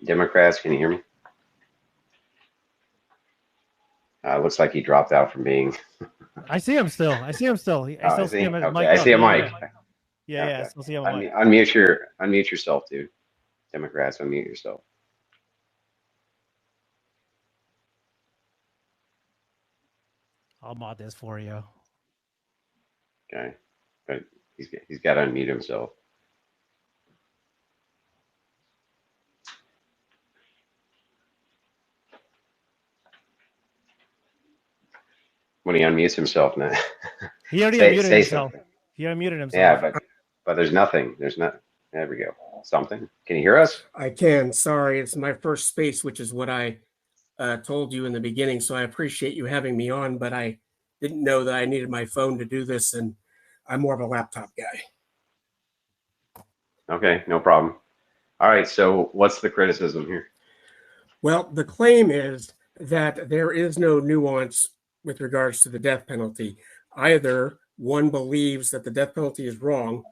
Democrats, can you hear me? Looks like he dropped out from being. I see him still. I still see him as okay, mic I up. see a mic. Yeah, I still see him. Unmute yourself, dude. Democrats, unmute yourself. I'll mod this for you. Okay, but he's got to unmute himself. When he unmutes himself now. He already unmuted himself. Something. He unmuted himself. Yeah, but there's nothing. There's not. There we go. Something. Can you hear us? I can. Sorry, it's my first space, which is what I told you in the beginning. So I appreciate you having me on, but I didn't know that I needed my phone to do this, and I'm more of a laptop guy. Okay, no problem. All right, so what's the criticism here? Well, the claim is that there is no nuance with regards to the death penalty. Either one believes that the death penalty is wrong,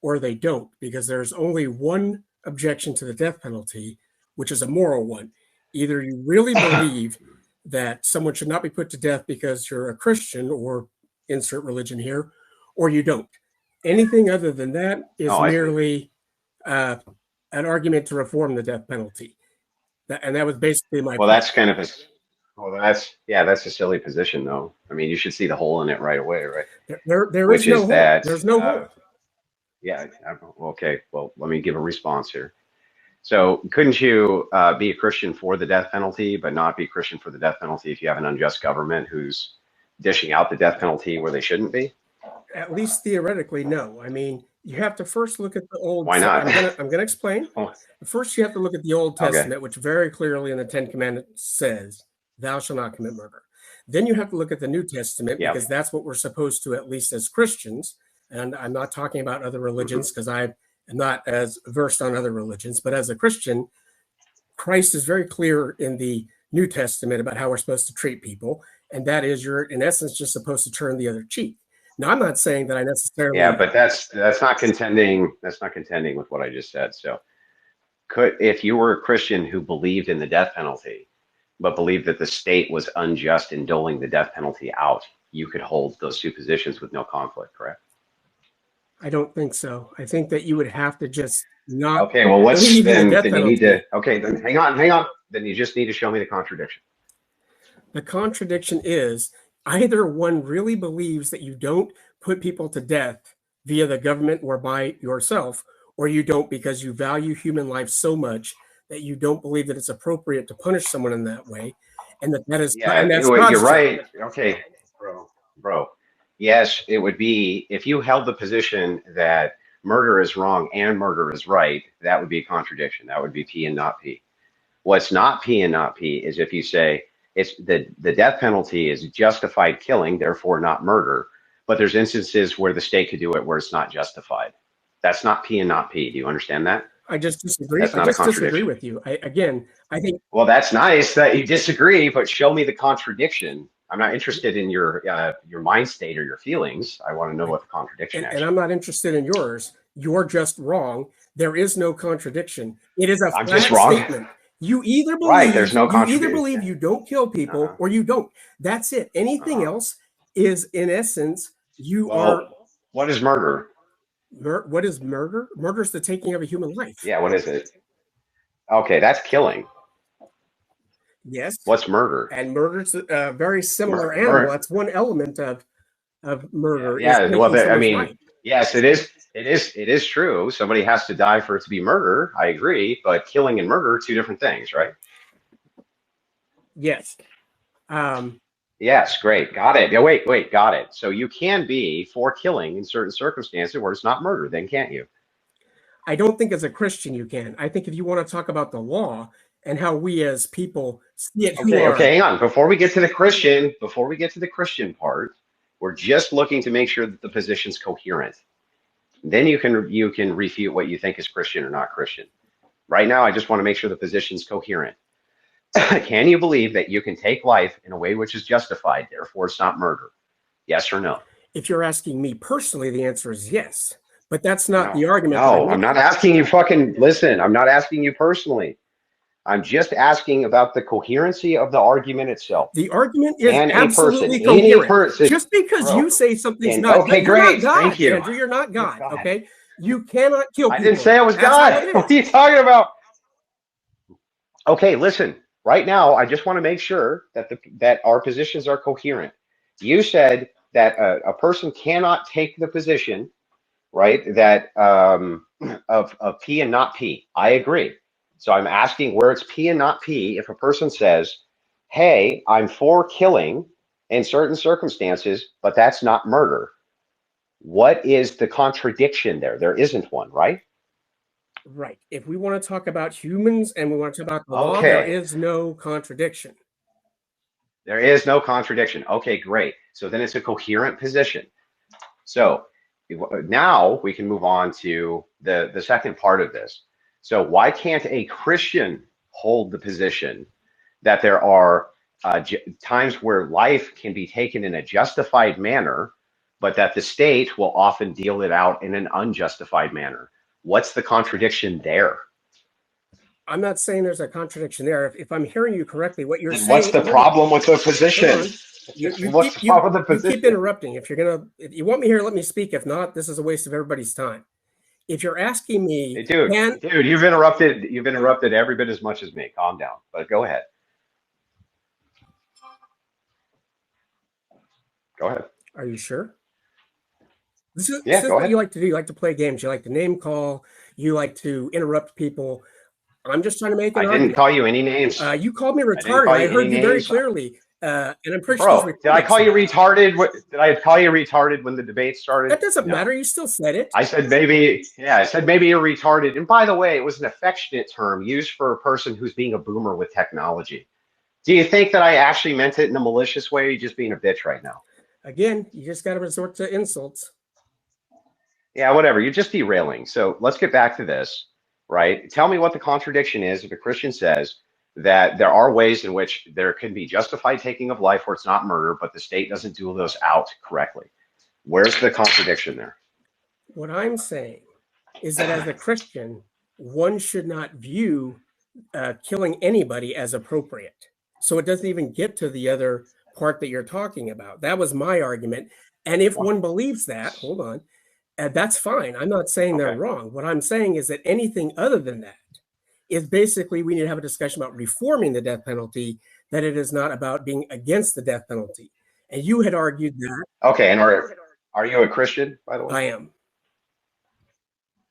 or they don't, because there's only one objection to the death penalty, which is a moral one. Either you really believe that someone should not be put to death because you're a Christian, or insert religion here, or you don't. Anything other than that is merely an argument to reform the death penalty. And that was basically my. Well, that's kind of a. Well, that's a silly position, though. I mean, you should see the hole in it right away, right? There is no hole. There's no hole. Yeah. Okay. Well, let me give a response here. So, couldn't you be a Christian for the death penalty, but not be a Christian for the death penalty if you have an unjust government who's dishing out the death penalty where they shouldn't be? At least theoretically, no. I mean, you have to first look at the old. Why not? I'm gonna explain. First, you have to look at the Old Testament, which very clearly in the Ten Commandments says, "Thou shalt not commit murder." Then you have to look at the New Testament, because that's what we're supposed to, at least as Christians. And I'm not talking about other religions, because I am not as versed on other religions. But as a Christian, Christ is very clear in the New Testament about how we're supposed to treat people, and that is, you're in essence just supposed to turn the other cheek. Now, I'm not saying that I necessarily. Yeah, but that's not contending. That's not contending with what I just said. So, if you were a Christian who believed in the death penalty, but believed that the state was unjust in doling the death penalty out, you could hold those two positions with no conflict, correct? I don't think so. I think that you would have to just not. Okay, well, what's then you need to. Okay, then hang on. Then you just need to show me the contradiction. The contradiction is either one really believes that you don't put people to death via the government or by yourself, or you don't because you value human life so much that you don't believe that it's appropriate to punish someone in that way, and that is. Yeah, and that's you're right. Okay, bro. Yes, it would be if you held the position that murder is wrong and murder is right. That would be a contradiction. That would be P and not P. What's not P and not P is if you say it's the death penalty is justified killing, therefore not murder. But there's instances where the state could do it where it's not justified. That's not P and not P. Do you understand that? I just disagree. I just disagree with you. I think. Well, that's nice that you disagree, but show me the contradiction. I'm not interested in your mind state or your feelings. I want to know what the contradiction is. And I'm not interested in yours. You're just wrong. There is no contradiction. It is a flat statement. You either believe there's no contradiction. You either believe you don't kill people or you don't. That's it. Anything else is, in essence, you are. What is murder? What is murder? Murder is the taking of a human life. Yeah, what is it? Okay, that's killing. Yes. What's murder? And murder's a very similar animal. That's one element of murder. Yeah. Well, I mean, yes, it is. It is true. Somebody has to die for it to be murder. I agree, but killing and murder are two different things, right? Yes. Yes, great. Got it. Yeah, wait, got it. So you can be for killing in certain circumstances where it's not murder, then can't you? I don't think as a Christian you can. I think if you want to talk about the law and how we as people see it. Okay, hang on. Before we get to the Christian part, we're just looking to make sure that the position's coherent. Then you can refute what you think is Christian or not Christian. Right now, I just want to make sure the position's coherent. Can you believe that you can take life in a way which is justified, therefore it's not murder? Yes or no? If you're asking me personally, the answer is yes. But that's not the argument. No, I'm not asking you listen, I'm not asking you personally. I'm just asking about the coherency of the argument itself. The argument is Can absolutely any coherent. person, Just because bro, you say something's not, okay, you're great, not God, thank you. Andrew. You're not You're God. God. Okay, you cannot kill people. I didn't say I was That's God. how it is. What are you talking about? Okay, listen. Right now, I just want to make sure that that our positions are coherent. You said that a person cannot take the position, right? That of P and not P. I agree. So I'm asking where it's P and not P. If a person says, "Hey, I'm for killing in certain circumstances, but that's not murder," what is the contradiction there? There isn't one, right? Right. If we want to talk about humans and we want to talk about the law, Okay. there is no contradiction. There is no contradiction. Okay, great. So then it's a coherent position. So now we can move on to the second part of this. So why can't a Christian hold the position that there are times where life can be taken in a justified manner, but that the state will often deal it out in an unjustified manner? What's the contradiction there? I'm not saying there's a contradiction there. If I'm hearing you correctly, what you're saying. What's the problem with the position? What's the problem with the position? You keep interrupting. If you want me here, let me speak. If not, this is a waste of everybody's time. If you're asking me, hey, dude, you've interrupted every bit as much as me. Calm down, but go ahead. Go ahead. Are you sure? This is go what ahead. you like to do. You like to play games. You like to name call. You like to interrupt people. I'm just trying to make an argument. I didn't call you any names. You called me retarded. I heard you very clearly. And I'm pretty sure. Did I call you retarded? Did I call you retarded when the debate started? That doesn't matter. You still said it. I said maybe. Yeah, I said maybe you're retarded. And by the way, it was an affectionate term used for a person who's being a boomer with technology. Do you think that I actually meant it in a malicious way? Or are you just being a bitch right now? Again, you just got to resort to insults. Yeah, whatever. You're just derailing. So let's get back to this, right? Tell me what the contradiction is if a Christian says that there are ways in which there can be justified taking of life where it's not murder, but the state doesn't do those out correctly. Where's the contradiction there? What I'm saying is that as a Christian, one should not view killing anybody as appropriate. So it doesn't even get to the other part that you're talking about. That was my argument. And if one believes that, hold on, that's fine. I'm not saying they're wrong. What I'm saying is that anything other than that is basically we need to have a discussion about reforming the death penalty, that it is not about being against the death penalty. And you had argued that. Okay. And are you a Christian, by the way? I am.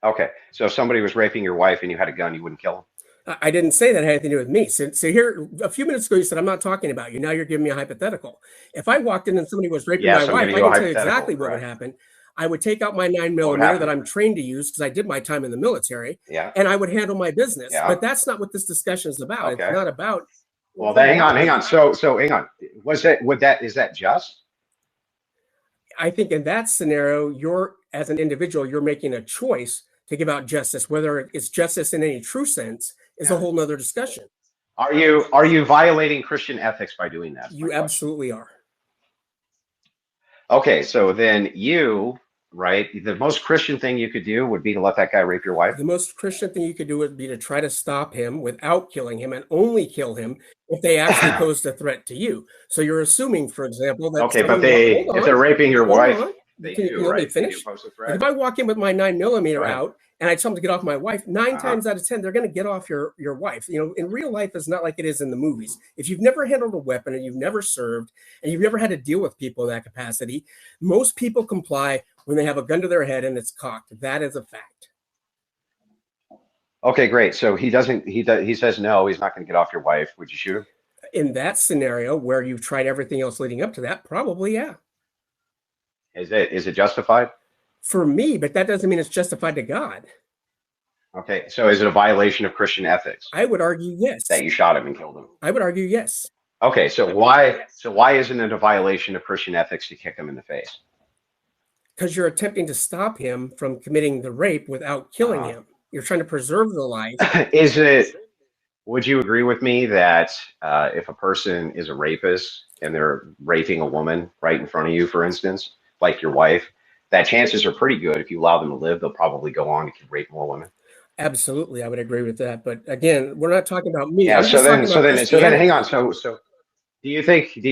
Okay. So if somebody was raping your wife and you had a gun, you wouldn't kill them? I didn't say that had anything to do with me. So here, a few minutes ago, you said, I'm not talking about you. Now you're giving me a hypothetical. If I walked in and somebody was raping my wife, I can tell you exactly what would happen. I would take out my 9mm that I'm trained to use because I did my time in the military, and I would handle my business. But that's not what this discussion is about. It's not about. Well, hang on. So hang on. Is that just? I think in that scenario, as an individual, you're making a choice to give out justice. Whether it's justice in any true sense is a whole nother discussion. Are you violating Christian ethics by doing that? You absolutely are. Okay, so then the most Christian thing you could do would be to let that guy rape your wife? The most Christian thing you could do would be to try to stop him without killing him, and only kill him if they actually posed a threat to you. So you're assuming, for example, that if they're raping your wife, they do, let right? me finish. They do pose a threat. If I walk in with my 9mm out and I tell them to get off my wife, 9 times out of 10, they're going to get off your wife. In real life, it's not like it is in the movies. If you've never handled a weapon and you've never served and you've never had to deal with people in that capacity, most people comply when they have a gun to their head and it's cocked. That is a fact. Okay, great. So he says no, he's not going to get off your wife. Would you shoot him? In that scenario where you've tried everything else leading up to that, probably, yeah. Is it justified? For me, but that doesn't mean it's justified to God. Okay, so is it a violation of Christian ethics? I would argue yes. That you shot him and killed him? I would argue yes. Okay, so why isn't it a violation of Christian ethics to kick him in the face? Because you're attempting to stop him from committing the rape without killing him. You're trying to preserve the life. Would you agree with me that if a person is a rapist and they're raping a woman right in front of you, for instance, like your wife, that chances are pretty good if you allow them to live, they'll probably go on to rape more women? Absolutely, I would agree with that. But again, we're not talking about me. Yeah. I'm just talking about Hang on. Christianity. So do you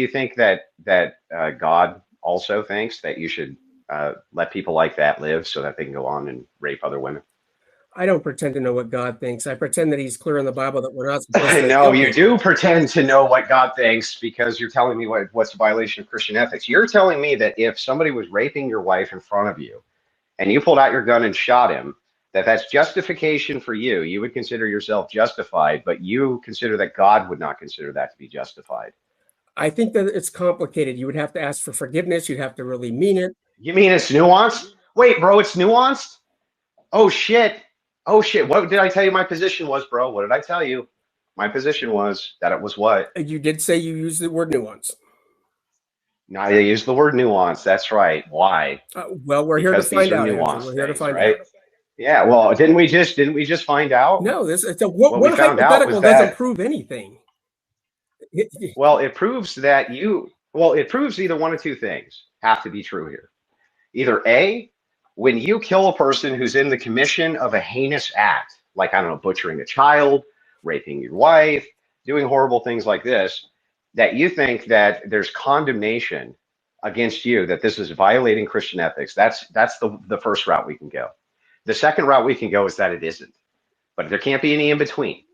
think that God also thinks that you should let people like that live so that they can go on and rape other women? I don't pretend to know what God thinks. I pretend that He's clear in the Bible that we're not supposed to No, kill you people. do pretend to know what God thinks because you're telling me what's a violation of Christian ethics. You're telling me that if somebody was raping your wife in front of you and you pulled out your gun and shot him, that's justification for you. You would consider yourself justified, but you consider that God would not consider that to be justified. I think that it's complicated. You would have to ask for forgiveness. You'd have to really mean it. You mean it's nuanced? Wait, bro, it's nuanced? Oh shit. Oh shit. What did I tell you my position was, bro? What did I tell you? My position was that it was what? You did say you used the word nuance. No, I used the word nuance. That's right. Why? Well, we're because here to find out. Nuanced we're here things, to find right? out. Yeah. Well, didn't we just find out? No, what we found out was doesn't prove anything. Well, it proves that it proves either one of two things have to be true here. Either A, when you kill a person who's in the commission of a heinous act, like, I don't know, butchering a child, raping your wife, doing horrible things like this, that you think that there's condemnation against you, that this is violating Christian ethics. That's the first route we can go. The second route we can go is that it isn't. But there can't be any in between.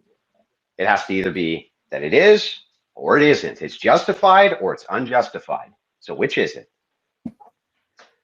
It has to either be that it is or it isn't. It's justified or it's unjustified. So which is it?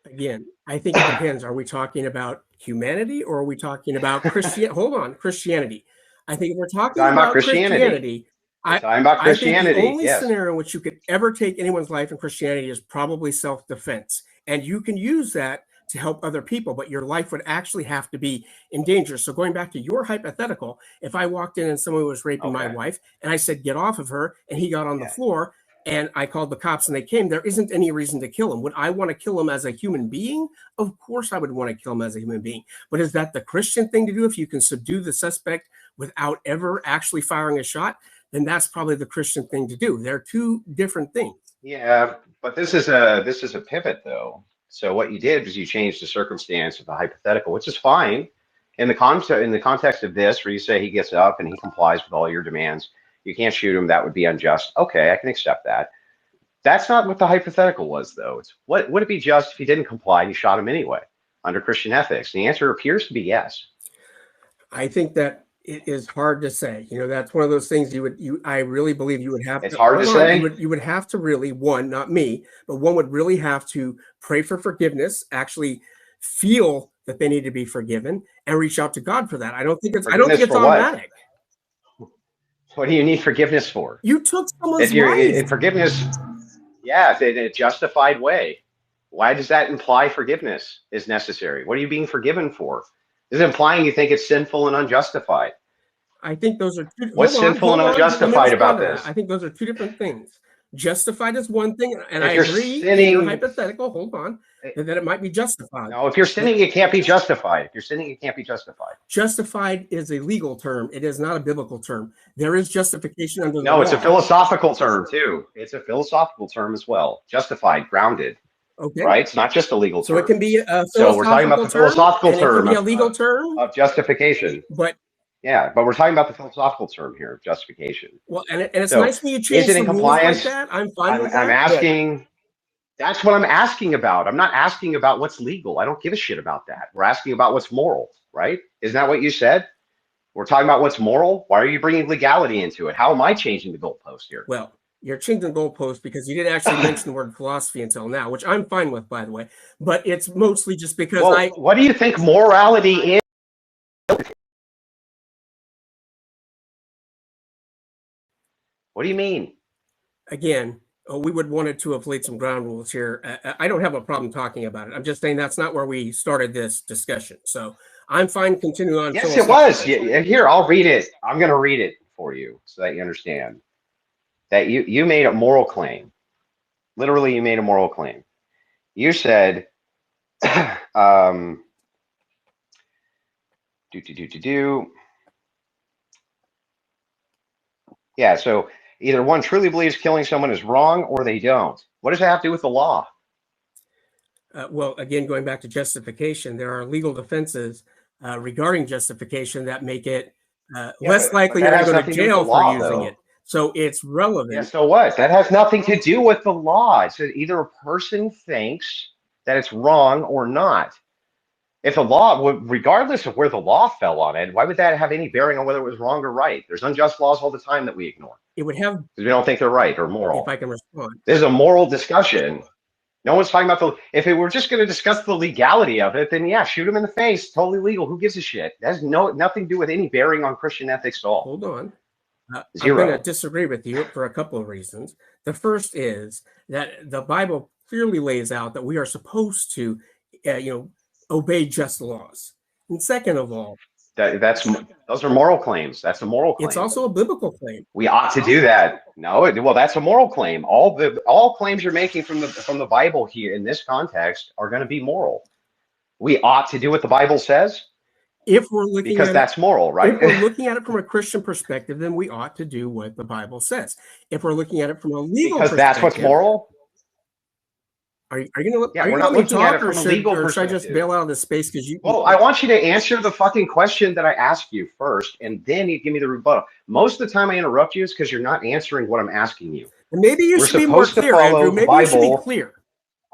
Again, I think it depends. Are we talking about humanity or are we talking about Christianity? Hold on, Christianity. I think if we're talking about Christianity, I think the only scenario in which you could ever take anyone's life in Christianity is probably self-defense. And you can use that to help other people, but your life would actually have to be in danger. So going back to your hypothetical, if I walked in and someone was raping my wife and I said, get off of her, and he got on the floor and I called the cops and they came, there isn't any reason to kill him. Would I want to kill him as a human being? Of course I would want to kill him as a human being. But is that the Christian thing to do? If you can subdue the suspect without ever actually firing a shot, then that's probably the Christian thing to do. They're two different things. Yeah, but this is a pivot though. So what you did was you changed the circumstance of the hypothetical, which is fine. In the context of this, where you say he gets up and he complies with all your demands, you can't shoot him. That would be unjust. Okay, I can accept that. That's not what the hypothetical was, though. It's what would it be just if he didn't comply and you shot him anyway under Christian ethics? And the answer appears to be yes. I think that it is hard to say. You know, that's one of those things I really believe you would have. It's hard to say. You would have to really, one, not me, but one would really have to pray for forgiveness, actually feel that they need to be forgiven, and reach out to God for that. I don't think it's automatic. What do you need forgiveness for? You took someone's life. Forgiveness, yeah, in a justified way. Why does that imply forgiveness is necessary? What are you being forgiven for? Is it implying you think it's sinful and unjustified? I think those are two. What's sinful and unjustified about this? I think those are two different things. Justified is one thing, and I agree in your hypothetical. Hold on, that it might be justified. No, if you're sinning, it can't be justified. If you're sinning, it can't be justified. Justified is a legal term. It is not a biblical term. There is justification under the law. No, it's a philosophical term too. It's a philosophical term as well. Justified, grounded. Okay. Right? It's not just a legal term. So it can be a philosophical So we're talking about the philosophical term. It can be a legal term of justification. But yeah, but we're talking about the philosophical term here of justification. Well, and it's nice when you change the rules like that. I'm fine with that. I'm asking. That's what I'm asking about. I'm not asking about what's legal. I don't give a shit about that. We're asking about what's moral, right? Isn't that what you said? We're talking about what's moral. Why are you bringing legality into it? How am I changing the goalpost here? Well, you're changing the goalpost because you didn't actually mention the word philosophy until now, which I'm fine with, by the way. But it's mostly just because what do you think morality is? What do you mean? Again, we would wanted to have laid some ground rules here. I don't have a problem talking about it. I'm just saying that's not where we started this discussion. So I'm fine continuing on. Yes, it was. Here, I'll read it. I'm going to read it for you so that you understand that you made a moral claim. Literally, you made a moral claim. You said, Yeah, so either one truly believes killing someone is wrong or they don't. What does that have to do with the law? Well, again, going back to justification, there are legal defenses regarding justification that make it less likely you're going to go to jail for using it. So it's relevant. Yeah, so what? That has nothing to do with the law. It's either a person thinks that it's wrong or not. If the law, regardless of where the law fell on it, why would that have any bearing on whether it was wrong or right? There's unjust laws all the time that we ignore. It would have, because we don't think they're right or moral. If I can respond, this is a moral discussion. No one's talking about if it were just going to discuss the legality of it, then yeah, shoot him in the face. Totally legal. Who gives a shit? That has nothing to do with any bearing on Christian ethics at all. Hold on. Zero. I'm going to disagree with you for a couple of reasons. The first is that the Bible clearly lays out that we are supposed to, obey just laws. And second of all, those are moral claims. That's a moral claim. It's also a biblical claim. We ought to do that. No, well, that's a moral claim. All claims you're making from the Bible here in this context are going to be moral. We ought to do what the Bible says. If we're looking because that's moral, right? If we're looking at it from a Christian perspective, then we ought to do what the Bible says. If we're looking at it from a legal perspective, that's what's moral. Are you going to look? Yeah, we're not looking at it from a legal perspective. Or should I just bail out of this space because you? Well, I want you to answer the fucking question that I asked you first, and then you give me the rebuttal. Most of the time I interrupt you is because you're not answering what I'm asking you. And maybe you should be more clear, Andrew. Maybe you should be clear.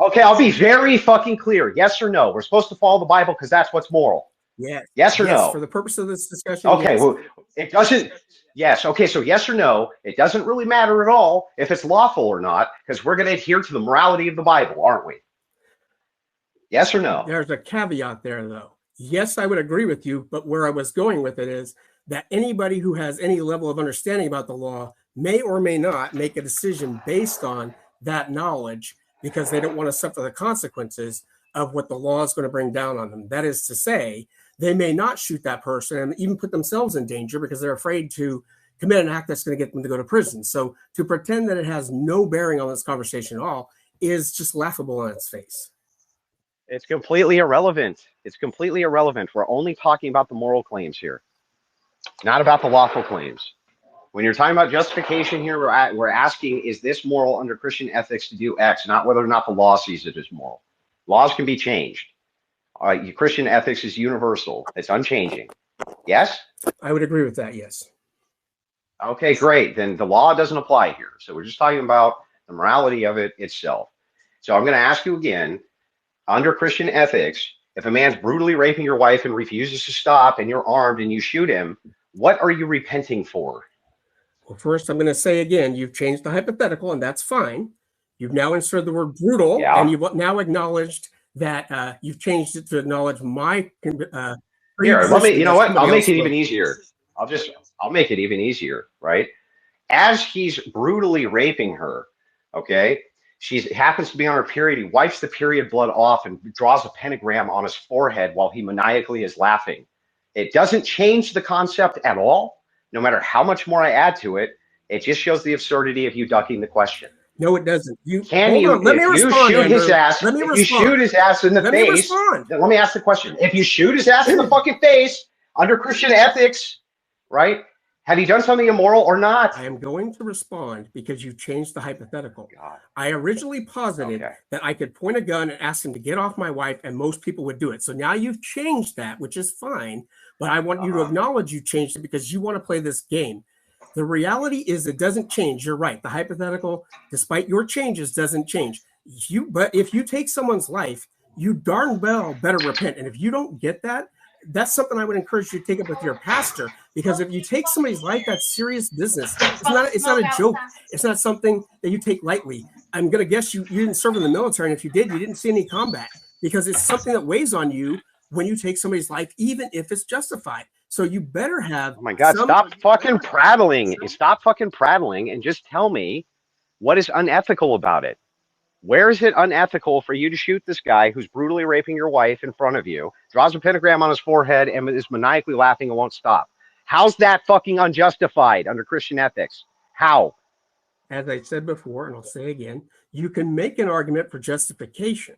Okay, I'll be very fucking clear. Yes or no? We're supposed to follow the Bible because that's what's moral. Yes. Yes or no? For the purpose of this discussion. Okay. Yes. Well, it doesn't. Yes. Okay. So yes or no? It doesn't really matter at all if it's lawful or not, because we're going to adhere to the morality of the Bible, aren't we? Yes or no? There's a caveat there, though. Yes, I would agree with you, but where I was going with it is that anybody who has any level of understanding about the law may or may not make a decision based on that knowledge because they don't want to suffer the consequences of what the law is going to bring down on them. That is to say, they may not shoot that person and even put themselves in danger because they're afraid to commit an act that's going to get them to go to prison. So to pretend that it has no bearing on this conversation at all is just laughable on its face. It's completely irrelevant. It's completely irrelevant. We're only talking about the moral claims here, not about the lawful claims. When you're talking about justification here, we're asking, is this moral under Christian ethics to do X, not whether or not the law sees it as moral. Laws can be changed. Christian ethics is universal. It's unchanging. Yes? I would agree with that, yes. Okay, great. Then the law doesn't apply here. So we're just talking about the morality of it itself. So I'm going to ask you again, under Christian ethics, if a man's brutally raping your wife and refuses to stop and you're armed and you shoot him, what are you repenting for? Well, first, I'm going to say again, you've changed the hypothetical, and that's fine. You've now inserted the word brutal, and you've now acknowledged that you've changed it to acknowledge my. Here, let me. You know what? I'll make it even easier. I'll make it even easier, right? As he's brutally raping her, okay, she happens to be on her period. He wipes the period blood off and draws a pentagram on his forehead while he maniacally is laughing. It doesn't change the concept at all. No matter how much more I add to it, it just shows the absurdity of you ducking the question. No, it doesn't. Let me respond, shoot his ass, if you shoot his ass in the face, then let me ask the question. If you shoot his ass in the fucking face under Christian ethics, right? Have you done something immoral or not? I am going to respond because you changed the hypothetical. God. I originally posited that I could point a gun and ask him to get off my wife, and most people would do it. So now you've changed that, which is fine. But I want you to acknowledge you changed it because you want to play this game. The reality is it doesn't change. You're right. The hypothetical, despite your changes, doesn't change. But if you take someone's life, you darn well better repent. And if you don't get that, that's something I would encourage you to take up with your pastor, because if you take somebody's life, that's serious business. It's not a joke. It's not something that you take lightly. I'm going to guess you didn't serve in the military. And if you did, you didn't see any combat, because it's something that weighs on you when you take somebody's life, even if it's justified. So you better have. Oh my God, stop fucking prattling. Stop fucking prattling and just tell me what is unethical about it. Where is it unethical for you to shoot this guy who's brutally raping your wife in front of you, draws a pentagram on his forehead, and is maniacally laughing and won't stop? How's that fucking unjustified under Christian ethics? How? As I said before, and I'll say again, you can make an argument for justification.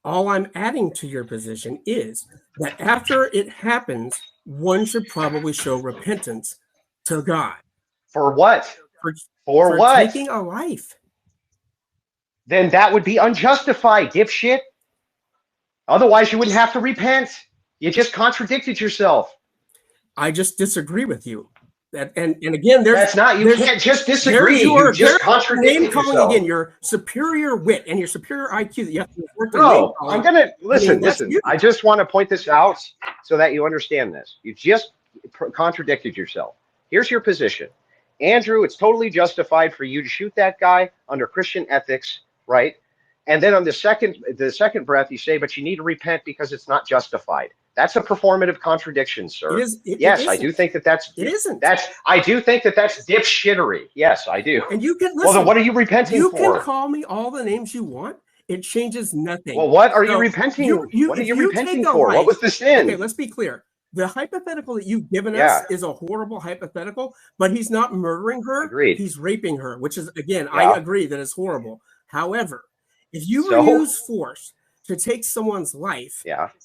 All I'm adding to your position is that after it happens, one should probably show repentance to God. For what? For what? Taking a life. Then that would be unjustified, dipshit. Otherwise, you wouldn't have to repent. You just contradicted yourself. I just disagree with you. And again, that's not, you can't just disagree. You just contradicted yourself. Again, your superior wit and your superior IQ that you have to work. Bro, I'm gonna listen. I just want to point this out so that you understand this. You just contradicted yourself. Here's your position, Andrew. It's totally justified for you to shoot that guy under Christian ethics, right? And then on the second breath, you say, but you need to repent because it's not justified. That's a performative contradiction, sir. Yes, I do think that that's. It isn't. I do think that that's dipshittery. Yes, I do. And you can listen. Well, then what are you repenting for? You can call me all the names you want. It changes nothing. Well, what are you repenting? What are you repenting for? What was the sin? Okay, let's be clear. The hypothetical that you've given us is a horrible hypothetical, but he's not murdering her. Agreed. He's raping her, which is, again, I agree that it's horrible. However, if you use force to take someone's life,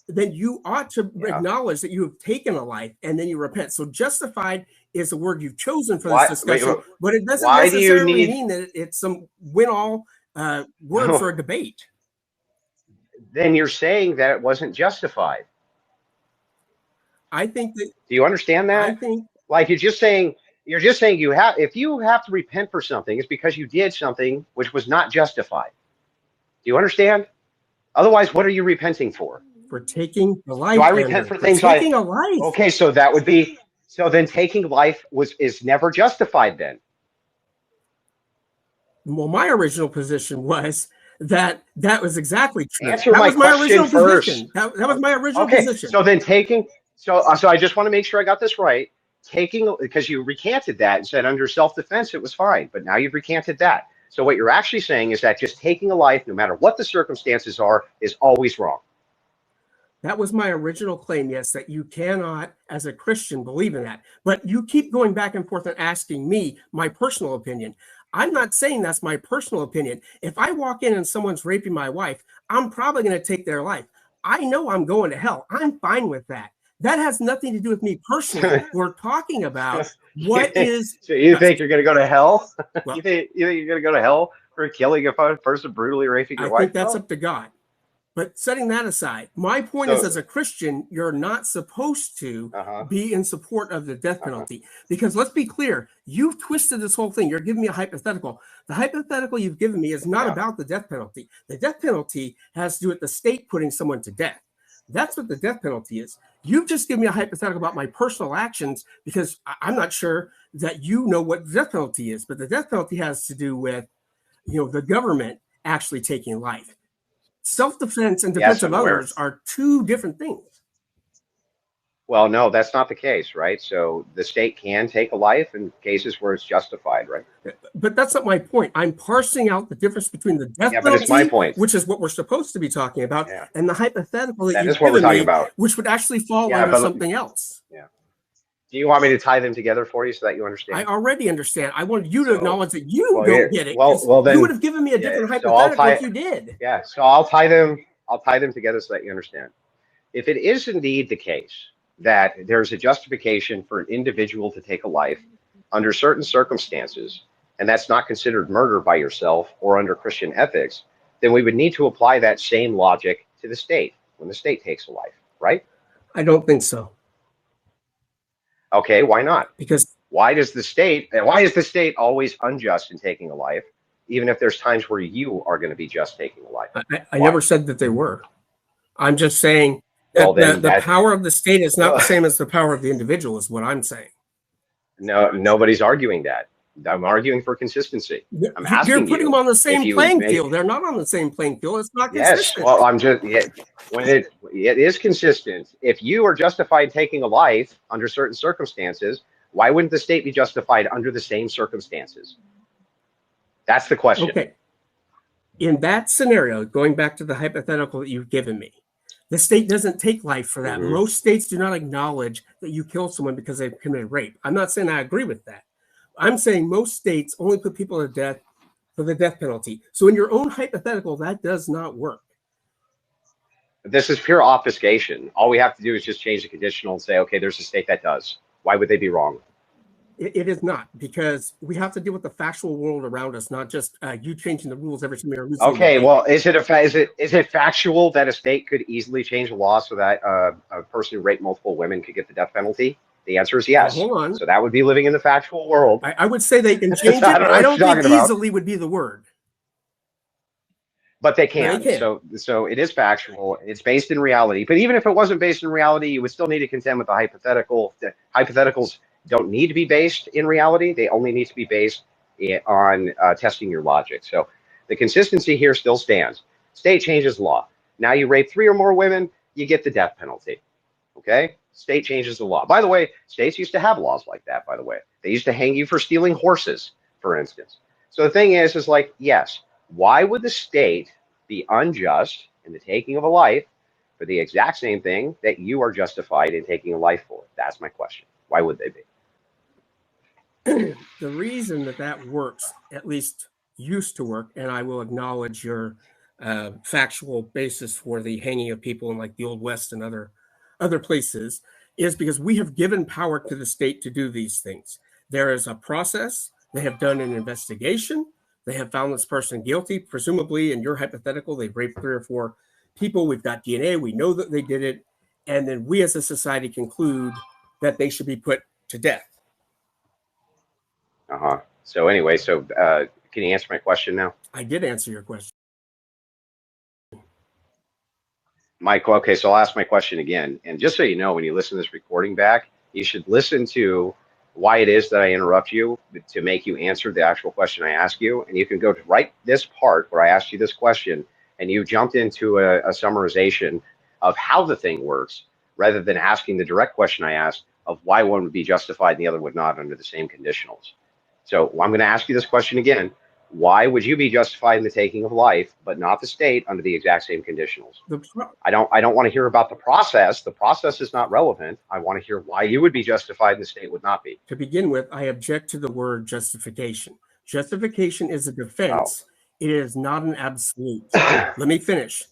then you ought to acknowledge that you have taken a life and then you repent. So justified is the word you've chosen for this discussion, but it doesn't necessarily mean that it's some win-all word for a debate. Then you're saying that it wasn't justified. I think that. Do you understand that? I think, like, you're just saying you have, if you have to repent for something, it's because you did something which was not justified. Do you understand? Otherwise, what are you repenting for? For taking a life. Do I repent for things like taking a life? Okay, so that would be, so then taking life is never justified then. Well, my original position was that was exactly true. Answer my question first. That was my original position. So then taking, so I just want to make sure I got this right. Taking, because you recanted that and said under self-defense it was fine, but now you've recanted that. So what you're actually saying is that just taking a life, no matter what the circumstances are, is always wrong. That was my original claim, yes, that you cannot, as a Christian, believe in that. But you keep going back and forth and asking me my personal opinion. I'm not saying that's my personal opinion. If I walk in and someone's raping my wife, I'm probably going to take their life. I know I'm going to hell. I'm fine with that. That has nothing to do with me personally. We're talking about what is. So you think you're going to go to hell? Well, you think you're going to go to hell for killing a person, brutally raping your wife? I think that's up to God. But setting that aside, my point is, as a Christian, you're not supposed to be in support of the death penalty. Because let's be clear, you've twisted this whole thing. You're giving me a hypothetical. The hypothetical you've given me is not about the death penalty. The death penalty has to do with the state putting someone to death. That's what the death penalty is. You've just given me a hypothetical about my personal actions because I'm not sure that you know what the death penalty is. But the death penalty has to do with, the government actually taking life. Self-defense and defense of others are two different things. Well, no, that's not the case, right? So the state can take a life in cases where it's justified, right? But that's not my point. I'm parsing out the difference between the death penalty, but it's my point, which is what we're supposed to be talking about, and the hypothetical that is what we're talking about, which would actually fall under something else. Yeah. Do you want me to tie them together for you so that you understand? I already understand. I wanted you to acknowledge that you don't get it. Well, then you would have given me a different hypothetical if you did. Yeah. So I'll tie them together so that you understand. If it is indeed the case that there's a justification for an individual to take a life under certain circumstances, and that's not considered murder by yourself or under Christian ethics, then we would need to apply that same logic to the state when the state takes a life, right? I don't think so. Okay, why not? Because why is the state always unjust in taking a life, even if there's times where you are going to be just taking a life? I never said that they were. I'm just saying that the power of the state is not the same as the power of the individual, is what I'm saying. No, nobody's arguing that. I'm arguing for consistency. I'm asking you're putting them on the same playing field. They're not on the same playing field. It's not consistent. Yes, well, I'm just when it is consistent. If you are justified taking a life under certain circumstances, why wouldn't the state be justified under the same circumstances? That's the question. Okay. In that scenario, going back to the hypothetical that you've given me, the state doesn't take life for that. Most states do not acknowledge that you killed someone because they've committed rape. I'm not saying I agree with that. I'm saying most states only put people to death for the death penalty. So in your own hypothetical, that does not work. This is pure obfuscation. All we have to do is just change the conditional and say, okay, there's a state that does. Why would they be wrong? It is not, because we have to deal with the factual world around us, not just you changing the rules every time you're losing. Okay, well, is it factual that a state could easily change the law so that a person who raped multiple women could get the death penalty? The answer is yes. Hold on. So that would be living in the factual world. I would say they can change it, but I don't think easily would be the word. But they can. So it is factual. It's based in reality. But even if it wasn't based in reality, you would still need to contend with the hypothetical. The hypotheticals don't need to be based in reality. They only need to be based on testing your logic. So the consistency here still stands. State changes law. Now you rape 3 or more women, you get the death penalty. Okay? State changes the law. By the way, states used to have laws like that, by the way. They used to hang you for stealing horses, for instance. So the thing is like, yes, why would the state be unjust in the taking of a life for the exact same thing that you are justified in taking a life for? That's my question. Why would they be? The reason that works, at least used to work, and I will acknowledge your factual basis for the hanging of people in like the Old West and other places, is because we have given power to the state to do these things. There is a process. They have done an investigation. They have found this person guilty. Presumably, in your hypothetical, they've raped 3 or 4 people. We've got DNA. We know that they did it. And then we as a society conclude that they should be put to death. So anyway, can you answer my question now? I did answer your question. Mike, okay, so I'll ask my question again. And just so you know, when you listen to this recording back, you should listen to why it is that I interrupt you to make you answer the actual question I ask you. And you can go to right this part where I asked you this question and you jumped into a summarization of how the thing works rather than asking the direct question I asked of why one would be justified and the other would not under the same conditionals. So I'm going to ask you this question again. Why would you be justified in the taking of life, but not the state under the exact same conditionals? I don't want to hear about the process. The process is not relevant. I want to hear why you would be justified and the state would not be. To begin with, I object to the word justification. Justification is a defense. It is not an absolute. Let me finish.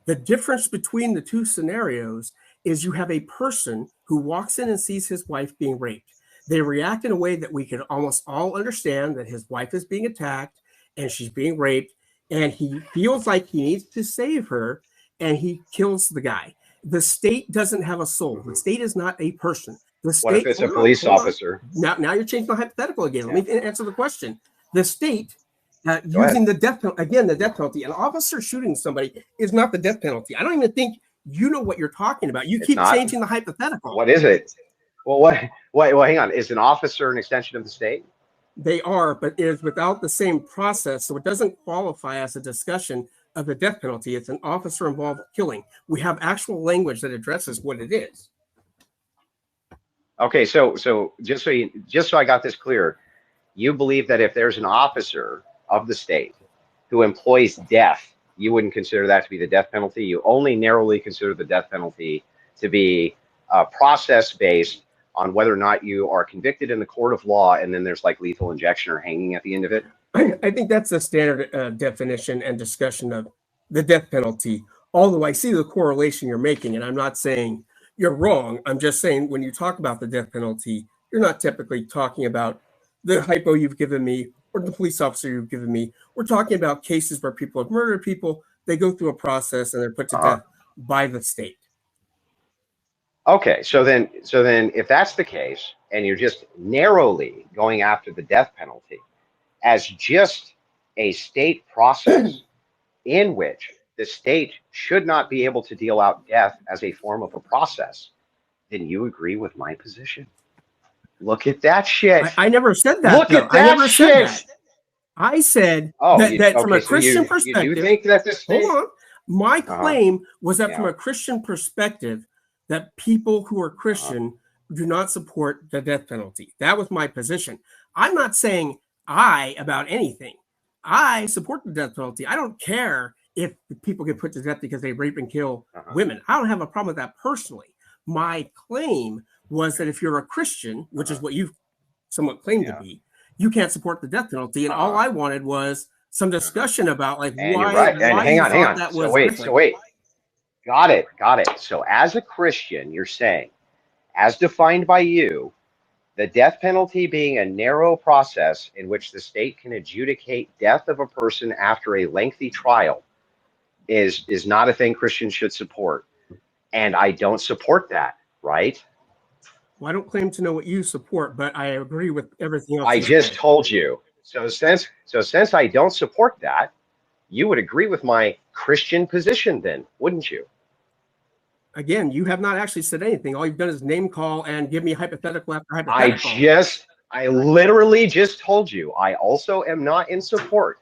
The difference between the two scenarios is you have a person who walks in and sees his wife being raped. They react in a way that we can almost all understand, that his wife is being attacked and she's being raped, and he feels like he needs to save her, and he kills the guy. The state doesn't have a soul. The state is not a person. The state, what if it's a police officer? Now you're changing the hypothetical again. Let me answer the question. The state, using the death penalty, again, the death penalty, an officer shooting somebody is not the death penalty. I don't even think you know what you're talking about. You keep changing the hypothetical. What is it? Well, hang on. Is an officer an extension of the state? They are, but it is without the same process. So it doesn't qualify as a discussion of the death penalty. It's an officer involved killing. We have actual language that addresses what it is. Okay, so just so I got this clear, you believe that if there's an officer of the state who employs death, you wouldn't consider that to be the death penalty. You only narrowly consider the death penalty to be process-based on whether or not you are convicted in the court of law, and then there's like lethal injection or hanging at the end of it. I think that's the standard definition and discussion of the death penalty. Although I see the correlation you're making, and I'm not saying you're wrong. I'm just saying when you talk about the death penalty, you're not typically talking about the hypo you've given me or the police officer you've given me. We're talking about cases where people have murdered people. They go through a process and they're put to death by the state. Okay, so then if that's the case, and you're just narrowly going after the death penalty as just a state process in which the state should not be able to deal out death as a form of a process, then you agree with my position. Look at that shit. I never said that. Look at that shit. I said that from a Christian perspective. You think that the state... Hold on. My claim was that from a Christian perspective, that people who are Christian do not support the death penalty. That was my position. I'm not saying about anything. I support the death penalty. I don't care if people get put to death because they rape and kill women. I don't have a problem with that personally. My claim was that if you're a Christian, which is what you somewhat claim to be, you can't support the death penalty. And all I wanted was some discussion about like why. And hang on. So wait. Got it. So as a Christian, you're saying, as defined by you, The death penalty being a narrow process in which the state can adjudicate death of a person after a lengthy trial is not a thing Christians should support. And I don't support that, right? Well, I don't claim to know what you support, but I agree with everything else. I just told you. So since I don't support that, you would agree with my Christian position then, wouldn't you? Again, you have not actually said anything. All you've done is name call and give me hypothetical after hypothetical. I literally just told you, I also am not in support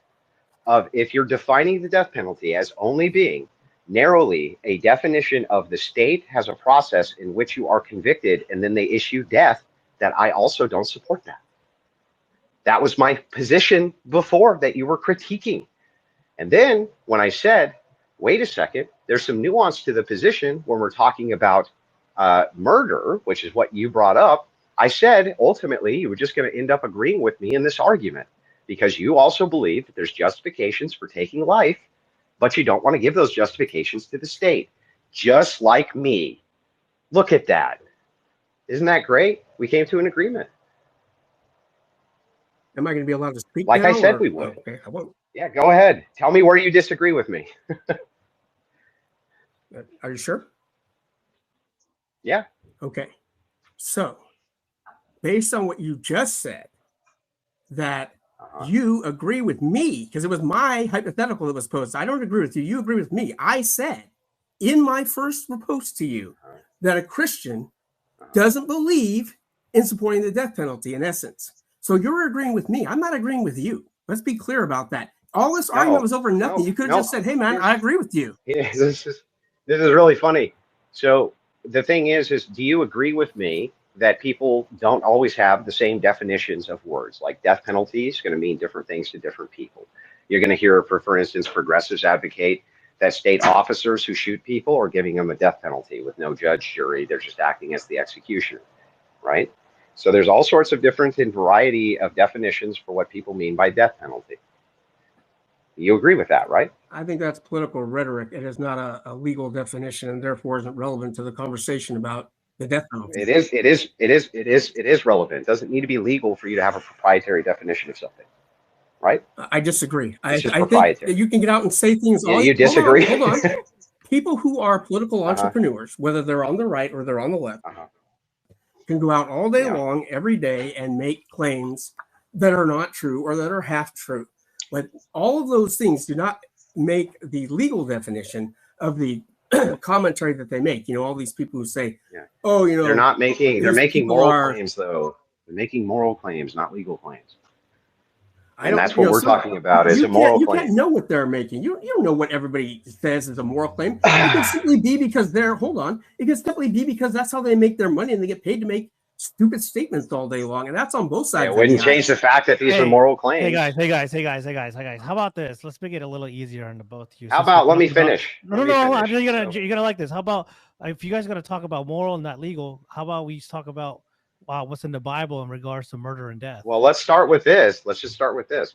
of, if you're defining the death penalty as only being narrowly a definition of the state has a process in which you are convicted and then they issue death, that I also don't support that. That was my position before that you were critiquing. And then when I said, wait a second, there's some nuance to the position when we're talking about murder, which is what you brought up, I said, ultimately, you were just going to end up agreeing with me in this argument because you also believe that there's justifications for taking life, but you don't want to give those justifications to the state, just like me. Look at that. Isn't that great? We came to an agreement. Am I going to be allowed to speak like now, I said we would. Okay, I won't. Yeah, go ahead. Tell me where you disagree with me. Are you sure? Yeah. Okay. So, based on what you just said, that you agree with me, because it was my hypothetical that was posed. I don't agree with you. You agree with me. I said in my first post to you that a Christian doesn't believe in supporting the death penalty in essence. So you're agreeing with me. I'm not agreeing with you. Let's be clear about that. All this argument was over nothing. You could have just said, hey, man, I agree with you. Yeah, this is really funny. So the thing is do you agree with me that people don't always have the same definitions of words? Like death penalty is going to mean different things to different people. You're going to hear, for instance, progressives advocate that state officers who shoot people are giving them a death penalty with no judge, jury. They're just acting as the executioner, right? So there's all sorts of different and variety of definitions for what people mean by death penalty. You agree with that, right? I think that's political rhetoric. It is not a legal definition and therefore isn't relevant to the conversation about the death penalty. It is relevant. It doesn't need to be legal for you to have a proprietary definition of something, right? I disagree. I think that you can get out and say things. Yeah, you disagree? Hold on. People who are political entrepreneurs, whether they're on the right or they're on the left, can go out all day long, every day, and make claims that are not true or that are half true. But all of those things do not make the legal definition of the commentary that they make. You know, all these people who say, oh, you know, they're making moral claims, though. They're making moral claims, not legal claims. And that's what we're talking about is a moral claim. You can't know what they're making. You don't know what everybody says is a moral claim. It can simply be because it can simply be because that's how they make their money and they get paid to make stupid statements all day long. And that's on both sides. It wouldn't change the fact that these are moral claims. Hey guys. How about this? Let's make it a little easier on the both of you. How about let me finish? No. You're gonna like this. How about if you guys are gonna talk about moral and not legal? How about we talk about what's in the Bible in regards to murder and death? Well, let's start with this. Let's just start with this.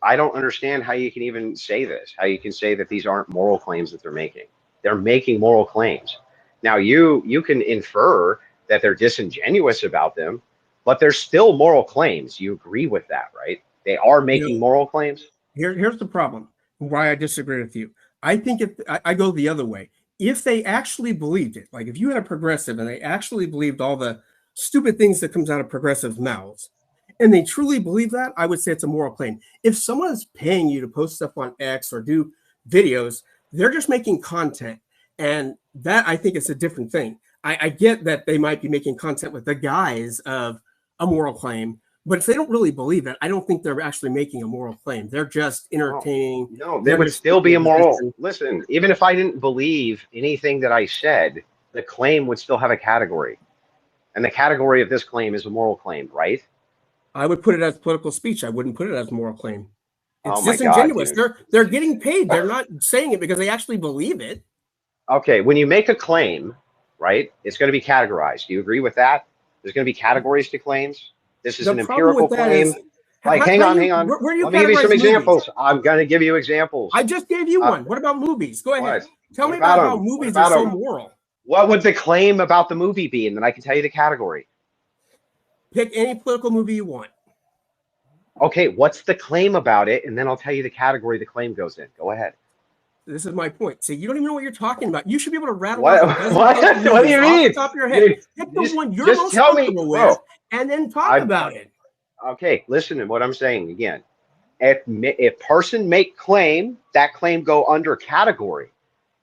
I don't understand how you can even say this. How you can say that these aren't moral claims that they're making. They're making moral claims. Now you can infer that they're disingenuous about them, but they're still moral claims. You agree with that, right? They are making moral claims. Here's the problem. Why I disagree with you. I think I go the other way. If they actually believed it, like if you had a progressive and they actually believed all the stupid things that comes out of progressive mouths, and they truly believe that, I would say it's a moral claim. If someone is paying you to post stuff on X or do videos, they're just making content. And that, I think, is a different thing. I get that they might be making content with the guise of a moral claim, but if they don't really believe it, I don't think they're actually making a moral claim. They're just entertaining. No, there would still be a moral. Listen, even if I didn't believe anything that I said, the claim would still have a category. And the category of this claim is a moral claim, right? I would put it as political speech. I wouldn't put it as a moral claim. It's disingenuous. They're getting paid. They're not saying it because they actually believe it. Okay, when you make a claim, right, it's going to be categorized. Do you agree with that? There's going to be categories to claims. This is an empirical claim. Hang on. Let me give you some examples. I'm going to give you examples. I just gave you one. What about movies? Go ahead. Tell me about how movies are so moral. What would the claim about the movie be? And then I can tell you the category. Pick any political movie you want. Okay, what's the claim about it? And then I'll tell you the category the claim goes in. Go ahead. This is my point. See, you don't even know what you're talking about. You should be able to rattle What? off a dozen What? political What do you movies off mean? the top of your head. Dude, Pick the one you're just most tell me, comfortable bro. with, and then talk about it. Okay, listen to what I'm saying again. If person make claim, that claim go under category.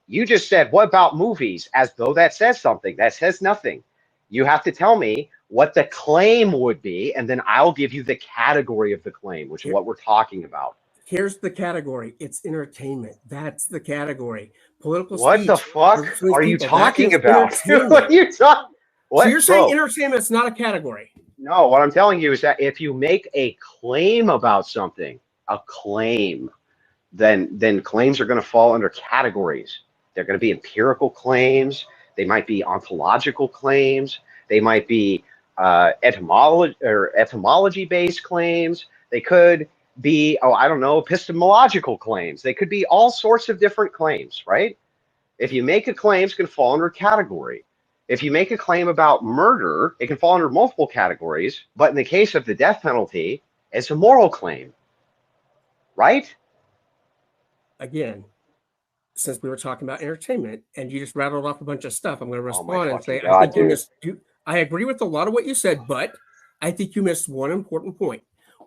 You just said, what about movies? As though that says something. That says nothing. You have to tell me what the claim would be, and then I'll give you the category of the claim, which is what we're talking about. Here's the category. It's entertainment. That's the category. Political What speech. the fuck are you talking about? What you talk? What? So you're saying entertainment is not a category? No, what I'm telling you is that if you make a claim about something, a claim, then claims are going to fall under categories. They're going to be empirical claims. They might be ontological claims. They might be etymology-based claims. They could be, I don't know, epistemological claims. They could be all sorts of different claims, right? If you make a claim, it's going to fall under a category. If you make a claim about murder, it can fall under multiple categories. But in the case of the death penalty, it's a moral claim, right? Again, since we were talking about entertainment and you just rattled off a bunch of stuff, I'm going to respond and say, I think you missed. I agree with a lot of what you said, but I think you missed one important point.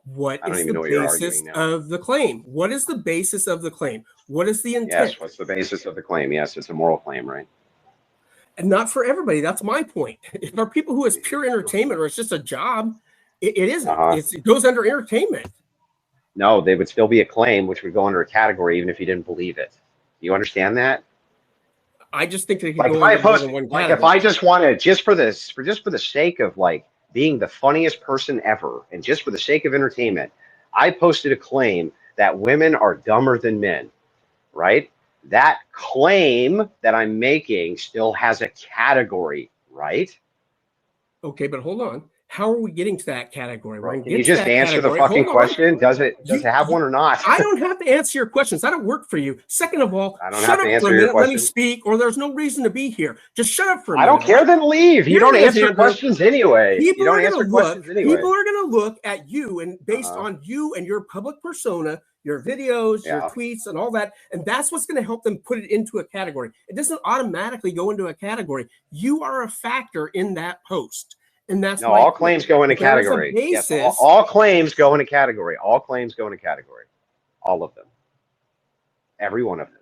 What is the basis of the claim? What is the basis of the claim? What is the intent? Yes, what's the basis of the claim? Yes, it's a moral claim, right? And not for everybody. That's my point. If there are people who is pure entertainment or it's just a job, it isn't. It goes under entertainment. No, they would still be a claim, which would go under a category even if you didn't believe it. You understand that? I just think they could like go under more than one category. Like if I just want to, just for the sake of like being the funniest person ever, and just for the sake of entertainment, I posted a claim that women are dumber than men, right? That claim that I'm making still has a category, right? Okay, but hold on. How are we getting to that category? Right. Can you just answer the fucking question? Does it have one or not? I don't have to answer your questions. I don't work for you. Second of all, I don't have to answer your question. Let me speak, or there's no reason to be here. Just shut up for a minute. I don't care, then leave. You don't answer questions anyway. People are going to look at you and based on you and your public persona, your videos, your tweets, and all that, and that's what's going to help them put it into a category. It doesn't automatically go into a category. You are a factor in that post. And that's no, all claims go in a category. Yes, all claims go in a category. All claims go in a category. All of them. Every one of them.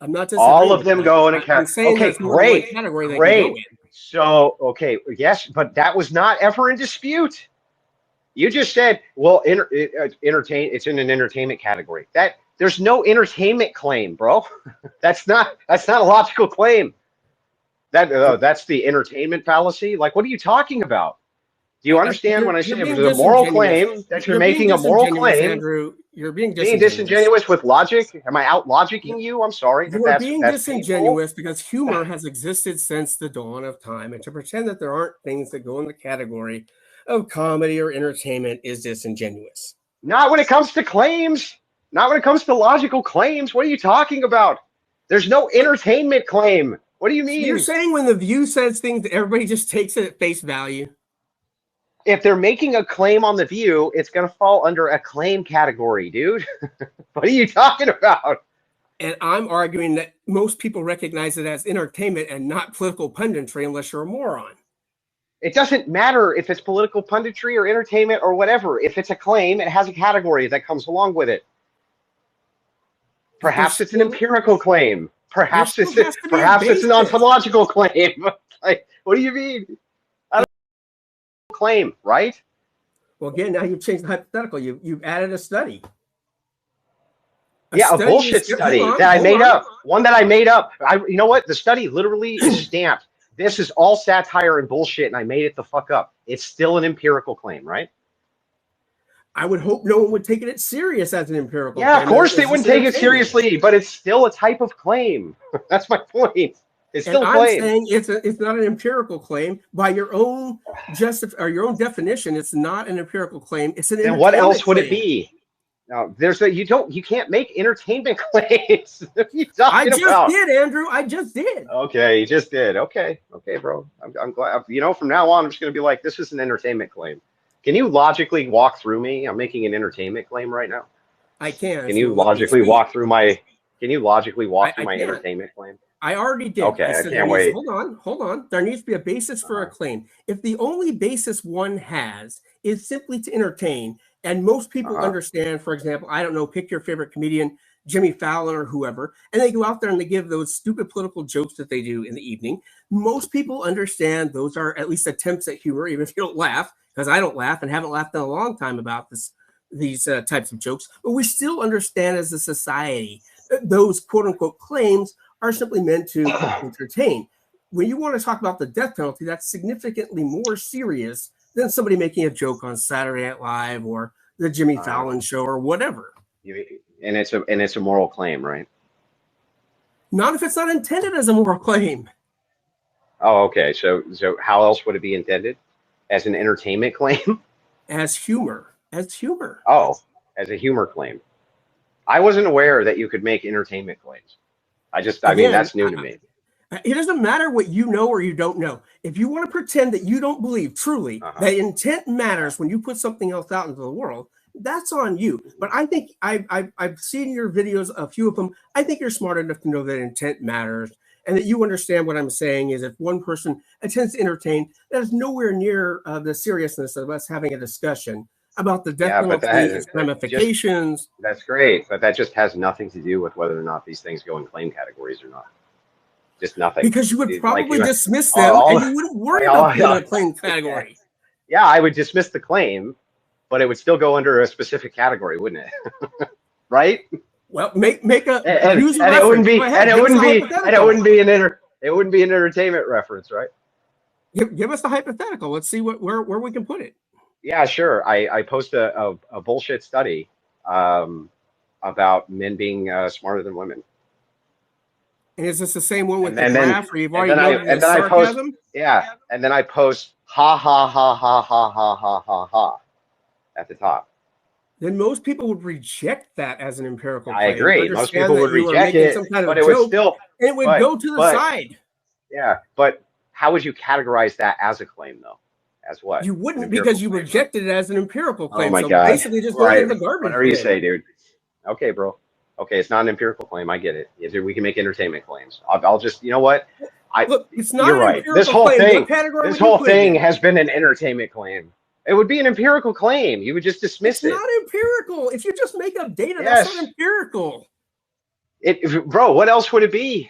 I'm not all of them go in a category. Okay, great. Great. So, okay, yes, but that was not ever in dispute. You just said, well, it's in an entertainment category. That there's no entertainment claim, bro. That's not a logical claim. That's the entertainment fallacy. Like, what are you talking about? Do you understand when I say it was a moral claim that you're making a moral claim? Andrew, you're being disingenuous with logic. Am I out logicking you? I'm sorry. You are being disingenuous because humor has existed since the dawn of time, and to pretend that there aren't things that go in the category of comedy or entertainment is disingenuous. Not when it comes to claims. Not when it comes to logical claims. What are you talking about? There's no entertainment claim. What do you mean? So you're saying when The View says things, everybody just takes it at face value? If they're making a claim on The View, it's going to fall under a claim category, dude. What are you talking about? And I'm arguing that most people recognize it as entertainment and not political punditry unless you're a moron. It doesn't matter if it's political punditry or entertainment or whatever. If it's a claim, it has a category that comes along with it. Perhaps it's an empirical claim. Perhaps it's an ontological claim. Like, what do you mean? I don't claim, right? Well, again, now you've changed the hypothetical. You've added a study. A bullshit study that I made up. One that I made up. You know what? The study literally is stamped. This is all satire and bullshit, and I made it the fuck up. It's still an empirical claim, right? I would hope no one would take it serious as an empirical claim. Yeah, of course they wouldn't take it seriously, but it's still a type of claim. That's my point. It's still a claim. I'm saying it's not an empirical claim by your own your own definition. It's not an empirical claim. It's an. And what else would it be? No, you can't make entertainment claims. What are you I talking just about? did, Andrew. I just did. Okay, you just did. Okay, bro. I'm glad. You know, from now on, I'm just going to be like, this is an entertainment claim. Can you logically walk through me? I'm making an entertainment claim right now. I can. Can you logically walk through my? Can you logically walk through my can't. entertainment claim? I already did. Okay, I can't wait. Hold on. There needs to be a basis for a claim. If the only basis one has is simply to entertain, and most people understand, for example, I don't know, pick your favorite comedian, Jimmy Fallon or whoever, and they go out there and they give those stupid political jokes that they do in the evening. Most people understand those are at least attempts at humor, even if you don't laugh, because I don't laugh and haven't laughed in a long time about these types of jokes. But we still understand as a society those quote unquote claims are simply meant to entertain. When you want to talk about the death penalty, that's significantly more serious than somebody making a joke on Saturday Night Live or the Jimmy Fallon show or whatever. And it's a moral claim, right? Not if it's not intended as a moral claim. Oh, okay. So how else would it be intended? As an entertainment claim? As humor. Oh, as a humor claim. I wasn't aware that you could make entertainment claims. I mean, that's new to me. It doesn't matter what you know or you don't know. If you want to pretend that you don't believe truly that intent matters when you put something else out into the world, that's on you. But I think I've seen your videos, a few of them. I think you're smart enough to know that intent matters and that you understand what I'm saying is if one person attempts to entertain, that is nowhere near the seriousness of us having a discussion about the death penalty, its ramifications. That's great, but that just has nothing to do with whether or not these things go in claim categories or not. Just nothing. Because you would probably dismiss them and you wouldn't worry about being in a claim category. Yeah, I would dismiss the claim, but it would still go under a specific category, wouldn't it? Right? Well, make a it wouldn't be an entertainment reference, right? Give us the hypothetical. Let's see where we can put it. Yeah, sure. I post a bullshit study about men being smarter than women. And is this the same one with the graph where you've already noted the sarcasm? sarcasm? Yeah, and then I post ha ha ha ha ha ha ha ha ha at the top. Then most people would reject that as an empirical claim. I agree. Most people would reject it, but it would still. It would go to the side. Yeah, but how would you categorize that as a claim, though? As what? You wouldn't because you rejected it as an empirical claim. Oh my God. Basically just go into the garbage. Whatever you say, dude. Okay, bro. Okay, it's not an empirical claim. I get it. We can make entertainment claims. I'll just, you know what? Look, it's not. You're right. This whole thing has been an entertainment claim. It would be an empirical claim. You would just dismiss it. It's not empirical. If you just make up data, that's not empirical. Bro, what else would it be?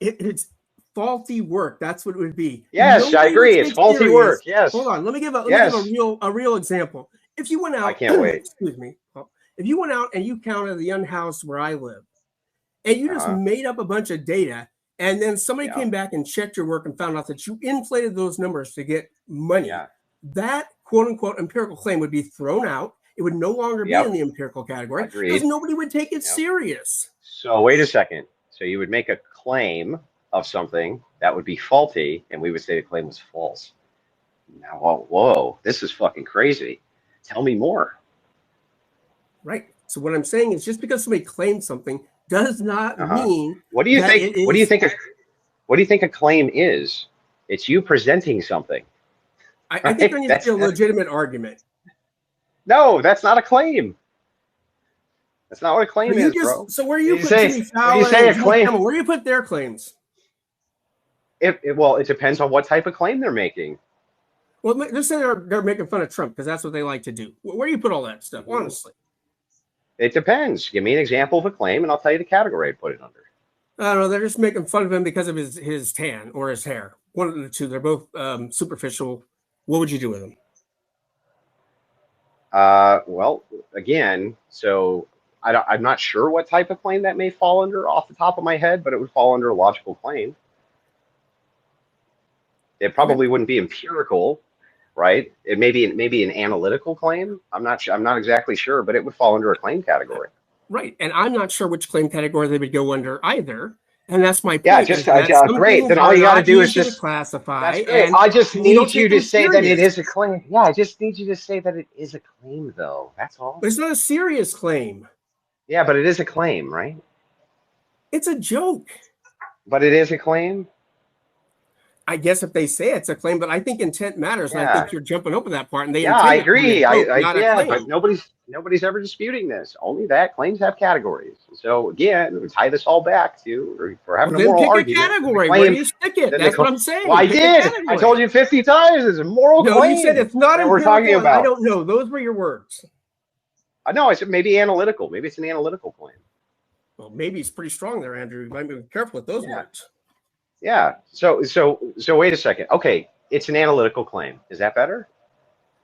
It's faulty work. That's what it would be. Yes, I agree. It's faulty work. Yes. Hold on. Let me give a real example. If you went out, I can't wait. Excuse me. If you went out and you counted the unhoused where I live, and you just made up a bunch of data, and then somebody came back and checked your work and found out that you inflated those numbers to get money, that quote unquote empirical claim would be thrown out. It would no longer be in the empirical category because nobody would take it serious. So wait a second. So you would make a claim of something that would be faulty, and we would say the claim was false. Now, whoa, this is fucking crazy. Tell me more. Right. So what I'm saying is, just because somebody claims something does not mean. What do you think? What do you think? What do you think a claim is? It's you presenting something. I think there needs to be a legitimate argument. No, that's not a claim. That's not what a claim is, bro. So where do you put Jimmy Fallon and Jimmy Kimmel? Where do you put their claims? Well, it depends on what type of claim they're making. Well, let's say they're making fun of Trump because that's what they like to do. Where do you put all that stuff, honestly? It depends. Give me an example of a claim, and I'll tell you the category I'd put it under. I don't know. They're just making fun of him because of his tan or his hair. One of the two. They're both superficial. What would you do with them? Well, again, so I'm not sure what type of claim that may fall under off the top of my head, but it would fall under a logical claim. It probably wouldn't be empirical, right? It may be an analytical claim. I'm not exactly sure, but it would fall under a claim category. Right, and I'm not sure which claim category they would go under either. And that's my point. Yeah, just great. Then all you got to do is just classify. That's great. And I just need you to say that it serious. is a claim. Yeah, I just need you to say that it is a claim, though. That's all. But it's not a serious claim. Yeah, but it is a claim, right? It's a joke. But it is a claim. I guess if they say it's a claim, but I think intent matters, and I think you're jumping over that part. And they I agree. Joke, but nobody's ever disputing this. Only that claims have categories. So again, we tie this all back to for having a moral argument. Pick a category. Where do you stick it? That's what I'm saying. Well, I did. I told you 50 times. It's a moral claim. No, you said it's not. We're talking about. I don't know. Those were your words. I know. I said maybe analytical. Maybe it's an analytical claim. Well, maybe it's pretty strong there, Andrew. You might be careful with those words. Yeah. So wait a second. Okay, it's an analytical claim. Is that better?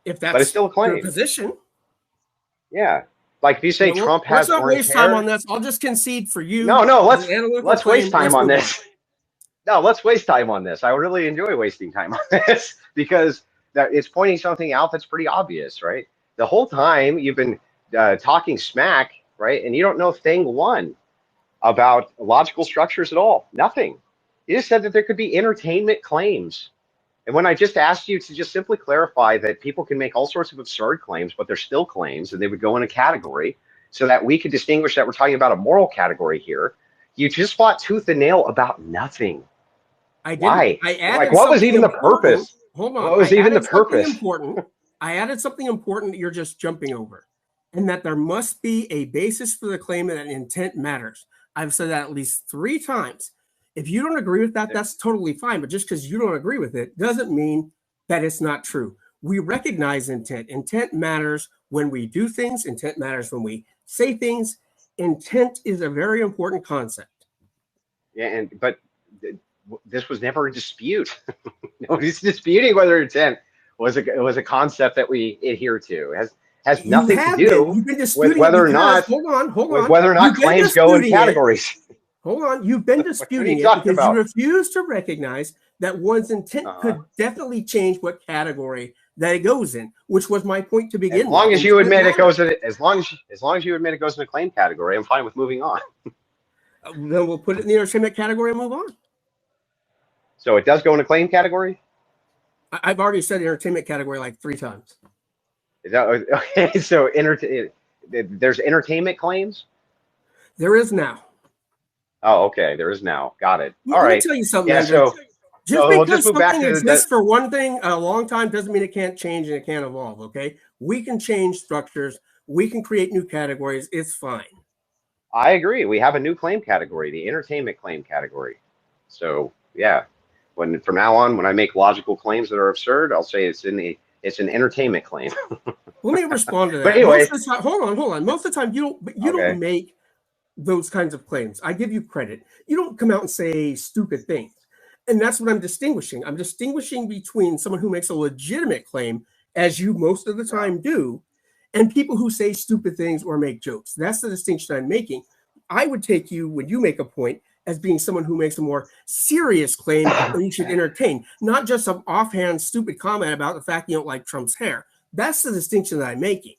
If that's but it's still a claim. Your position. Yeah. Like if you say Trump has let's not orange waste hair, time on this. I'll just concede for you. No, let's waste time on this. No, let's waste time on this. I really enjoy wasting time on this because it's pointing something out that's pretty obvious, right? The whole time you've been talking smack, right? And you don't know thing one about logical structures at all. Nothing. You just said that there could be entertainment claims. And when I just asked you to just simply clarify that people can make all sorts of absurd claims, but they're still claims and they would go in a category so that we could distinguish that we're talking about a moral category here, you just fought tooth and nail about nothing. I didn't. Why? I added like, what was even the purpose? Hold on. What was even the purpose? I added something important that you're just jumping over, and that there must be a basis for the claim that intent matters. I've said that at least 3 times. If you don't agree with that, that's totally fine. But just because you don't agree with it doesn't mean that it's not true. We recognize intent. Intent matters when we do things. Intent matters when we say things. Intent is a very important concept. Yeah, but this was never a dispute. Nobody's disputing whether intent was a concept that we adhere to. It has nothing to do with whether or not claims go in categories. Hold on, you've been disputing it because you refuse to recognize that one's intent could definitely change what category that it goes in, which was my point to begin with. As long as you admit it goes in, as long as you admit it goes in a claim category, I'm fine with moving on. Then we'll put it in the entertainment category and move on. So it does go in a claim category? I've already said entertainment category like 3 times. Is that okay? So there's entertainment claims? There is now. Oh, okay. There is now. Got it. All right. Let me tell you something. Yeah, Andrew. Just because we'll something exists for one thing a long time doesn't mean it can't change and it can't evolve. Okay, we can change structures. We can create new categories. It's fine. I agree. We have a new claim category, the entertainment claim category. So yeah, from now on, when I make logical claims that are absurd, I'll say it's an entertainment claim. Let me respond to that. But anyway, hold on. Most of the time, you don't make those kinds of claims. I give you credit. You don't come out and say stupid things. And that's what I'm distinguishing. I'm distinguishing between someone who makes a legitimate claim, as you most of the time do, and people who say stupid things or make jokes. That's the distinction I'm making. I would take you, when you make a point, as being someone who makes a more serious claim that you should entertain, not just some offhand stupid comment about the fact you don't like Trump's hair. That's the distinction that I'm making.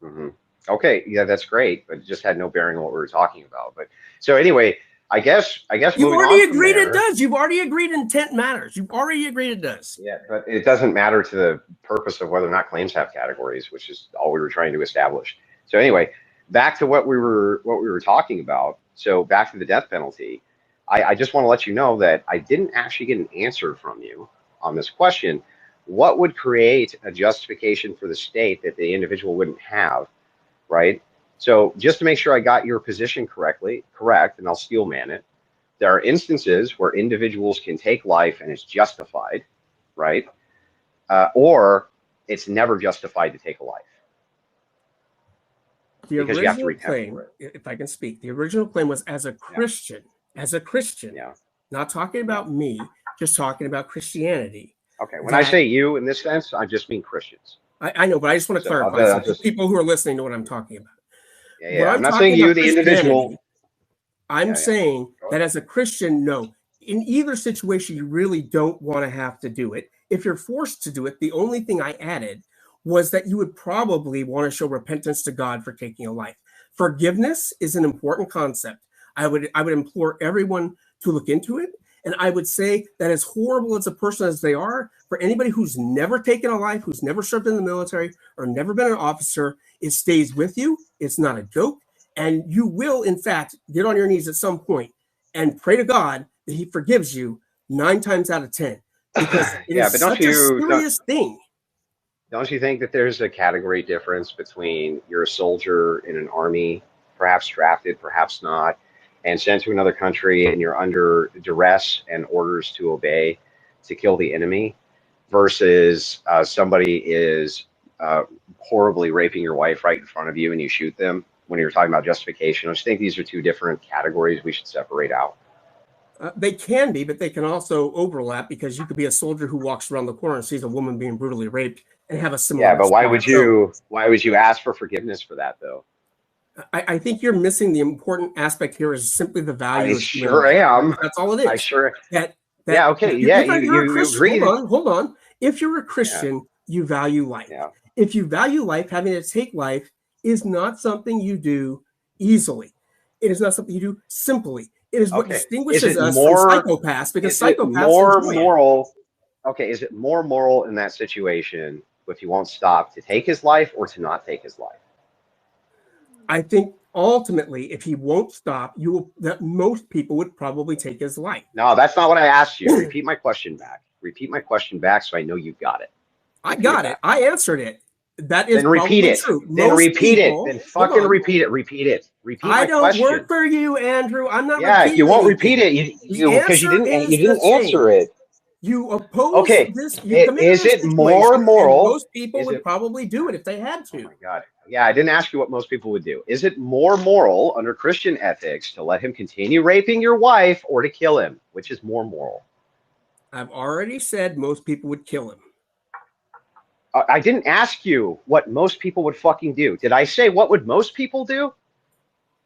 Mm-hmm. Okay, yeah, that's great, but it just had no bearing on what we were talking about. But so anyway, I guess you've already agreed it does. You've already agreed intent matters. You've already agreed it does. Yeah, but it doesn't matter to the purpose of whether or not claims have categories, which is all we were trying to establish. So anyway, back to what we were talking about. So back to the death penalty. I just want to let you know that I didn't actually get an answer from you on this question. What would create a justification for the state that the individual wouldn't have, right? So just to make sure I got your position correct, and I'll steel man it, there are instances where individuals can take life and it's justified, right? Or it's never justified to take a life. The original claim, if I can speak, the original claim was as a Christian, not talking about me, just talking about Christianity. Okay, when I say you in this sense, I just mean Christians. I know, but I just want to clarify so people who are listening know what I'm talking about. Yeah, I'm not saying you, the individual. I'm saying that as a Christian, no. In either situation, you really don't want to have to do it. If you're forced to do it, the only thing I added was that you would probably want to show repentance to God for taking a life. Forgiveness is an important concept. I would implore everyone to look into it. And I would say that as horrible as a person as they are, for anybody who's never taken a life, who's never served in the military or never been an officer, it stays with you. It's not a joke. And you will, in fact, get on your knees at some point and pray to God that he forgives you 9 times out of 10. Because it is such a serious thing. Don't you think that there's a category difference between you're a soldier in an army, perhaps drafted, perhaps not, and sent to another country and you're under duress and orders to obey to kill the enemy versus somebody is horribly raping your wife right in front of you and you shoot them when you're talking about justification? I just think these are 2 different categories we should separate out. They can be, but they can also overlap because you could be a soldier who walks around the corner and sees a woman being brutally raped and have a similar. Yeah, but why would you ask for forgiveness for that though? I think you're missing the important aspect here is simply the value. I sure am. That's all it is. I sure. That yeah. Okay. Yeah. You agree. Hold on. If you're a Christian, you value life. Yeah. If you value life, having to take life is not something you do easily. It is not something you do simply. It is what distinguishes us from psychopaths, because psychopaths more moral. Okay. Is it more moral in that situation if he won't stop to take his life or to not take his life? I think ultimately, if he won't stop, that most people would probably take his life. No, that's not what I asked you. Repeat my question back. Repeat my question back so I know you got it. I got it. I answered it. That is then repeat it. True. Then repeat it. Then fucking repeat it. Repeat it. Repeat my question. I don't work for you, Andrew. I'm not. Yeah, you won't repeat it. You because you didn't answer it. You oppose this. Is it more moral? Most people would probably do it if they had to. Oh my God. Yeah, I didn't ask you what most people would do. Is it more moral under Christian ethics to let him continue raping your wife or to kill him? Which is more moral? I've already said most people would kill him. I didn't ask you what most people would fucking do. Did I say what would most people do?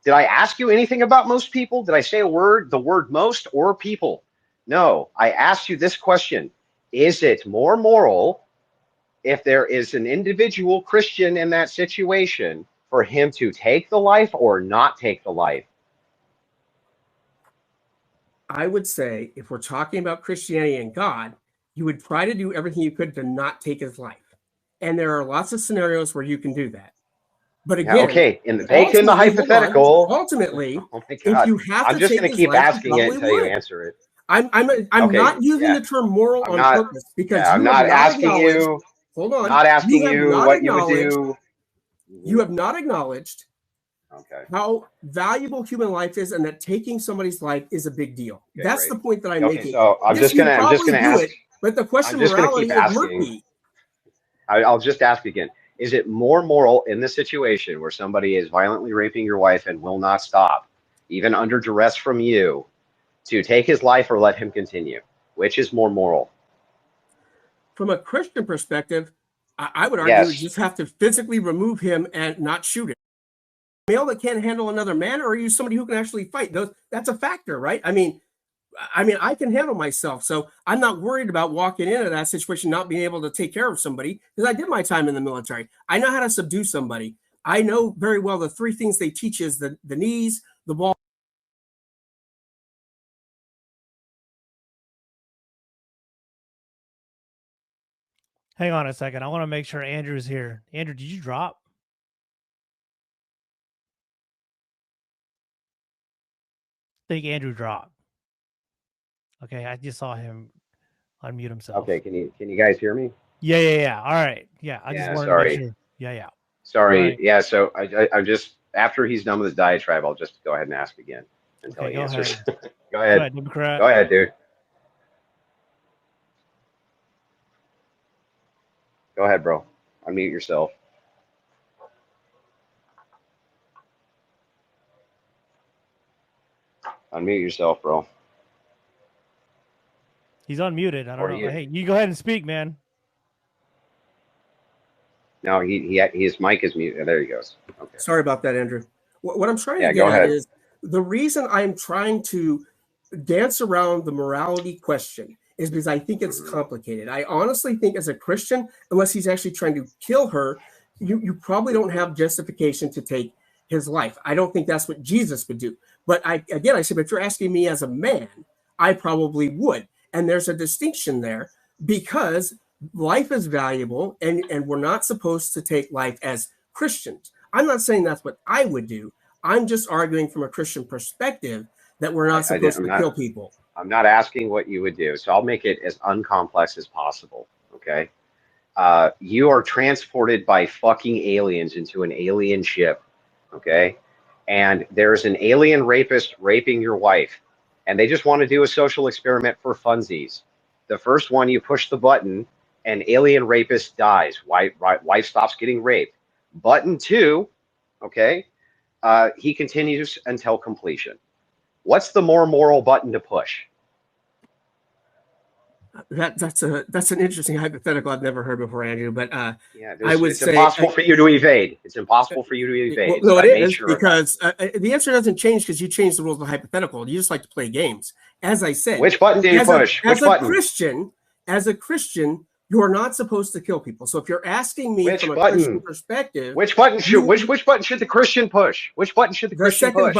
Did I ask you anything about most people? Did I say the word most or people? No, I asked you this question. Is it more moral if there is an individual Christian in that situation for him to take the life or not take the life? I would say if we're talking about Christianity and God, you would try to do everything you could to not take his life. And there are lots of scenarios where you can do that. But again, take in the hypothetical. Ultimately, if you have to, I'm just going to keep asking it until you answer it. I'm not using the term moral on purpose because I'm not asking you. Hold on. Not asking you what you would do. You have not acknowledged how valuable human life is, and that taking somebody's life is a big deal. That's the point that I'm making. So I'm just gonna ask. It, but the question of morality is murky. I'll just ask again. Is it more moral in this situation where somebody is violently raping your wife and will not stop, even under duress from you, to take his life or let him continue? Which is more moral? From a Christian perspective, I would argue you just have to physically remove him and not shoot him. A male that can't handle another man, or are you somebody who can actually fight? That's a factor, right? I mean, I can handle myself, so I'm not worried about walking into that situation not being able to take care of somebody because I did my time in the military. I know how to subdue somebody. I know very well the 3 things they teach is the knees, the ball. Hang on a second. I want to make sure Andrew's here. Andrew, did you drop? I think Andrew dropped. Okay, I just saw him unmute himself. Okay, can you guys hear me? Yeah. All right. Yeah, I just wanted to make sure. Yeah. Sorry. Right. Yeah, so I'm just, after he's done with his diatribe, I'll just go ahead and ask again until he answers. Go ahead. Go ahead, dude. Go ahead, bro. Unmute yourself. Unmute yourself, bro. He's unmuted. I don't know. Hey, you go ahead and speak, man. No, his mic is muted. There he goes. Okay. Sorry about that, Andrew. What I'm trying to get at is the reason I'm trying to dance around the morality question is because I think it's complicated. I honestly think as a Christian, unless he's actually trying to kill her, you probably don't have justification to take his life. I don't think that's what Jesus would do. But I said, if you're asking me as a man, I probably would. And there's a distinction there because life is valuable and we're not supposed to take life as Christians. I'm not saying that's what I would do. I'm just arguing from a Christian perspective that we're not supposed to kill people. I'm not asking what you would do. So I'll make it as uncomplex as possible. Okay. You are transported by fucking aliens into an alien ship. Okay. And there's an alien rapist raping your wife. And they just want to do a social experiment for funsies. The first one, you push the button and alien rapist dies. Wife stops getting raped. Button 2, okay, he continues until completion. What's the more moral button to push? That's an interesting hypothetical I've never heard before, Andrew. But yeah, I would it's say impossible for you to evade. It's impossible for you to evade. Well, no, it is because the answer doesn't change because you change the rules of the hypothetical. You just like to play games. As I said, which button do you push? As a Christian, you're not supposed to kill people. So if you're asking me from a Christian perspective, which button should the Christian push? Which button should the Christian push?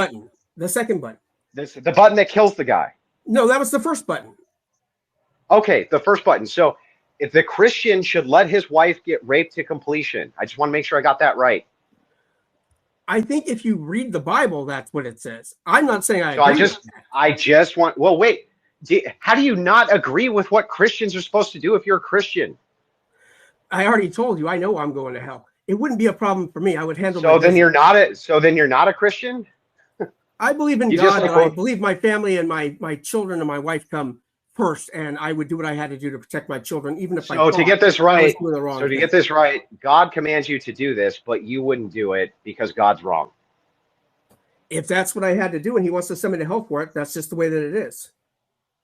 The second button. The button that kills the guy. No, that was the first button. Okay, the first button. So if the Christian should let his wife get raped to completion, I just want to make sure I got that right. I think if you read the Bible, that's what it says. I'm not saying I just want. Well, wait. How do you not agree with what Christians are supposed to do if you're a Christian? I already told you. I know I'm going to hell. It wouldn't be a problem for me. I would handle. So then you're not a Christian. I believe in God. And I believe my family and my children and my wife come first, and I would do what I had to do to protect my children, even if to get this right. So to get this right, God commands you to do this, but you wouldn't do it because God's wrong. If that's what I had to do, and He wants to send me to hell for it, that's just the way that it is.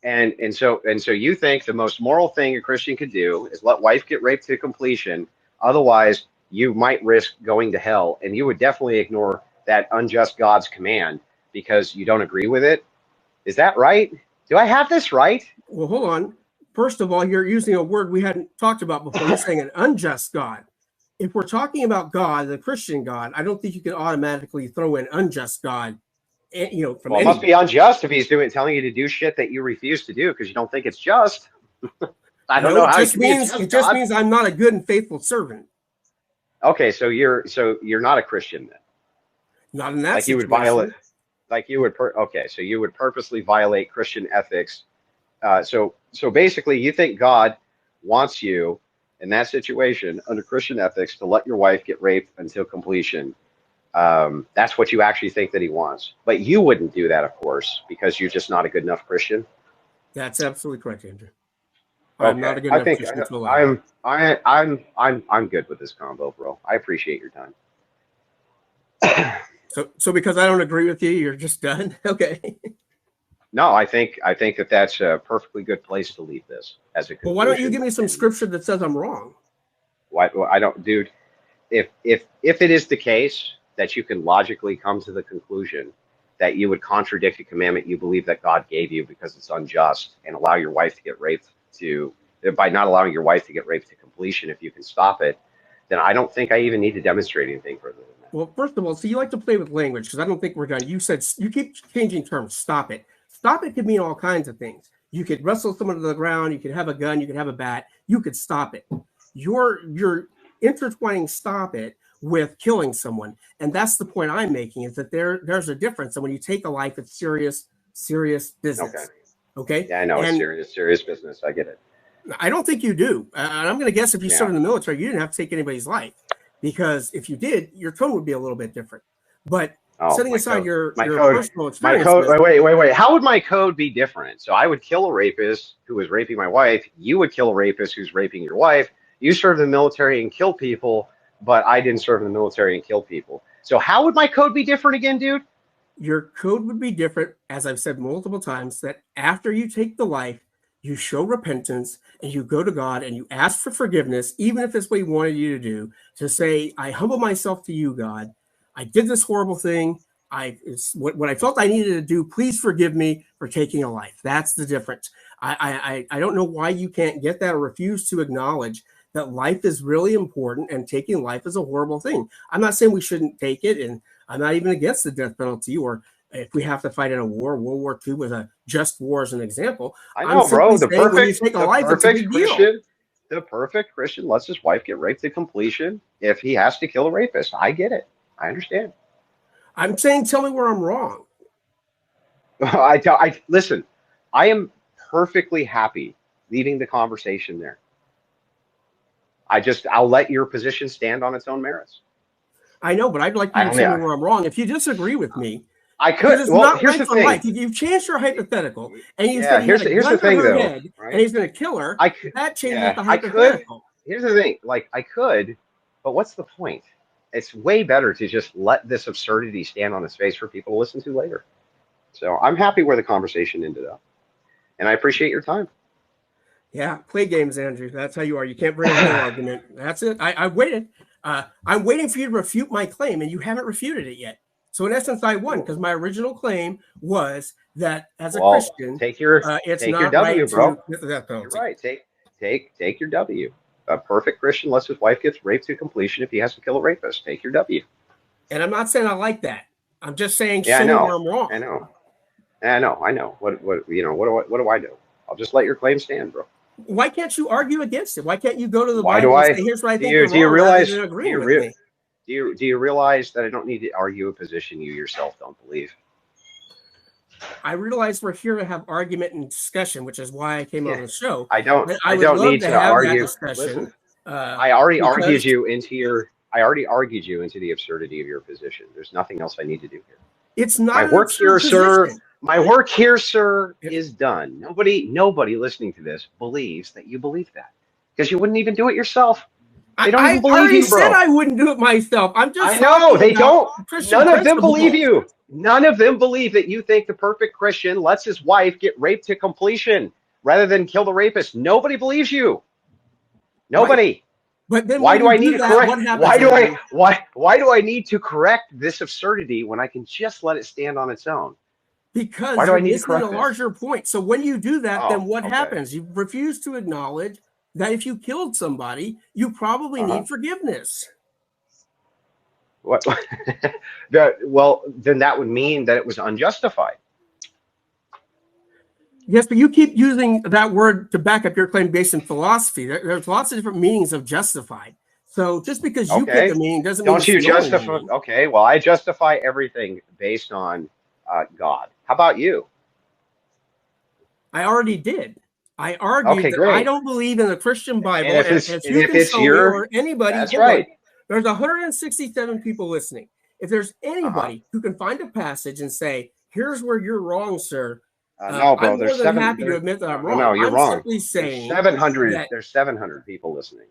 And so you think the most moral thing a Christian could do is let wife get raped to completion. Otherwise, you might risk going to hell, and you would definitely ignore that unjust God's command because you don't agree with it. Is that right? Do I have this right? Well, hold on. First of all, you're using a word we hadn't talked about before. You're saying an unjust God. If we're talking about God, the Christian God, I don't think you can automatically throw in unjust God. It must be unjust if He's telling you to do shit that you refuse to do because you don't think it's just. I don't know how it just means I'm not a good and faithful servant. Okay, so you're not a Christian then. Not in that like situation. You would violate. Like you would, so you would purposely violate Christian ethics. So basically, you think God wants you in that situation under Christian ethics to let your wife get raped until completion. That's what you actually think that He wants. But you wouldn't do that, of course, because you're just not a good enough Christian. That's absolutely correct, Andrew. I'm not a good enough Christian to allow. I'm good with this combo, bro. I appreciate your time. So because I don't agree with you, you're just done? Okay. No, I think that that's a perfectly good place to leave this as a conclusion. Well, why don't you give me some scripture that says I'm wrong? Why I don't, dude. If it is the case that you can logically come to the conclusion that you would contradict a commandment you believe that God gave you because it's unjust and allow your wife to get raped by not allowing your wife to get raped to completion, if you can stop it, then I don't think I even need to demonstrate anything further than that. Well, first of all, so you like to play with language because I don't think we're done. You said you keep changing terms. Stop it. Stop it could mean all kinds of things. You could wrestle someone to the ground. You could have a gun. You could have a bat. You could stop it. You're intertwining stop it with killing someone, and that's the point I'm making. Is that there's a difference, and when you take a life, it's serious business. Okay. Yeah, I know it's serious business. I get it. I don't think you do. And I'm going to guess if you served in the military, you didn't have to take anybody's life, because if you did, your tone would be a little bit different. But setting aside your personal experience. Wait. How would my code be different? So I would kill a rapist who was raping my wife. You would kill a rapist who's raping your wife. You served in the military and killed people, but I didn't serve in the military and kill people. So how would my code be different again, dude? Your code would be different, as I've said multiple times, that after you take the life, you show repentance and you go to God and you ask for forgiveness, even if it's what He wanted you to do, to say, I humble myself to you, God. I did this horrible thing. It's what I felt I needed to do. Please forgive me for taking a life. That's the difference. I don't know why you can't get that or refuse to acknowledge that life is really important and taking life is a horrible thing. I'm not saying we shouldn't take it, and I'm not even against the death penalty or If we have to fight in a war, World War II was a just war as an example. I know, bro. The when you perfect, take a the life, it's a perfect big deal. Christian, the perfect Christian lets his wife get raped to completion if he has to kill a rapist. I get it. I understand. I'm saying, tell me where I'm wrong. Listen. I am perfectly happy leaving the conversation there. I'll let your position stand on its own merits. I know, but I'd like you to tell me where I'm wrong. If you disagree with me, I could. Well, here's the thing. Life. You've changed your hypothetical, and you said here's the thing, though, head, right? And he's going to kill her. That changes the hypothetical. Here's the thing. Like, I could, but what's the point? It's way better to just let this absurdity stand on its face for people to listen to later. So I'm happy where the conversation ended up, and I appreciate your time. Yeah, play games, Andrew. That's how you are. You can't bring a whole argument. That's it. I waited. I'm waiting for you to refute my claim, and you haven't refuted it yet. So in essence, I won because my original claim was that as a Christian, take your W, bro. You're right. Take your W. A perfect Christian lets his wife get raped to completion if he has to kill a rapist. Take your W. And I'm not saying I like that. I'm just saying I know. where I'm wrong. I know. What do I do? I'll just let your claim stand, bro. Why can't you argue against it? Why can't you go to the Bible and say, here's what I think do you realize Do you realize that I don't need to argue a position you yourself don't believe? I realize we're here to have argument and discussion, which is why I came on the show. I don't need to argue. Listen, I already argued you into the absurdity of your position. There's nothing else I need to do here. It's not my work here, sir. My work here, sir, is done. Nobody listening to this believes that you believe that, because you wouldn't even do it yourself. They don't even believe you, bro. I said I wouldn't do it myself. I'm just. I know they don't. None of them believe you. None of them believe that you think the perfect Christian lets his wife get raped to completion rather than kill the rapist. Nobody believes you. Nobody. But then why do I need to correct? Why do I need to correct this absurdity when I can just let it stand on its own? Because why do I need to correct a larger point? So when you do that, then what happens? You refuse to acknowledge that if you killed somebody, you probably need forgiveness. What? Well, then that would mean that it was unjustified. Yes, but you keep using that word to back up your claim based in philosophy. There's lots of different meanings of justified. So just because you pick a meaning doesn't mean you justify. Okay, well, I justify everything based on God. How about you? I already did. I argued that I don't believe in the Christian Bible. And if it's your, anybody, that's right. There's 167 people listening. If there's anybody who can find a passage and say, "Here's where you're wrong, sir," no, bro. I'm more than happy to admit that I'm wrong. No, you're wrong. Simply saying 700. There's 700 people listening.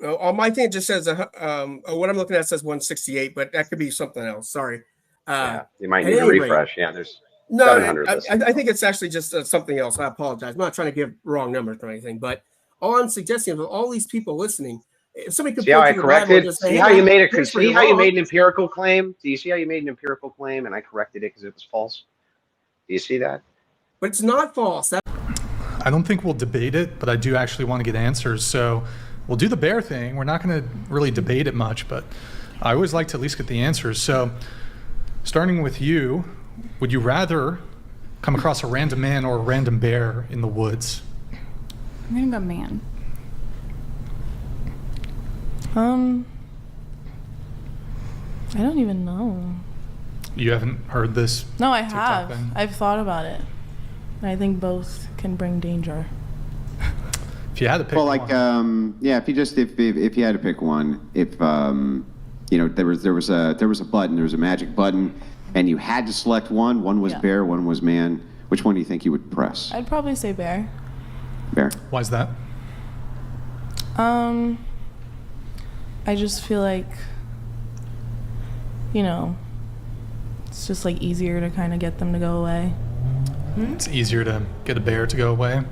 On my thing, it just says what I'm looking at says 168, but that could be something else. Sorry. You might need to refresh. Yeah, there's. No, I think it's actually just something else. I apologize. I'm not trying to give wrong numbers or anything, but all I'm suggesting is with all these people listening, if somebody could see how I corrected, see how you made an empirical claim. Do you see how you made an empirical claim and I corrected it because it was false? Do you see that? But it's not false. I don't think we'll debate it, but I do actually want to get answers. So we'll do the bear thing. We're not going to really debate it much, but I always like to at least get the answers. So starting with you, would you rather come across a random man or a random bear in the woods? I'm gonna go man. I don't even know. You haven't heard this? No, I have. I've thought about it. I think both can bring danger. If you had to pick one. If you had to pick one, if there was a button, there was a magic button, and you had to select one. One was bear, one was man. Which one do you think you would press? I'd probably say bear. Bear. Why is that? I just feel like, it's just like easier to kind of get them to go away. It's easier to get a bear to go away?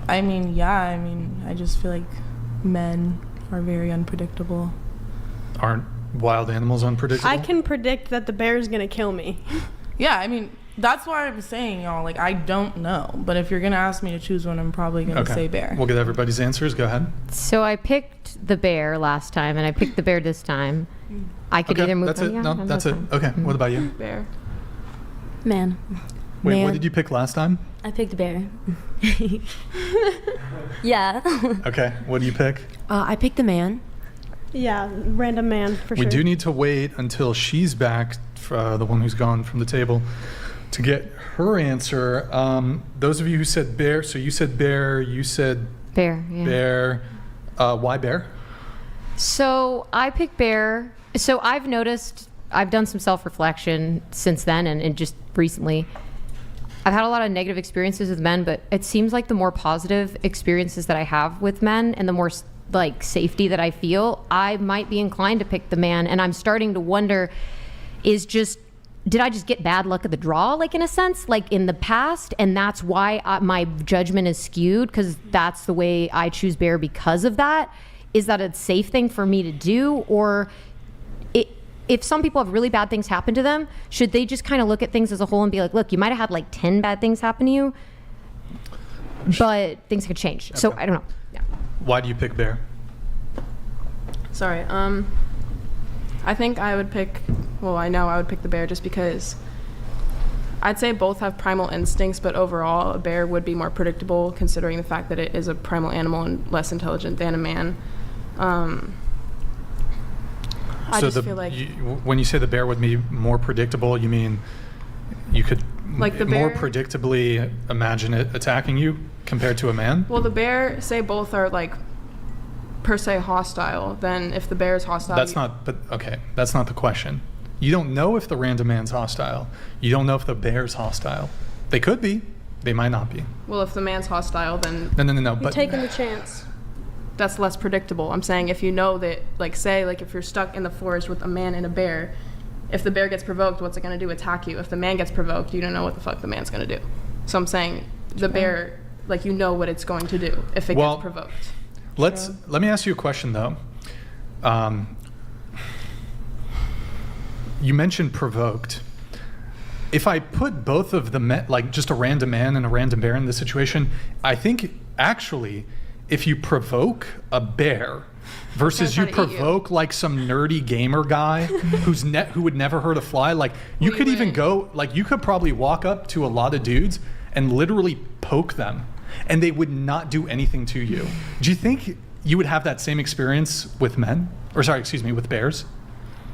I just feel like men are very unpredictable. Aren't wild animals unpredictable? I can predict that the bear is going to kill me. Yeah, that's why I'm saying, I don't know. But if you're going to ask me to choose one, I'm probably going to say bear. We'll get everybody's answers. Go ahead. So I picked the bear last time, and I picked the bear this time. I could either move. That's it. No, that's it. Okay. What about you? Bear. Man. Wait, Man. what did you pick last time? I picked bear. Yeah. Okay, what do you pick? I picked the man. Yeah, random man for We sure. do need to wait until she's back, the one who's gone from the table, to get her answer. Those of you who said bear, so you said bear, you said Bear. Yeah. bear. Why bear? So I picked bear. So I've noticed, I've done some self-reflection since then and just recently. I've had a lot of negative experiences with men, but it seems like the more positive experiences that I have with men and the more like safety that I feel, I might be inclined to pick the man. And I'm starting to wonder, did I just get bad luck of the draw, like in a sense, like in the past? And that's why my judgment is skewed, because that's the way I choose bear because of that. Is that a safe thing for me to do? Or if some people have really bad things happen to them, should they just kind of look at things as a whole and be like, look, you might have had like 10 bad things happen to you, but things could change. So I don't know. Yeah. Why do you pick bear? Sorry. I think I would pick. Well, I know I would pick the bear just because I'd say both have primal instincts, but overall, a bear would be more predictable considering the fact that it is a primal animal and less intelligent than a man. I So just feel like when you say the bear would be more predictable, you mean you could Like the more bear- predictably imagine it attacking you compared to a man? well, the bear, say both are like per se hostile. Then if the bear is hostile, That's not the question. You don't know if the random man's hostile. You don't know if the bear's hostile. They could be. They might not be. Well, if the man's hostile, then No. You're But taking the chance. that's less predictable. I'm saying if you know that, like, say, like if you're stuck in the forest with a man and a bear, if the bear gets provoked, what's it going to do? Attack you. If the man gets provoked, you don't know what the fuck the man's going to do. So I'm saying the bear, like, you know what it's going to do if it Well, gets provoked. let me ask you a question though. You mentioned provoked. If I put both of the men, like just a random man and a random bear in this situation, I think actually, if you provoke a bear versus you It's gonna try to eat you. provoke like some nerdy gamer guy who would never hurt a fly, like you Well, could you even wouldn't. go, like you could probably walk up to a lot of dudes and literally poke them and they would not do anything to you. Do you think you would have that same experience with men? Or sorry, excuse me, with bears?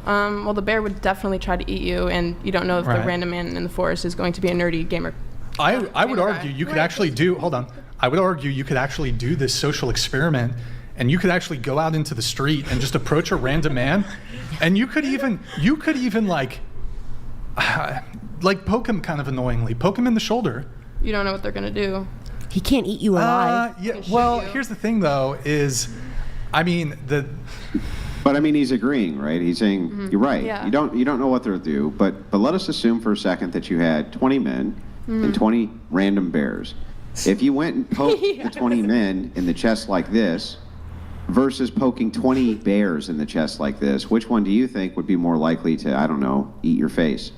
Well, the bear would definitely try to eat you, and you don't know if Right. the random man in the forest is going to be a nerdy gamer. I would gamer argue guy. you could actually do, hold on. I would argue you could actually do this social experiment and you could actually go out into the street and just approach a random man and you could even like poke him kind of annoyingly, poke him in the shoulder. You don't know what they're going to do. He can't eat you alive. Yeah, Can shoot well, you. here's the thing though is, I mean, But I mean, he's agreeing, right? He's saying you're right. Yeah. You don't know what they'll do. But let us assume for a second that you had 20 men and 20 random bears. If you went and poked the 20 men in the chest like this, versus poking 20 bears in the chest like this, which one do you think would be more likely to, I don't know, eat your face?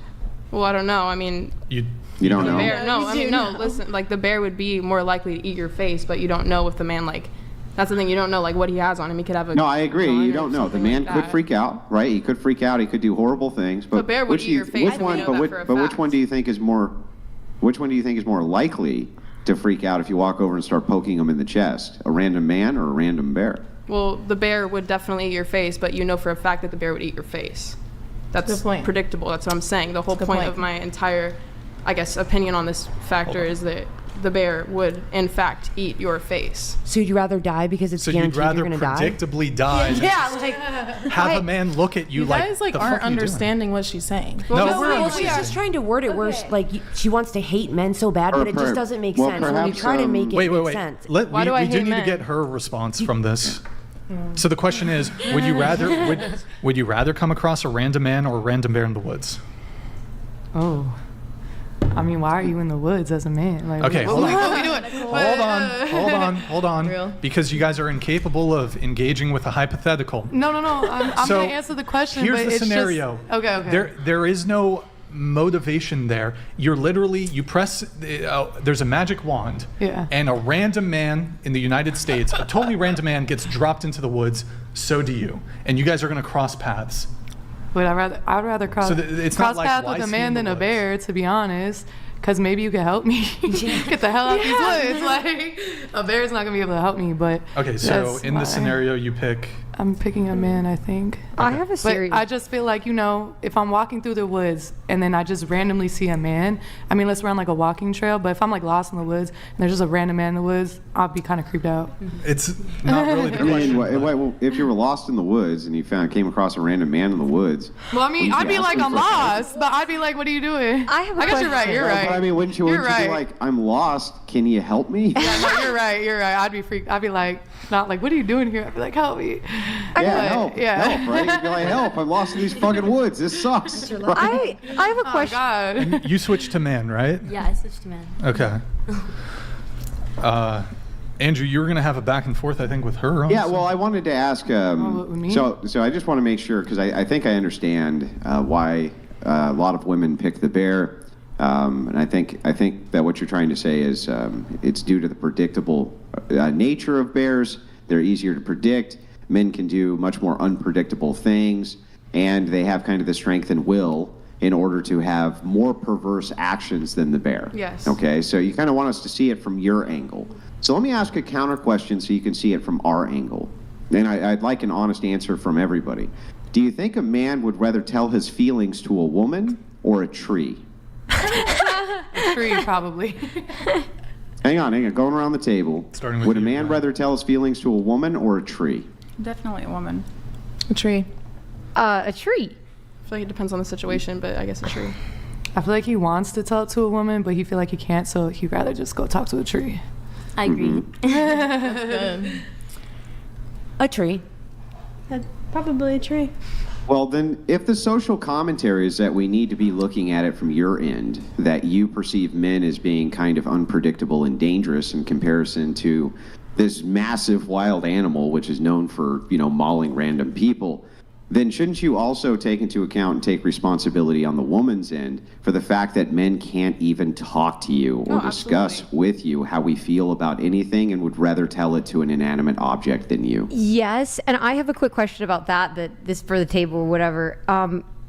Well, I don't know. I mean, You don't know. bear, no, I mean, no, listen, like the bear would be more likely to eat your face, but you don't know if the man, like, that's the thing, you don't know, like, what he has on him. He could have a No, I agree. gun You or don't know. The something man like could that. freak out, right? He could freak out. He could do horrible things. But The bear would which eat do you- your face, Which and we one? know But that which, for a but which fact. one do you think is more? Which one do you think is more likely to freak out if you walk over and start poking him in the chest? A random man or a random bear? Well, the bear would definitely eat your face, but you know for a fact that the bear would eat your face. That's Good point. predictable. That's what I'm saying. The whole Good point point. of my entire, I guess, opinion on this factor is that the bear would, in fact, eat your face. So you'd rather die because it's so you'd guaranteed rather you're going to die? predictably die than Yeah, like have a man look at you, You like, guys, like, the aren't fuck are you doing? understanding what she's saying. No, Well, we're well, she's understanding. just trying to word it where she wants to hate men so bad, but it just doesn't make sense. When you perhaps, try to make it Wait. make sense. Why do I we do hate need to men? get her response from this. So the question is, would you rather come across a random man or a random bear in the woods? Oh. I mean, why are you in the woods as a man? Like, Okay, hold on. What are we doing? Hold on. Real. Because you guys are incapable of engaging with a hypothetical. No. I'm So, going to answer the question. Here's but the it's scenario. Just, okay. There is no motivation there. You're literally, you press, there's a magic wand, Yeah. and a random man in the United States, a totally random man gets dropped into the woods, so do you. And you guys are going to cross paths. But I'd rather cross, So it's cross not like paths why with a see man in than the a bear, to be honest. Because maybe you can help me get the hell out of these woods. Like, a bear's not going to be able to help me, but... Okay, so in this scenario, you pick... I'm picking a man, I think. I have a serious... But I just feel like, if I'm walking through the woods and then I just randomly see a man, I mean, let's run like a walking trail, but if I'm like lost in the woods and there's just a random man in the woods, I'll be kind of creeped out. It's not really the question. Well, if you were lost in the woods and you came across a random man in the woods... Well, I mean, I'd be like, I'm lost, but I'd be like, what are you doing? I guess you're right, you're right. But I mean, wouldn't you be like, I'm lost, can you help me? Yeah, no, you're right. I'd be freaked. I'd be like, not like, what are you doing here? I'd be like, help me. Help, right? You'd be like, help, I'm lost in these fucking woods. This sucks. Right? I have a question. God. You switched to man, right? Yeah, I switched to man. Okay. Andrew, you were going to have a back and forth, I think, with her. Yeah, well, I wanted to ask. So I just want to make sure, because I think I understand why a lot of women pick the bear. And I think that what you're trying to say is it's due to the predictable nature of bears. They're easier to predict. Men can do much more unpredictable things, and they have kind of the strength and will in order to have more perverse actions than the bear. Yes. Okay, so you kind of want us to see it from your angle. So let me ask a counter question so you can see it from our angle. And I'd like an honest answer from everybody. Do you think a man would rather tell his feelings to a woman or a tree? A tree, probably. Hang on. Going around the table. Starting with would a you, man rather tell his feelings to a woman or a tree? Definitely a woman. A tree. A tree. I feel like it depends on the situation, but I guess a tree. I feel like he wants to talk to a woman, but he feel like he can't, so he'd rather just go talk to a tree. I agree. A tree. Probably a tree. Well, then, if the social commentary is that we need to be looking at it from your end, that you perceive men as being kind of unpredictable and dangerous in comparison to this massive wild animal, which is known for, mauling random people, then shouldn't you also take into account and take responsibility on the woman's end for the fact that men can't even talk to you or discuss with you how we feel about anything and would rather tell it to an inanimate object than you? Yes, and I have a quick question about that this for the table or whatever.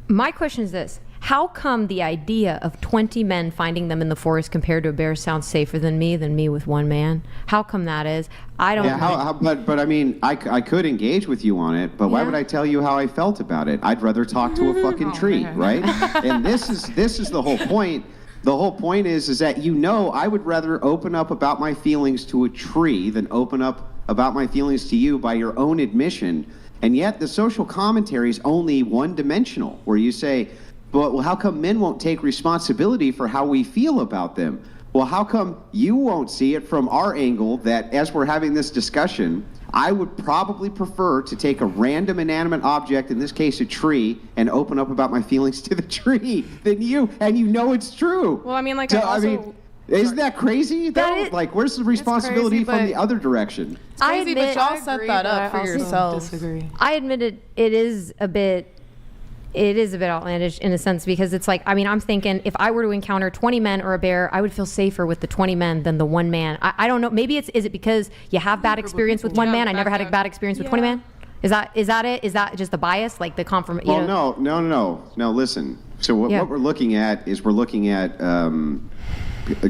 My question is this. How come the idea of 20 men finding them in the forest compared to a bear sounds safer than me with one man? How come that is? I don't know. But I mean, I could engage with you on it, but why would I tell you how I felt about it? I'd rather talk to a fucking tree, right? And this is the whole point. The whole point is that I would rather open up about my feelings to a tree than open up about my feelings to you by your own admission. And yet the social commentary is only one-dimensional, where you say, but how come men won't take responsibility for how we feel about them? Well, how come you won't see it from our angle that as we're having this discussion, I would probably prefer to take a random inanimate object, in this case a tree, and open up about my feelings to the tree than you, and it's true. Well, I mean, like, isn't that crazy, though? Where's the responsibility from the other direction? It's crazy, but y'all set that up for yourselves. I admit it is a bit outlandish in a sense, because it's like, I'm thinking if I were to encounter 20 men or a bear, I would feel safer with the 20 men than the one man. I don't know. Maybe is it because you have bad experience with one man? I never had a bad experience with 20 men. Is that it? Is that just the bias, like the confirmation? Well, no. Listen. So what we're looking at is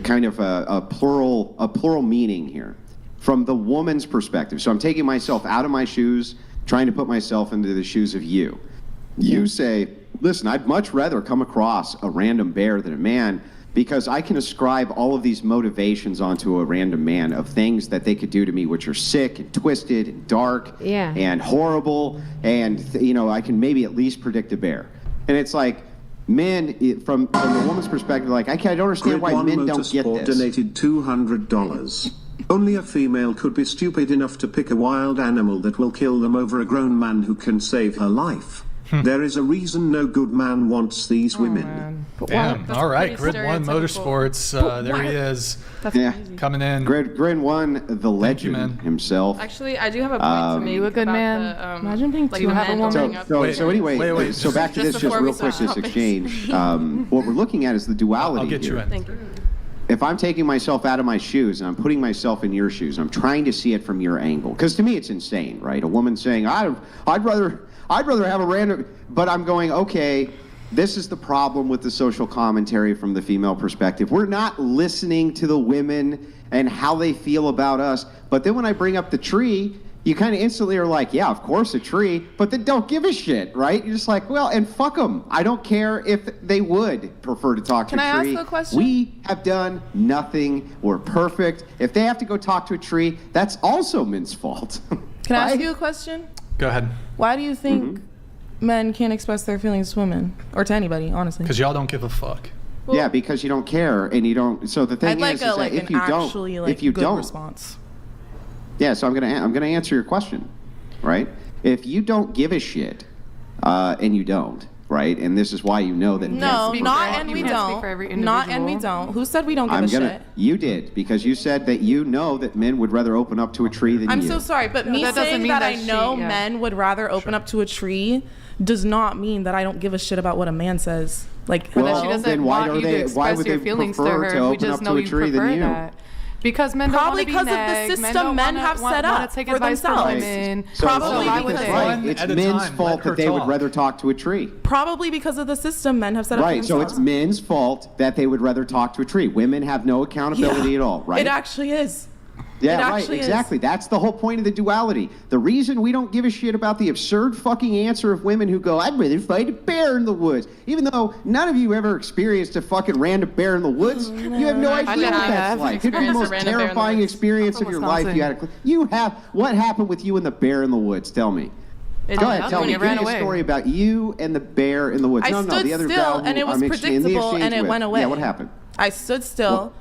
kind of a plural meaning here from the woman's perspective. So I'm taking myself out of my shoes, trying to put myself into the shoes of you. You say, listen, I'd much rather come across a random bear than a man, because I can ascribe all of these motivations onto a random man of things that they could do to me which are sick and twisted and dark and horrible, and I can maybe at least predict a bear. And it's like, men, from the woman's perspective, like, I don't understand why men don't get this. Donated $200. Only a female could be stupid enough to pick a wild animal that will kill them over a grown man who can save her life. There is a reason no good man wants these women. Damn. All right, Grid One Motorsports. There he is. Coming in. Grid One, the legend himself. Actually, I do have a point to make. You a good man? Imagine being too have a woman. So anyway, so back to this, just real quick, this exchange. What we're looking at is the duality. I'll get you here. in. Thank you. If I'm taking myself out of my shoes and I'm putting myself in your shoes, I'm trying to see it from your angle. Because to me, it's insane, right? A woman saying, I'd I'd rather have a random, but I'm going, okay, this is the problem with the social commentary from the female perspective. We're not listening to the women and how they feel about us. But then when I bring up the tree, you kind of instantly are like, yeah, of course, a tree, but then don't give a shit, right? You're just like, well, and fuck them. I don't care if they would prefer to talk to a tree. Can I ask a question? We have done nothing. We're perfect. If they have to go talk to a tree, that's also men's fault. Can I ask you a question? Go ahead. Why do you think men can't express their feelings to women or to anybody, honestly? Because y'all don't give a fuck. Well, yeah, because you don't care and you don't. So the thing I'd is like that if you actually, don't, like, if you good don't, response. Yeah, so I'm gonna answer your question, right? If you don't give a shit, and you don't, right? And this is why you know that. No, not and we don't. Not and we don't. Who said we don't give a shit? You did, because you said that you know that men would rather open up to a tree than you. I'm so sorry, but me saying that I know men would rather open up to a tree does not mean that I don't give a shit about what a man says. Like, well, she doesn't want you to express your feelings to her. We just know you prefer that. Because men don't want to be because of the system men have set up for themselves. Probably because it's men's fault that they would rather talk to a tree. Probably because of the system men have set up for themselves. Right, so it's men's fault that they would rather talk to a tree. Women have no accountability at all, right? It actually is. Yeah, right, exactly. That's the whole point of the duality. The reason we don't give a shit about the absurd fucking answer of women who go, I'd rather fight a bear in the woods. Even though none of you ever experienced a fucking random bear in the woods. You have no idea what that's like. It's the most terrifying experience of your life you have. What happened with you and the bear in the woods? Tell me. Go ahead, tell me. Give me a story about you and the bear in the woods. I stood still, and it was predictable, and it went away. Yeah, what happened? I stood still.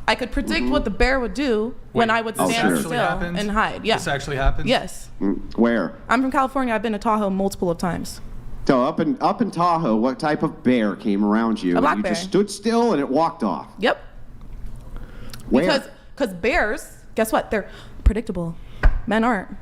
I could predict what the bear would do when I would stand still and hide. Yeah. This actually happened? Yes. Where? I'm from California. I've been to Tahoe multiple of times. So up in Tahoe, what type of bear came around you? A black and you bear. just stood still and it walked off. Yep. Where? Because bears, guess what? They're predictable. Men aren't.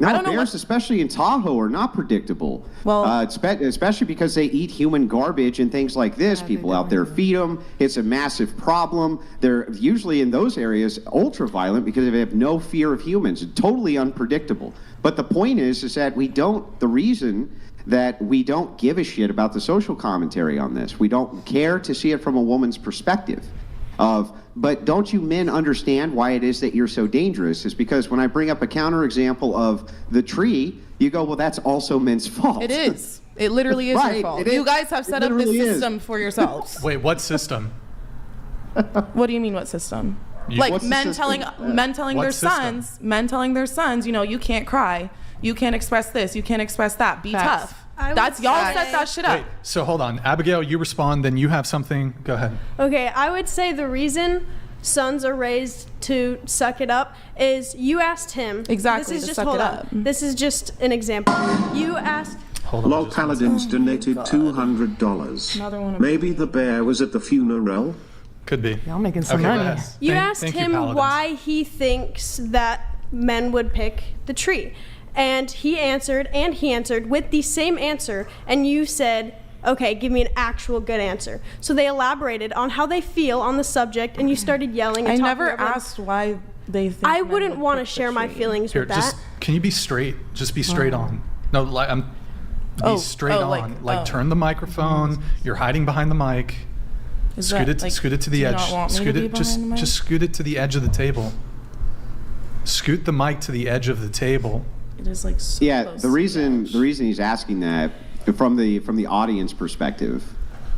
No, bears, especially in Tahoe, are not predictable. Well, especially because they eat human garbage and things like this. People out there feed them. It's a massive problem. They're usually in those areas ultra violent because they have no fear of humans. It's totally unpredictable. But the point is that the reason that we don't give a shit about the social commentary on this, we don't care to see it from a woman's perspective but don't you men understand why it is that you're so dangerous? Is because when I bring up a counterexample of the tree, you go, well, that's also men's fault. It is. It literally is your fault. You guys have set up this system for yourselves. Wait, what system? What do you mean, what system? Like men telling their sons, you know, you can't cry, you can't express this, you can't express that. Be tough. That's y'all set that shit up. Wait, so hold on, Abigail, you respond, then you have something. Go ahead. Okay, I would say the reason sons are raised to suck it up is you asked him. Exactly. This is just hold on. This is just an example. You asked. Lol Paladins donated $200. Maybe the bear was at the funeral. Could be. Y'all making some money. You asked him why he thinks that men would pick the tree. And he answered with the same answer, and you said, okay, give me an actual good answer. So they elaborated on how they feel on the subject, and you started yelling and I never asked why they think I wouldn't want to share my feelings with that. Can you be straight? Just be straight on. No, be straight on. Turn the microphone. You're hiding behind the mic. Scoot it to the edge. Just scoot it to the edge of the table. Scoot the mic to the edge of the table. It is like so close. The reason he's asking that from the audience perspective,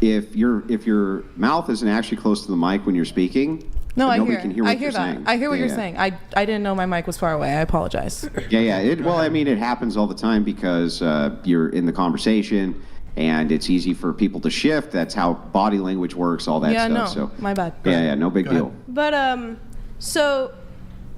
if your mouth isn't actually close to the mic when you're speaking, nobody can hear what you're saying. I hear what you're saying. I didn't know my mic was far away. I apologize. Yeah. It happens all the time because you're in the conversation and it's easy for people to shift. That's how body language works, all that stuff. No, so my bad. Yeah, no big deal. But so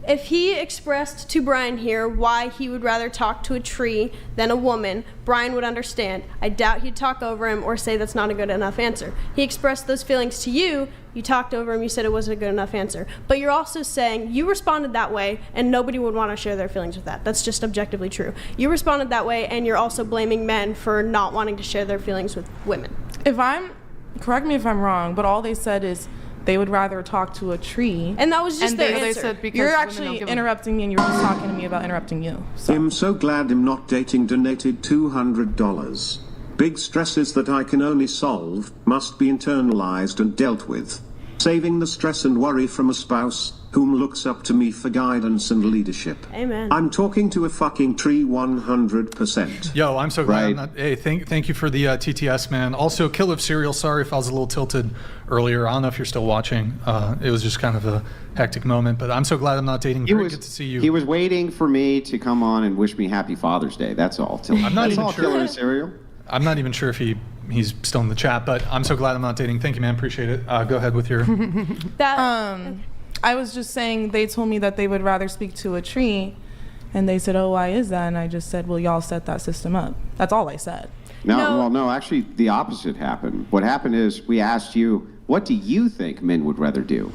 if he expressed to Brian here why he would rather talk to a tree than a woman, Brian would understand. I doubt he'd talk over him or say that's not a good enough answer. He expressed those feelings to you, you talked over him, you said it wasn't a good enough answer. But you're also saying you responded that way and nobody would want to share their feelings with that. That's just objectively true. You responded that way and you're also blaming men for not wanting to share their feelings with women. Correct me if I'm wrong, but all they said is they would rather talk to a tree. And that was just And their they answer. said because you're women don't actually give a- interrupting me, and you were just talking to me about interrupting you. I'm so glad I'm not dating donated $200. Big stresses that I can only solve must be internalized and dealt with. Saving the stress and worry from a spouse whom looks up to me for guidance and leadership. Amen. I'm talking to a fucking tree 100%. Yo, I'm so glad. Right. I'm not, hey, thank you for the TTS, man. Also, Kill of Serial. Sorry if I was a little tilted earlier. I don't know if you're still watching. It was just kind of a hectic moment, but I'm so glad I'm not dating. Very good to see you. He was waiting for me to come on and wish me Happy Father's Day. That's all. I'm not That's even all, sure. Killer of Serial. I'm not even sure if he's still in the chat, but I'm so glad I'm not dating. Thank you, man. Appreciate it. Go ahead with your. I was just saying they told me that they would rather speak to a tree, and they said, "Oh, why is that?" And I just said, "Well, y'all set that system up." That's all I said. No, actually, the opposite happened. What happened is we asked you, what do you think men would rather do?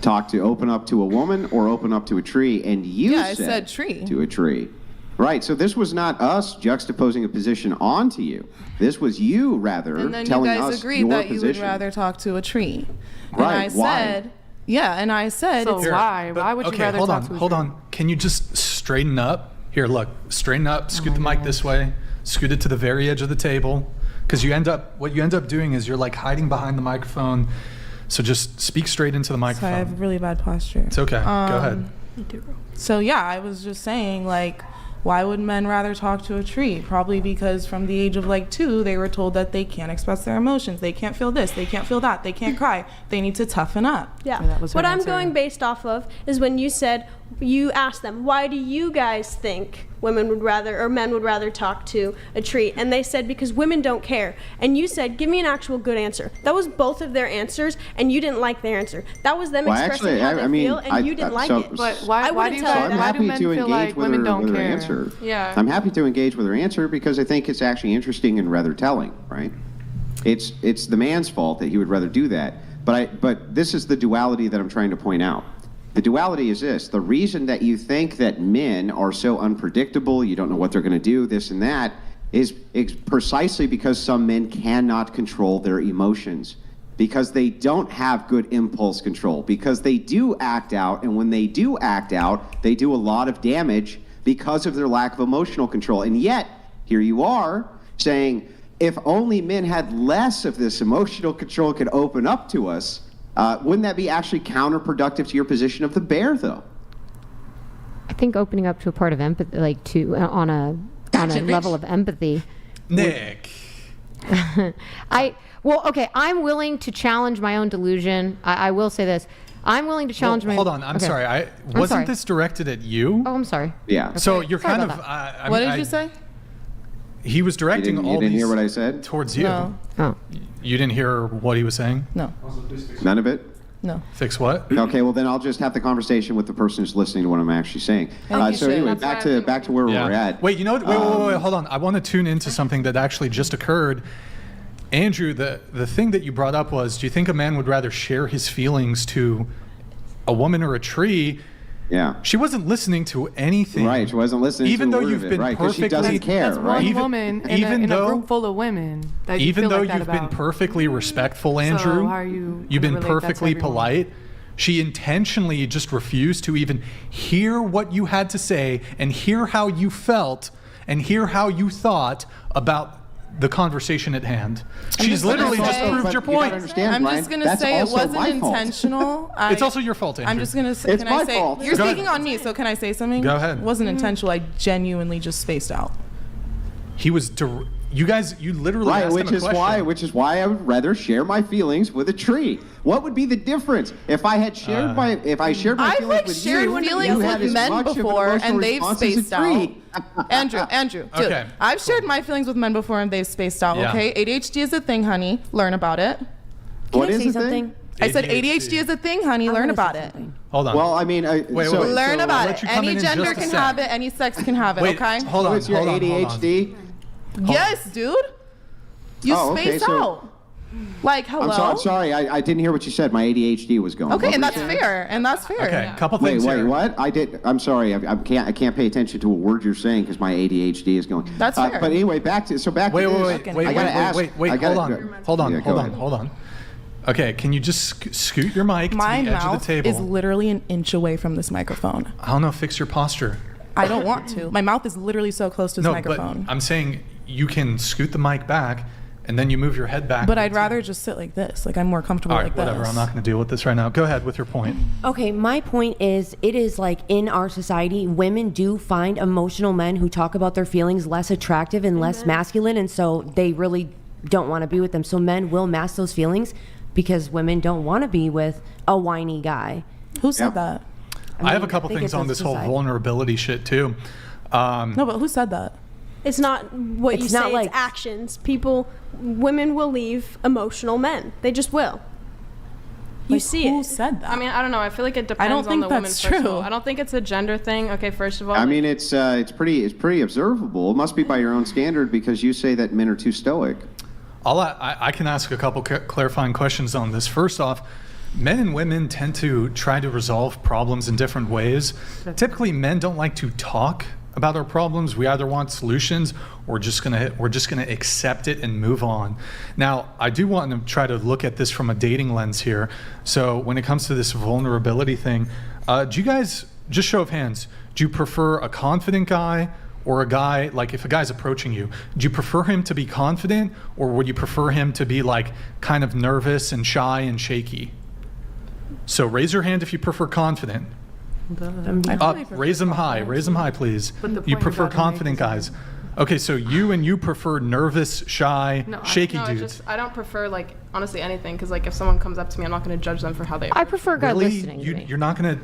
Open up to a woman or open up to a tree? And you I said tree. To a tree. Right, so this was not us juxtaposing a position onto you. This was you, rather, And then you telling guys us agreed your that you would position. rather talk to a tree. And Right, I why? said, yeah, and I said, So it's- why? Why would you Okay, rather hold talk on, to a hold tree? on. Can you just straighten up? Here, look, straighten up. Scoot the mic this way. Scoot it to the very edge of the table, because what you end up doing is you're like hiding behind the microphone. So just speak straight into the so I microphone. have really bad posture. It's okay. Go ahead. So yeah, I was just saying, like, why would men rather talk to a tree? Probably because from the age of like 2, they were told that they can't express their emotions. They can't feel this. They can't feel that. They can't cry. They need to toughen up. Yeah. that was her What I'm answer. going based off of is when you said, you asked them, why do you guys think men would rather talk to a tree? And they said, because women don't care. And you said, give me an actual good answer. That was both of their answers, and you didn't like their answer. That was them Well, expressing actually, how they I mean, feel, and you didn't like it. But why do wouldn't you tell guys, you that. why do happy men to feel engage like with women her, don't with her care? answer. Yeah. I'm happy to engage with her answer because I think it's actually interesting and rather telling, right? It's the man's fault that he would rather do that. But this is the duality that I'm trying to point out. The duality is this. The reason that you think that men are so unpredictable, you don't know what they're going to do, this and that, is precisely because some men cannot control their emotions. Because they don't have good impulse control. Because they do act out, and when they do act out, they do a lot of damage because of their lack of emotional control. And yet, here you are saying, if only men had less of this emotional control could open up to us, wouldn't that be actually counterproductive to your position of the bear, though? I think opening up to a part of empathy, like on a level of empathy. Nick. I'm willing to challenge my own delusion. I will say this. I'm willing to challenge my. Hold on. I'm okay. sorry. sorry. Wasn't this directed at you? Oh, I'm sorry. Yeah. So you're Sorry kind about of. What did you say? He was directing You all didn't these hear what I said? towards you. No. Oh. You didn't hear what he was saying? No. None of it? No. Fix what? Okay, well then I'll just have the conversation with the person who's listening to what I'm actually saying. you So should. anyway, That's back to where we're at. Wait, you know what? Wait, hold on. I want to tune into something that actually just occurred. Andrew, the thing that you brought up was, do you think a man would rather share his feelings to a woman or a tree? Yeah. She wasn't listening to anything. Right, she wasn't listening even to a though word you've of it, been right, 'cause she perfectly doesn't care, That's right? one Even- woman in, even a though- group full of women that you Even feel though like that you've been about. perfectly respectful, Andrew, how are you you've gonna been relate that to perfectly everyone? polite. She intentionally just refused to even hear what you had to say and hear how you felt and hear how you thought about the conversation at hand. She's just gonna literally just say- proved But your you gotta point. understand, I'm Brian, just gonna that's say it also wasn't my fault. intentional. It's also your fault, Andrew. I'm just gonna say. It's Can I my say? fault. You're Go speaking ahead. on me, so can I say something? Go ahead. It wasn't intentional. I genuinely just spaced out. He was. You guys. You literally Right, asked him which a is question. why I would rather share my feelings with a tree. What would be the difference if I had shared my I've feelings like with shared you? feelings you had with as men much of an before, emotional and they've response as a spaced out. tree. Andrew, dude, Okay, I've shared my feelings with men before, and they've spaced out. Yeah. Okay, ADHD is a thing, honey. Learn about it. Can What I is say the something? thing? I said ADHD is a thing, honey. I Learn wanna about say it. something. Hold on. Well, I mean, wait, Learn I'll about let it. you come Any in gender just a can sec. have it. Any sex can have it. Wait, Okay. hold on. What's your hold on, hold on. ADHD? Yes, dude. You Oh, okay, space so- out. Like, hello. I'm sorry, I didn't hear what you said. My ADHD was going. Okay, What and were that's you saying? fair. And that's fair. Okay, couple Wait, things here. what? I'm sorry. I can't pay attention to a word you're saying because my ADHD is going. That's fair. But anyway, back to Wait, this. I gotta ask. I gotta- Hold on. Yeah, go ahead. Hold on. Okay, can you just scoot your mic My to the edge of the mouth table? is literally an inch away from this microphone. I don't know, fix your posture. I don't want to. My mouth is literally so close to this microphone. But I'm saying you can scoot the mic back and then you move your head back. But I'd rather just sit like this. Like I'm more comfortable All right, like whatever. this. I'm not going to deal with this right now. Go ahead with your point. Okay, my point is, it is like in our society, women do find emotional men who talk about their feelings less attractive and less masculine, and so they really don't want to be with them. So men will mask those feelings because women don't want to be with a whiny guy. Who said that? I have a couple things on this whole vulnerability shit too. No, but who said that? It's not what you say, it's actions. Women will leave emotional men. They just will. You see who it. said that? I mean, I don't know. I feel like it depends don't on think the woman. that's First of true. all. I don't think it's a gender thing. Okay, first of all. I mean, it's pretty observable. It must be by your own standard because you say that men are too stoic. I can ask a couple clarifying questions on this. First off, men and women tend to try to resolve problems in different ways. Typically, men don't like to talk about our problems. We either want solutions or we're just gonna accept it and move on. Now, I do want to try to look at this from a dating lens here. So when it comes to this vulnerability thing, do you guys, just show of hands, do you prefer a confident guy or a guy, like if a guy's approaching you, do you prefer him to be confident or would you prefer him to be like kind of nervous and shy and shaky? So raise your hand if you prefer confident. Up, raise them high, please. You prefer confident guys. Okay, so you prefer nervous, shy, shaky dudes. I don't prefer like honestly anything because like if someone comes up to me, I'm not going to judge them for how they. I prefer a guy Really? listening to me. You're not gonna.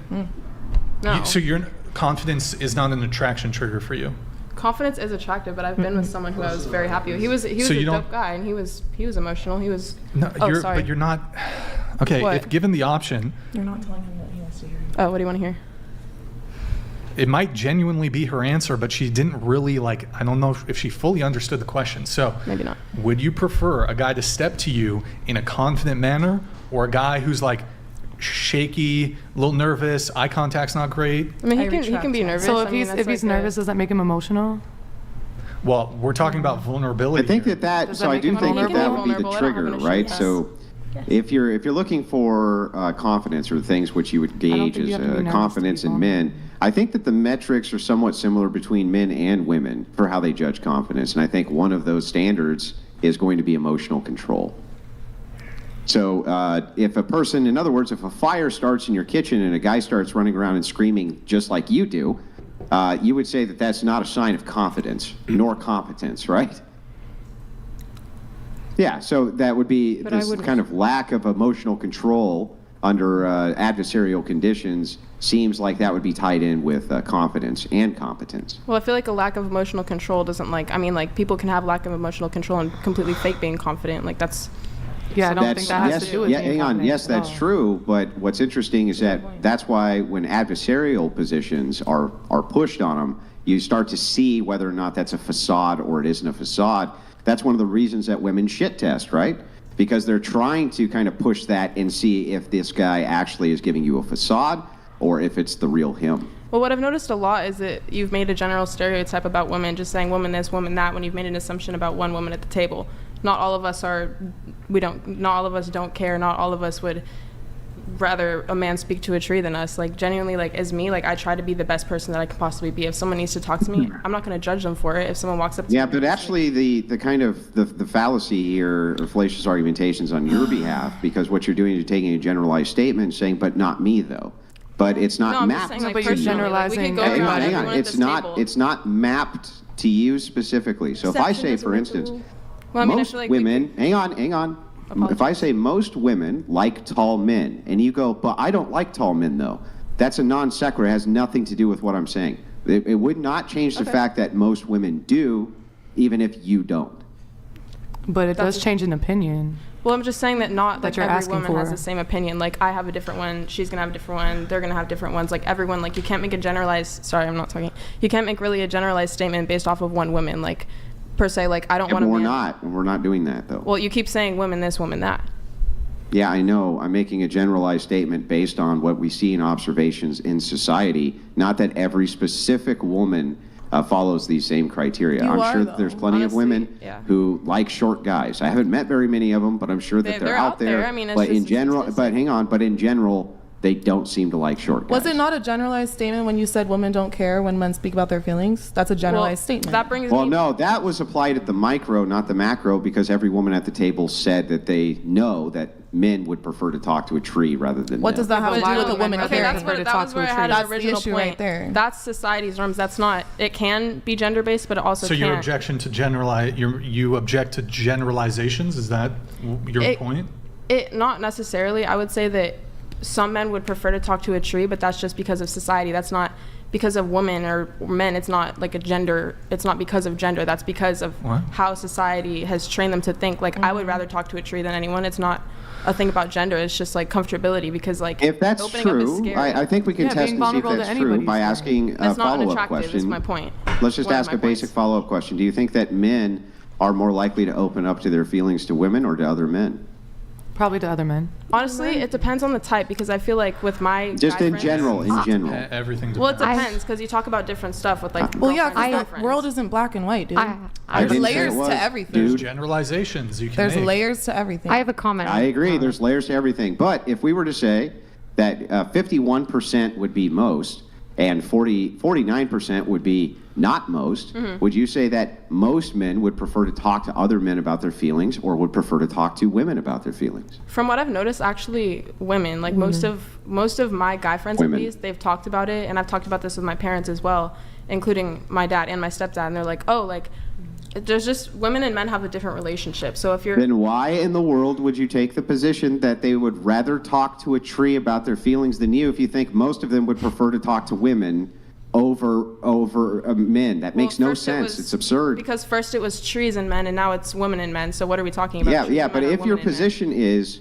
No. So your confidence is not an attraction trigger for you. Confidence is attractive, but I've been with someone who I was very happy with. He was So a you don't- dope guy, and he was emotional. He was. No, Sorry. but you're not. Okay, What? if given the option, You're not telling him what he wants to hear. Oh, what do you want to hear? it might genuinely be her answer, but she didn't really like. I don't know if she fully understood the question. So maybe not. Would you prefer a guy to step to you in a confident manner, or a guy who's like shaky, a little nervous, eye contact's not great? I mean, he can be nervous. So I if mean, he's that's if he's like nervous, does that make him emotional? Well, we're talking about vulnerability. I think here. that so I do think that would be the trigger, right? So if you're looking for confidence or things which you would gauge think you as have to be nervous confidence to be in men, I think that the metrics are somewhat similar between men and women for how they judge confidence, and I think one of those standards is going to be emotional control. So if a person, in other words, if a fire starts in your kitchen and a guy starts running around and screaming just like you do, you would say that that's not a sign of confidence nor competence, right? Yeah, so that would be this kind of lack of emotional control under adversarial conditions seems like that would be tied in with confidence and competence. Well, I feel like a lack of emotional control doesn't like people can have lack of emotional control and completely fake being confident. Like that's. Yeah, I don't think that has to do with being hang on. confident Yes, at that's all. true. But what's interesting is that's why when adversarial positions are pushed on them, you start to see whether or not that's a facade or it isn't a facade. That's one of the reasons that women shit test, right? Because they're trying to kind of push that and see if this guy actually is giving you a facade or if it's the real him. Well, what I've noticed a lot is that you've made a general stereotype about women, just saying woman this, woman that, when you've made an assumption about one woman at the table. Not all of us don't care. Not all of us would rather a man speak to a tree than us. Like genuinely, like as me, like I try to be the best person that I can possibly be. If someone needs to talk to me, I'm not going to judge them for it. If someone walks up to me. Yeah, but actually the kind of the fallacy here, or fallacious argumentations on your behalf, because what you're doing is taking a generalized statement and saying, but not me though. But it's not No, I'm just mapped. saying, like, but you're personally, like, we generalizing could go everybody. around Hang on. everyone at It's this not. table. It's not mapped to you specifically. So if I Exception say, is a for instance, rule. Well, I mean, I most feel like we women. Hang on. If I say most women like tall men, and you go, but I don't like tall men though, that's a non sequitur. It has nothing to do with what I'm saying. It would not change the fact that most women do, even if you don't. But it does change an opinion. Well, I'm just saying that not That like you're every asking woman has for. the same opinion. Like I have a different one, she's gonna have a different one, they're gonna have different ones. Like everyone, like you can't make a generalized. Sorry, I'm not talking. You can't make really a generalized statement based off of one woman, like per se. Like I don't want to. We're not doing that though. Well, you keep saying women this, woman that. Yeah, I know. I'm making a generalized statement based on what we see in observations in society. Not that every specific woman follows these same criteria. You I'm are, sure that there's plenty of women yeah. who like short guys. I haven't met very many of them, but I'm sure that they're out there. I mean, it's but just in a general, statistic. but hang on, but in general, they don't seem to like short guys. Was it not a generalized statement when you said women don't care when men speak about their feelings? That's a generalized statement. That brings Well, me. no, that was applied at the micro, not the macro, because every woman at the table said that they know that men would prefer to talk to a tree rather than What men. does that have to do with a woman Okay, caring? that was where I had That's an the original issue point. right there. That's society's norms. That's not. It can be gender based, but it also So can't. your objection to generalize, you object to generalizations? Is that your point? It not necessarily. I would say that some men would prefer to talk to a tree, but that's just because of society. That's not because of women or men. It's not like a gender. It's not because of gender. That's because of What? how society has trained them to think. Like I would rather talk to a tree than anyone. It's not a thing about gender. It's just like comfortability because like If that's opening up is true, scary. I think we can test and see if that's true by asking a That's not follow-up unattractive, question. is my point. Let's just One of ask my a basic follow-up question. Do you think that men are more likely to open up to their feelings to women or to other men? Probably to other men. Honestly, it depends on the type because I feel like with my Just guy in friends- general, in general. Everything Well, it depends because you talk about different stuff with like. Well, yeah, girlfriends and because the boyfriends. world isn't black and white, dude. I There's didn't say layers it was, to everything. There's generalizations you can There's make. layers to everything. I have a comment. I agree. There's layers to everything. But if we were to say that 51% would be most and 49% would be not most, would you say that most men would prefer to talk to other men about their feelings or would prefer to talk to women about their feelings? From what I've noticed, actually, women like most of my guy friends Women. at least, they've talked about it, and I've talked about this with my parents as well, including my dad and my stepdad, and they're like, oh, like there's just women and men have a different relationship. So if you're Then why in the world would you take the position that they would rather talk to a tree about their feelings than you if you think most of them would prefer to talk to women over men? That makes no first it sense. was- It's absurd. Because first it was trees and men, and now it's women and men. So what are we talking about? Yeah, Trees yeah, and but men or if your women and men? position is,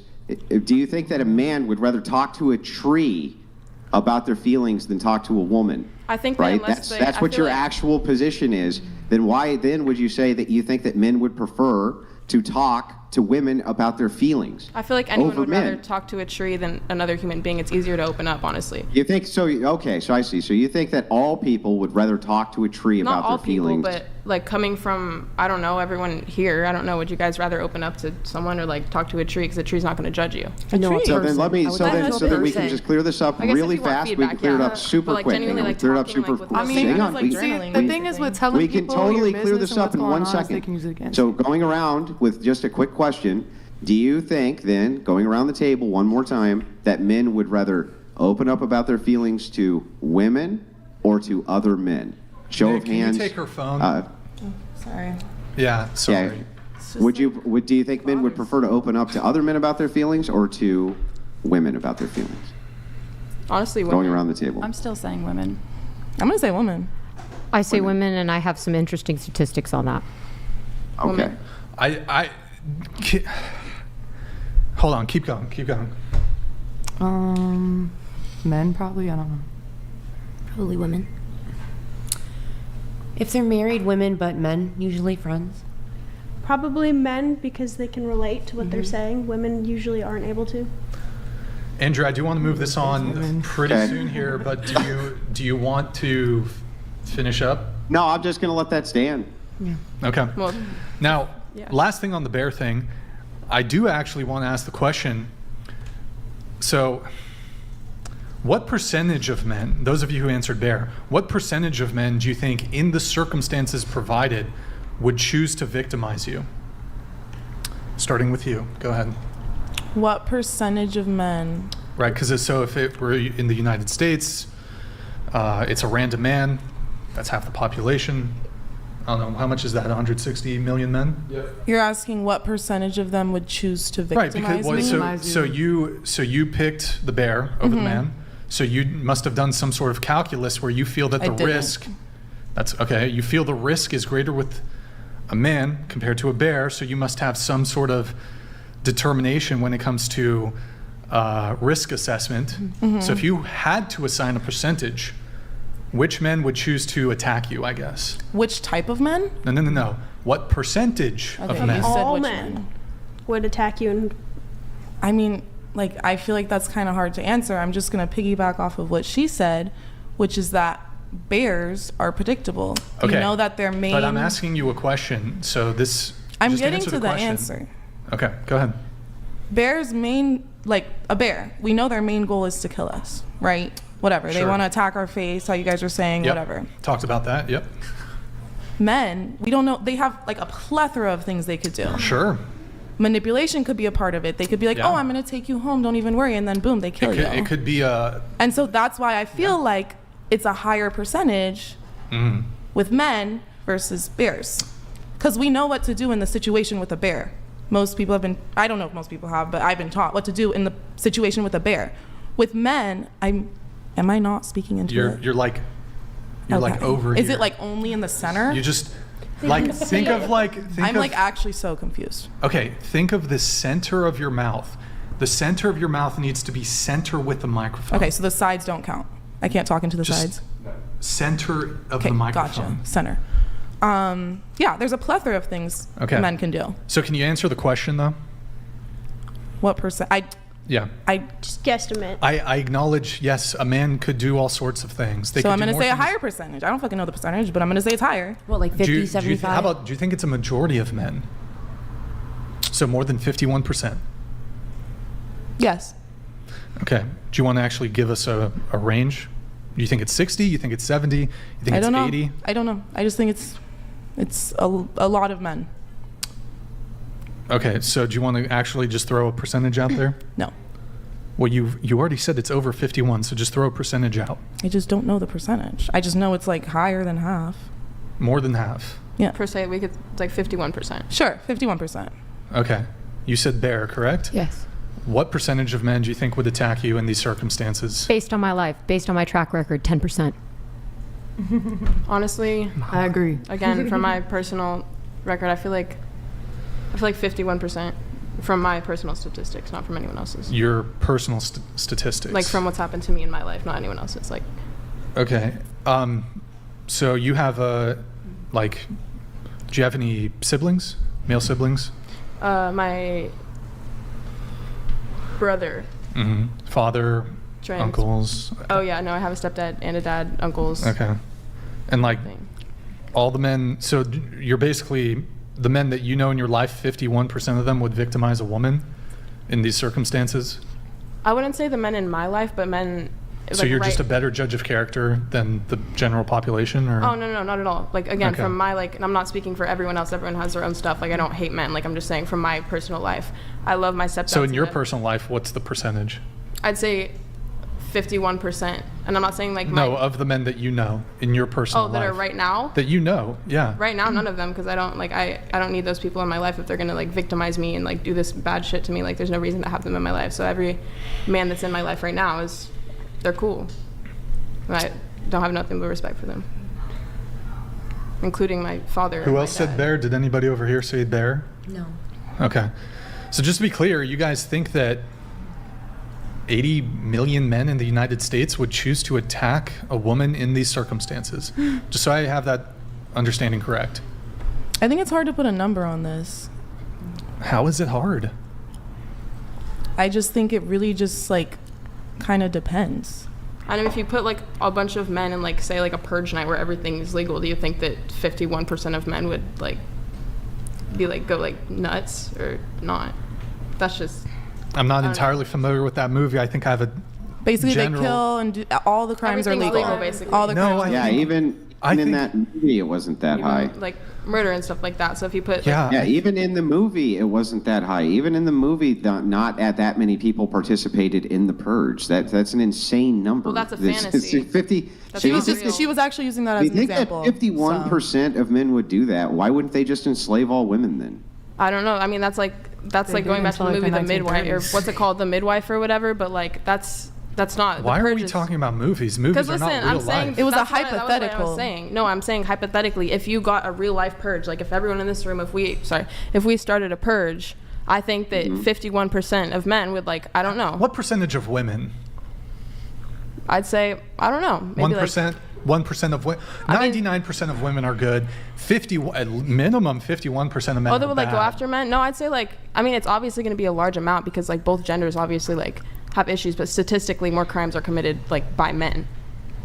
do you think that a man would rather talk to a tree about their feelings than talk to a woman? I think that right? unless That's I what feel your like- actual position is. Then why then would you say that you think that men would prefer to talk to women about their feelings? I feel like anyone over would rather men? talk to a tree than another human being. It's easier to open up, honestly. You think so? Okay, so I see. So you think that all people would rather talk to a tree Not about all their people, feelings? but like coming from, I don't know, everyone here, I don't know, would you guys rather open up to someone or like talk to a tree because the tree's not going to judge you? No, a So then person. let me, I would so rather then, know so a that we can person. just clear this up I guess if really you want fast. We can feedback, clear it yeah. up super But, like, quick. genuinely, Hang on, like, clear it up talking, super like, with quick. I mean, Hang it's on, like we- journaling. The thing is with telling we can people totally your clear business this and up what's in going 1 on, so they second. can use it against So you. going around with just a quick question, do you think then, going around the table one more time, that men would rather open up about their feelings to women or to other men? Show Nick, of can you hands. take her phone? Sorry. Yeah, sorry. Do you think men would prefer to open up to other men about their feelings or to women about their feelings? Honestly, Going women. around the table. I'm still saying women. I'm gonna say women. I say women, and I have some interesting statistics on that. Okay. Hold on, keep going. Men probably. I don't know. Probably women. If they're married women, but men, usually friends. Probably men because they can relate to what they're saying. Women usually aren't able to. Andrew, I do want to move this on pretty Okay. soon here, but do you want to finish up? No, I'm just going to let that stand. Okay. Well, Now, yeah. last thing on the bear thing, I do actually want to ask the question. So, what percentage of men, those of you who answered bear, what percentage of men do you think, in the circumstances provided, would choose to victimize you? Starting with you. Go ahead. What percentage of men? Right, because so if it were in the United States, it's a random man. That's half the population. I don't know, how much is that? 160 million men? You're asking what percentage of them would choose to Right, victimize because me? so you picked the bear over the man. So you must have done some sort of calculus where you feel that I the didn't. risk. That's okay. You feel the risk is greater with a man compared to a bear. So you must have some sort of determination when it comes to risk assessment. So if you had to assign a percentage, which men would choose to attack you? I guess. Which type of men? No. What percentage Okay, of men? you said All which men would attack you. And I mean, like, I feel like that's kind of hard to answer. I'm just going to piggyback off of what she said, which is that bears are predictable. Okay. You know that their main. But I'm asking you a question, so this. I'm just getting answer to the question. answer. Okay, go ahead. Bears' main, like a bear, we know their main goal is to kill us, right? Whatever. They Sure. want to attack our face, how you guys were saying, Yep. whatever. Talked about that. Yep. Men, we don't know. They have like a plethora of things they could do. Sure. Manipulation could be a part of it. They could be like, Yeah. oh, I'm going to take you home. Don't even worry. And then boom, they kill you. It could be a. And so that's why I feel like it's a higher percentage with men versus bears. Because we know what to do in the situation with a bear. Most people have been, I don't know if most people have, but I've been taught what to do in the situation with a bear. With men, am I not speaking into it? You're like over Is here. it like only in the center? You just like think of like. I'm like actually so confused. Okay, think of the center of your mouth. The center of your mouth needs to be center with the microphone. Okay, so the sides don't count. I can't talk into the sides. Center of the microphone. Gotcha. Center. Yeah, there's a plethora of things men can do. So can you answer the question though? What percent? Yeah. I just guesstimate. I acknowledge, yes, a man could do all sorts of things. So I'm going to say a higher percentage. I don't fucking know the percentage, but I'm going to say it's higher. Well, like 50, 75? How about, do you think it's a majority of men? So more than 51%? Yes. Okay. Do you want to actually give us a range? Do you think it's 60? You think it's 70? You think it's 80? I don't know. I just think it's a lot of men. Okay, so do you want to actually just throw a percentage out there? No. Well, you already said it's over 51, so just throw a percentage out. I just don't know the percentage. I just know it's like higher than half. More than half. Yeah. Per se, we could like 51%. Sure, 51%. Okay. You said bear, correct? Yes. What percentage of men do you think would attack you in these circumstances? Based on my life, based on my track record, 10%. Honestly, I agree. Again, from my personal record, I feel like 51% from my personal statistics, not from anyone else's. Your personal statistics. Like from what's happened to me in my life, not anyone else's. Like. Okay. So you have do you have any siblings? Male siblings? My brother. Mm-hmm. Father, uncles. Oh yeah, no, I have a stepdad and a dad, uncles. Okay. And like all the men, so you're basically the men that you know in your life, 51% of them would victimize a woman in these circumstances? I wouldn't say the men in my life, but men. So like, you're just a better judge of character than the general population, or? Oh no, not at all. Like again, Okay. from my and I'm not speaking for everyone else. Everyone has their own stuff. Like I don't hate men. Like I'm just saying from my personal life, I love my stepdad. So in your personal life, what's the percentage? I'd say 51%, and I'm not saying like No, of the men that you know in your personal life. that are right now. That you know, yeah. Right now, none of them, because I don't I don't need those people in my life if they're gonna like victimize me and like do this bad shit to me. Like there's no reason to have them in my life. So every man that's in my life right now they're cool. And I don't have nothing but respect for them, including my father. Who else said bear? Did anybody over here say bear? No. Okay. So just to be clear, you guys think that 80 million men in the United States would choose to attack a woman in these circumstances? Just so I have that understanding correct. I think it's hard to put a number on this. How is it hard? I just think it really just like kind of depends. I know if you put like a bunch of men in like say like a purge night where everything is legal, do you think that 51% of men would like be like go like nuts or not? That's just. I'm not entirely familiar with that movie. I think I have a Basically, general... they kill and do, all the crimes are Everything's legal. legal, basically. All the crimes. Yeah, even in that movie, it wasn't that high. Like murder and stuff like that. So if you put Yeah, even in the movie, it wasn't that high. Even in the movie, not that many people participated in the purge. That's an insane number. Well, that's a It's fantasy. 50. She was actually using that as You an think example. that 51% of men would do that? Why wouldn't they just enslave all women then? I don't know. I mean, that's like going back to the movie The Midwife, or what's it called, The Midwife or whatever. But like that's not. Why are we talking about movies? Movies are not real I'm saying life. It was a that's what I hypothetical. was saying. No, I'm saying hypothetically, if you got a real life purge, like if everyone in this room, if we started a purge, I think that 51% of men would like, I don't know. What percentage of women? I'd say, I don't know. Maybe 1%. 1% of women, 99% of women are good. 50, at minimum 51% of men. Oh, they are would like go bad. after men? No, I'd say like, I mean, it's obviously going to be a large amount because like both genders obviously like have issues, but statistically more crimes are committed like by men.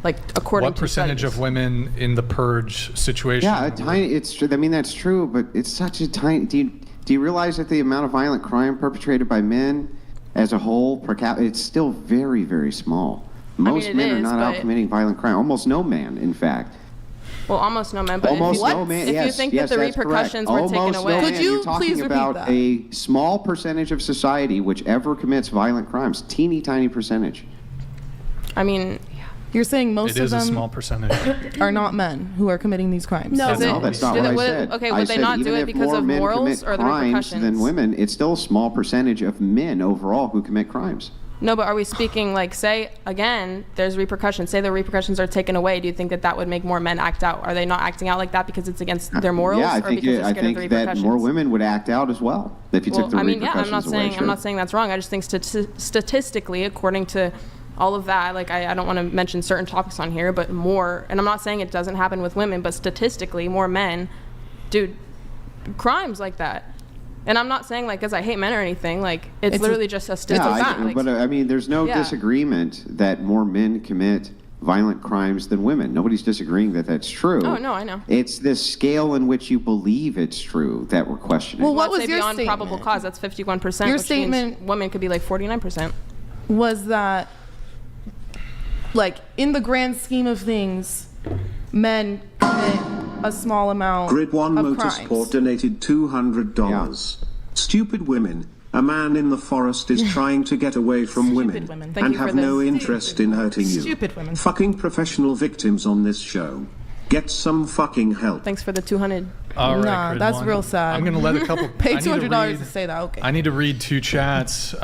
like according What to percentage studies. of women in the purge situation? Yeah, a tiny. It's true. I mean, that's true, but it's such a tiny. Do you realize that the amount of violent crime perpetrated by men, as a whole, per capita, it's still very, very small. Most it men are is, not out but- committing violent crime. Almost no man, in fact. Well, almost no men, but Almost if you, no man. if yes, you think yes, that the that's repercussions correct. were taken Almost away, no Could man. you You're talking please repeat about that? a small percentage of society which ever commits violent crimes. Teeny tiny percentage. I mean, You're saying most It of is a them small percentage. are not men who are committing these crimes. No. Is it- No, that's not did what it- I would- said. okay, I would they said not do even it if because more of men morals commit or the crimes repercussions? than women, it's still a small percentage of men overall who commit crimes. no, but are we speaking like, say, again, there's repercussions. Say the repercussions are taken away. Do you think that that would make more men act out? Are they not acting out like that because it's against their morals, Yeah, I or think, because they're I scared of think the that repercussions? more women would act out as well if you took the I mean, yeah, repercussions I'm not away. saying Sure. I'm not saying that's wrong. I just think statistically, according to all of that, like I don't want to mention certain topics on here, but more, and I'm not saying it doesn't happen with women, but statistically, more men do crimes like that. And I'm not saying like because I hate men or anything. Like it's literally just a Yeah, statistical fact. Like, but I mean, there's no Yeah. disagreement that more men commit violent crimes than women. Nobody's disagreeing that that's true. Oh, no, I know. It's the scale in which you believe it's true that we're questioning. Well, what let's was say your beyond statement? probable cause? That's 51%. Your which statement- means women could be like 49%. Was that, like, in the grand scheme of things, men commit a small amount Grid One of Motorsport crimes? donated $200. Stupid women. A man in the forest is trying to get away from women, women. Thank and you for have no this. interest in hurting you. Stupid women. Fucking professional victims on this show. Get some fucking help. Thanks for the 200. All right, Nah, Grid that's One. real sad. I'm going to let a couple. Pay I need to $200 to read- say that. Okay. I need to read two chats.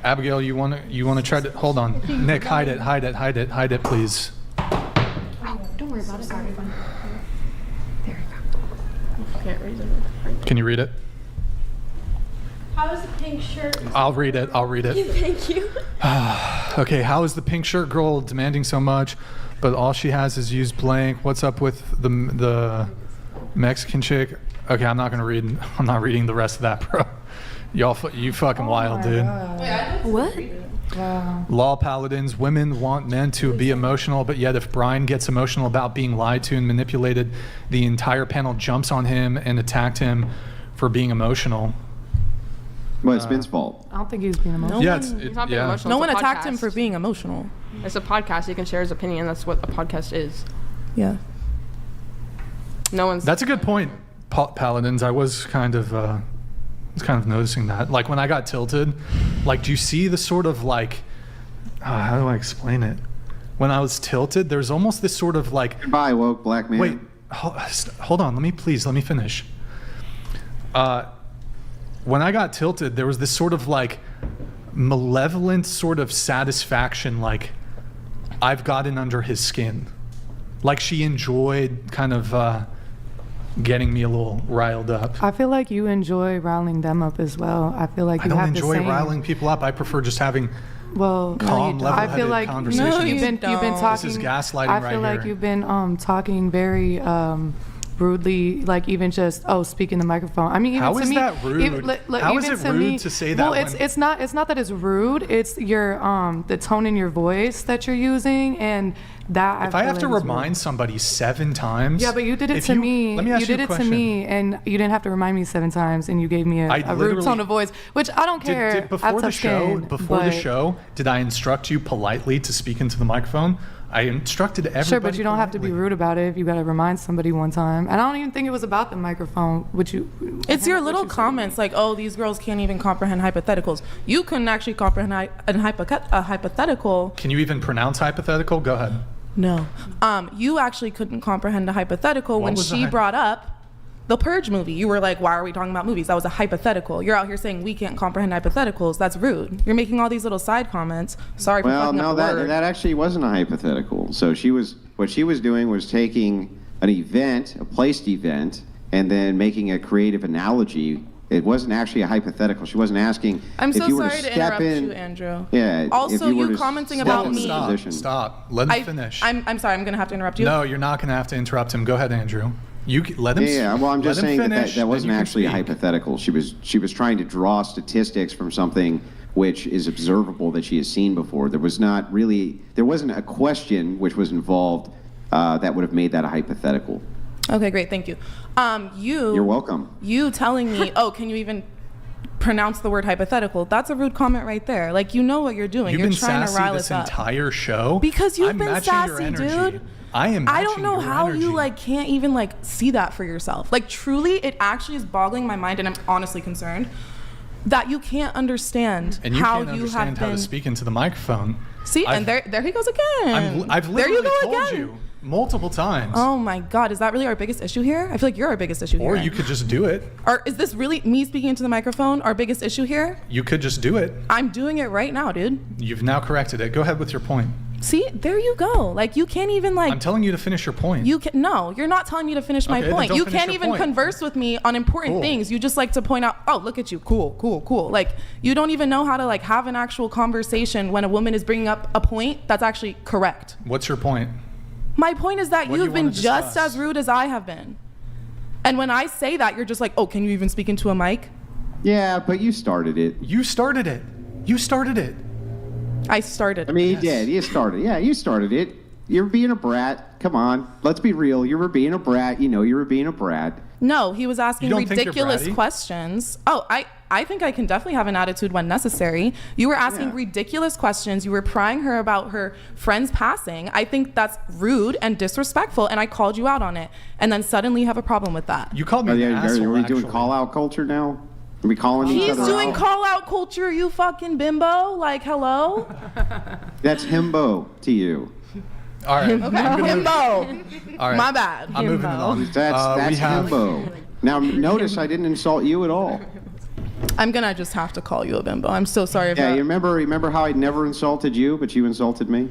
Abigail, you want to try to hold on? Nick, hide it, please. Don't worry about it. Can't read it. Can you read it? How is the pink shirt? I'll read it. Thank you. Okay, how is the pink shirt girl demanding so much, but all she has is used blank? What's up with the Mexican chick? Okay, I'm not reading the rest of that, bro. You fucking wild, dude. What? Law paladins, women want men to be emotional, but yet if Brian gets emotional about being lied to and manipulated, the entire panel jumps on him and attacked him for being emotional. Well, it's Ben's fault. I don't think he was being emotional. Yeah, He's not being emotional. No It's one a attacked him podcast. for being emotional. It's a podcast. He can share his opinion. That's what a podcast is. Yeah. No one's. That's a good point, paladins. I was kind of noticing that. Like when I got tilted, like do you see the sort of like, how do I explain it? When I was tilted, there's almost this sort of like. Goodbye, woke black man. Wait, hold on. Let me finish. When I got tilted, there was this sort of like malevolent sort of satisfaction, like I've gotten under his skin. Like she enjoyed kind of getting me a little riled up. I feel like you enjoy riling them up as well. I feel like I you don't have enjoy the same. riling people up. I prefer just having Well, calm, I level-headed feel like conversations. No, you've been don't. talking. This is gaslighting I right feel like here. you've been talking very rudely, like even just speaking the microphone. I mean, even How to is me, that rude? How is even it to rude me- to say that Well, when- it's not that it's rude. It's your the tone in your voice that you're using, and that If I have to feel like is rude. remind somebody 7 times. Yeah, but you did it if to me. Let me ask you did a it to question. me, and you didn't have to remind me 7 times, and you gave me I a rude literally- tone of voice, which I don't care. Did I before have the tough show, skin, but- did I instruct you politely to speak into the microphone? I instructed everybody. Sure, but you don't have to be politely. rude about it if you got to remind somebody one time. And I don't even think it was about the microphone, which you. It's your little comments like, oh, these girls can't even comprehend hypotheticals. You couldn't actually comprehend a hypothetical. Can you even pronounce hypothetical? Go ahead. No. You actually couldn't comprehend a hypothetical What when was the she hy- brought up the Purge movie. You were like, why are we talking about movies? That was a hypothetical. You're out here saying we can't comprehend hypotheticals. That's rude. You're making all these little side comments. Sorry for Well, fucking no, up the word. that actually wasn't a hypothetical. So what she was doing was taking an event, a placed event, and then making a creative analogy. It wasn't actually a hypothetical. She wasn't asking I'm if so you were sorry to to step interrupt in. you, Andrew. Yeah. Also, if you, were you to commenting step about in me. the position. Stop. Let him finish. I'm sorry. I'm going to have to interrupt you. No, you're not going to have to interrupt him. Go ahead, Andrew. Let him. Yeah, well, I'm just let him saying that finish, that then wasn't you can actually a speak. hypothetical. She was trying to draw statistics from something which is observable that she has seen before. There wasn't a question which was involved that would have made that a hypothetical. Okay, great, thank you. You're welcome. You telling me, oh, can you even pronounce the word hypothetical? That's a rude comment right there. Like, you know what you're doing. You've You're been trying sassy to rile this us up. entire show. Because you've I'm been matching your sassy, energy. dude. I am. I don't know matching your how energy. you like can't even like see that for yourself. Like, truly, it actually is boggling my mind, and I'm honestly concerned that you can't understand And you how can't you understand have how been. to speak into the microphone. See, and there he goes again. I've there you literally go told again. you multiple times. Oh my God, is that really our biggest issue here? I feel like you're our biggest issue Or here. you could just do it. Or is this really me speaking into the microphone our biggest issue here? You could just do it. I'm doing it right now, dude. You've now corrected it. Go ahead with your point. See, there you go. Like, you can't even like. I'm telling you to finish your point. No, you're not telling me to finish my Okay, then point. don't You finish can't your even point. converse with me on important Cool. things. You just like to point out, oh, look at you, cool. Like, you don't even know how to like have an actual conversation when a woman is bringing up a point that's actually correct. What's your point? My point is that What do you've you been wanna just discuss? as rude as I have been. And when I say that, you're just like, oh, can you even speak into a mic? Yeah, but you started it. You started it. You started it. I started. I mean, he did. You started. Yeah, you started it. You were being a brat. Come on, let's be real. You were being a brat. You know you were being a brat. No, he was asking You don't think you're ridiculous bratty? questions. Oh, I think I can definitely have an attitude when necessary. You were asking ridiculous questions. You were prying her about her friend's passing. I think that's rude and disrespectful, and I called you out on it. And then suddenly you have a problem with that. You called Are we doing call out culture now? Are we calling each He's other doing out? call out culture, you fucking bimbo. Like, hello? That's himbo to you. All right. Okay, himbo. All right. My bad. I'm moving it on. That's we have- himbo. Now notice I didn't insult you at all. I'm gonna just have to call you a bimbo. I'm so sorry Yeah, about you remember how I never insulted you, but you insulted me?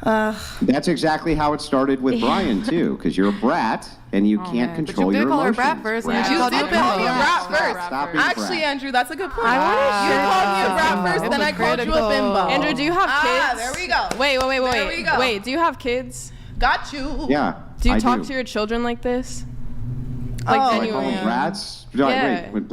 That's exactly how it started with Brian too, because you're a brat and you can't control your call her emotions. brat first, and Brat. then she called you a You called me a bimbo. brat first. Stop being a Actually, brat. Andrew, that's a good point. I wanna You share called me a this. brat first, then I called you a bimbo. Andrew, do you have kids? Ah, there we go. Wait. There we go. Wait, do you have kids? Got you. Yeah. Do you I talk do. to your children like this? Do Like I call genuinely? them brats? Do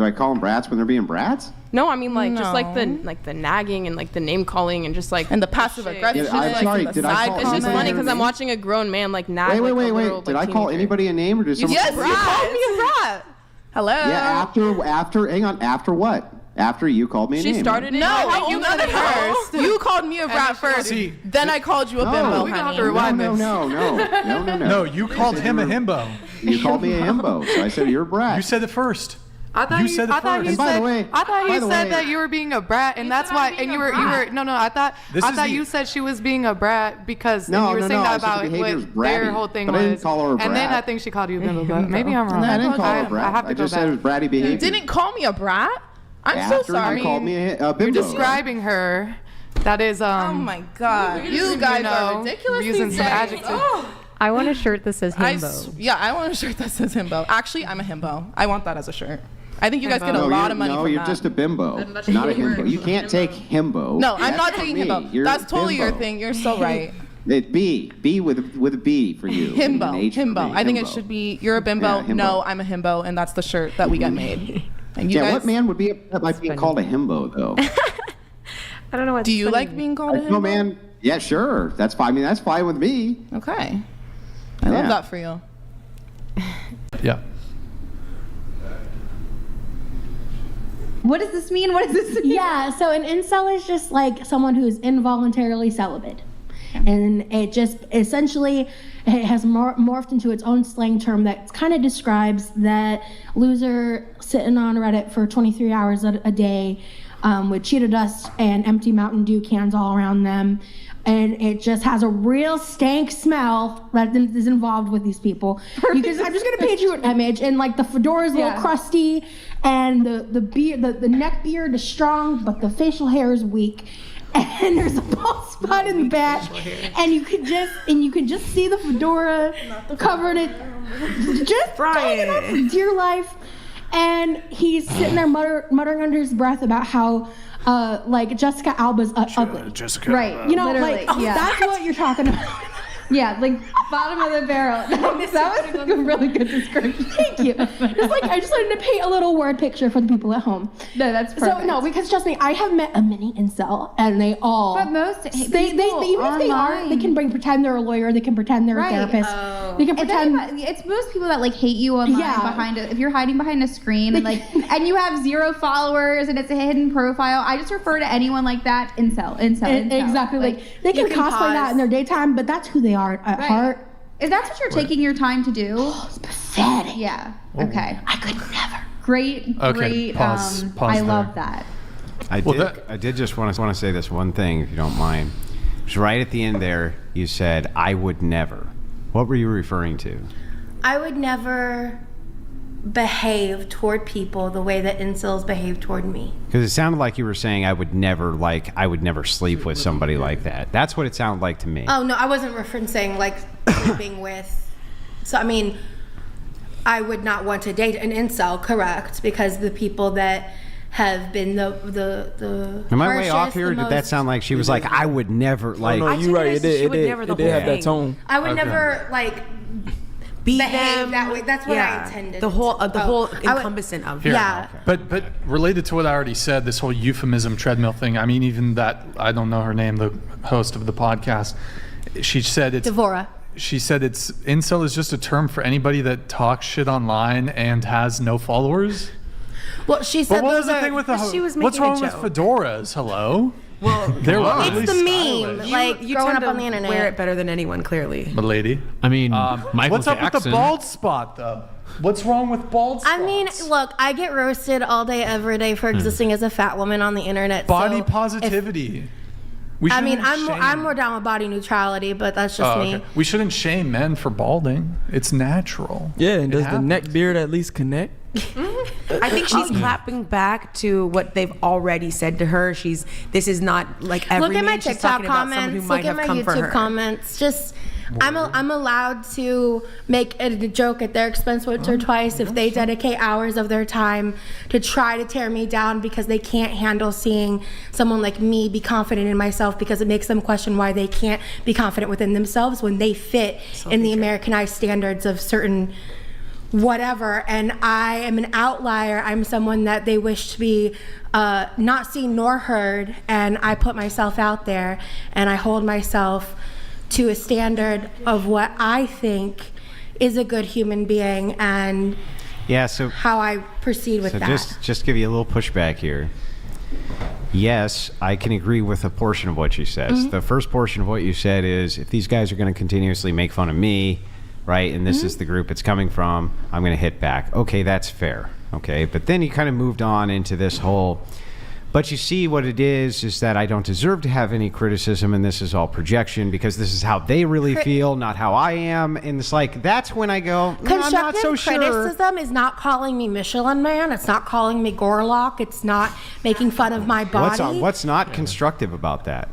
I call them brats when they're being brats? No, I mean like just like No. the nagging and like the name calling and just like And the passive aggressiveness. I'm like, sorry, and the did I side call It's just anybody funny a because I'm name? watching a grown man like nag. Wait. like, a little, Did like, I call teenager. anybody a name or did someone? Yes, you called me a brat. Hello. Yeah, hang on, after what? After you called me a She name. started it. No, I you owned got it it first. You called me a brat first. See, Then I called you a bimbo, honey. No. No, you called him a himbo. You called me a himbo, so I said you're a brat. You said it first. I thought You said it I thought first. you And by said, the way- I thought by you the said way- that you were being a brat, and that's why. And you were. No. I thought This is the- you said she was being a brat because No, and you were no, saying no, I that said the about behavior's what their bratty, whole thing but was. I didn't call her a And then brat. I think she called you a bimbo, but maybe I'm wrong. I didn't call her a I brat. have to I go just said it was back. bratty behavior. You didn't call me a brat. I'm After so sorry. you called me a bimbo. You're describing her. That is Oh my God, you guys are ridiculous. using these some days. adjectives. Oh. I want a shirt that says himbo. I want a shirt that says himbo. Actually, I'm a himbo. I want that as a shirt. I think you guys get a lot of money No, from you're that. just a bimbo, not a himbo. You can't take himbo. No, I'm That's not for taking me. himbo. You're That's totally your bimbo. thing. You're so right. It B with a B for you. Himbo, An H for himbo. me, I think it himbo. should be you're a bimbo. Yeah, himbo. No, I'm a himbo, and that's the shirt that we get made. And you Yeah, guys, what man would be upset by being called a himbo though? I don't know what. do you like being called a himbo? No, man. Yeah, sure. That's fine. I mean, that's fine with me. Okay, I love Yeah. that for you. Yeah. What does this mean? What does this mean? Yeah, so an incel is just like someone who's involuntarily celibate. And it just essentially it has morphed into its own slang term that kind of describes that loser sitting on Reddit for 23 hours a day with Cheeto dust and empty Mountain Dew cans all around them. And it just has a real stank smell that is involved with these people. I'm just gonna paint you an image, and like the fedora's a little crusty, and the beard, the neck beard is strong, but the facial hair is weak, and there's a bald spot in the back, and you could just see the fedora covered it, just hanging on for dear life, and he's sitting there muttering under his breath about how. Like Jessica Alba's ugly. Jessica. Right. You know, Literally, like yeah. that's what you're talking about. Yeah, like bottom of the barrel. That was a really good description. Thank you. It's like I just wanted to paint a little word picture for the people at home. No, that's perfect. So no, because trust me, I have met a mini incel, and they all. But most they even if they aren't, they can pretend they're a lawyer. They can pretend they're a therapist. They can pretend. It's most people that like hate you online behind it. If you're hiding behind a screen and like, and you have 0 followers and it's a hidden profile, I just refer to anyone like that incel. Exactly. Like they can cosplay that in their daytime, but that's who they are at heart. If that's what you're taking your time to do, it's pathetic. Yeah. Okay. I could never. Great. Pause I love there. that. I did just want to say this one thing, if you don't mind. It's right at the end there. You said, "I would never." What were you referring to? I would never behave toward people the way that incels behave toward me. Because it sounded like you were saying, I would never sleep with somebody like that. That's what it sounded like to me. Oh no, I wasn't referencing like sleeping with. So I mean, I would not want to date an incel, correct? Because the people that have been the Am I way off harshest, here? the Did that most- sound like she was like, I would never like? No, you're right. It did have that tone. I would never like behave that way. That's what I intended. The whole I encompassing of Here. Yeah. But related to what I already said, this whole euphemism treadmill thing. I mean, even that, I don't know her name, the host of the podcast. She said it's Devora. She said it's incel is just a term for anybody that talks shit online and has no followers. Well, she said But what those was the are- thing with the? she was What's making a wrong with joke. fedoras? Hello. Well, they're really it's the stylish. meme, like you growing tend up on to the internet. wear it better than anyone, clearly. My lady. I mean, Michael what's up with the Jackson. bald spot though? What's wrong with bald spots? I mean, look, I get roasted all day, every day for existing as a fat woman on the internet. Body so positivity. I mean, I'm more down with body neutrality, but that's just me. We shouldn't shame men for balding. It's natural. Yeah, and It does the happens. neck beard at least connect? I think she's clapping back to what they've already said to her. This is not like every Look at my man. She's TikTok talking about someone who comments. might Look at have my come for YouTube her. comments. Just, I'm allowed to make a joke at their expense once or twice if they dedicate hours of their time to try to tear me down because they can't handle seeing someone like me be confident in myself, because it makes them question why they can't be confident within themselves when they fit in the Americanized standards of certain whatever. And I am an outlier. I'm someone that they wish to be not seen nor heard, and I put myself out there and I hold myself to a standard of what I think is a good human being and So how I proceed with that. just give you a little pushback here. Yes, I can agree with a portion of what you said. Mm-hmm. The first portion of what you said is, if these guys are going to continuously make fun of me, right, and this is the group it's coming from, I'm going to hit back. Okay, that's fair. Okay, but then you kind of moved on into this whole, but you see what it is that I don't deserve to have any criticism, and this is all projection because this is how they really feel, not how I am. And it's like, that's when I go, I'm not Constructive so sure. criticism is not calling me Michelin Man. It's not calling me Gorlock. It's not making fun of my body. What's not constructive about that?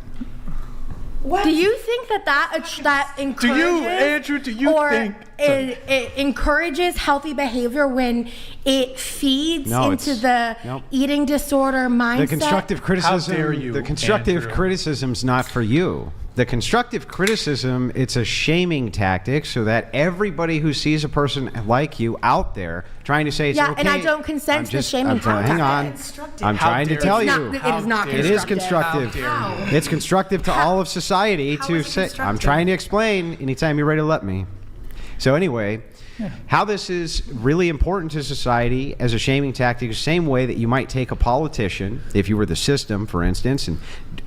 Do you think that encourages? Do you think? It encourages healthy behavior when it feeds into the eating disorder mindset? The constructive criticism. How dare you, The constructive Andrew. criticism's not for you. The constructive criticism, it's a shaming tactic so that everybody who sees a person like you out there trying to say it's okay. and I don't consent to shaming tactics. Hang on. I'm trying to tell you. It is not It is constructive. It's constructive to all of society to say. I'm trying to explain anytime you're ready to let me. So anyway, how this is really important to society as a shaming tactic, the same way that you might take a politician, if you were the system, for instance,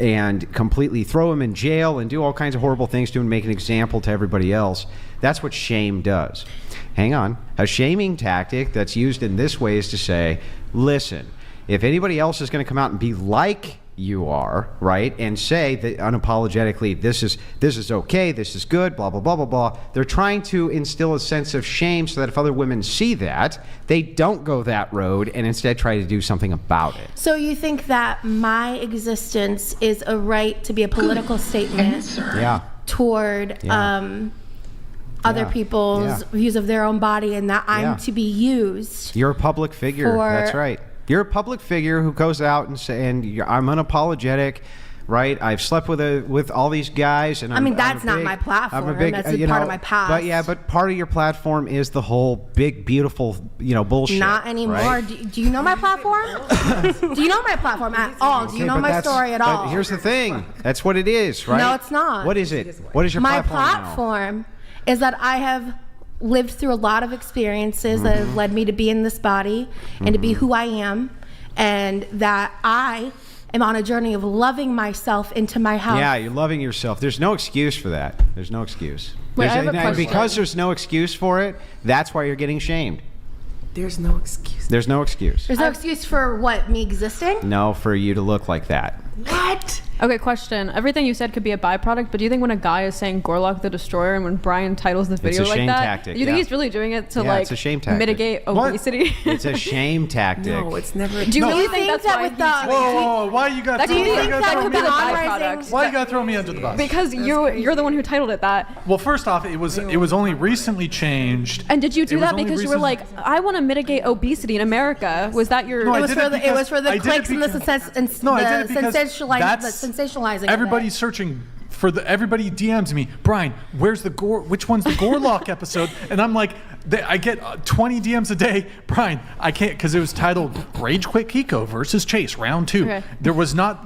and completely throw him in jail and do all kinds of horrible things to him and make an example to everybody else. That's what shame does. Hang on. A shaming tactic that's used in this way is to say, listen, if anybody else is going to come out and be like you are, right, and say that unapologetically, this is okay, this is good, blah, blah, blah, blah, blah. They're trying to instill a sense of shame so that if other women see that, they don't go that road and instead try to do something about it. So you think that my existence is a right to be a political statement toward other people's views of their own body, and that I'm to be used? You're a public figure. That's right. You're a public figure who goes out and say, I'm unapologetic. right? I've slept with all these guys, and I mean, that's not my platform. That's a part of my past. But part of your platform is the whole big, beautiful, bullshit. Not anymore. Right? Do you know my platform? Do you know my platform at all? Do you know my story at all? But here's the thing. That's what it is, right? No, it's not. What is it? What is your my platform? My platform is that I have lived through a lot of experiences that have led me to be in this body and to be who I am, and that I am on a journey of loving myself into my house. Yeah, you're loving yourself. There's no excuse for that. There's no excuse. Wait, I have a question. Because there's no excuse for it, that's why you're getting shamed. There's no excuse. There's no excuse. There's no excuse for what? Me existing? No, for you to look like that. What? Okay, question. Everything you said could be a byproduct, but do you think when a guy is saying Gorlock the Destroyer and when Brian titles the video it's a like shame that, tactic, you think he's really doing it to it's a shame tactic. mitigate obesity? It's a shame tactic. No, it's never. Do you No. really You think think that's that why with the- Whoa, why you got That throw do you why think you that gotta could throw be me the under the byproduct? bus? Why you gotta throw me under the bus? Because you're the one who titled it that. Well, first off, it was only recently changed. And did you do It was that only because you were like, I want to mitigate obesity in America? Was that your? No, I It was did for it the because- I clicks did it and the because- No, I did it because sensationalizing. of Everybody's it. searching for everybody DMs me, Brian, where's the which one's the Gorlock episode? And I'm like, I get 20 DMs a day. Brian, I can't, because it was titled Rage Quit Kiko versus Chase round 2. Okay. There was not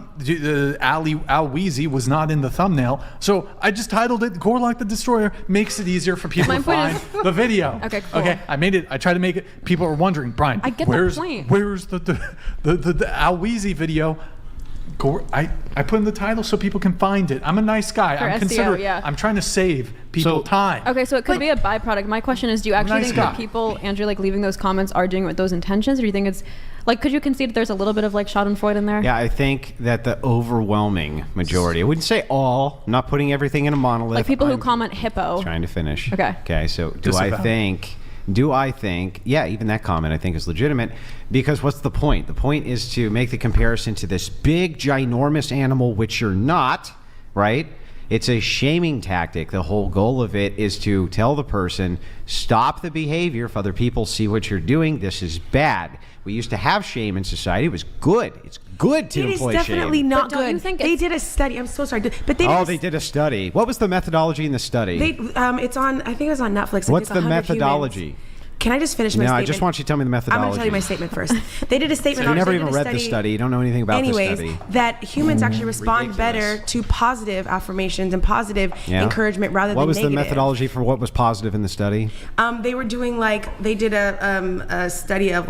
Al Weezy was not in the thumbnail, so I just titled it Gorlock the Destroyer. Makes it easier for people My to point find is- the video. Okay, cool. Okay, I made it. I tried to make it. People are wondering, Brian, I get the where's point. where's the Al Weezy video? I put in the title so people can find it. I'm a nice guy. For I'm SEO, considerate. yeah. I'm trying to save people time. Okay, so it could be a byproduct. My question is, do you actually Nice think guy. that people, Andrew, leaving those comments are doing it with those intentions, or do you think it's could you concede that there's a little bit of Schadenfreude in there? Yeah, I think that the overwhelming majority, I wouldn't say all, I'm not putting everything in a monolith. Like people who I'm comment hippo. trying to finish. Okay. Okay, so do I think, yeah, even that comment I think is legitimate, because what's the point? The point is to make the comparison to this big, ginormous animal, which you're not, right? It's a shaming tactic. The whole goal of it is to tell the person, stop the behavior. If other people see what you're doing, this is bad. We used to have shame in society. It was good. It's good to It is employ definitely shame. not But don't good. you think They did a study. I'm so sorry, but they did. They did a study. What was the methodology in the study? It's on. I think it was on Netflix. What's It's the 100 methodology? Humans. Can I just finish my No, statement? I just want you to tell me the I'm methodology. going to tell you my statement first. They did a statement. You never they even did a read the study. You don't know anything about Anyways, the study. that humans actually respond better to positive affirmations and positive Yeah. encouragement rather What than was negative. the methodology for what was positive in the study? They were doing they did a study of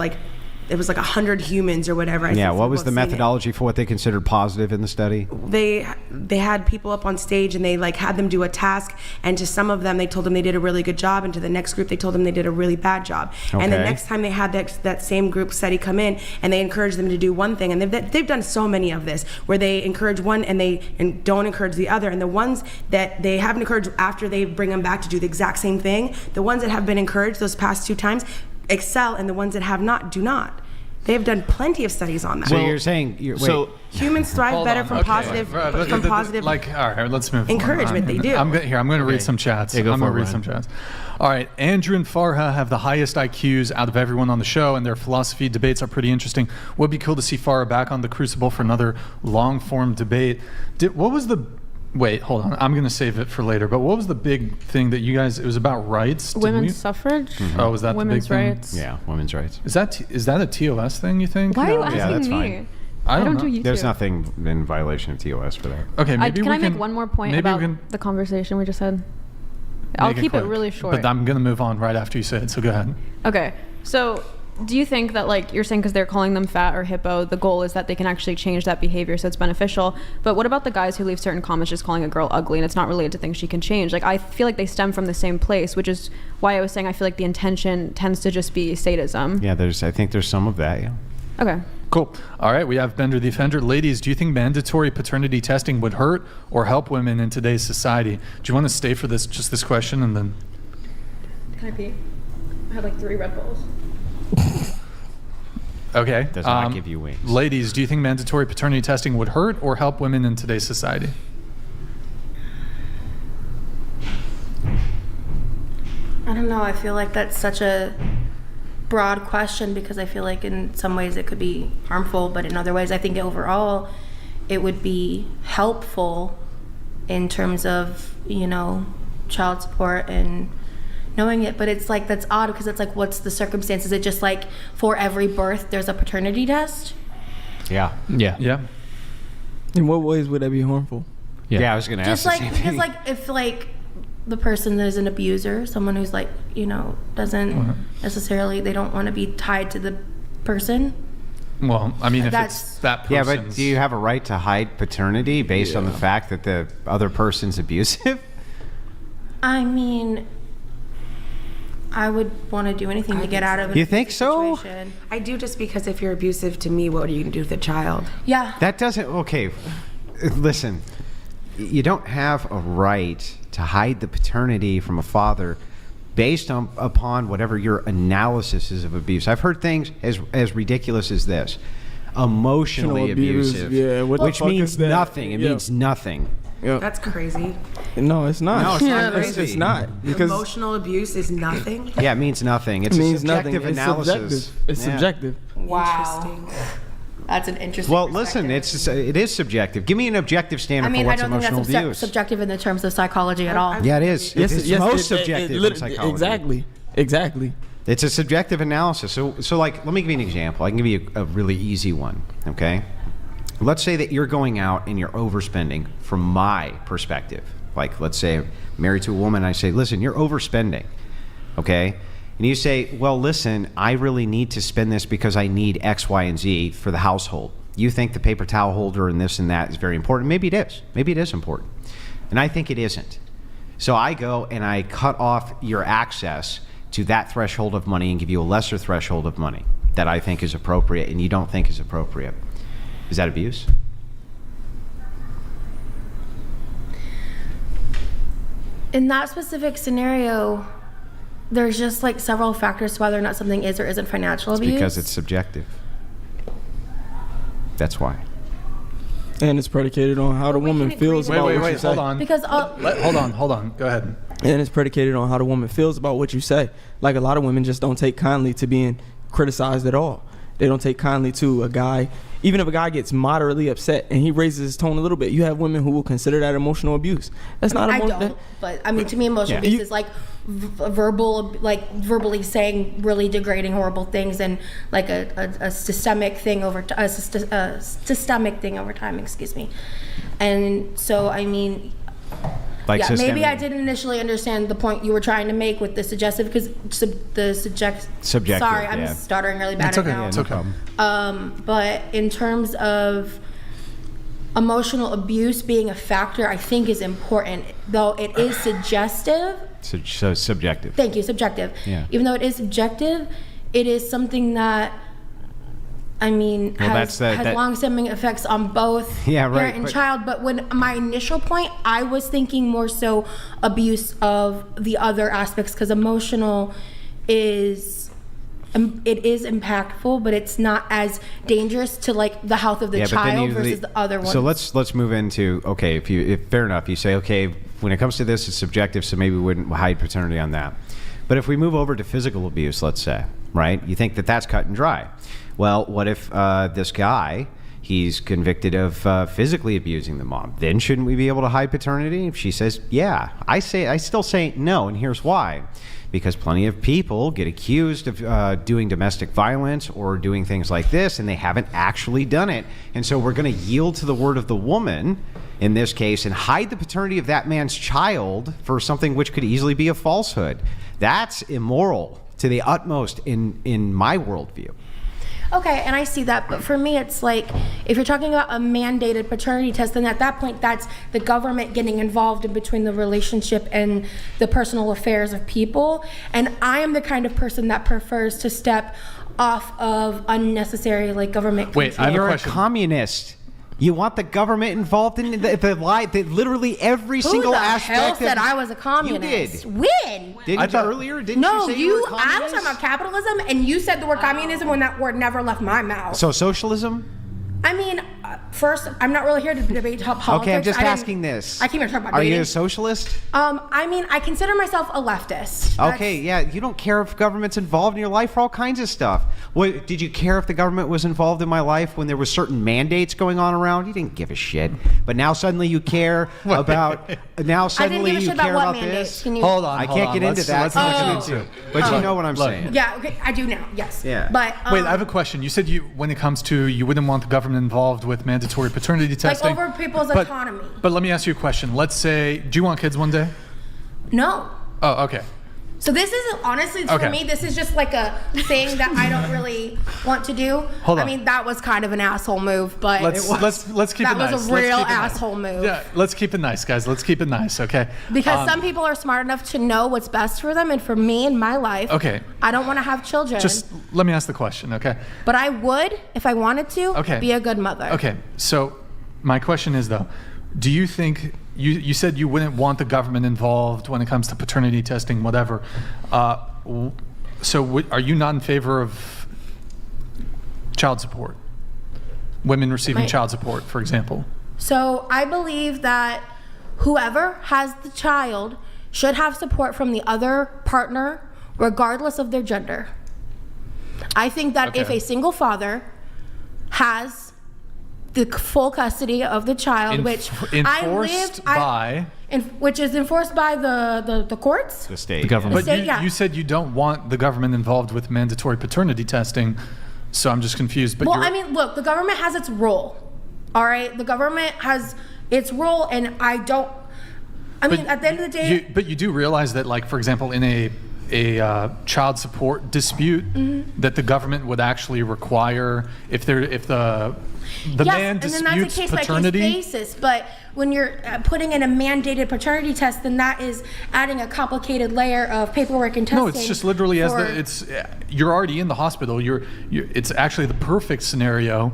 it was 100 humans or whatever. Yeah, what was the methodology for what they considered positive in the study? They had people up on stage and they had them do a task, and to some of them they told them they did a really good job, and to the next group they told them they did a really bad job. And the Okay. next time they had that same group study come in and they encouraged them to do one thing, and they've done so many of this where they encourage one and don't encourage the other, and the ones that they haven't encouraged after they bring them back to do the exact same thing, the ones that have been encouraged those past 2 times excel, and the ones that have not do not. They have done plenty of studies on that. So you're saying humans thrive better from positive all right, let's move encouragement. on. They do. I'm going to read some chats. Yeah, go I'm for going to it, read some chats. All right, Andrew and Farha have the highest IQs out of everyone on the show, and their philosophy debates are pretty interesting. Would be cool to see Farha back on the Crucible for another long-form debate. Wait, hold on. I'm going to save it for later. But what was the big thing that you guys? It was about rights. Women's suffrage. Oh, was that women's the big rights? thing? Yeah, women's rights. Is that a TOS thing? You think? Why are you asking Yeah, that's me? fine. I don't do know. YouTube. There's nothing in violation of TOS for that. Okay, maybe can we I make one more point maybe about we can the conversation we just had? I'll make keep it quick, really short. But I'm going to move on right after you say it. So go ahead. Okay, so do you think that you're saying because they're calling them fat or hippo, the goal is that they can actually change that behavior so it's beneficial? But what about the guys who leave certain comments just calling a girl ugly and it's not related to things she can change? I feel like they stem from the same place, which is why I was saying I feel like the intention tends to just be sadism. Yeah, I think there's some of that, yeah. Okay. Cool. All right, we have Bender the Offender. Ladies, do you think mandatory paternity testing would hurt or help women in today's society? Do you want to stay for this question and then? Can I pee? I had 3 Red Bulls. Okay. Does not give you wings. Ladies, do you think mandatory paternity testing would hurt or help women in today's society? I don't know. I feel like that's such a broad question because I feel like in some ways it could be harmful, but in other ways I think overall it would be helpful in terms of, you know, child support and knowing it. But it's like, that's odd because it's like, what's the circumstance? Is it just like for every birth there's a paternity test? Yeah. In what ways would that be harmful? Yeah, I was gonna ask Just the like, same because thing. like if like the person is an abuser, someone who's like, you know, doesn't necessarily, they don't want to be tied to the person. Well, I mean, if That's- it's that Yeah, person's... but do you have a right to hide paternity based on the fact that the other person's abusive? I mean, I would want to do anything to get out of it. You think so? I do, just because if you're abusive to me, what are you going to do with the child? Yeah. That doesn't, okay, listen, you don't have a right to hide the paternity from a father based upon whatever your analysis is of abuse. I've heard things as ridiculous as this. Emotionally abusive. Yeah, what the which fuck means is that? nothing. It Yeah. means nothing. That's crazy. No, it's not. No, it's not It's crazy. not. Because Emotional abuse is nothing? Yeah, it means nothing. It's it a means nothing. subjective It's analysis. subjective. It's Yeah. subjective. Wow. That's an interesting Well, listen, it is subjective. Give me an objective standard I mean, for I what's don't think emotional that's abuse. subjective in the terms of psychology at all. Yeah, it is. It's most subjective in psychology. Exactly. It's a subjective analysis. So like, let me give you an example. I can give you a really easy one, okay? Let's say that you're going out and you're overspending from my perspective. Like, let's say I'm married to a woman, and I say, listen, you're overspending, okay? And you say, well, listen, I really need to spend this because I need X, Y, and Z for the household. You think the paper towel holder and this and that is very important. Maybe it is. Maybe it is important. And I think it isn't. So I go and I cut off your access to that threshold of money and give you a lesser threshold of money that I think is appropriate and you don't think is appropriate. Is that abuse? In that specific scenario, there's just like several factors to whether or not something is or isn't financial abuse. Because it's subjective. That's why. And it's predicated on how the woman feels about what you Wait, say. hold on. Because hold on. Go ahead. And it's predicated on how the woman feels about what you say. Like, a lot of women just don't take kindly to being criticized at all. They don't take kindly to a guy. Even if a guy gets moderately upset and he raises his tone a little bit, you have women who will consider that emotional abuse. That's not I emotional. don't, but I mean, to me, emotional abuse is like verbally saying really degrading, horrible things, and like a systemic thing over systemic thing over time. Excuse me. And so, I mean, Like yeah, systemic. maybe I didn't initially understand the point you were trying to make with the suggestive, because subjective. Sorry, I'm yeah. stuttering really bad It's okay. right now. It's okay. But in terms of emotional abuse being a factor, I think is important, though it is suggestive. So subjective. Thank you, subjective. Yeah. Even though it is subjective, it is something that, I mean, Well, has long-standing effects on both Yeah, right, parent and but- child. But when my initial point, I was thinking more so abuse of the other aspects, because emotional is, it is impactful, but it's not as dangerous to like the health of the but then child you- versus the other ones. So let's move into, okay, if fair enough, you say, okay, when it comes to this, it's subjective, so maybe we wouldn't hide paternity on that. But if we move over to physical abuse, let's say, right? You think that that's cut and dry. Well, what if this guy, he's convicted of physically abusing the mom? Then shouldn't we be able to hide paternity? If she says, yeah, I still say no, and here's why. Because plenty of people get accused of doing domestic violence or doing things like this, and they haven't actually done it. And so we're going to yield to the word of the woman in this case and hide the paternity of that man's child for something which could easily be a falsehood. That's immoral to the utmost in my worldview. Okay, and I see that, but for me, it's like, if you're talking about a mandated paternity test, then at that point, that's the government getting involved in between the relationship and the personal affairs of people. And I am the kind of person that prefers to step off of unnecessary, like, government Wait, control. I have a You're question. a communist. You want the government involved in the life, literally every single Who the aspect hell of... said I was a communist? You did. When? Didn't you earlier? Didn't No, you say you were a I was communist? talking about capitalism, and you said the word communism when that word never left my mouth. So socialism? I mean, first, I'm not really here to debate politics. Okay, I'm just I didn't- asking this. I came here to talk about Are dating. you a socialist? I mean, I consider myself a leftist. Okay, yeah, you don't care if government's involved in your life for all kinds of stuff. What, did you care if the government was involved in my life when there were certain mandates going on around? You didn't give a shit. But now suddenly you care about. Now suddenly I didn't give a you shit about care what about mandates. this. Can you? Hold on. I can't get into that. Let's not get Oh. into it. But you know what I'm saying. Yeah, okay, I do now. Yes. Yeah. But Wait, I have a question. You said when it comes to you wouldn't want the government involved with mandatory paternity testing. over people's but, autonomy. But let me ask you a question. Let's say, do you want kids one day? No. Oh, okay. So this is honestly Okay. for me. This is just like a thing that I don't really want to do. Hold on. I mean, that was kind of an asshole move, but Let's keep that it nice. was a Let's real keep it nice. asshole move. Yeah, let's keep it nice, guys. Let's keep it nice, okay? Because some people are smart enough to know what's best for them, and for me in my life, Okay. I don't want to have children. Just let me ask the question, okay? But I would, if I wanted to, Okay. be a good mother. Okay, so my question is though, do you think you said you wouldn't want the government involved when it comes to paternity testing, whatever? So are you not in favor of child support? Women receiving child support, for example. So I believe that whoever has the child should have support from the other partner, regardless of their gender. I think that if Okay. a single father has the full custody of the child, which which is enforced by the courts. The state. The government. The But state, yeah. you said you don't want the government involved with mandatory paternity testing, so I'm just confused. But Well, you're- I mean, look, the government has its role. All right, the government has its role, and I don't. I mean, at the end of the day, But you do realize that, like, for example, in a child support dispute, Mm-hmm. that the government would actually require if the yes, man and then disputes that's a case paternity. by case basis. But when you're putting in a mandated paternity test, then that is adding a complicated layer of paperwork and testing. No, it's just literally for- you're already in the hospital. It's actually the perfect scenario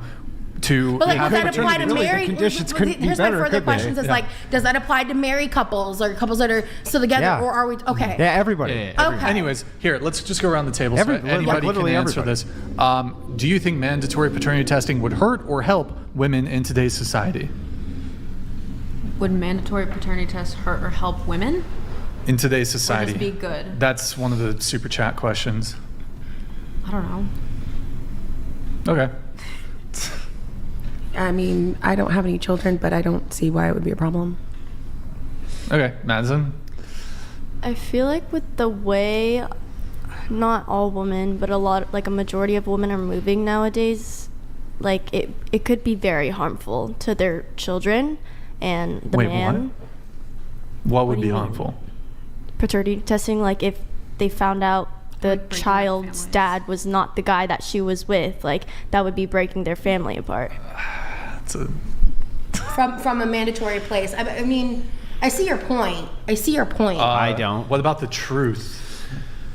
to But like, have does that apply paternity. to Really, the married? conditions couldn't be Here's better, my further could they? questions: is Yeah. like, does that apply to married couples or couples that are still together, Yeah. or are we okay? Yeah, everybody. Okay. Anyways, here, let's just go around the table Every- so anybody can literally answer everybody. this. Do you think mandatory paternity testing would hurt or help women in today's society? Would mandatory paternity tests hurt or help women? In today's society. be good? That's one of the super chat questions. I don't know. Okay. I mean, I don't have any children, but I don't see why it would be a problem. Okay, Madison. I feel like with the way, not all women, but a majority of women are moving nowadays, like it could be very harmful to their children and the Wait, man. What would do be you mean? harmful? Paternity testing, like if they found out the child's dad was not the guy that she was with, like that would be breaking their family apart. From a mandatory place. I mean, I see your point. I don't. What about the truth?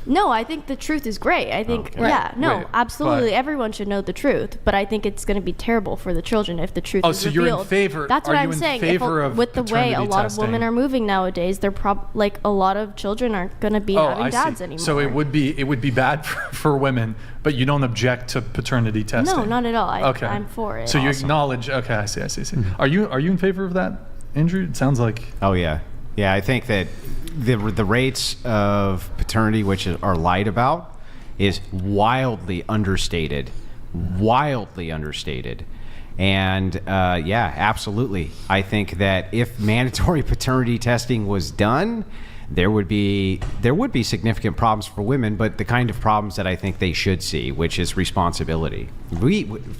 No, I think the truth is great. I think, Okay. yeah, no, Wait, absolutely. but- Everyone should know the truth. But I think it's going to be terrible for the children if the truth Oh, is so revealed. you're in favor- That's what are I'm you in saying. favor of with the way a paternity lot of women testing? are moving nowadays, they're like a lot of children aren't going to be having I dads see. anymore. So it would be bad for women, but you don't object to paternity testing. No, not at all. Okay. I'm for it. So you acknowledge. Okay, I see. Mm-hmm. Are you in favor of that, Andrew? It sounds like. Oh yeah, yeah. I think that the rates of paternity which are lied about is wildly understated, and yeah, absolutely. I think that if mandatory paternity testing was done, there would be significant problems for women, but the kind of problems that I think they should see, which is responsibility.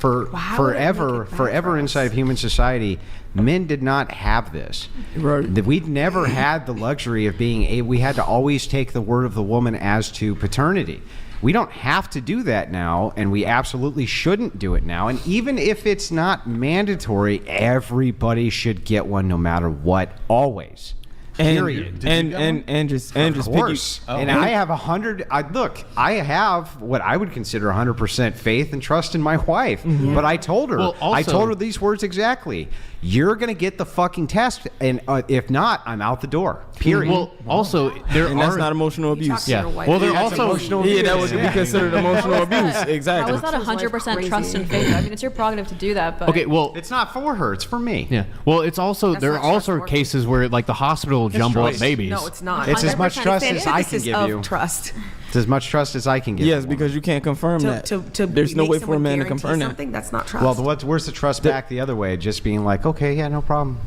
Forever inside of human society, men did not have this. Right. We'd never had the luxury of we had to always take the word of the woman as to paternity. We don't have to do that now, and we absolutely shouldn't do it now. And even if it's not mandatory, everybody should get one no matter what, always. Period. And just Of course. And I have 100. I have what I would consider 100% faith and trust in my wife. Mm-hmm. But I told her. Well, I told also- her these words exactly. You're going to get the fucking test, and if not, I'm out the door. Period. Well, also there and are that's not emotional abuse. Yeah. Well, there That's also emotional Yeah, abuse. that would be considered emotional abuse. Exactly. How is that 100% trust and faith? I mean, it's your prerogative to do that, but okay. Well, it's not for her. It's for me. Yeah. Well, it's also there are also cases where like the hospital will jumble up babies. No, it's not. It's as much 100% trust as I can antithesis give of you. Trust. It's as much trust as I can give. Yes, you. because you can't confirm that. To There's no make way for a someone man to guarantee confirm that. something, that's not trust. Well, where's the trust back the other way? Just being like, okay, yeah, no problem.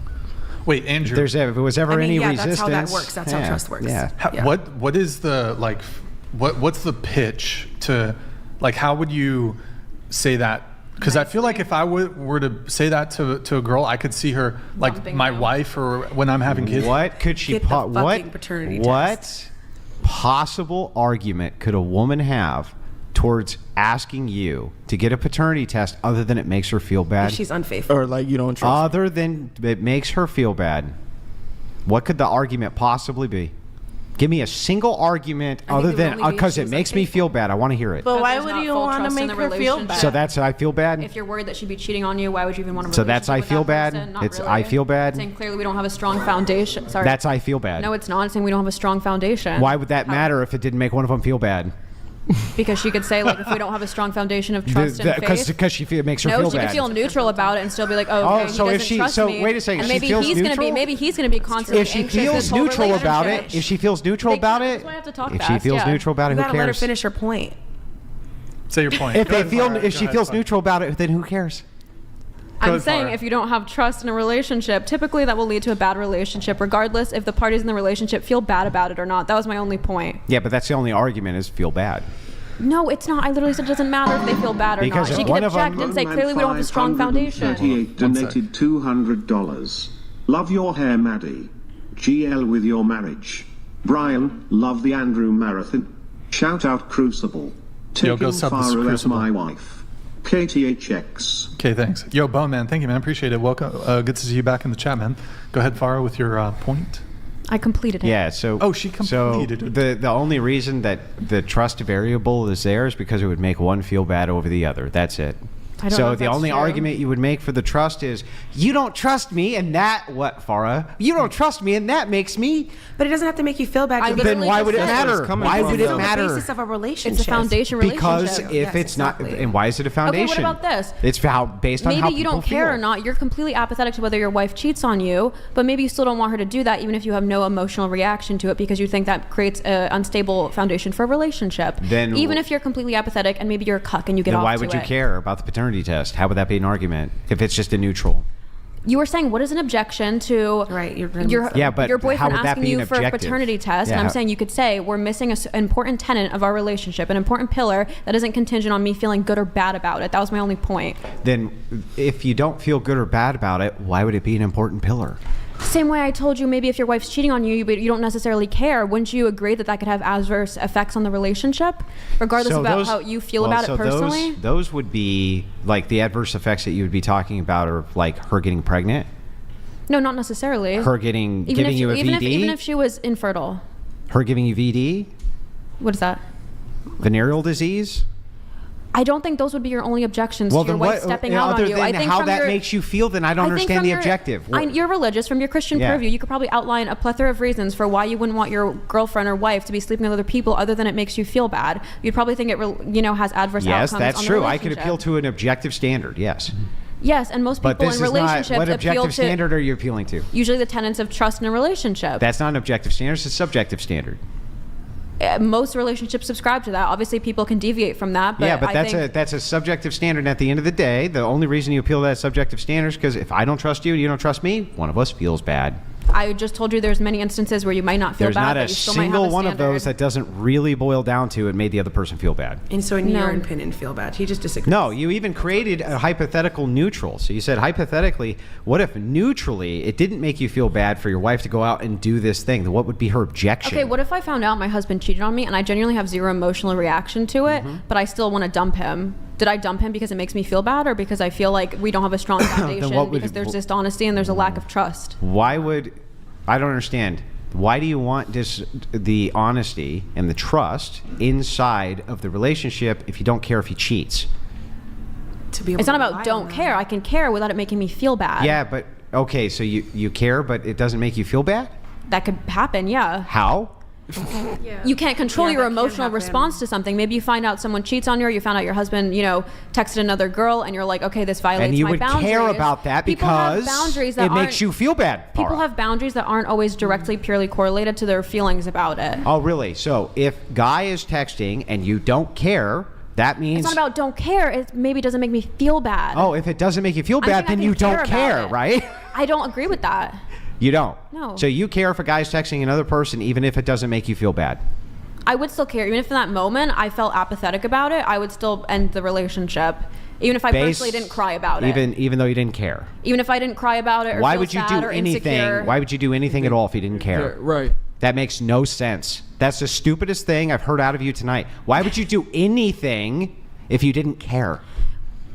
Wait, Andrew. If there was ever any resistance, that's how that works. That's how trust works. Yeah. What is the like? What's the pitch to like? How would you say that? Because I feel like if I were to say that to a girl, I could see her like Dumping my you. wife or when I'm having kids. What could she? Get the fucking paternity test. Possible argument could a woman have towards asking you to get a paternity test other than it makes her feel bad? If she's unfaithful. Or like you don't trust. Other than it makes her feel bad, what could the argument possibly be? Give me a single argument I think other it would than only be because she it was makes me feel bad. I want to hear it. But why there's would not you full want to trust in make the her feel relationship. bad? So that's I feel bad. if you're worried that she'd be cheating on you, why would you even want to? So that's I feel bad. It's I feel bad. Saying clearly we don't have a strong foundation. Sorry. That's I feel bad. No, it's not. It's saying we don't have a strong foundation. Why would that matter if it didn't make one of them feel bad? Because she could say like, if we don't have a strong foundation of trust and faith. Because she makes her No, feel she bad. could feel neutral about it and still be like, oh, okay, so he if doesn't she- trust so me. wait a second, and she maybe feels he's neutral? maybe he's gonna be constantly If she anxious feels this whole neutral about it, relationship. if she feels neutral about it, That's why I have to talk if she fast, feels yeah. neutral about it, You who gotta let her cares? finish her point. Say your point. If Go they ahead, feel, Farah. if she Go feels ahead, neutral about it, then who cares? I'm ahead, saying Farah. if you don't have trust in a relationship, typically that will lead to a bad relationship, regardless if the parties in the relationship feel bad about it or not. That was my only point. Yeah, but that's the only argument is feel bad. No, it's not. I literally said it doesn't matter if they feel bad or Because not. if She one can of them- object and say clearly we don't have a strong foundation. 538 donated $200. Love your hair, Maddie. GL with your marriage. Brian, love the Andrew Marathon. Shout out Crucible. Yo, go Taking sub this Farah as Crucible. my wife. KTHX. Okay, thanks. Yo, Bone Man, thank you, man. Appreciate it. Welcome. Good to see you back in the chat, man. Go ahead, Farah, with your point. I completed it. Yeah, so Oh, she completed it. The only reason that the trust variable is there is because it would make one feel bad over the other. That's it. I don't know So if the that's only true. argument you would make for the trust is you don't trust me, and that what Farah? You don't trust me, and that makes me. But it doesn't have to make you feel bad. I You literally Then why just would it said matter? Why would it It's the matter? basis of a relationship. It's a foundation Because relationship. if it's not, and why is it a Okay, foundation? what about this? It's how based on how Maybe you people don't care feel. or not. You're completely apathetic to whether your wife cheats on you, but maybe you still don't want her to do that, even if you have no emotional reaction to it, because you think that creates an unstable foundation for a relationship. Then even if you're completely apathetic and maybe you're a cuck and you get Then off why to would you it. care about the paternity test? How would that be an argument if it's just a neutral? You were saying what is an objection to your Yeah, but your how boyfriend would that asking be you an for a objective? paternity test, Yeah, and I'm how- saying you could say we're missing an important tenet of our relationship, an important pillar that isn't contingent on me feeling good or bad about it. That was my only point. Then if you don't feel good or bad about it, why would it be an important pillar? Same way I told you, maybe if your wife's cheating on you, but you don't necessarily care, wouldn't you agree that that could have adverse effects on the relationship, regardless So about those- how you feel well, about so it personally? Those would be like the adverse effects that you would be talking about, are like her getting pregnant, No, not necessarily. her giving if you a VD, even if she was infertile. her giving you VD, What is that? venereal disease. I don't think those would be your only objections to your then wife what? stepping out Other on you. than I think how from that your, makes you feel, then I don't I think understand from the your- objective. You're religious. From your Christian Yeah. purview, you could probably outline a plethora of reasons for why you wouldn't want your girlfriend or wife to be sleeping with other people, other than it makes you feel bad. You'd probably think it, has adverse Yes, outcomes. that's on the true. I could relationship. appeal to an objective standard. Yes, Yes, and most but people this in is not. relationships What appeal objective to standard are you appealing to? usually the tenets of trust in a relationship. That's not an objective standard. It's a subjective standard. Most relationships subscribe to that. Obviously, people can deviate from that. But Yeah, but I that's think, a subjective standard. And at the end of the day, the only reason you appeal to that subjective standard is because if I don't trust you and you don't trust me, one of us feels bad. I just told you there's many instances where you might not feel There's bad, not but a you still might have single a one of standard. those that doesn't really boil down to it made the other person feel bad. And so in No. your opinion, feel bad. He just disagrees. No, you even created a hypothetical neutral. So you said hypothetically, what if neutrally it didn't make you feel bad for your wife to go out and do this thing? Then what would be her objection? Okay, what if I found out my husband cheated on me and I genuinely have zero emotional reaction to it, but I still want to dump him? Did I dump him because it makes me feel bad, or because I feel like we don't have a strong foundation, what would- because there's dishonesty and there's a lack of trust? Why would I don't understand. Why do you want the honesty and the trust inside of the relationship if you don't care if he cheats? It's not about don't care. I can care without it making me feel bad. Yeah, but okay, so you care, but it doesn't make you feel bad? That could happen, yeah. How? You can't control your emotional response to something. Maybe you find out someone cheats on you, or you found out your husband, texted another girl, and you're like, okay, this violates and you my would boundaries. care about that because it makes you feel bad. People have boundaries that aren't always directly, purely correlated to their feelings about it. Oh, really? So if guy is texting and you don't care, that means... It's not about don't care. It maybe doesn't make me feel bad. Oh, if it doesn't make you feel bad, then you don't care, right? I don't agree with that. You don't? No. So you care if a guy's texting another person even if it doesn't make you feel bad? I would still care. Even if in that moment I felt apathetic about it, I would still end the relationship. Even if I personally didn't cry about it. Even though you didn't care? Even if I didn't cry about it or Why feel would you sad do or anything? insecure. Why would you do anything at all if you didn't care? Right. That makes no sense. That's the stupidest thing I've heard out of you tonight. Why would you do anything if you didn't care?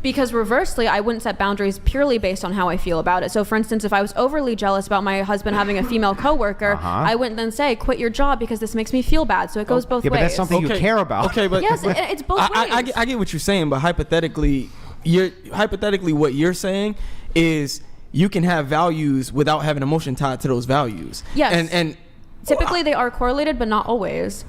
Because reversely, I wouldn't set boundaries purely based on how I feel about it. So for instance, if I was overly jealous about my husband having a female coworker, I wouldn't then say, quit your job because this makes me feel bad. So it goes both ways. But that's something you care about. Okay, but yes, it's both ways. I get what you're saying, but hypothetically what you're saying is you can have values without having emotion tied to those values. Yes. And typically they are correlated, but not always.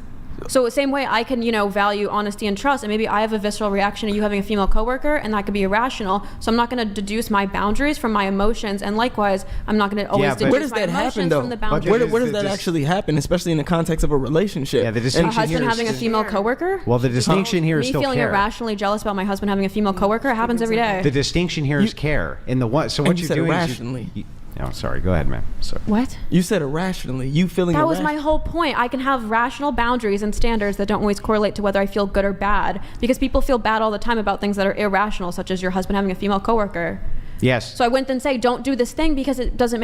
So the same way I can, value honesty and trust, and maybe I have a visceral reaction to you having a female coworker, and that could be irrational. So I'm not going to deduce my boundaries from my emotions, and likewise, I'm not going to always deduce where does my that emotions happen, though? from the boundaries. Where does that actually happen, especially in the context of a relationship? Yeah, the My distinction husband here having a female coworker? Well, the distinction here is Me still feeling care. irrationally jealous about my husband having a female coworker, it happens every day. The distinction here is care. In the one, so what And you you're said doing irrationally. No, sorry. Go ahead, man. Sorry. What? You said irrationally. You feeling That was irrational. my whole point. I can have rational boundaries and standards that don't always correlate to whether I feel good or bad. Because people feel bad all the time about things that are irrational, such as your husband having a female coworker. Yes. So I wouldn't then say, don't do this thing because it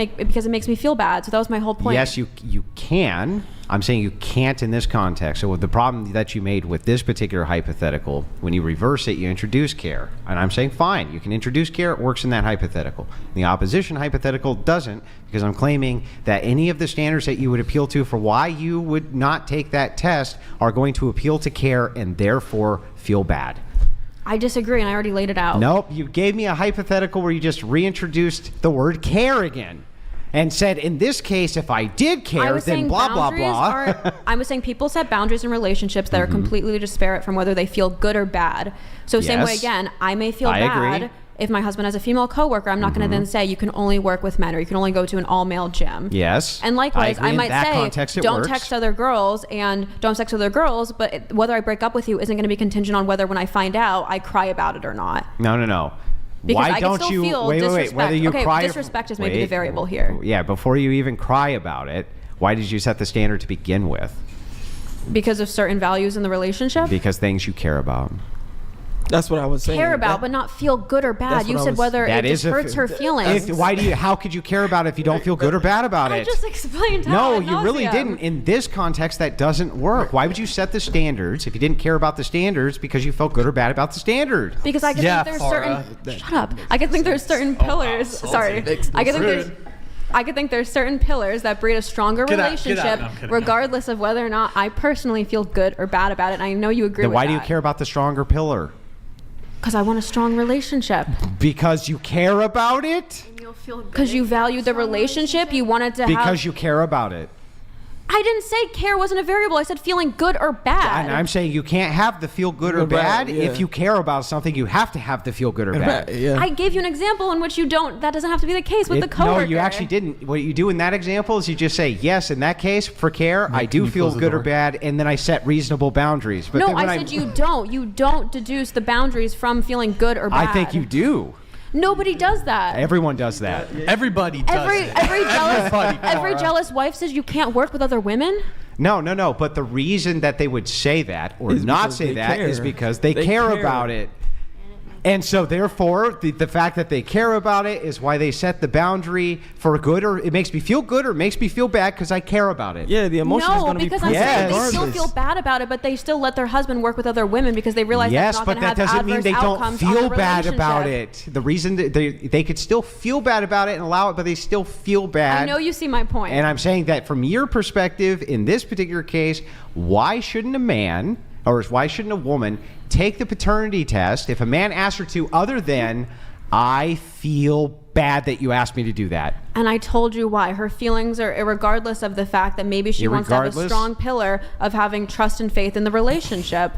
makes me feel bad. So that was my whole point. Yes, you can. I'm saying you can't in this context. So the problem that you made with this particular hypothetical, when you reverse it, you introduce care. And I'm saying, fine, you can introduce care. It works in that hypothetical. The opposition hypothetical doesn't, because I'm claiming that any of the standards that you would appeal to for why you would not take that test are going to appeal to care and therefore feel bad. I disagree, and I already laid it out. Nope, you gave me a hypothetical where you just reintroduced the word care again and said, in this case, if I did care, then blah, blah, blah. I was saying people set boundaries in relationships that are completely disparate from whether they feel good or bad. So same way, Yes. again, I may feel I bad agree. if my husband has a female coworker. I'm not going to then say you can only work with men or you can only go to an all-male gym. Yes. And likewise, I agree. I In might that say, context, it don't works. text other girls and don't sex other girls, but whether I break up with you isn't going to be contingent on whether when I find out, I cry about it or not. No. Because Why I can don't still you feel wait? disrespect. Whether you Okay, cry, disrespect is maybe the variable here. Yeah, before you even cry about it, why did you set the standard to begin with? Because of certain values in the relationship? Because things you care about. That's what I was saying. Care about, but not feel good or bad. You said whether it just hurts her feelings. How could you care about it if you don't feel good or bad about I it? just explained how. No, ad you really nauseam. didn't. In this context, that doesn't work. Why would you set the standards if you didn't care about the standards because you felt good or bad about the standard? Because I can think there's certain. Shut up. I can think there's certain pillars. Sorry. I can think there's. I could think there's certain pillars that breed a stronger Get out, relationship, no, I'm kidding. regardless of whether or not I personally feel good or bad about it. And I know you agree Then with why that. do you care about the stronger pillar? Because I want a strong relationship. Because you care about it? Because you value the relationship. You wanted to have. Because you care about it. I didn't say care wasn't a variable. I said feeling good or bad. And I'm saying you can't have the feel good or bad. If you care about something, you have to have the feel good or bad. I gave you an example in which you don't. That doesn't have to be the case with the coworker. No, you actually didn't. What you do in that example is you just say, yes, in that case, for care, I do feel good or bad, and then I set reasonable boundaries. But No, then when I said you don't. You don't deduce the boundaries from feeling good or bad. I think you do. Nobody does that. Everyone does that. Everybody does Every jealous wife says you can't work with other women. No. But the reason that they would say that or Is not because say they that care. is because they They care care. about it. And so therefore, the fact that they care about it is why they set the boundary for good, or it makes me feel good or it makes me feel bad because I care about it. Yeah, the emotion is No, going to be because I'm present saying they still regardless. feel bad about it, but they still let their husband work with other women because they realize Yes, that's not but going to that have doesn't mean adverse they don't outcomes on the feel bad about relationship. it. The reason that they could still feel bad about it and allow it, but they still feel bad. I know you see my point. And I'm saying that from your perspective, in this particular case, why shouldn't a man or why shouldn't a woman take the paternity test if a man asks her to, other than, I feel bad that you asked me to do that? And I told you why. Her feelings are regardless of the fact that maybe she wants to have a Irregardless? strong pillar of having trust and faith in the relationship.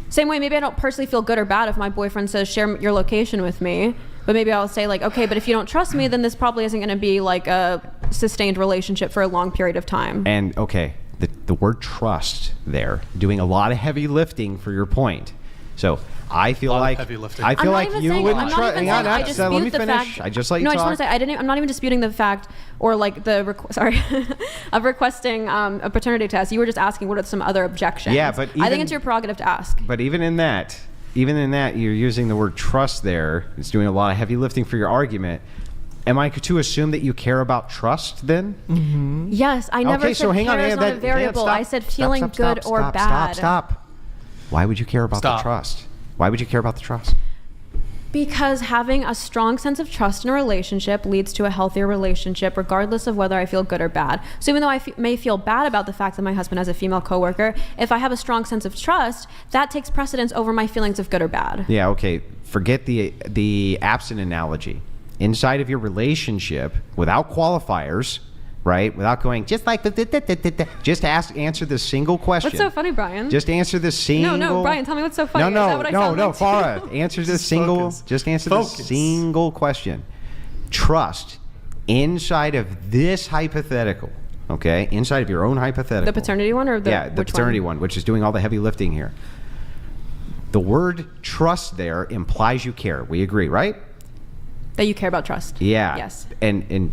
Same way, maybe I don't personally feel good or bad if my boyfriend says, share your location with me. But maybe I'll say, like, okay, but if you don't trust me, then this probably isn't going to be like a sustained relationship for a long period of time. And okay, the word trust there, doing a lot of heavy lifting for your point. So I feel like heavy lifting. I feel I'm not like even you saying- wouldn't I'm not trust. even Hang on, saying I let dispute me the finish. fact- I just let you No, I talk. just want to say I'm not even disputing the fact or like the of requesting a paternity test. You were just asking what are some other objections. Yeah, but I even- think it's your prerogative to ask. But even in that, you're using the word trust there. It's doing a lot of heavy lifting for your argument. Am I to assume that you care about trust then? Mm-hmm. Yes, I never Okay, said so hang on, care is hang not on, a that- variable. stop, I said stop, feeling stop, good stop, or stop, bad. Stop. Why would you care about the trust? Why would you care about the trust? Because having a strong sense of trust in a relationship leads to a healthier relationship, regardless of whether I feel good or bad. So even though I may feel bad about the fact that my husband has a female coworker, if I have a strong sense of trust, that takes precedence over my feelings of good or bad. Yeah, okay. Forget the absent analogy. Inside of your relationship, without qualifiers, right? Without going just like just answer this single question. What's so funny, Brian? Just answer this single. No, Brian, tell me what's so funny. Is that what I sound like to Farah. you? Answer this single. Just answer this single question. Trust inside of this hypothetical. Okay, inside of your own hypothetical. The paternity one or the the which paternity one? one, which is doing all the heavy lifting here. The word trust there implies you care. We agree, right? That you care about trust. Yeah. Yes. And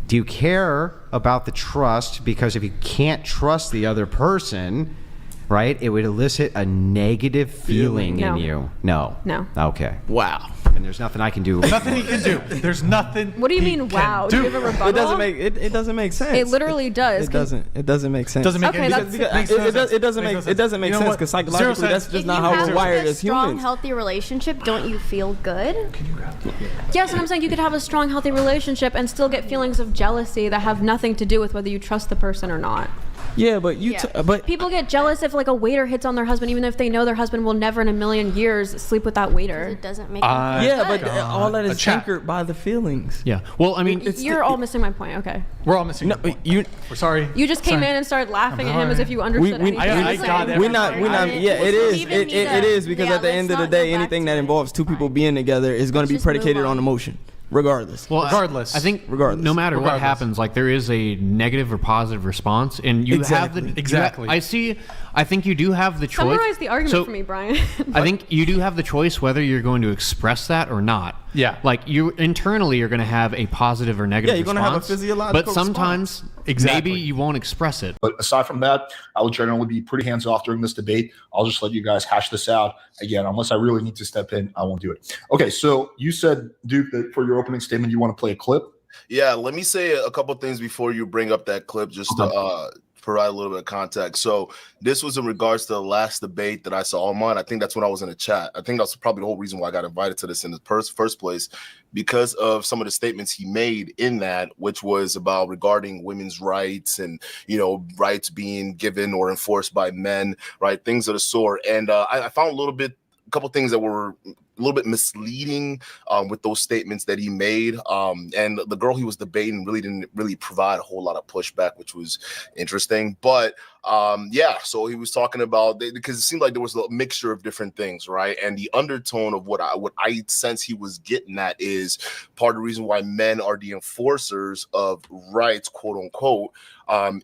do you care about the trust because if you can't trust the other person, right, it would elicit a negative feeling No. in you? No. No. Okay. Wow. And there's nothing I can do. Nothing he can do. There's nothing. What do you mean, wow? Do you have a rebuttal? It doesn't make sense. It literally does. It doesn't make sense. Doesn't make Okay, any that's- sense. It doesn't make You know sense what? because Zero psychologically that's sense. just If not you how have we're wired a as strong, humans. healthy relationship, don't you feel good? Yes, and I'm saying you could have a strong, healthy relationship and still get feelings of jealousy that have nothing to do with whether you trust the person or not. Yeah, but but People get jealous if like a waiter hits on their husband, even if they know their husband will never in a million years sleep with that waiter. It doesn't make yeah, but good. all that A is chat. anchored by the feelings. Yeah. Well, I mean, You're all missing my point. Okay. We're all missing. No, you. We're sorry. You just came Sorry. in and started laughing at I'm him as if you understood anything. I he was got saying. it. We're not. Yeah, it is. even need It a- is because yeah, at the let's end of the not day, go back anything to that it. involves two people being together is going to be just move predicated on on. emotion, regardless. well, Regardless. I think Regardless. no matter what Regardless. happens, like there is a negative or positive response, and you have the Exactly. I think you do have the choice. Summarize the argument So, for me, Brian. I think you do have the choice whether you're going to express that or not. Yeah. Like you internally are going to have a positive or negative Yeah, you're gonna have a response, physiological but sometimes Exactly. maybe you won't express it. But aside from that, I will generally be pretty hands off during this debate. I'll just let you guys hash this out. Again, unless I really need to step in, I won't do it. Okay, so you said, Duke, that for your opening statement, you want to play a clip. Yeah, let me say a couple things before you bring up that clip, just to provide a little bit of context. So this was in regards to the last debate that I saw online. I think that's when I was in the chat. I think that's probably the whole reason why I got invited to this in the first place, because of some of the statements he made in that, which was about regarding women's rights and, you know, rights being given or enforced by men, right? Things of the sort. And I found a couple things that were a little bit misleading with those statements that he made. And the girl he was debating really didn't really provide a whole lot of pushback, which was interesting. But yeah, so he was talking about, because it seemed like there was a mixture of different things, right? And the undertone of what I sense he was getting at is part of the reason why men are the enforcers of rights, quote unquote,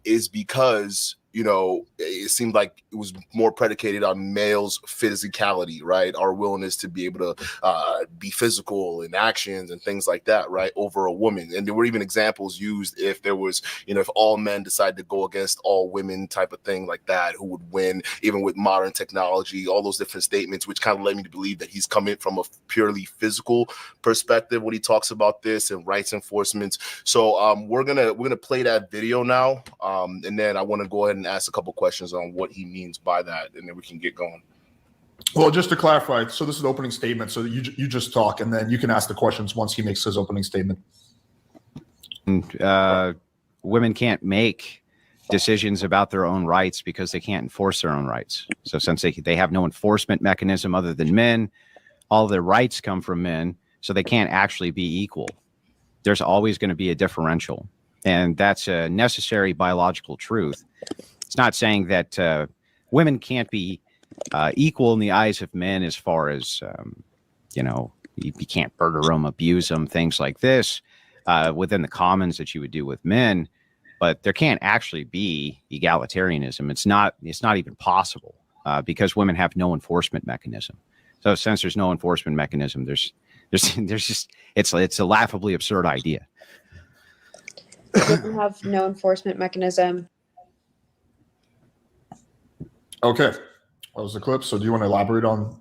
is because you know, it seemed like it was more predicated on males' physicality, right? Our willingness to be able to be physical in actions and things like that, right? Over a woman. And there were even examples used if there was, you know, if all men decided to go against all women type of thing like that, who would win, even with modern technology, all those different statements, which kind of led me to believe that he's coming from a purely physical perspective when he talks about this and rights enforcement. So we're gonna play that video now. And then I want to go ahead and ask a couple questions on what he means by that, and then we can get going. Well, just to clarify, so this is the opening statement. So you just talk, and then you can ask the questions once he makes his opening statement. Women can't make decisions about their own rights because they can't enforce their own rights. So since they have no enforcement mechanism other than men, all their rights come from men, so they can't actually be equal. There's always going to be a differential, and that's a necessary biological truth. It's not saying that women can't be equal in the eyes of men as far as, you know, you can't murder them, abuse them, things like this within the commons that you would do with men. But there can't actually be egalitarianism. It's not even possible because women have no enforcement mechanism. So since there's no enforcement mechanism, there's just it's a laughably absurd idea. Women have no enforcement mechanism. Okay, that was the clip. So do you want to elaborate on?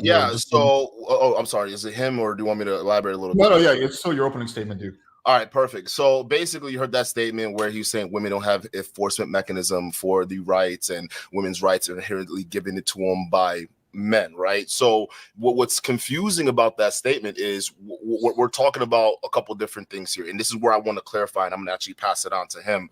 Yeah. So, I'm sorry. Is it him, or do you want me to elaborate a little bit? No, yeah. It's still your opening statement, dude. All right, perfect. So basically, you heard that statement where he was saying women don't have enforcement mechanism for the rights, and women's rights are inherently given it to them by men, right? So what's confusing about that statement is we're talking about a couple different things here, and this is where I want to clarify, and I'm gonna actually pass it on to him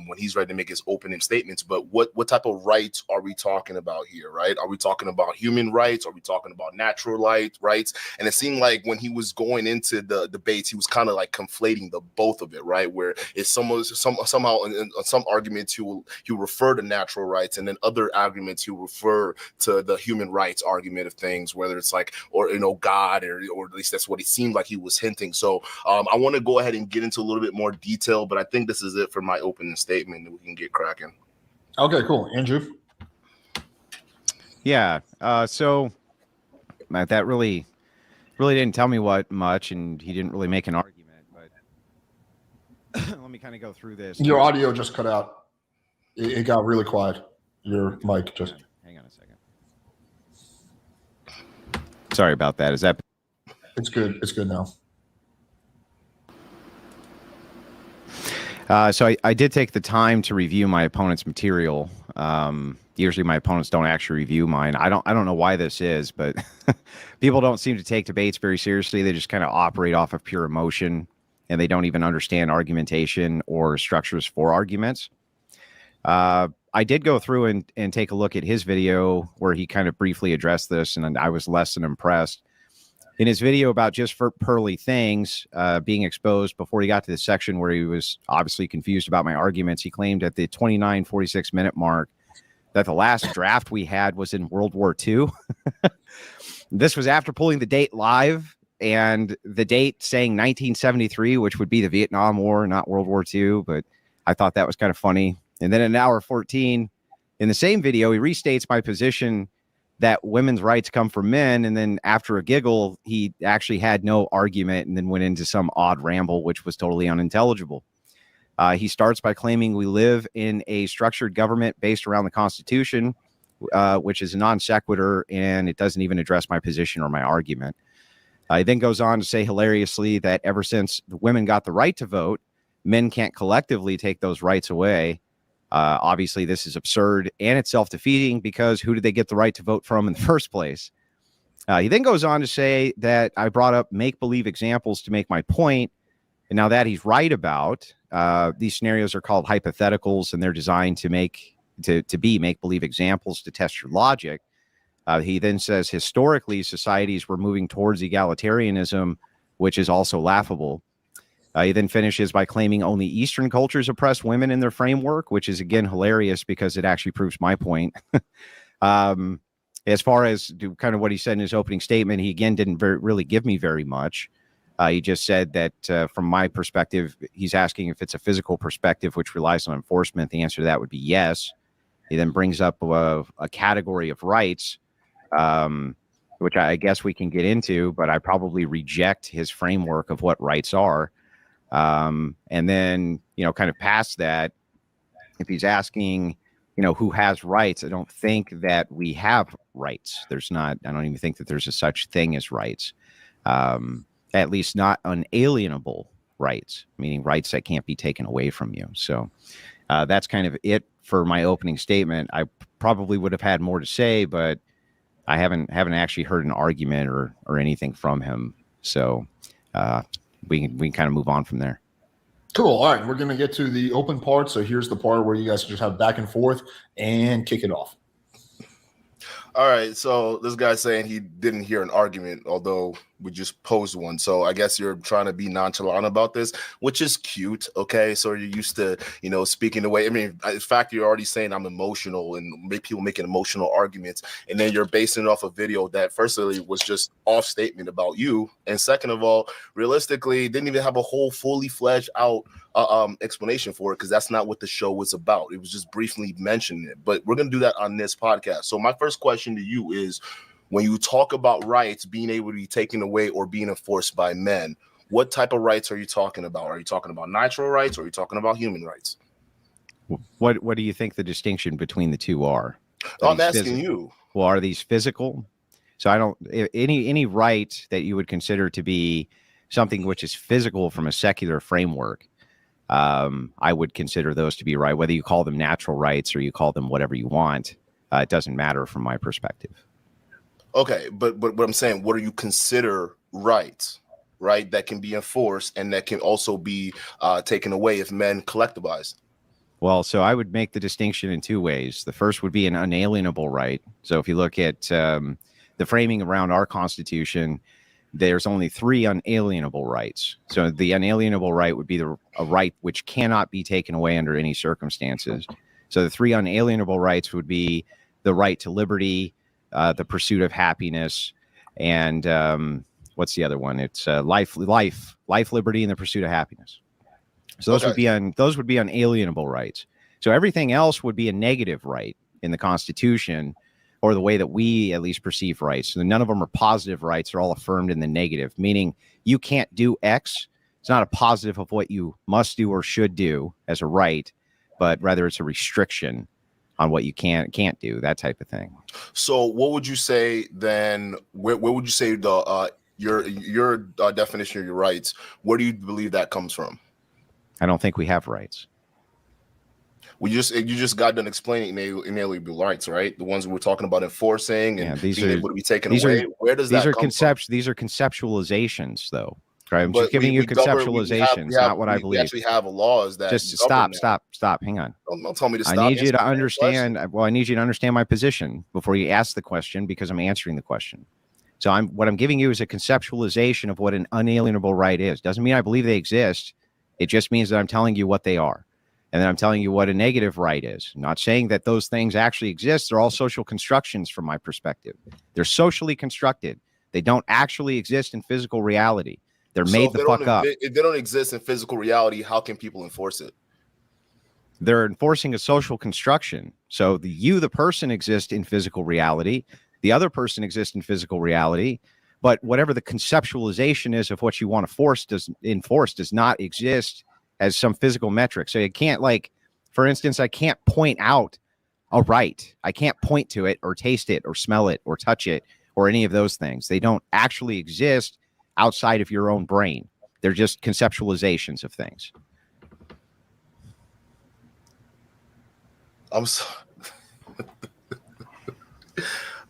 when he's ready to make his opening statements. But what type of rights are we talking about here, right? Are we talking about human rights? Are we talking about natural rights? And it seemed like when he was going into the debates, he was kind of like conflating the both of it, right? Where it's somehow in some arguments he will refer to natural rights, and then other arguments he will refer to the human rights argument of things, whether it's like, or, you know, God, or at least that's what it seemed like he was hinting. So I want to go ahead and get into a little bit more detail, but I think this is it for my opening statement, and we can get cracking. Okay, cool. Andrew? Yeah. So that really didn't tell me much, and he didn't really make an argument, but let me kind of go through this. Your audio just cut out. It got really quiet. Your mic just... Hang on a second. Sorry about that. Is that? It's good. It's good now. So I did take the time to review my opponent's material. Usually my opponents don't actually review mine. I don't know why this is, but people don't seem to take debates very seriously. They just kind of operate off of pure emotion, and they don't even understand argumentation or structures for arguments. I did go through and take a look at his video where he kind of briefly addressed this, and I was less than impressed. In his video about just for pearly things being exposed, before he got to the section where he was obviously confused about my arguments, he claimed at the 29-46 minute mark that the last draft we had was in World War II. This was after pulling the date live, and the date saying 1973, which would be the Vietnam War, not World War II, but I thought that was kind of funny. And then in hour 14, in the same video, he restates my position that women's rights come from men. And then after a giggle, he actually had no argument and then went into some odd ramble, which was totally unintelligible. He starts by claiming we live in a structured government based around the Constitution, which is a non sequitur, and it doesn't even address my position or my argument. He then goes on to say hilariously that ever since the women got the right to vote, men can't collectively take those rights away. Obviously, this is absurd, and it's self-defeating because who did they get the right to vote from in the first place? He then goes on to say that I brought up make-believe examples to make my point, and now that he's right about, these scenarios are called hypotheticals, and they're designed to be make-believe examples to test your logic. He then says historically societies were moving towards egalitarianism, which is also laughable. He then finishes by claiming only Eastern cultures oppress women in their framework, which is, again, hilarious because it actually proves my point. As far as kind of what he said in his opening statement, he, again, didn't really give me very much. He just said that from my perspective, he's asking if it's a physical perspective which relies on enforcement. The answer to that would be yes. He then brings up a category of rights, which I guess we can get into, but I probably reject his framework of what rights are. And then, kind of past that, if he's asking, who has rights, I don't think that we have rights. I don't even think that there's a such thing as rights. At least not unalienable rights, meaning rights that can't be taken away from you. So that's kind of it for my opening statement. I probably would have had more to say, but I haven't actually heard an argument or anything from him. So we can kind of move on from there. Cool. All right, we're going to get to the open part. So here's the part where you guys just have back and forth and kick it off. All right, so this guy's saying he didn't hear an argument, although we just posed one. So I guess you're trying to be nonchalant about this, which is cute. Okay, so you're used to, speaking the way. I mean, in fact, you're already saying I'm emotional and make people making emotional arguments, and then you're basing it off a video that, firstly, was just off statement about you, and second of all, realistically, didn't even have a whole fully fledged out explanation for it, because that's not what the show was about. It was just briefly mentioning it, but we're gonna do that on this podcast. So my first question to you is, when you talk about rights being able to be taken away or being enforced by men, what type of rights are you talking about? Are you talking about natural rights, or are you talking about human rights? What do you think the distinction between the two are? I'm asking you. Well, are these physical? So I don't any right that you would consider to be something which is physical from a secular framework. I would consider those to be right, whether you call them natural rights or you call them whatever you want. It doesn't matter from my perspective. Okay, but what I'm saying, what do you consider rights, right, that can be enforced and that can also be taken away if men collectivize? Well, so I would make the distinction in two ways. The first would be an unalienable right. So if you look at the framing around our Constitution, there's only 3 unalienable rights. So the unalienable right would be a right which cannot be taken away under any circumstances. So the 3 unalienable rights would be the right to liberty, the pursuit of happiness, and what's the other one? It's life, liberty, and the pursuit of happiness. So those would be unalienable rights. So everything else would be a negative right in the Constitution, or the way that we at least perceive rights. So none of them are positive rights. They're all affirmed in the negative, meaning you can't do X. It's not a positive of what you must do or should do as a right, but rather it's a restriction on what you can't do, that type of thing. So what would you say then? Where would you say your definition of your rights? Where do you believe that comes from? I don't think we have rights. You just got done explaining inalienable rights, right? The ones we're talking about enforcing and being able to be taken away. Where does that come from? These are conceptualizations, though. Right? I'm just giving you conceptualizations, not what I believe. We actually have laws that just stop. Hang on. Don't tell me to stop. I need you to understand. Well, I need you to understand my position before you ask the question, because I'm answering the question. So what I'm giving you is a conceptualization of what an unalienable right is. Doesn't mean I believe they exist. It just means that I'm telling you what they are. And then I'm telling you what a negative right is. I'm not saying that those things actually exist. They're all social constructions from my perspective. They're socially constructed. They don't actually exist in physical reality. They're made the fuck up. If they don't exist in physical reality, how can people enforce it? They're enforcing a social construction. So the person exists in physical reality. The other person exists in physical reality. But whatever the conceptualization is of what you want to enforce does not exist as some physical metric. So you can't, like, for instance, I can't point out a right. I can't point to it or taste it or smell it or touch it or any of those things. They don't actually exist outside of your own brain. They're just conceptualizations of things. I'm sorry.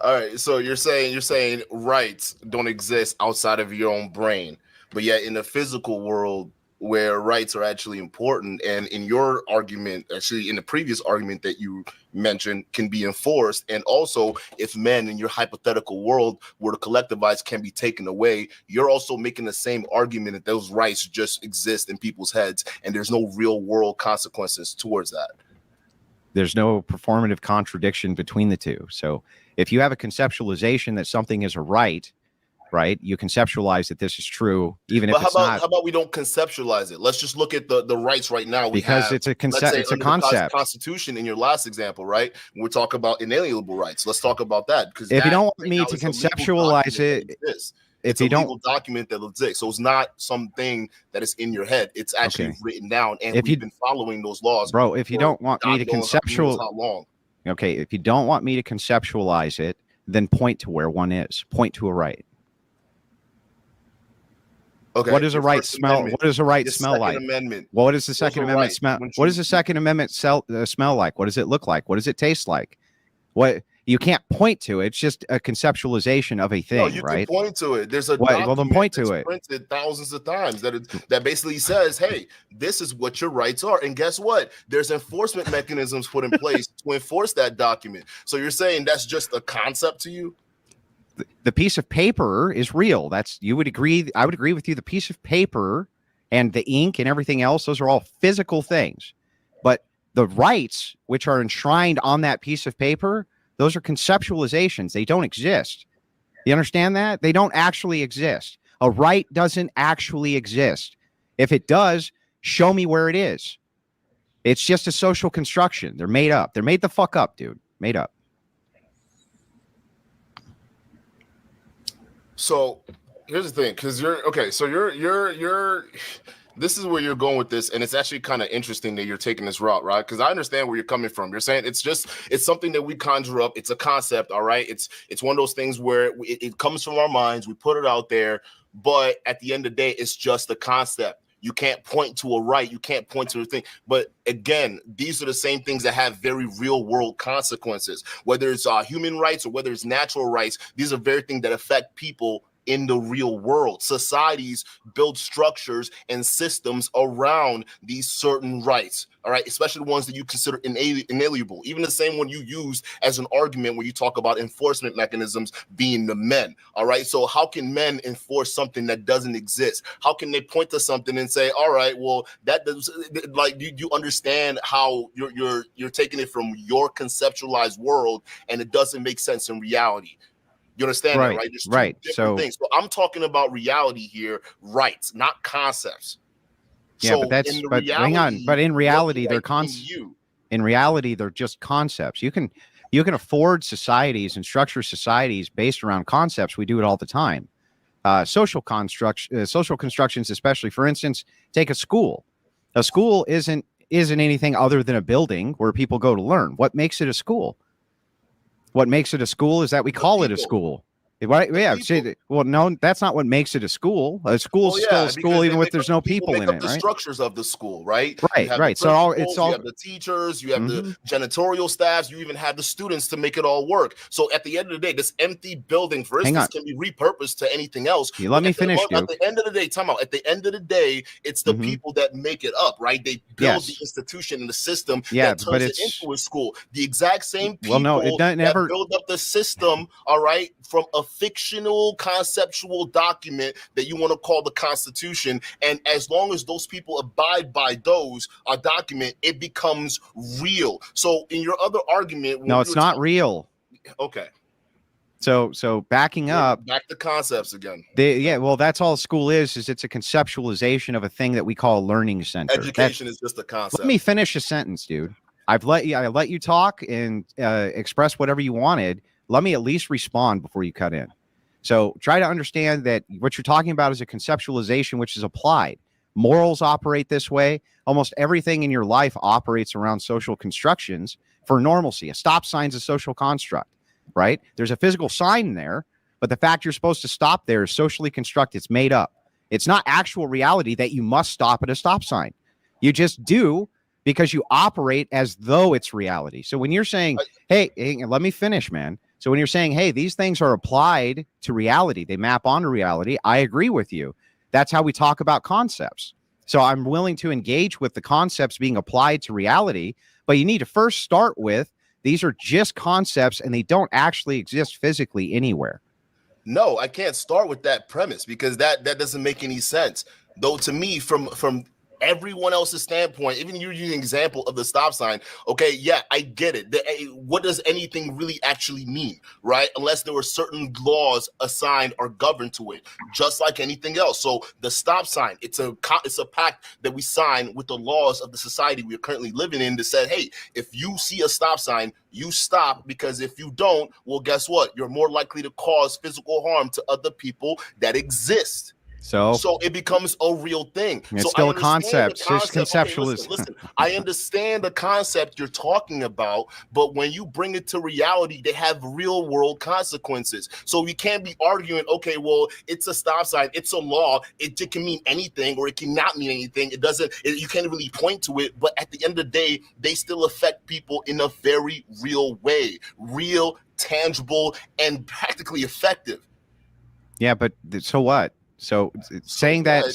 All right, so you're saying rights don't exist outside of your own brain, but yet in the physical world where rights are actually important, and in your argument, actually in the previous argument that you mentioned, can be enforced, and also if men in your hypothetical world were to collectivize can be taken away, you're also making the same argument that those rights just exist in people's heads and there's no real world consequences towards that. There's no performative contradiction between the two. So if you have a conceptualization that something is a right, right? You conceptualize that this is true, even But if it's not. how about we don't conceptualize it? Let's just look at the rights right now. Because it's a let's say it's a under the concept. Constitution in your last example, right? We're talking about inalienable rights. Let's talk about that because If you don't want me to conceptualize it, if you don't, legal document that exists, so it's not something that is in your head. It's actually written down, and we've been following those laws, bro. If you don't want me to conceptualize, how long? Okay, if you don't want me to conceptualize it, then point to where one is. Point to a right. Okay. What does a right First smell? Amendment. What does a right Your smell Second like? Amendment. What does the Those Second are Amendment rights. smell? When What you- does the Second Amendment smell like? What does it look like? What does it taste like? What you can't point to it. It's just a conceptualization of a thing, No, you right? can point to it. There's a Well, then point to that's it. printed thousands of times that basically says, "Hey, this is what your rights are." And guess what? There's enforcement mechanisms put in place to enforce that document. So you're saying that's just a concept to you? The piece of paper is real. That's you would agree. I would agree with you. The piece of paper and the ink and everything else, those are all physical things. But the rights which are enshrined on that piece of paper, those are conceptualizations. They don't exist. You understand that? They don't actually exist. A right doesn't actually exist. If it does, show me where it is. It's just a social construction. They're made up. They're made the fuck up, dude. Made up. So here's the thing, because you're okay. So you're this is where you're going with this, and it's actually kind of interesting that you're taking this route, right? Because I understand where you're coming from. You're saying it's something that we conjure up. It's a concept, all right. It's one of those things where it comes from our minds. We put it out there, but at the end of the day, it's just a concept. You can't point to a right. You can't point to a thing. But again, these are the same things that have very real world consequences, whether it's human rights or whether it's natural rights. These are very things that affect people in the real world. Societies build structures and systems around these certain rights, all right, especially the ones that you consider inalienable, even the same one you used as an argument when you talk about enforcement mechanisms being the men, all right? So how can men enforce something that doesn't exist? How can they point to something and say, all right, well, that does, like, you understand how you're taking it from your conceptualized world and it doesn't make sense in reality. You understand that, right? There's two different things. So I'm talking about reality here, rights, not concepts. Yeah, so but that's hang on. But in reality, they're in reality, they're just concepts. You can afford societies and structure societies based around concepts. We do it all the time. Social constructions, especially. For instance, take a school. A school isn't anything other than a building where people go to learn. What makes it a school? What makes it a school is that we call it a school. Right? Yeah. Well, no, that's not what makes it a school. A school is still a school, even if there's no people in it. The right? structures of the school, right? Right. So you have the teachers, you have the janitorial staffs, you even have the students to make it all work. So at the end of the day, this empty building, for instance, can be repurposed to anything else. You let me finish, Duke. At the end of the day, time out. At the end of the day, it's the people that make it up, right? They build the institution and the system that turns it into a school. The exact same people that build up the system, all right, from a fictional conceptual document that you want to call the Constitution, and as long as those people abide by those document, it becomes real. So in your other argument, no, it's not real. Okay. So backing up, back to concepts again. Well, that's all school is it's a conceptualization of a thing that we call a learning center. Education is just a concept. Let me finish a sentence, dude. I let you talk and express whatever you wanted. Let me at least respond before you cut in. So try to understand that what you're talking about is a conceptualization which is applied. Morals operate this way. Almost everything in your life operates around social constructions for normalcy. A stop sign's a social construct, right? There's a physical sign there, but the fact you're supposed to stop there is socially constructed. It's made up. It's not actual reality that you must stop at a stop sign. You just do because you operate as though it's reality. So when you're saying, hey, let me finish, man. So when you're saying, hey, these things are applied to reality, they map onto reality, I agree with you. That's how we talk about concepts. So I'm willing to engage with the concepts being applied to reality, but you need to first start with these are just concepts and they don't actually exist physically anywhere. No, I can't start with that premise because that doesn't make any sense. Though to me, from everyone else's standpoint, even you using an example of the stop sign, okay, yeah, I get it. What does anything really actually mean, right? Unless there were certain laws assigned or governed to it, just like anything else. So the stop sign, it's a pact that we sign with the laws of the society we're currently living in that said, hey, if you see a stop sign, you stop, because if you don't, well, guess what? You're more likely to cause physical harm to other people that exist. So it becomes a real thing. It's so still a concept. It's just conceptualism. Okay, listen, I understand the concept you're talking about, but when you bring it to reality, they have real world consequences. So we can't be arguing, okay, well, it's a stop sign, it's a law, it can mean anything or it cannot mean anything. It doesn't, you can't really point to it, but at the end of the day, they still affect people in a very real way, real, tangible, and practically effective. Yeah, but so what? So saying that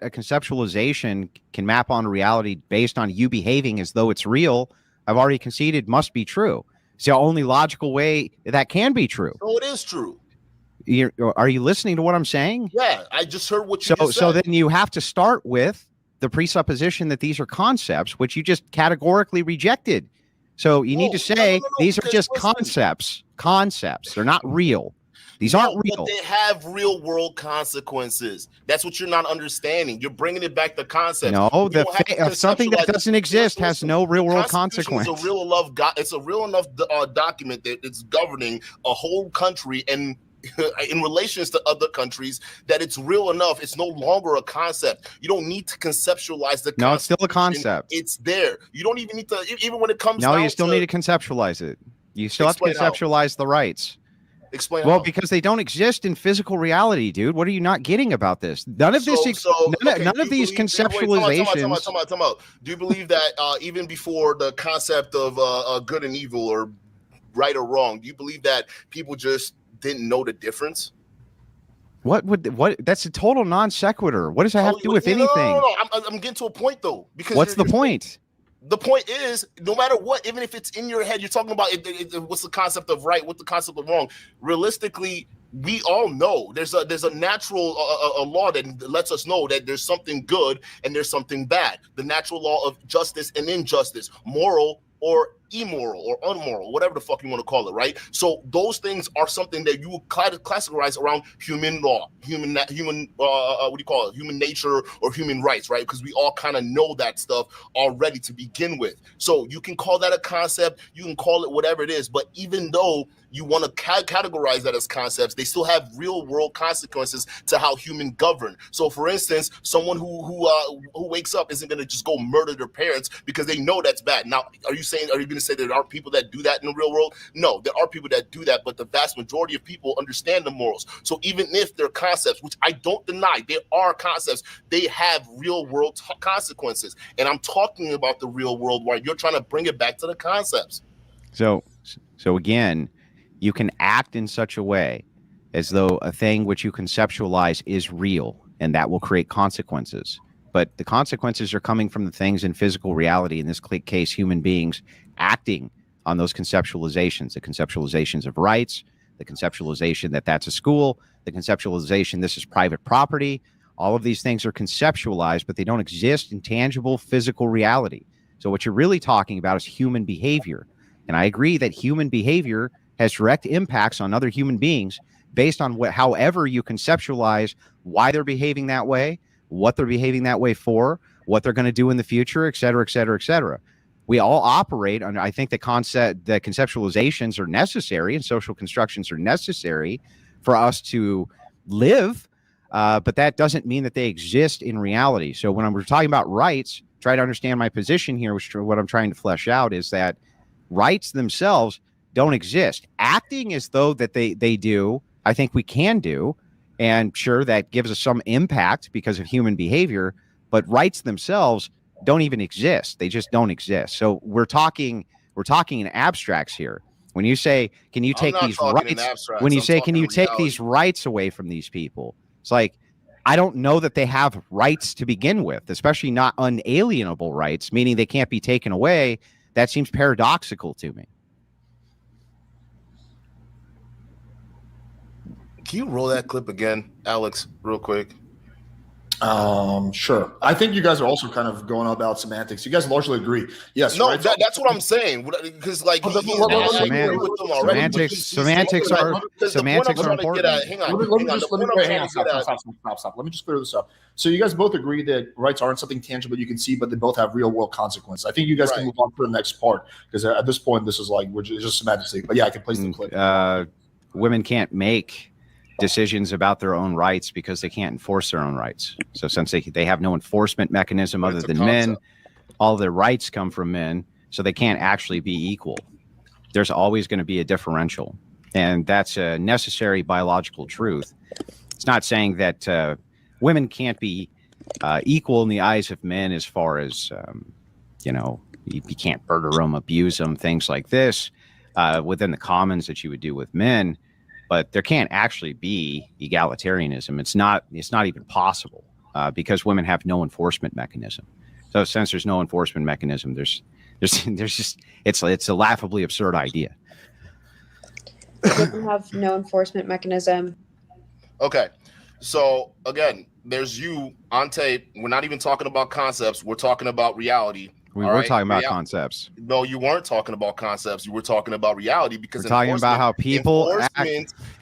a conceptualization can map on reality based on you behaving as though it's real, I've already conceded must be true. It's the only logical way that can be true. So it is true. Are you listening to what I'm saying? Yeah, I just heard what you just said. So then you have to start with the presupposition that these are concepts, which you just categorically rejected. So you need to say these are just concepts. Concepts. They're not real. These aren't real. But they have real world consequences. That's what you're not understanding. You're bringing it back to concept. No, something that doesn't exist has no real world consequence. It's a real enough document that it's governing a whole country and in relations to other countries that it's real enough. It's no longer a concept. You don't need to conceptualize the concept. No, it's still a concept. It's there. You don't even need to, even when it comes down you still need to conceptualize it. You still have to conceptualize the rights. Explain. Well, because they don't exist in physical reality, dude. What are you not getting about this? None of these conceptualizations. Do you believe that even before the concept of good and evil or right or wrong, do you believe that people just didn't know the difference? What? That's a total non sequitur. What does that have to do with anything? No. I'm getting to a point though. Because what's the point? The point is, no matter what, even if it's in your head, you're talking about what's the concept of right, what's the concept of wrong. Realistically, we all know there's a natural a law that lets us know that there's something good and there's something bad. The natural law of justice and injustice, moral or immoral or unmoral, whatever the fuck you want to call it, right? So those things are something that you would classify around human law, human what do you call it, human nature or human rights, right? Because we all kind of know that stuff already to begin with. So you can call that a concept, you can call it whatever it is, but even though you want to categorize that as concepts, they still have real world consequences to how humans govern. So for instance, someone who wakes up isn't going to just go murder their parents because they know that's bad. Now, are you going to say there are people that do that in the real world? No, there are people that do that, but the vast majority of people understand the morals. So even if they're concepts, which I don't deny, they are concepts, they have real world consequences. And I'm talking about the real world where you're trying to bring it back to the concepts. So again, you can act in such a way as though a thing which you conceptualize is real, and that will create consequences. But the consequences are coming from the things in physical reality, in this case, human beings acting on those conceptualizations, the conceptualizations of rights, the conceptualization that that's a school, the conceptualization this is private property. All of these things are conceptualized, but they don't exist in tangible physical reality. So what you're really talking about is human behavior. And I agree that human behavior has direct impacts on other human beings based on however you conceptualize why they're behaving that way, what they're behaving that way for, what they're going to do in the future, et cetera, et cetera, et cetera. We all operate on, I think the conceptualizations are necessary and social constructions are necessary for us to live, but that doesn't mean that they exist in reality. So when we're talking about rights, try to understand my position here, which what I'm trying to flesh out is that rights themselves don't exist. Acting as though that they do, I think we can do, and sure, that gives us some impact because of human behavior, but rights themselves don't even exist. They just don't exist. So we're talking in abstracts here. When you say, can you take these rights? When you say, can you take these rights away from these people? It's like, I don't know that they have rights to begin with, especially not unalienable rights, meaning they can't be taken away. That seems paradoxical to me. Can you roll that clip again, Alex, real quick? Sure. I think you guys are also kind of going about semantics. You guys largely agree. Yes. No, right? that's what I'm saying. Because like semantics are important. Stop. Let me just clear this up. So you guys both agree that rights aren't something tangible you can see, but they both have real world consequences. I think you guys can move on to the next part because at this point, this is like we're just semantics. But yeah, I can place the clip. Women can't make decisions about their own rights because they can't enforce their own rights. So since they have no enforcement mechanism other than men, all their rights come from men, so they can't actually be equal. There's always going to be a differential, and that's a necessary biological truth. It's not saying that women can't be equal in the eyes of men as far as, you can't murder them, abuse them, things like this within the commons that you would do with men. But there can't actually be egalitarianism. It's not even possible because women have no enforcement mechanism. So since there's no enforcement mechanism, there's just it's a laughably absurd idea. Women have no enforcement mechanism. Okay, so again, there's you on tape. We're not even talking about concepts. We're talking about reality. We were talking about concepts. No, you weren't talking about concepts. You were talking about reality because we're talking about how people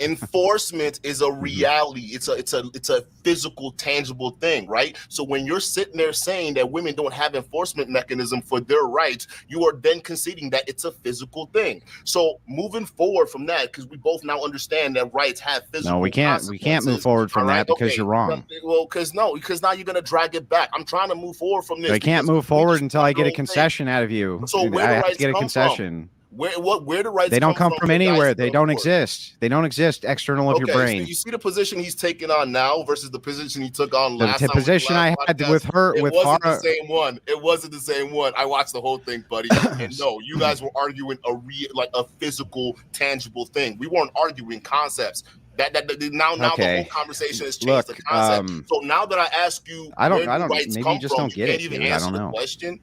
enforcement is a reality. It's a physical, tangible thing, right? So when you're sitting there saying that women don't have enforcement mechanism for their rights, you are then conceding that it's a physical thing. So moving forward from that, because we both now understand that rights have physical. No, we can't move forward from that because you're wrong. Well, because now you're gonna drag it back. I'm trying to move forward from this. I can't move forward until I get a concession out of you. So where I the have rights to get a come concession. From? Where the rights? They don't come from anywhere. They don't forward? exist. They don't exist external of your brain. So you see the position he's taking on now versus the position he took on last time. The position I had with her, it with wasn't Farah. the same one. It wasn't the same one. I watched the whole thing, buddy. And no, you guys were arguing a physical, tangible thing. We weren't arguing concepts. Now the whole conversation has changed the concept. So now that I ask you, I don't. Rights maybe come you just from, don't get it. even I answer don't know. the question.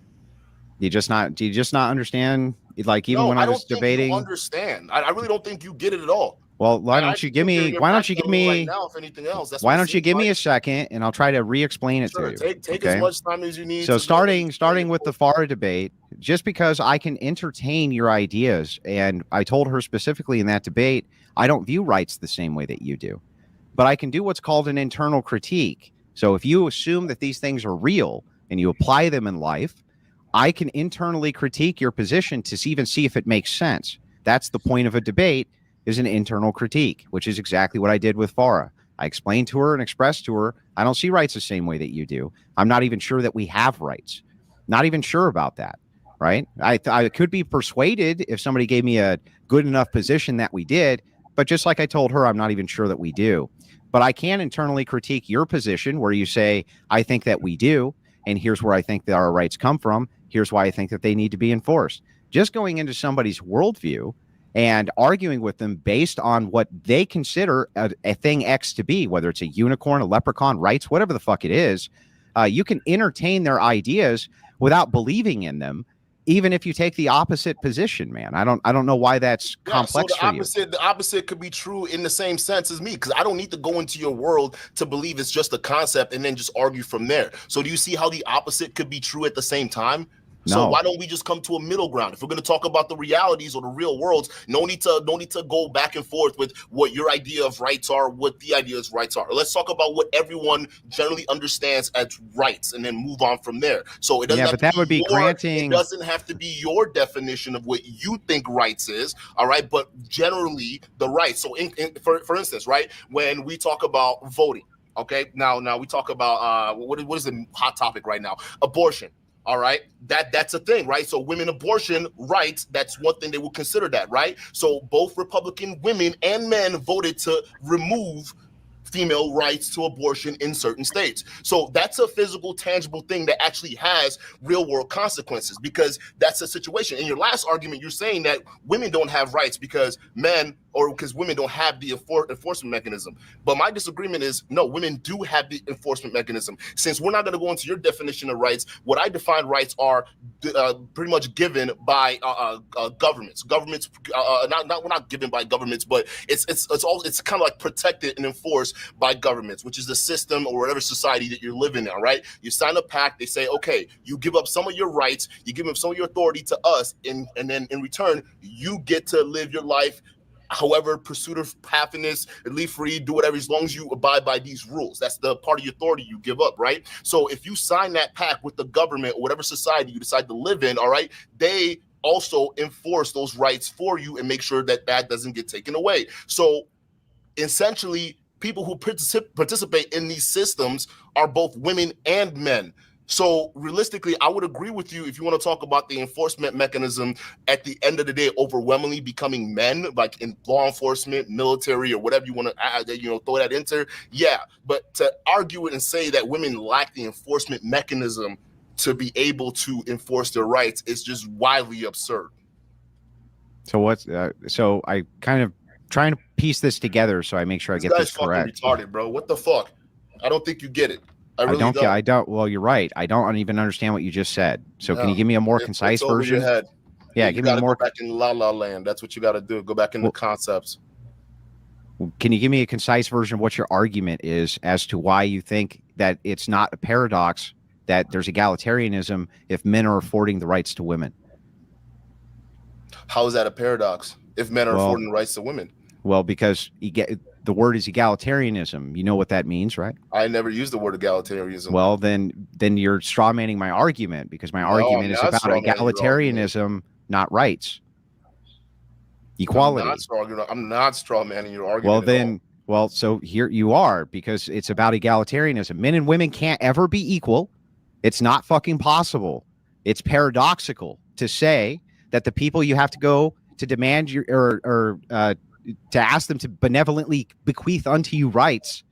Do you just not understand? Like even when I was debating. I don't understand. I really don't think you get it at all. Well, why don't you give me? Why don't you give me? Right now, if anything else, why don't you give me a second and I'll try to re-explain it to you. Take as much time as you need. So starting with the Farah debate, just because I can entertain your ideas, and I told her specifically in that debate, I don't view rights the same way that you do, but I can do what's called an internal critique. So if you assume that these things are real and you apply them in life, I can internally critique your position to even see if it makes sense. That's the point of a debate, is an internal critique, which is exactly what I did with Farah. I explained to her and expressed to her, I don't see rights the same way that you do. I'm not even sure that we have rights. Not even sure about that, right? I could be persuaded if somebody gave me a good enough position that we did, but just like I told her, I'm not even sure that we do. But I can internally critique your position where you say, I think that we do, and here's where I think that our rights come from. Here's why I think that they need to be enforced. Just going into somebody's worldview and arguing with them based on what they consider a thing X to be, whether it's a unicorn, a leprechaun, rights, whatever the fuck it is, you can entertain their ideas without believing in them, even if you take the opposite position, man. I don't know why that's complex for you. The opposite could be true in the same sense as me, because I don't need to go into your world to believe it's just a concept and then just argue from there. So do you see how the opposite could be true at the same time? So why don't we just come to a middle ground? If we're going to talk about the realities or the real worlds, no need to go back and forth with what your idea of rights are, what the idea of rights are. Let's talk about what everyone generally understands as rights, and then move on from there. So it doesn't. Yeah, but that would be granting. It doesn't have to be your definition of what you think rights is. All right, but generally the rights. So for instance, right, when we talk about voting, okay, now we talk about what is the hot topic right now? Abortion. All right, that's a thing, right? So women abortion rights, that's one thing they will consider that, right? So both Republican women and men voted to remove female rights to abortion in certain states. So that's a physical, tangible thing that actually has real world consequences, because that's a situation. In your last argument, you're saying that women don't have rights because men or because women don't have the enforcement mechanism. But my disagreement is, no, women do have the enforcement mechanism. Since we're not going to go into your definition of rights, what I define rights are pretty much given by governments. Governments, not given by governments, but it's kind of like protected and enforced by governments, which is the system or whatever society that you're living in, right? You sign a pact, they say, okay, you give up some of your rights, you give up some of your authority to us, and then in return, you get to live your life however, pursuit of happiness, live free, do whatever, as long as you abide by these rules. That's the part of your authority you give up, right? So if you sign that pact with the government or whatever society you decide to live in, all right, they also enforce those rights for you and make sure that that doesn't get taken away. So essentially, people who participate in these systems are both women and men. So realistically, I would agree with you if you want to talk about the enforcement mechanism at the end of the day, overwhelmingly becoming men, like in law enforcement, military, or whatever you want to add, throw that into. Yeah, but to argue it and say that women lack the enforcement mechanism to be able to enforce their rights is just wildly absurd. So so I kind of trying to piece this together so I make sure I get this correct. Retarded, bro. What the fuck? I don't think you get it. I don't. Well, you're right. I don't even understand what you just said. So can you give me a more concise version? Yeah, give me a more. Go back in La La Land. That's what you got to do. Go back in the concepts. Can you give me a concise version of what your argument is as to why you think that it's not a paradox that there's egalitarianism if men are affording the rights to women? How is that a paradox if men are affording the rights to women? Well, because the word is egalitarianism. You know what that means, right? I never used the word egalitarianism. Well, then you're straw manning my argument, because my argument is about egalitarianism, not rights. Equality. I'm not straw manning your argument. So here you are, because it's about egalitarianism. Men and women can't ever be equal. It's not fucking possible. It's paradoxical to say that the people you have to go to demand to ask them to benevolently bequeath unto you rights,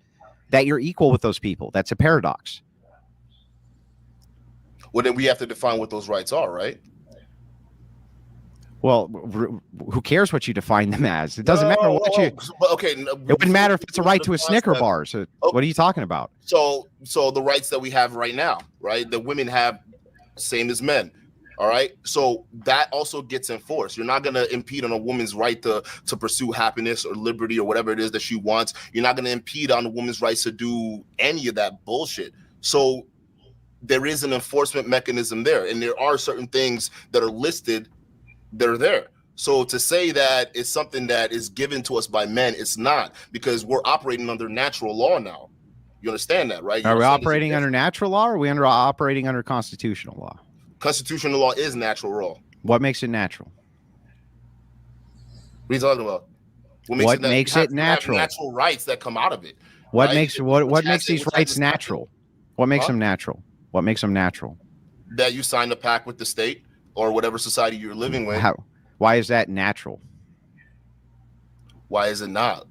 that you're equal with those people. That's a paradox. Well, then we have to define what those rights are, right? Well, who cares what you define them as? It doesn't matter what you. Okay, it wouldn't matter if it's a right to a Snicker bar. So what are you talking about? So the rights that we have right now, right? That women have, same as men. All right. So that also gets enforced. You're not going to impede on a woman's right to pursue happiness or liberty or whatever it is that she wants. You're not going to impede on a woman's rights to do any of that bullshit. So there is an enforcement mechanism there. And there are certain things that are listed that are there. So to say that it's something that is given to us by men, it's not, because we're operating under natural law now. You understand that, right? Are we operating under natural law, or are we operating under constitutional law? Constitutional law is natural law. What makes it natural? What are you talking about? What makes it natural? Natural rights that come out of it. What makes these rights natural? What makes them natural? What makes them natural? That you signed a pact with the state or whatever society you're living with. Why is that natural? Why is it not?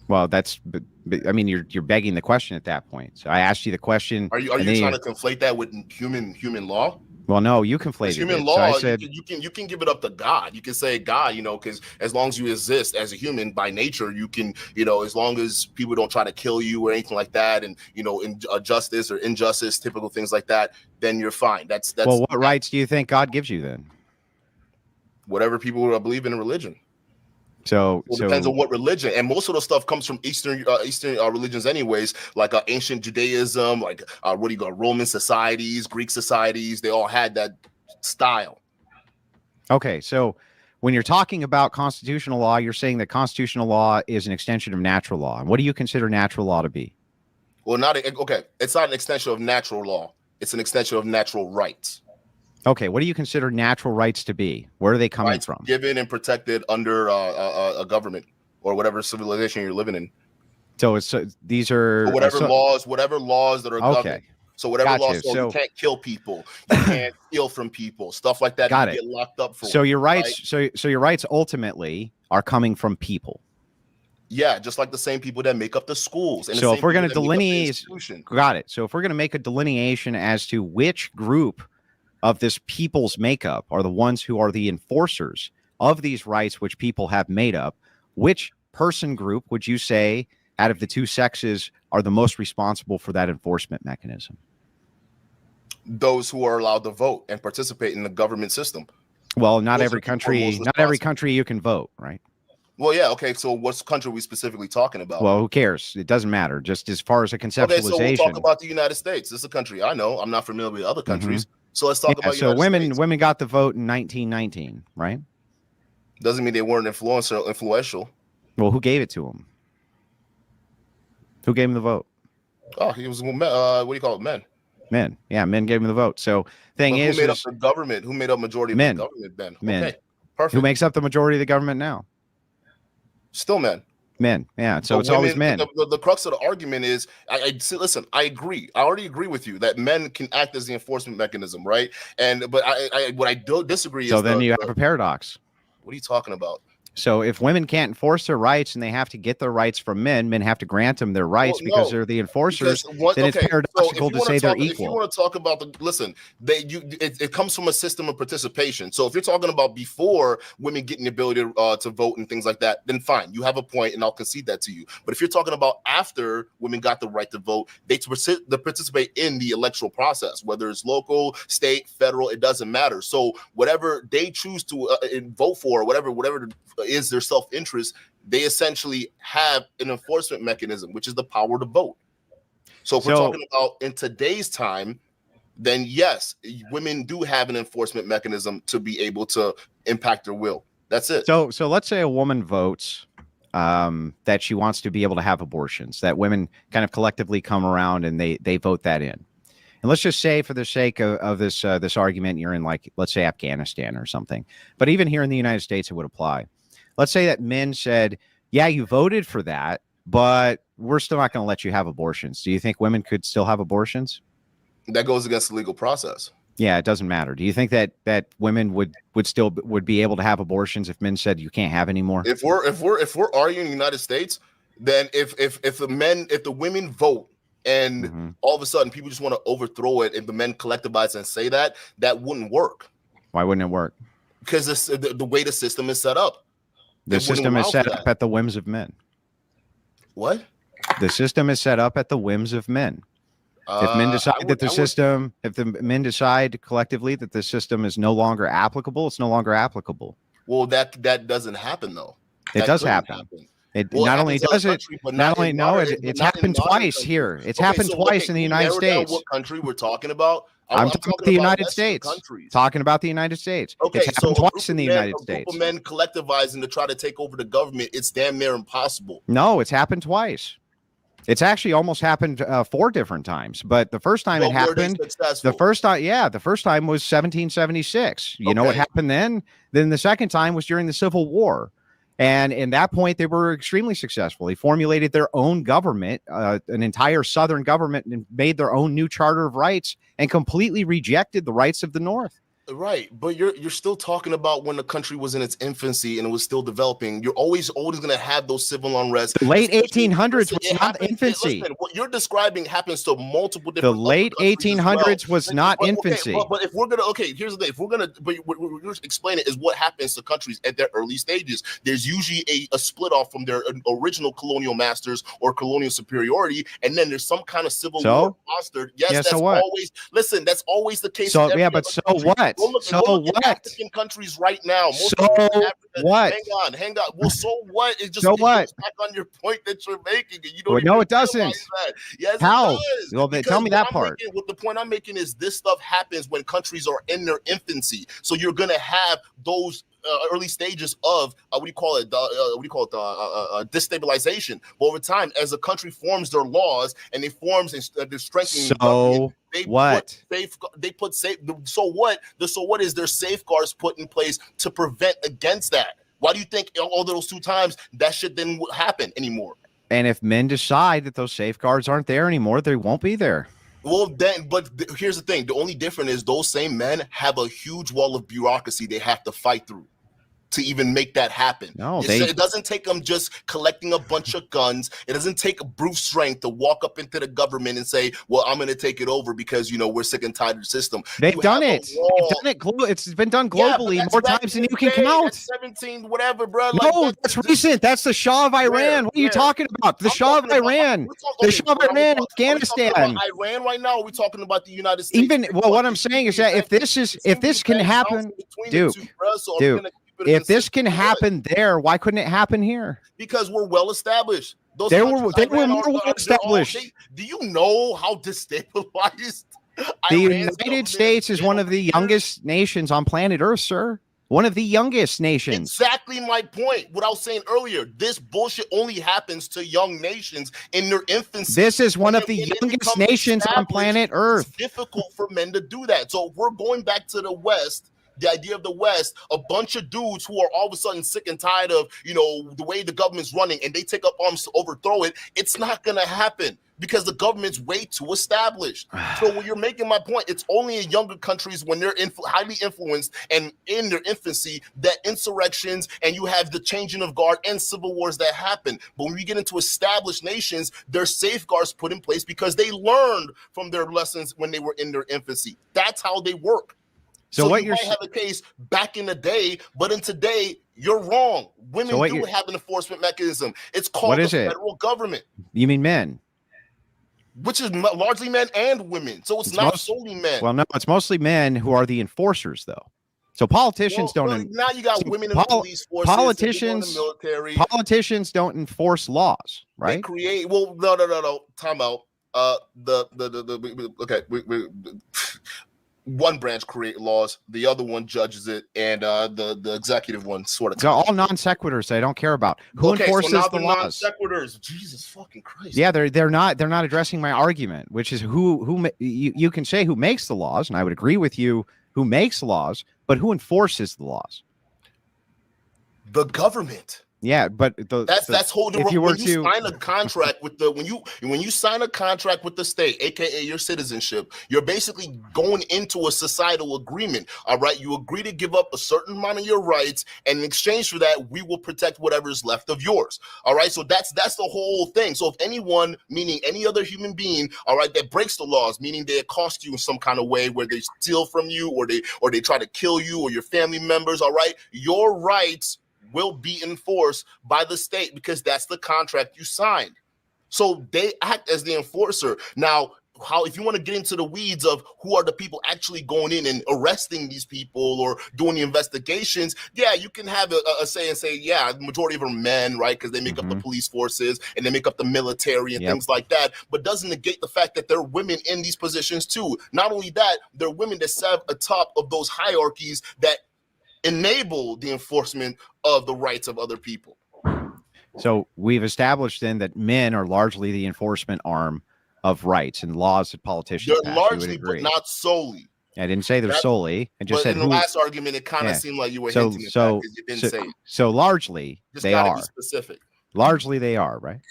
Well, I mean, you're begging the question at that point. So I asked you the question. Are you trying to conflate that with human law? Well, no, you conflated human law. So I said, you can give it up to God. You can say God, because as long as you exist as a human by nature, you can, as long as people don't try to kill you or anything like that, and in justice or injustice, typical things like that, then you're fine. That's. Well, what rights do you think God gives you then? Whatever people believe in religion. So it depends on what religion, and most of the stuff comes from Eastern religions, anyways. Like ancient Judaism, like Roman societies, Greek societies. They all had that style. Okay, so when you're talking about constitutional law, you're saying that constitutional law is an extension of natural law. And what do you consider natural law to be? Well, it's not an extension of natural law. It's an extension of natural rights. Okay, what do you consider natural rights to be? Where are they coming from? Given and protected under a government or whatever civilization you're living in. So these are whatever laws that are governing. So whatever laws, you can't kill people, you can't steal from people, stuff like that. Got you it. Get locked up for. So your rights, right? so your rights ultimately are coming from people. Yeah, just like the same people that make up the schools. And so if we're going to delineate, got it. So if we're going to make a delineation as to which group of this people's makeup are the ones who are the enforcers of these rights which people have made up, which person group would you say out of the two sexes are the most responsible for that enforcement mechanism? Those who are allowed to vote and participate in the government system. Well, not Those every are people country, most not every responsible. country you can vote, right? Well, yeah, okay. So, what country are we specifically talking about? Well, who cares? It doesn't matter. Just as far as a conceptualization. Okay, so we'll talk about the United States. This is a country I know. I'm not familiar with other countries. So let's talk Yeah, about so United women got the vote in 1919, right? Doesn't mean they weren't influential. Well, who gave it to them? Who gave them the vote? Oh, he was what do you call it? Men. Men. Yeah, men gave them the vote. So thing But is, who made up the government? Who made up majority of Men. the government then? men. Okay, perfect. Who makes up the majority of the government now? Still men. Men. Yeah. So But it's always women- men. The crux of the argument is, listen. I agree. I already agree with you that men can act as the enforcement mechanism, right? But what I don't disagree So is then you have a paradox. What are you talking about? So if women can't enforce their rights and they have to get their rights from men have to grant them their rights Well, because no, they're the enforcers, because then it's paradoxical to say they're If you equal. want to talk about it comes from a system of participation. So if you're talking about before women getting the ability to vote and things like that, then fine, you have a point, and I'll concede that to you. But if you're talking about after women got the right to vote, they participate in the electoral process, whether it's local, state, federal, it doesn't matter. So whatever they choose to vote for, whatever is their self-interest, they essentially have an enforcement mechanism, which is the power to vote. So if we're talking about in today's time, then yes, women do have an enforcement mechanism to be able to impact their will. That's it. So let's say a woman votes that she wants to be able to have abortions, that women kind of collectively come around and they vote that in. And let's just say, for the sake of this argument, you're in, like, let's say Afghanistan or something. But even here in the United States, it would apply. Let's say that men said, yeah, you voted for that, but we're still not going to let you have abortions. Do you think women could still have abortions? That goes against the legal process. Yeah, it doesn't matter. Do you think that women would still be able to have abortions if men said you can't have any more? If we're arguing in the United States, then if the women vote and all of a sudden people just want to overthrow it, if the men collectivize and say that wouldn't work. Why wouldn't it work? Because the way the system is set up. The system is set up at the whims of men. What? The system is set up at the whims of men. If men decide if the men decide collectively that the system is no longer applicable, it's no longer applicable. Well, that doesn't happen though. It does happen. It not only does it, not only no, it's happened twice here. It's happened twice in the United States. What country we're talking about? I'm talking about the United States. Talking about the United States. Okay, it's happened twice in the United States. A group of men collectivizing to try to take over the government, it's damn near impossible. No, it's happened twice. It's actually almost happened 4 different times. But the first time it happened, the first time was 1776. You know what happened then? Then the second time was during the Civil War. And in that point, they were extremely successful. They formulated their own government, an entire Southern government, and made their own new Charter of Rights and completely rejected the rights of the North. Right, but you're still talking about when the country was in its infancy and it was still developing. You're always going to have those civil unrest. The late 1800s was not infancy. Listen, what you're describing happens to multiple different. The late 1800s was not infancy. But if we're gonna, here's the thing. If we're gonna, but what we're explaining is what happens to countries at their early stages. There's usually a split off from their original colonial masters or colonial superiority, and then there's some kind of civil war fostered. Yes, that's always. Listen, that's always the case. So yeah, but so what? So what? African countries right now. What? Hang on. Well, so what? It just so what? Back on your point that you're making. And you don't no, it doesn't. Yes, how? It does. Well, then tell me that part. The point I'm making is this stuff happens when countries are in their infancy. So you're gonna have those early stages of destabilization. But over time, as a country forms their laws and they forms and they're strengthening. So what? So what? So what is there safeguards put in place to prevent against that? Why do you think all those 2 times that shit didn't happen anymore? And if men decide that those safeguards aren't there anymore, they won't be there. Well, then, but here's the thing: the only difference is those same men have a huge wall of bureaucracy they have to fight through to even make that happen. No, It doesn't take them just collecting a bunch of guns. It doesn't take brute strength to walk up into the government and say, well, I'm going to take it over because, you know, we're sick and tired of the system. They've done it. It's been done globally more times than you can count. 17, whatever, bro. No, that's recent. That's the Shah of Iran. What are you talking about? The Shah of Iran. The Shah of Iran, Afghanistan. Iran right now, or are we talking about the United States? What I'm saying is that if this can happen, Duke, if this can happen there, why couldn't it happen here? Because we're well established. They were more well established. Do you know how destabilized the United States is? One of the youngest nations on planet Earth, sir. One of the youngest nations. Exactly my point. What I was saying earlier, this bullshit only happens to young nations in their infancy. This is one of the youngest nations on planet Earth. It's difficult for men to do that. So if we're going back to the West, the idea of the West, a bunch of dudes who are all of a sudden sick and tired of, you know, the way the government's running, and they take up arms to overthrow it, it's not going to happen because the government's way too established. So when you're making my point, it's only in younger countries when they're highly influenced and in their infancy that insurrections and you have the changing of guard and civil wars that happen. But when we get into established nations, there's safeguards put in place because they learned from their lessons when they were in their infancy. That's how they work. So what you might have a case back in the day, but in today, you're wrong. Women do have an enforcement mechanism. It's called the federal government. You mean men? Which is largely men and women. So it's not solely men. Well, no, it's mostly men who are the enforcers, though. So politicians don't. Now you got women in the police forces, politicians, in the military. Politicians don't enforce laws, right? They create. Well, no. Time out. One branch create laws, the other one judges it, and the executive one sort of. They're all non sequiturs. They don't care about who enforces the laws. Non sequiturs. Jesus fucking Christ. Yeah, they're not addressing my argument, which is who you can say who makes the laws, and I would agree with you who makes laws, but who enforces the laws? The government. Yeah, but that's holding. When you sign a contract with when you sign a contract with the state, aka your citizenship, you're basically going into a societal agreement. All right, you agree to give up a certain amount of your rights, and in exchange for that, we will protect whatever is left of yours. All right, so that's the whole thing. So if anyone, meaning any other human being, all right, that breaks the laws, meaning they accost you in some kind of way, where they steal from you, or they try to kill you or your family members, all right, your rights will be enforced by the state because that's the contract you signed. So they act as the enforcer. Now, if you want to get into the weeds of who are the people actually going in and arresting these people or doing the investigations, yeah, you can have a say and say, yeah, the majority of them are men, right? Because they make up the police forces and they make up the military and things like that. But doesn't negate the fact that there are women in these positions too. Not only that, there are women that serve atop of those hierarchies that enable the enforcement of the rights of other people. So we've established then that men are largely the enforcement arm of rights and laws that politicians They're largely, but not solely. I didn't say they're solely. I just said in the last argument, it kind of seemed like you were hinting at that because you didn't say it. So largely Just they are. Be specific. Largely they are, right?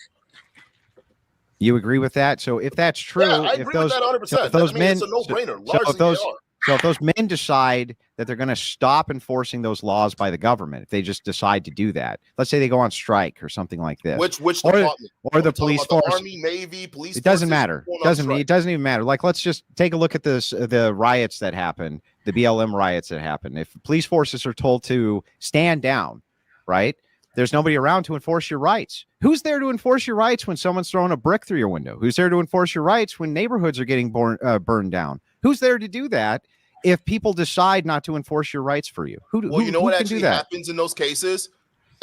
You agree with that? So if that's true, yeah, I agree with that 100%. If those men, it's a no-brainer. Largely they are. So if those men decide that they're going to stop enforcing those laws by the government, if they just decide to do that, let's say they go on strike or something like this, which department? Or the police force, the Army, Navy, police. It doesn't matter. It doesn't even matter. Like, let's just take a look at the riots that happened, the BLM riots that happened. If police forces are told to stand down, right? There's nobody around to enforce your rights. Who's there to enforce your rights when someone's throwing a brick through your window? Who's there to enforce your rights when neighborhoods are getting burned down? Who's there to do that if people decide not to enforce your rights for you? Well, you know what actually happens in those cases?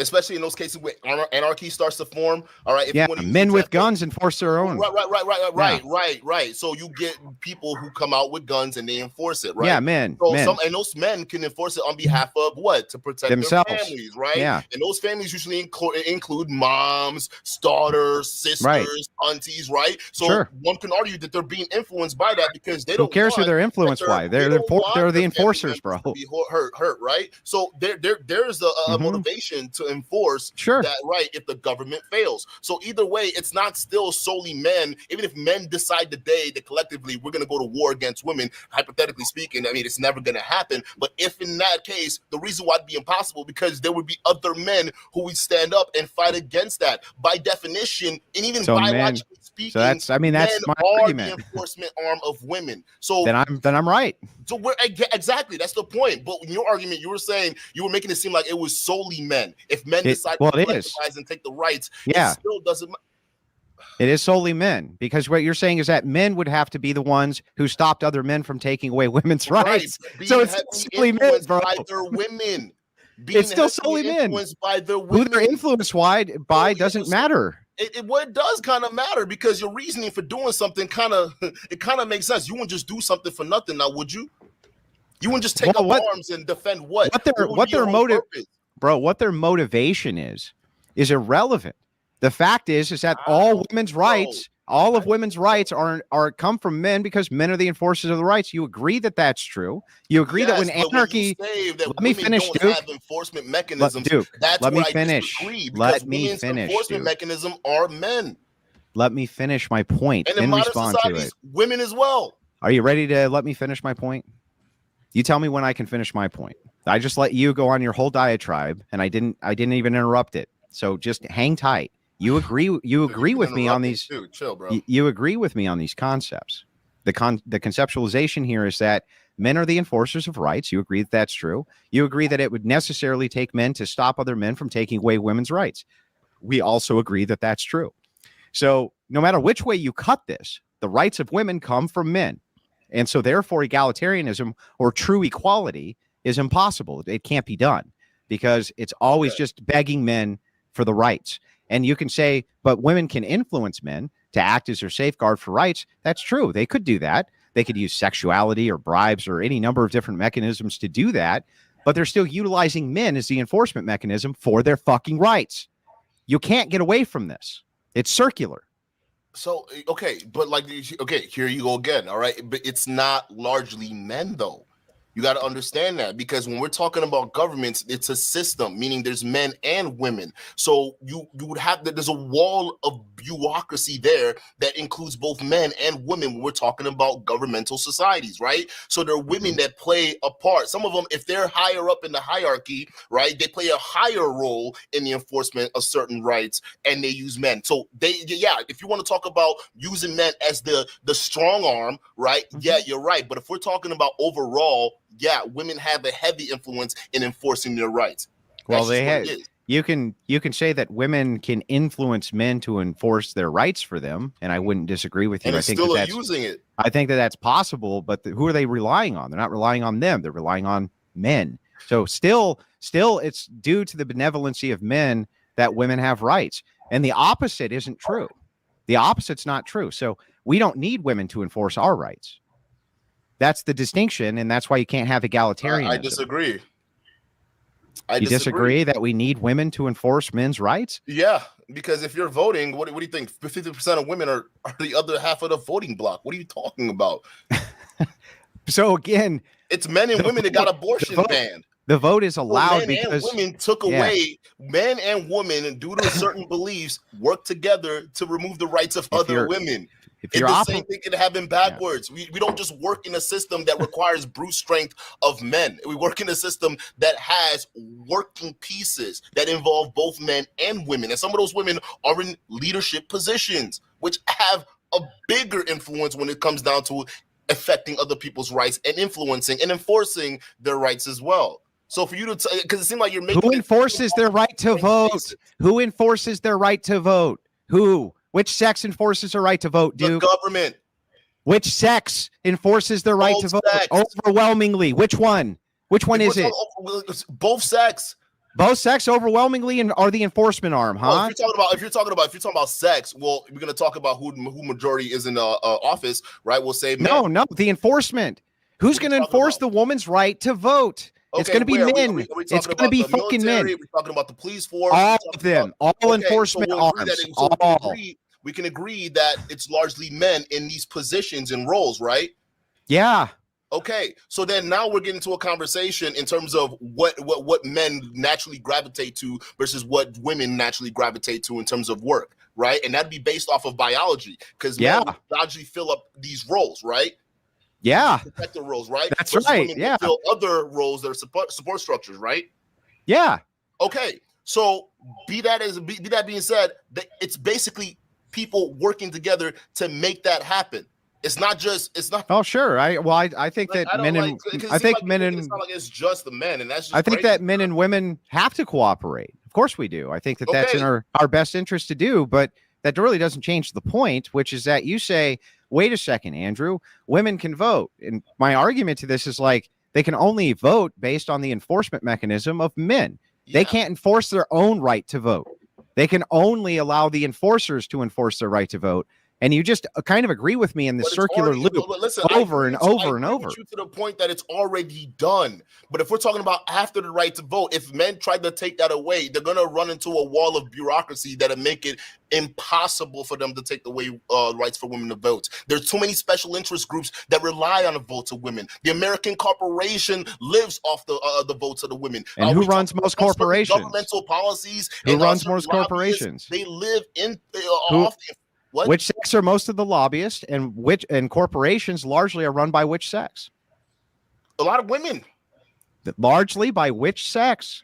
Especially in those cases where anarchy starts to form. All right. If men with guns enforce their own. Right. So you get people who come out with guns and they enforce it, right? Yeah, men. And those men can enforce it on behalf of what? To protect themselves. Their families, right? Yeah. And those families usually include moms, daughters, sisters, aunties, right? So one can argue that they're being influenced by that because they don't. Who cares who they're influenced by? They're the enforcers, bro. To be hurt, right? So there's a motivation to enforce that right if the government fails. So either way, it's not still solely men. Even if men decide today that collectively we're going to go to war against women, hypothetically speaking, I mean, it's never going to happen. But if in that case, the reason why it'd be impossible, because there would be other men who would stand up and fight against that. By definition, and even biologically speaking, so that's my men are argument. the enforcement arm of women. So then I'm right. So we're exactly, that's the point. But in your argument, you were saying, you were making it seem like it was solely men. If men decide to collectivize and take the rights, it still doesn't. It is solely men, because what you're saying is that men would have to be the ones who stopped other men from taking away women's rights. So it's solely men, bro. By their women. It's still solely men. By their women. Who they're influenced by doesn't matter. It does kind of matter, because your reasoning for doing something kind of makes sense. You wouldn't just do something for nothing, now would you? You wouldn't just take up arms and defend what? What their motive, bro? What their motivation is irrelevant. The fact is that all women's rights, all of women's rights are come from men, because men are the enforcers of the rights. You agree that that's true? You agree that when anarchy? Let me finish, Duke. Have enforcement mechanisms. Duke, that's let me where finish. I disagree, Let me finish. Enforcement mechanism are men. Let me finish my point. And in modern societies, women as well. Are you ready to let me finish my point? You tell me when I can finish my point. I just let you go on your whole diatribe, and I didn't even interrupt it. So just hang tight. You agree with me on these. Chill, bro. You agree with me on these concepts. The conceptualization here is that men are the enforcers of rights. You agree that that's true. You agree that it would necessarily take men to stop other men from taking away women's rights. We also agree that that's true. So no matter which way you cut this, the rights of women come from men. And so therefore egalitarianism or true equality is impossible. It can't be done, because it's always just begging men for the rights. And you can say, but women can influence men to act as their safeguard for rights. That's true. They could do that. They could use sexuality or bribes or any number of different mechanisms to do that. But they're still utilizing men as the enforcement mechanism for their fucking rights. You can't get away from this. It's circular. So, okay, but here you go again. All right. But it's not largely men, though. You got to understand that, because when we're talking about governments, it's a system, meaning there's men and women. So you would have that. There's a wall of bureaucracy there that includes both men and women when we're talking about governmental societies, right? So there are women that play a part. Some of them, if they're higher up in the hierarchy, right, they play a higher role in the enforcement of certain rights, and they use men. So if you want to talk about using men as the strong arm, right? Yeah, you're right. But if we're talking about overall, women have a heavy influence in enforcing their rights. Well, they have. You can say that women can influence men to enforce their rights for them, and I wouldn't disagree with you. And I think still that's using it. I think that's possible, but who are they relying on? They're not relying on them. They're relying on men. So still, it's due to the benevolency of men that women have rights, and the opposite isn't true. The opposite's not true. So we don't need women to enforce our rights. That's the distinction, and that's why you can't have egalitarianism. I disagree. You disagree that we need women to enforce men's rights? Yeah, because if you're voting, what do you think? 50% of women are the other half of the voting block. What are you talking about? So again, it's men and women that got abortion banned. The vote is allowed because and women took away men and women, and due to certain beliefs, work together to remove the rights of other women. It's the same thing can happen backwards. We don't just work in a system that requires brute strength of men. We work in a system that has working pieces that involve both men and women. And some of those women are in leadership positions, which have a bigger influence when it comes down to affecting other people's rights and influencing and enforcing their rights as well. So for you to, because it seems like you're making. Who enforces their right to vote? Who enforces their right to vote? Who? Which sex enforces their right to vote, Duke? The government. Which sex enforces their right to vote? Overwhelmingly. Which one? Which one is it? Both sex. Both sex overwhelmingly are the enforcement arm, huh? Well, if you're talking about sex, well, we're gonna talk about who majority is in office, right? We'll say men. No, the enforcement. Who's gonna enforce the woman's right to vote? Okay, it's going to be men. It's going to be fucking men. We're talking about the police force. All of them. All enforcement arms. All. We can agree that it's largely men in these positions and roles, right? Yeah. Okay, so then now we're getting to a conversation in terms of what men naturally gravitate to versus what women naturally gravitate to in terms of work, right? And that'd be based off of biology, because men biologically fill up these roles, right? Yeah, Protective roles, right? That's versus right. women Yeah, fill other roles that are support structures, right? Yeah. Okay, so be that being said, it's basically people working together to make that happen. It's not. Oh, sure. I think that men and it's not like it's just the men, and that's just I think crazy. that men and women have to cooperate. Of course we do. I think that that's in our best interest to do, but that really doesn't change the point, which is that you say, wait a second, Andrew, women can vote. And my argument to this is like, they can only vote based on the enforcement mechanism of men. They can't enforce their own right to vote. They can only allow the enforcers to enforce their right to vote. And you just kind of agree with me in this circular loop over and over and over. To the point that it's already done. But if we're talking about after the right to vote, if men try to take that away, they're going to run into a wall of bureaucracy that'll make it impossible for them to take away rights for women to vote. There's too many special interest groups that rely on the votes of women. The American corporation lives off the votes of the women. And who runs most corporations? Governmental policies. Who runs most corporations? They live in What? Which sex are most of the lobbyists, and corporations largely are run by which sex? A lot of women. Largely by which sex?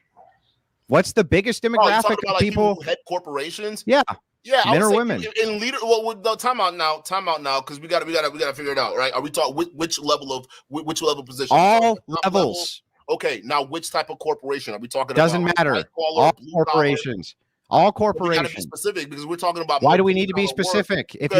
What's the biggest demographic of people? Who head corporations? Yeah. Yeah, men or women? In leader, well, time out now, because we gotta figure it out, right? Are we talking which level position? All levels. Okay, now which type of corporation are we talking about? Doesn't matter. All corporations. All corporations. We gotta be specific because we're talking about. Why do we need to be specific? If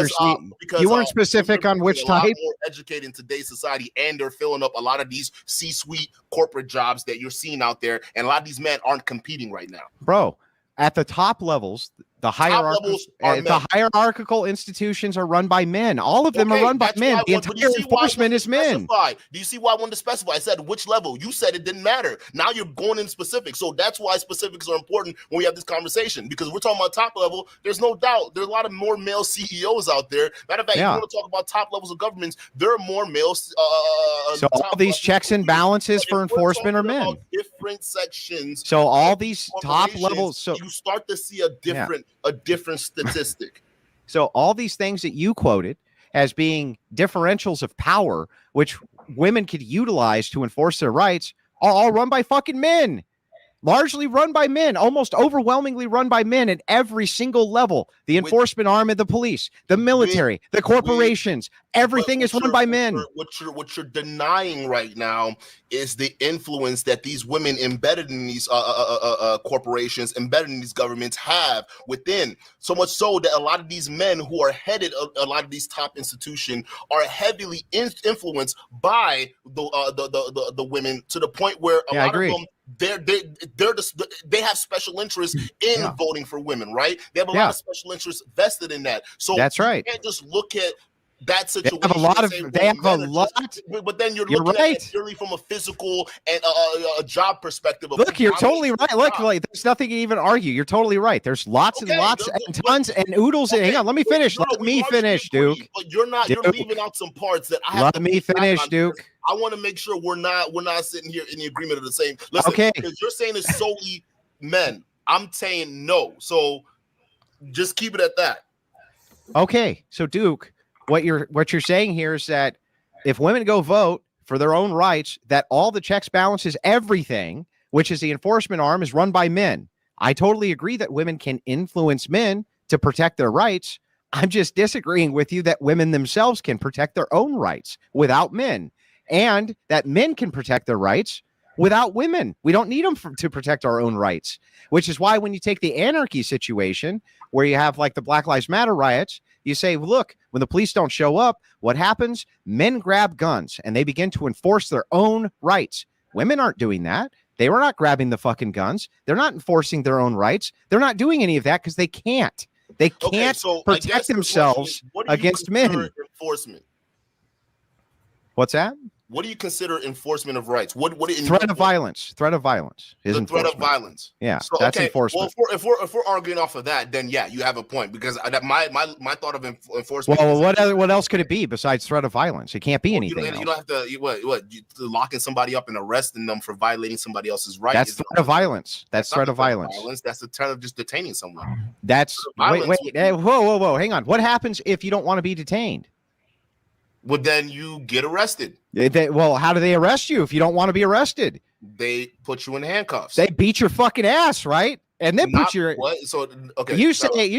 you weren't specific on which type. More educated in today's society, and they're filling up a lot of these C-suite corporate jobs that you're seeing out there, and a lot of these men aren't competing right now. Bro, at the top levels, the hierarchical institutions are run by men. All of them are run by men. The entire enforcement is men. Do you see why I wanted to specify? I said which level. You said it didn't matter. Now you're going in specific. So that's why specifics are important when we have this conversation, because we're talking about top level. There's no doubt there's a lot of more male CEOs out there. Matter of fact, you want to talk about top levels of governments, there are more males. So all these checks and balances for enforcement are men. Different sections. So all these top levels. So you start to see a different statistic. So all these things that you quoted as being differentials of power, which women could utilize to enforce their rights, are all run by fucking men. Largely run by men, almost overwhelmingly run by men at every single level. The enforcement arm of the police, the military, the corporations, everything is run by men. What you're denying right now is the influence that these women embedded in these corporations, embedded in these governments have within. So much so that a lot of these men who are headed a lot of these top institutions are heavily influenced by the women, to the point where a lot of them, they have special interest in voting for women, right? They have a lot of special interest vested in that. So that's right. You can't just look at that situation. They have a lot. But then you're looking at it purely from a physical and a job perspective. Look, you're totally right. Look, there's nothing to even argue. You're totally right. There's lots and lots and tons and oodles. Hang on, let me finish. Let me finish, Duke. But you're leaving out some parts that I have. Let me finish, Duke. I want to make sure we're not sitting here in the agreement of the same. Listen, because you're saying it's solely men. I'm saying no. So just keep it at that. Okay. So Duke, what you're saying here is that if women go vote for their own rights, that all the checks, balances, everything, which is the enforcement arm, is run by men. I totally agree that women can influence men to protect their rights. I'm just disagreeing with you that women themselves can protect their own rights without men, and that men can protect their rights without women. We don't need them to protect our own rights, which is why when you take the anarchy situation where you have like the Black Lives Matter riots, you say, look, when the police don't show up, what happens? Men grab guns and they begin to enforce their own rights. Women aren't doing that. They were not grabbing the fucking guns. They're not enforcing their own rights. They're not doing any of that because they can't. They can't protect themselves against men. Enforcement. What's that? What do you consider enforcement of rights? What Threat of violence. Threat of violence is the threat of enforcement. violence. Yeah, So that's okay, enforcement. well, if we're arguing off of that, then yeah, you have a point because my thought of enforcement. Well, what else could it be besides threat of violence? It can't be anything You else. don't have to locking somebody up and arresting them for violating somebody else's right. That's threat of violence. That's threat of violence. That's the threat of just detaining someone. That's wait. Whoa. Hang on. What happens if you don't want to be detained? Well, then you get arrested. Well, how do they arrest you if you don't want to be arrested? They put you in handcuffs. They beat your fucking ass, right? And then put your what? So okay. You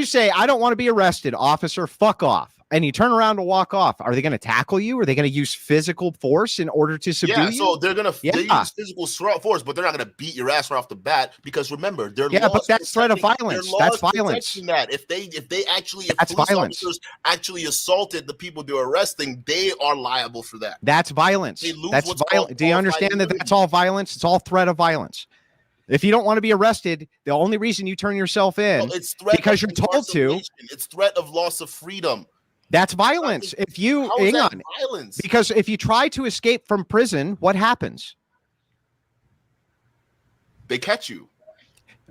say I don't want to be arrested, officer. Fuck off. And you turn around to walk off. Are they going to tackle you? Are they going to use physical force in order to subdue you? So they're going to use physical force, but they're not going to beat your ass right off the bat because remember, they're but that's threat of violence. That's violence. That if police officers actually assaulted the people they're arresting, they are liable for that. That's violence. That's violence. Do you understand that that's all violence? It's all threat of violence. If you don't want to be arrested, the only reason you turn yourself in it's threat because you're told to. It's threat of loss of freedom. That's violence. If you hang on, violence? Because if you try to escape from prison, what happens? They catch you.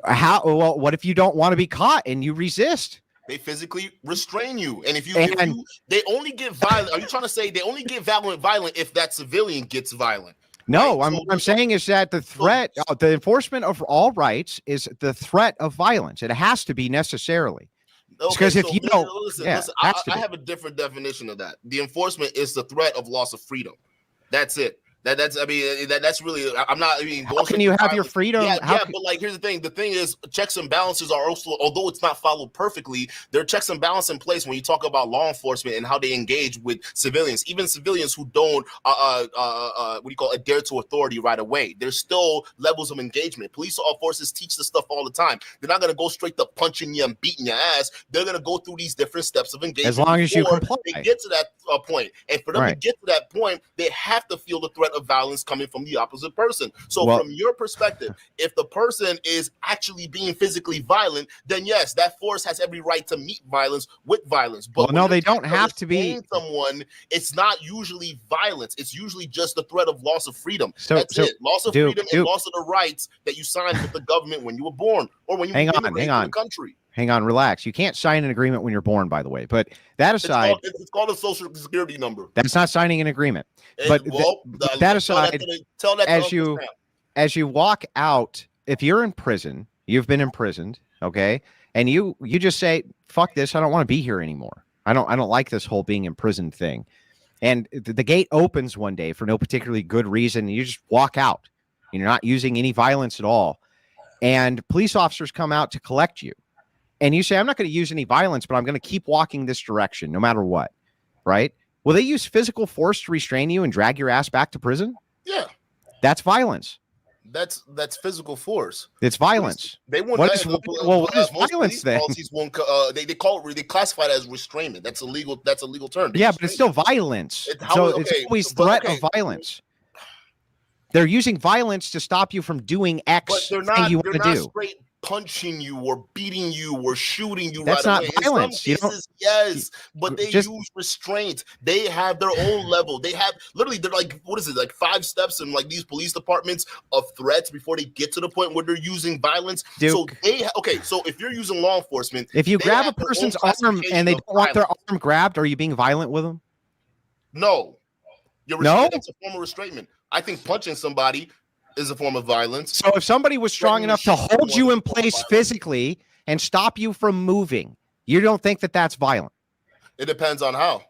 How? Well, what if you don't want to be caught and you resist? They physically restrain you, and if they only get violent. Are you trying to say they only get violent if that civilian gets violent? No, what I'm saying is that the threat, the enforcement of all rights is the threat of violence. It has to be necessarily. Because if you don't, listen, I have a different definition of that. The enforcement is the threat of loss of freedom. That's it. That's really. I'm not. How can you have your freedom? But like, here's the thing. The thing is, checks and balances are also, although it's not followed perfectly, there are checks and balances in place when you talk about law enforcement and how they engage with civilians, even civilians who don't, adhere to authority right away. There's still levels of engagement. Police forces teach this stuff all the time. They're not gonna go straight to punching you and beating your ass. They're gonna go through these different steps of engagement. As long as you comply. They get to that point, and for them to get to that point, they have to feel the threat of violence coming from the opposite person. So from your perspective, if the person is actually being physically violent, then yes, that force has every right to meet violence with violence. But no, they don't have to be someone. It's not usually violence. It's usually just the threat of loss of freedom. That's it. Loss of freedom and loss of the rights that you signed with the government when you were born or when you hang on. the country. Hang on, relax. You can't sign an agreement when you're born, by the way. But that aside, it's called a social security number. That's not signing an agreement. But that aside, as you walk out, if you're in prison, you've been imprisoned, okay, and you just say, "Fuck this! I don't want to be here anymore. I don't like this whole being imprisoned thing." And the gate opens one day for no particularly good reason. And you just walk out. And you're not using any violence at all, and police officers come out to collect you. And you say, I'm not going to use any violence, but I'm going to keep walking this direction no matter what, right? Will they use physical force to restrain you and drag your ass back to prison? Yeah. That's violence. That's physical force. It's violence. They won't. What is violence then? They classify it as restrainment. That's a legal term. Yeah, but it's still violence. It's always threat of violence. They're using violence to stop you from doing X thing you want to do. Straight punching you or beating you or shooting you. That's right not away. violence. In some cases, yes, but they use restraint. They have their own level. They have literally, they're like, what is it, like 5 steps in like these police departments of threats before they get to the point where they're using violence. So so if you're using law enforcement, if you grab a person's arm and they don't want their arm grabbed, are you being violent with them? No, it's a form of restraint. I think punching somebody is a form of violence. So if somebody was strong enough to hold you in place physically and stop you from moving, you don't think that that's violent? It depends on how.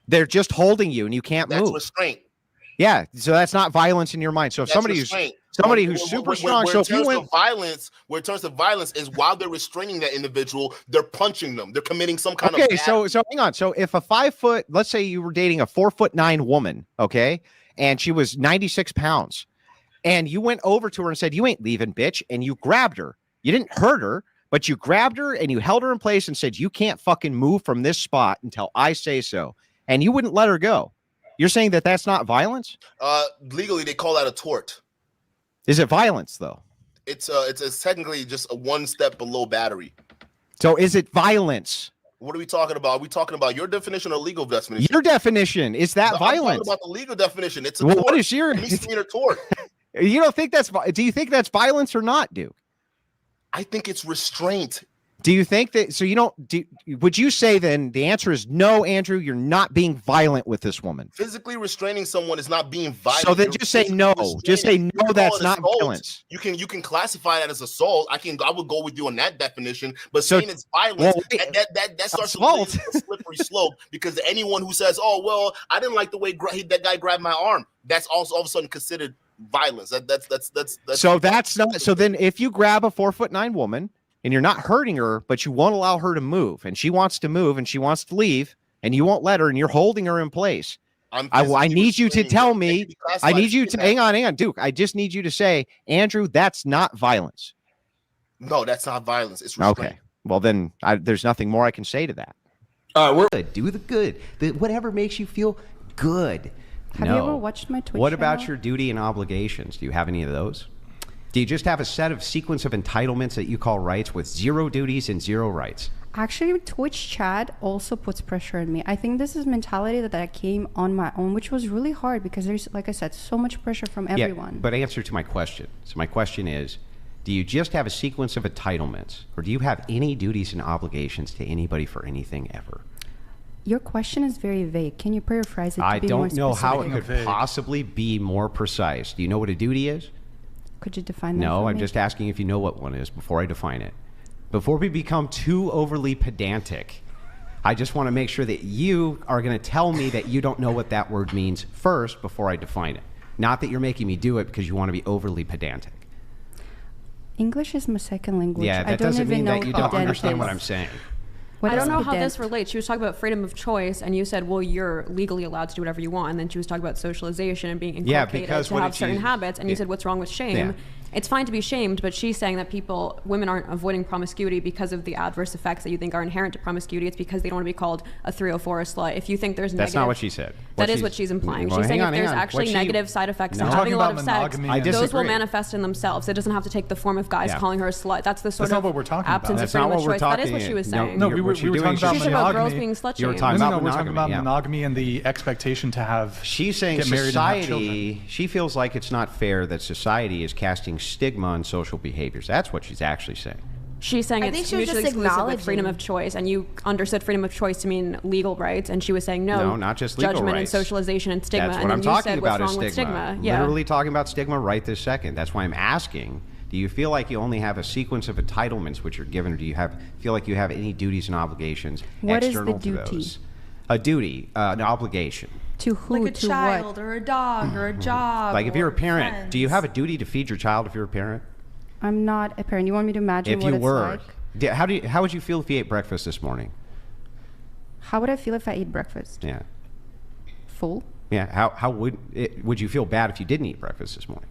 They're just holding you and you can't move. That's restraint. Yeah, so that's not violence in your mind. So if somebody who's super strong, where in terms of violence is while they're restraining that individual, they're punching them. They're committing some kind of so hang on. So if a 5 foot, let's say you were dating a 4'9" woman, okay, and she was 96 pounds. And you went over to her and said, "You ain't leaving, bitch." And you grabbed her. You didn't hurt her, but you grabbed her and you held her in place and said, "You can't fucking move from this spot until I say so." And you wouldn't let her go. You're saying that that's not violence? Legally, they call that a tort. Is it violence, though? It's technically just a 1 step below battery. So is it violence? What are we talking about? Are we talking about your definition or legal definition? Your definition is that No, violence? I'm talking about the legal definition. It's a Well, tort. what is your misdemeanor tort? You don't think that's? Do you think that's violence or not, Duke? I think it's restraint. Do you think that? So you don't? Would you say then the answer is no, Andrew? You're not being violent with this woman. Physically restraining someone is not being violent. So then You're just say physically no. restraining. Just say You no. can call That's it not assault. violence. You can classify that as assault. I would go with you on that definition. But So- saying it's violence, well, wait, that starts assault. to a slippery slope, because anyone who says, "Oh well, I didn't like the way that guy grabbed my arm," that's also all of a sudden considered violence. That's So that's not. So then, if you grab a 4'9" woman and you're not hurting her, but you won't allow her to move, and she wants to move and she wants to leave, and you won't let her, and you're holding her in place. I need you to tell me. I need you to hang on, Duke. I just need you to say, Andrew, that's not violence. No, that's not violence. It's restraint. Okay. Well, then there's nothing more I can say to that. We're do the good. Whatever makes you feel good. Have you ever watched my Twitch What about channel? your duty and obligations? Do you have any of those? Do you just have a set of sequence of entitlements that you call rights with 0 duties and 0 rights? Actually, Twitch chat also puts pressure on me. I think this is mentality that I came on my own, which was really hard because there's, like I said, so much pressure from everyone. Yeah, but answer to my question. So my question is, do you just have a sequence of entitlements, or do you have any duties and obligations to anybody for anything ever? Your question is very vague. Can you paraphrase it to I be more don't know how it specific? could possibly be more precise. Do you know what a duty is? Could you define that No, for I'm me? just asking if you know what one is before I define it. Before we become too overly pedantic, I just want to make sure that you are going to tell me that you don't know what that word means first before I define it. Not that you're making me do it because you want to be overly pedantic. English is my second language. Yeah, I that don't doesn't even mean know that you what don't pedant understand what is. I'm saying. What I is don't know how pedant? this relates. She was talking about freedom of choice, and you said, well, you're legally allowed to do whatever you want. And then she was talking about socialization and being Yeah, inculcated because to what have did certain she- habits. And you yeah. said, what's wrong with shame? Yeah. It's fine to be shamed, but she's saying that women aren't avoiding promiscuity because of the adverse effects that you think are inherent to promiscuity. It's because they don't want to be called a 304 or a slut. If you think there's That's negative, not what she said. That is what she's implying. Well, she's saying hang on, if there's hang on. actually What she- negative side effects No. to We're having a talking lot of about sex, monogamy and- those will disagree. manifest in themselves. It doesn't have to take the form of guys Yeah. calling her a slut. That's the sort That's not of what we're talking about. absence That's of not freedom what of we're choice. That is what talking- she was no, saying. No, You're- we were what you're talking doing about is She's about monogamy. girls being slut You were shamed. talking about we're talking about monogamy, yeah. monogamy and the expectation to have She's saying get married and have children. society, she feels like it's not fair that society is casting stigma on social behaviors. That's what she's actually saying. She's saying I think it's she was mutually just exclusive with freedom acknowledging. of choice, and you understood freedom of choice to mean legal rights, and she was saying No, not just legal judgment rights. and socialization and stigma. That's and what then I'm you talking said, about what's is wrong with stigma. Yeah. Literally talking about stigma right this second. That's why I'm asking, do you feel like you only have a sequence of entitlements which are given, or do you feel like you have any duties and obligations What is the external to duty? those? A duty, an obligation. To who? Like a to child what? or a dog or a job. Like if you're a or parent, friends. do you have a duty to feed your child if you're a parent? I'm not a parent. You want me to imagine If what you it's were, like? how would you feel if you ate breakfast this morning? How would I feel if I ate breakfast? Yeah. Full? Yeah. How would you feel bad if you didn't eat breakfast this morning?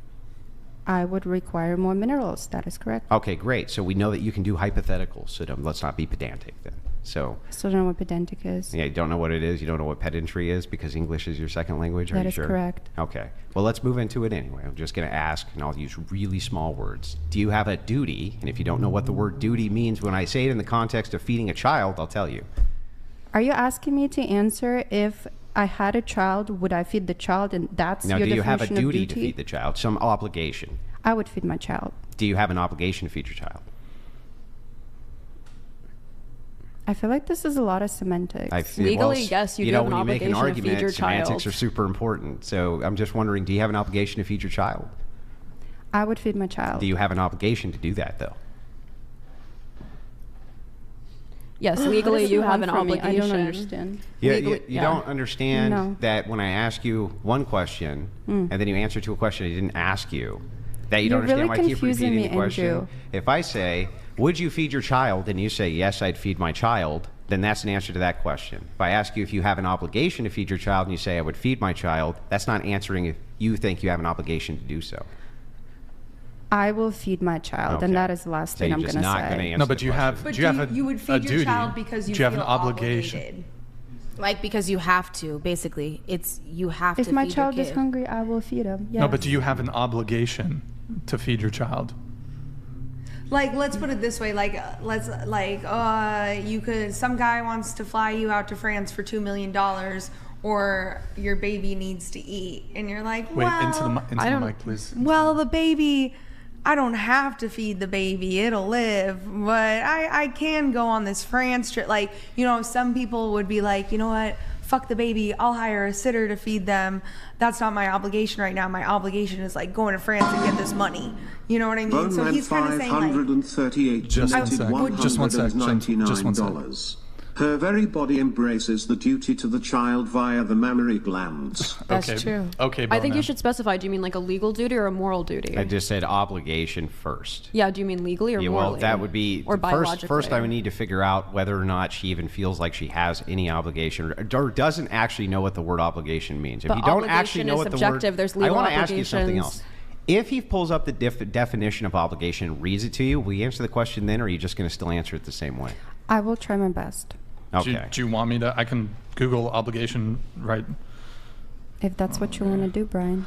I would require more minerals. That is correct. Okay, great. So we know that you can do hypotheticals. So let's not be pedantic then. So I still don't know what pedantic is. yeah, you don't know what it is. You don't know what pedantry is because English is your second language. Are That you is sure? correct. Okay. Well, let's move into it anyway. I'm just going to ask, and I'll use really small words. Do you have a duty? And if you don't know what the word duty means when I say it in the context of feeding a child, I'll tell you. Are you asking me to answer if I had a child, would I feed the child? And that's Now, your do you have a definition of duty to feed the child? Some obligation? I would feed my child. Do you have an obligation to feed your child? I feel like this is a lot of semantics. Legally, yes, you do know, have an when you make an obligation to feed argument, your semantics child. are super important. So I'm just wondering, do you have an obligation to feed your child? I would feed my child. Do you have an obligation to do that, though? Yes, What legally does you he have want an from me? obligation. I don't understand. Yeah, Legally- you don't understand No. that when I ask you one question Mm. and then you answer to a question I didn't ask you, that you You're don't understand really why I keep confusing repeating me, the question. Andrew. If I say, would you feed your child? And you say, yes, I'd feed my child, then that's an answer to that question. If I ask you if you have an obligation to feed your child and you say, I would feed my child, that's not answering if you think you have an obligation to do so. I will feed my child, Okay. and that is the last So thing you're I'm just going to not say. gonna answer No, but the do you have But do you have you would a feed your duty? child because you do you have feel an obligation? obligated. Like because you have to, basically. It's you have If to my feed your child is kid. hungry, I will feed him. Yes. No, but do you have an obligation to feed your child? like, let's put it this way, like, some guy wants to fly you out to France for $2 million, or your baby needs to eat, and you're like, Wait, well, into the mic, please. well, the baby, I don't have to feed the baby, it'll live, but I can go on this France trip. Like, some people would be like, you know what, fuck the baby, I'll hire a sitter to feed them. That's not my obligation right now. My obligation is like going to France and get this money. You know what I mean? So he's kind of saying like, $538 Just one sec. $199. Her very body embraces the duty to the child via the mammary glands. That's true. Okay, I think you should specify. Do you mean like a legal duty or a moral duty? I just said obligation first. Yeah. Do you mean legally or Yeah, morally? well, that would be or biologically. First, I would need to figure out whether or not she even feels like she has any obligation, or doesn't actually know what the word obligation means. If But you don't actually obligation know is what the subjective. word, There's legal I want to ask you something obligations. else. If he pulls up the definition of obligation and reads it to you, will you answer the question then, or are you just going to still answer it the same way? I will try my best. Okay. Do you want me to? I can Google obligation, right? If that's what you want to do, Brian.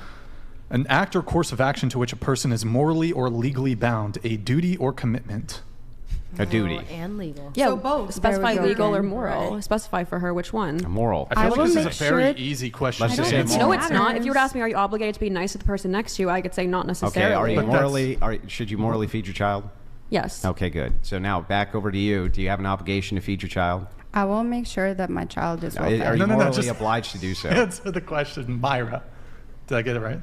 An act or course of action to which a person is morally or legally bound, a duty or commitment. A duty. And legal. Yeah, So both. specify There we go legal or again. moral. Right. Specify for her which one. A moral. I feel will like this make is a very sure- easy question. Let's to just say answer. moral. No, it's not. If you were to ask me, are you obligated to be nice to the person next to you? I could say not Okay. necessarily. Are you But that's- morally? Should you morally feed your child? Yes. Okay, good. So now back over to you. Do you have an obligation to feed your child? I will make sure that my child is well Are fed. you morally just obliged to do so? Answer the question, Myra. Did I get it right?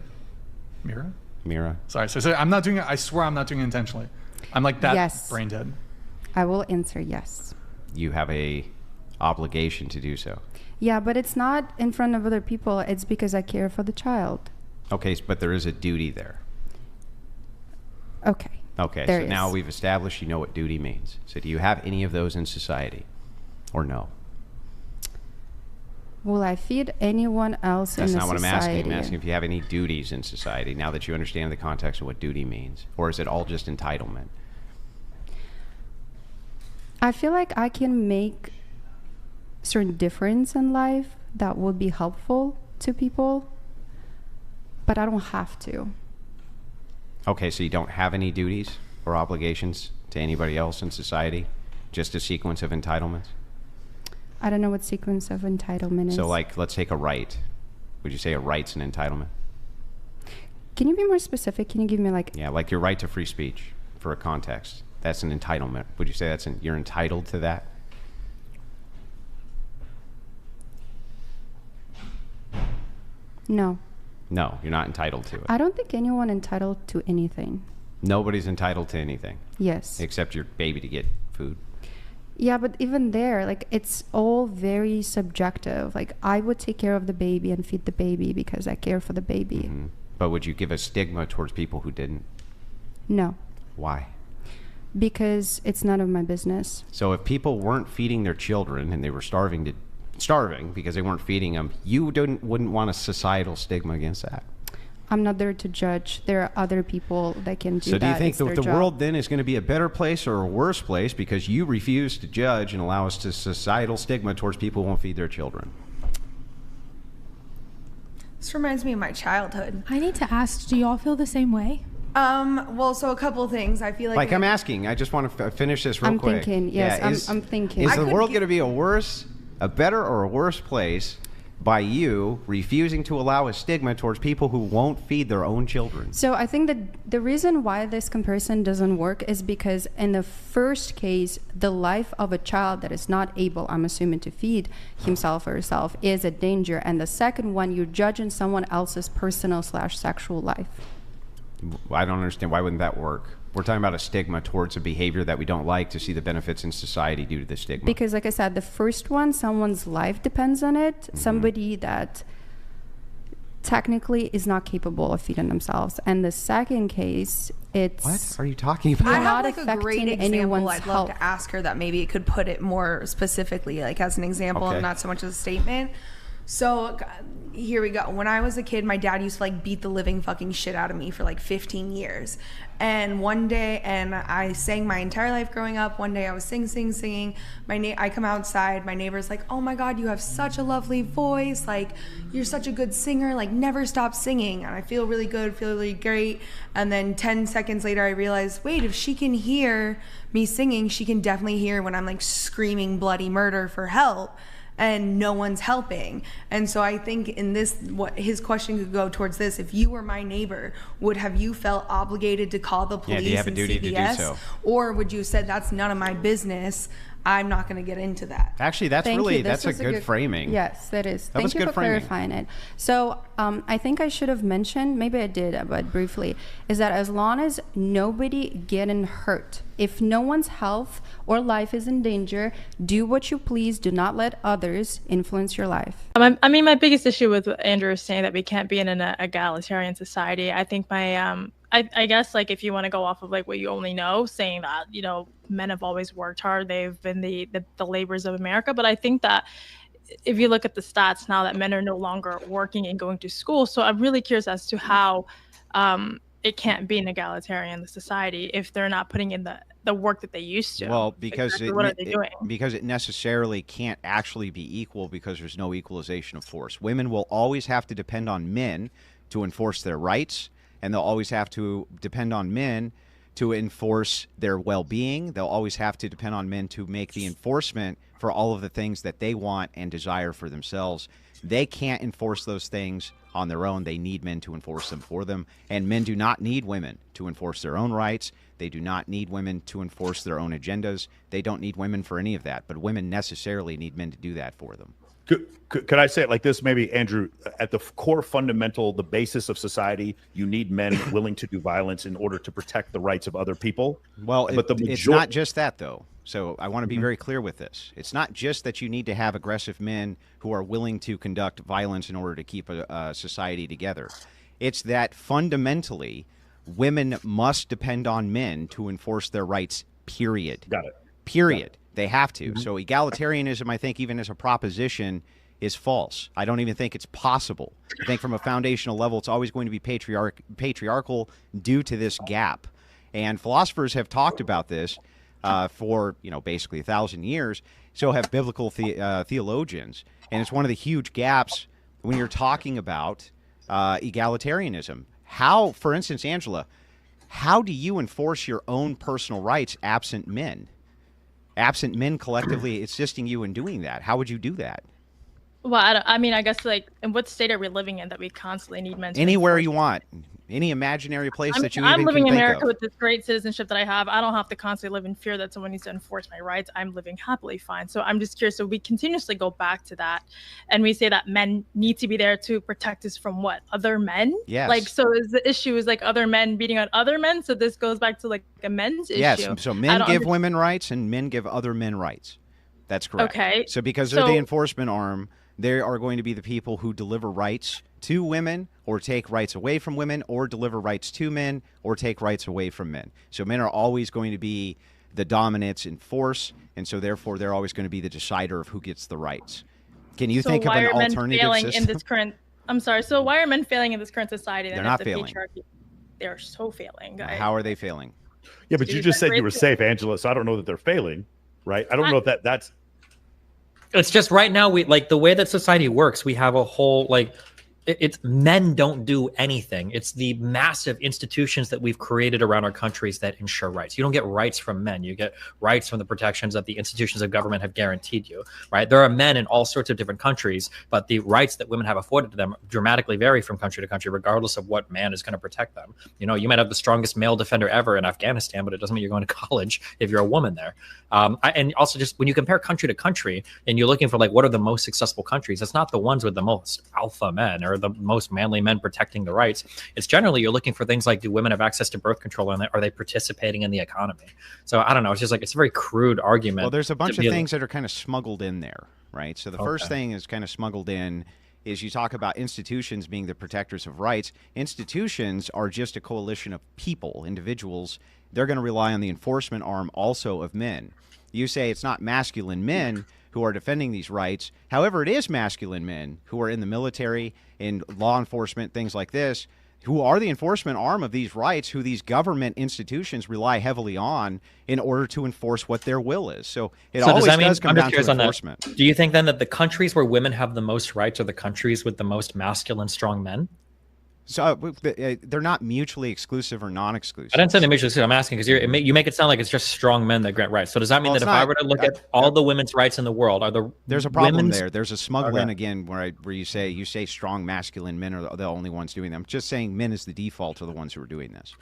Mira? Mira. Sorry. So I'm not doing it. I swear I'm not doing it intentionally. I'm like that Yes. brain dead. I will answer yes. You have a obligation to do so. Yeah, but it's not in front of other people. It's because I care for the child. Okay, but there is a duty there. Okay. Okay, There so now is. we've established you know what duty means. So do you have any of those in society, or no? Will I feed anyone else That's in the not what society? I'm asking. I'm asking if you have any duties in society now that you understand the context of what duty means, or is it all just entitlement? I feel like I can make certain difference in life that would be helpful to people, but I don't have to. Okay, so you don't have any duties or obligations to anybody else in society, just a sequence of entitlements? I don't know what sequence of entitlement is. So, like, let's take a right. Would you say a right's an entitlement? Can you be more specific? Can you give me like Yeah, like your right to free speech for a context. That's an entitlement. Would you say you're entitled to that? no? No, you're not entitled to it. I don't think anyone entitled to anything. Nobody's entitled to anything. Yes. Except your baby to get food. Yeah, but even there, like it's all very subjective. Like I would take care of the baby and feed the baby because I care for the baby. Mm-hmm. But would you give a stigma towards people who didn't? No, Why? because it's none of my business. So if people weren't feeding their children and they were starving because they weren't feeding them, you wouldn't want a societal stigma against that. I'm not there to judge. There are other people that can do that. So do you think It's that their the job. world then is going to be a better place or a worse place because you refuse to judge and allow us to societal stigma towards people who won't feed their children? This reminds me of my childhood. I need to ask, do y'all feel the same way? Well, so a couple things. I feel like I'm asking. I just want to finish this real I'm quick. thinking, yes, Yeah, I'm thinking. Is the world going to be a better or a worse place by you refusing to allow a stigma towards people who won't feed their own children? So I think that the reason why this comparison doesn't work is because in the first case, the life of a child that is not able, I'm assuming, to feed himself or herself is a danger. And the second one, you're judging someone else's personal/sexual life. I don't understand. Why wouldn't that work? We're talking about a stigma towards a behavior that we don't like to see the benefits in society due to the stigma. Because like I said, the first one, someone's life depends on it. Mm-hmm. Somebody that technically is not capable of feeding themselves. And the second case, it's... What are you talking about? I have not like a great affecting example. anyone's I'd love health. to ask her that maybe it could put it more specifically, like as an example Okay. and not so much as a statement. So here we go. When I was a kid, my dad used to like beat the living fucking shit out of me for like 15 years. And one day, and I sang my entire life growing up. One day I was singing. I come outside, my neighbor's like, oh my God, you have such a lovely voice. Like, you're such a good singer. Like, never stop singing. And I feel really good, feel really great. And then 10 seconds later, I realized, wait, if she can hear me singing, she can definitely hear when I'm like screaming bloody murder for help. And no one's helping. And so I think in this, what his question could go towards this: if you were my neighbor, would have you felt obligated to call the police do you have a and duty CVS, to do so? or would you have said that's none of my business? I'm not going to get into that. Actually, that's Thank really you. This that's a was good framing. Yes, that is. That was Thank you good for framing. clarifying it. So I think I should have mentioned, maybe I did, but briefly, is that as long as nobody getting hurt, if no one's health or life is in danger, do what you please. Do not let others influence your life. I mean, my biggest issue with what Andrew is saying that we can't be in an egalitarian society. I think I guess like if you want to go off of like what you only know, saying that, you know, men have always worked hard, they've been the laborers of America. But I think that if you look at the stats now, that men are no longer working and going to school. So I'm really curious as to how it can't be an egalitarian society if they're not putting in the work that they used to. Well, because exactly what are they doing? Because it necessarily can't actually be equal, because there's no equalization of force. Women will always have to depend on men to enforce their rights, and they'll always have to depend on men to enforce their well-being. They'll always have to depend on men to make the enforcement for all of the things that they want and desire for themselves. They can't enforce those things on their own. They need men to enforce them for them. And men do not need women to enforce their own rights. They do not need women to enforce their own agendas. They don't need women for any of that. But women necessarily need men to do that for them. Could I say it like this, maybe, Andrew? At the core fundamental, the basis of society, you need men willing to do violence in order to protect the rights of other people. Well, but it's not just that, though. So I want to be very clear with this. It's not just that you need to have aggressive men who are willing to conduct violence in order to keep a society together. It's that fundamentally, women must depend on men to enforce their rights, period. Got it. Period. They have to. So egalitarianism, I think, even as a proposition, is false. I don't even think it's possible. I think from a foundational level, it's always going to be patriarchal due to this gap. And philosophers have talked about this for, basically 1,000 years. So have biblical theologians. And it's one of the huge gaps when you're talking about egalitarianism. How, for instance, Angela, how do you enforce your own personal rights absent men? Absent men collectively assisting you in doing that? How would you do that? Well, I guess like, in what state are we living in that we constantly need men to Anywhere you want. Any imaginary place that you I'm even living can in think America of. with this great citizenship that I have. I don't have to constantly live in fear that someone needs to enforce my rights. I'm living happily fine. So I'm just curious. So we continuously go back to that, and we say that men need to be there to protect us from what? Other men? Yes. Like, so is the issue is like other men beating on other men? So this goes back to like a men's Yes, issue. so men give women rights and men give other men rights. That's correct. Okay, So because they're the so- enforcement arm, they are going to be the people who deliver rights to women or take rights away from women or deliver rights to men or take rights away from men. So men are always going to be the dominants in force, and so therefore they're always going to be the decider of who gets the rights. Can you So think of why an are men alternative failing system? in this current? I'm sorry. So why are men failing in this current society? They're if not the failing. patriarchy- They're so failing. How are they failing? Yeah, but you Dude, just said that's you were racist. safe, Angela, so I don't know that they're failing, right? I don't know if that's... It's just right now we like the way that society works. We have a whole it's men don't do anything. It's the massive institutions that we've created around our countries that ensure rights. You don't get rights from men. You get rights from the protections that the institutions of government have guaranteed you, right? There are men in all sorts of different countries, but the rights that women have afforded to them dramatically vary from country to country, regardless of what man is going to protect them. You might have the strongest male defender ever in Afghanistan, but it doesn't mean you're going to college if you're a woman there. And also just when you compare country to country and you're looking for what are the most successful countries, it's not the ones with the most alpha men or the most manly men protecting the rights. It's generally you're looking for things like, do women have access to birth control, and are they participating in the economy? So I don't know. It's just it's a very crude argument. Well, there's a bunch of things that are kind of smuggled in there, right? So the first Okay. thing is kind of smuggled in is you talk about institutions being the protectors of rights. Institutions are just a coalition of people, individuals. They're going to rely on the enforcement arm also of men. You say it's not masculine men who who are defending these rights. However, it is masculine men who are in the military, in law enforcement, things like this, who are the enforcement arm of these rights, who these government institutions rely heavily on in order to enforce what their will is. So it always does come down to enforcement. Do you think then that the countries where women have the most rights are the countries with the most masculine, strong men? So they're not mutually exclusive or non-exclusive. I didn't say they're mutually exclusive. I'm asking because you make it sound like it's just strong men that grant rights. So does that mean that if I were to look at all the women's rights in the world, there's a problem there. There's a smug win again where you say strong masculine men are the only ones doing them. I'm just saying men is the default are the ones who are doing this.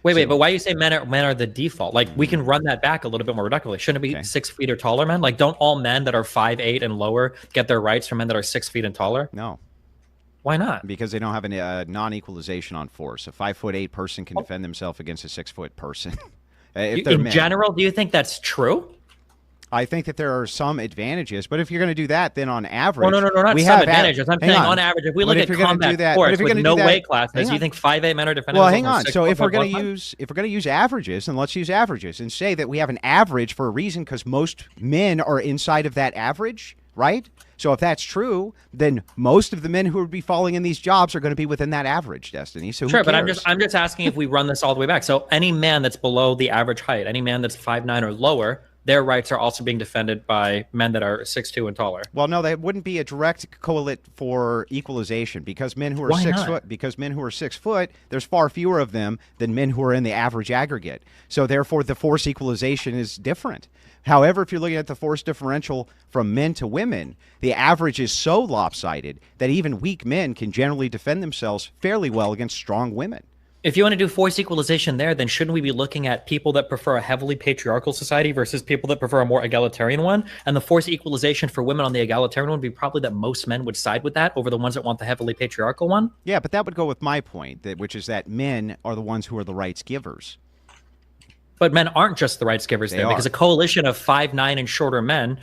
Wait, but why you say men are the default? Like we can run that back a little bit more reductively. Shouldn't it be 6 feet or taller men? Like don't all men that are 5'8" and lower get their rights from men that are 6 feet and taller? No. Why not? Because they don't have a non-equalization on force. A 5'8" person can defend themselves against a 6 foot person. In general, do you think that's true? I think that there are some advantages, but if you're going to do that, then on average, no, not some advantages. I'm saying on average, if we look at combat sports with no weight classes, do you think 5'8" men are defending? Well, hang on. So if we're going to use averages, then let's use averages and say that we have an average for a reason because most men are inside of that average, right? So if that's true, then most of the men who would be falling in these jobs are going to be within that average, Destiny. So sure, but I'm just asking if we run this all the way back. So any man that's below the average height, any man that's 5'9" or lower, their rights are also being defended by men that are 6'2" and taller. Well, no, that wouldn't be a direct correlate for equalization because men who are 6 foot, because men who are 6 foot, there's far fewer of them than men who are in the average aggregate. So therefore, the force equalization is different. However, if you're looking at the force differential from men to women, the average is so lopsided that even weak men can generally defend themselves fairly well against strong women. If you want to do force equalization there, then shouldn't we be looking at people that prefer a heavily patriarchal society versus people that prefer a more egalitarian one? And the force equalization for women on the egalitarian one would be probably that most men would side with that over the ones that want the heavily patriarchal one? Yeah, but that would go with my point, which is that men are the ones who are the rights givers. But men aren't just the rights givers there, because a coalition of 5'9" and shorter men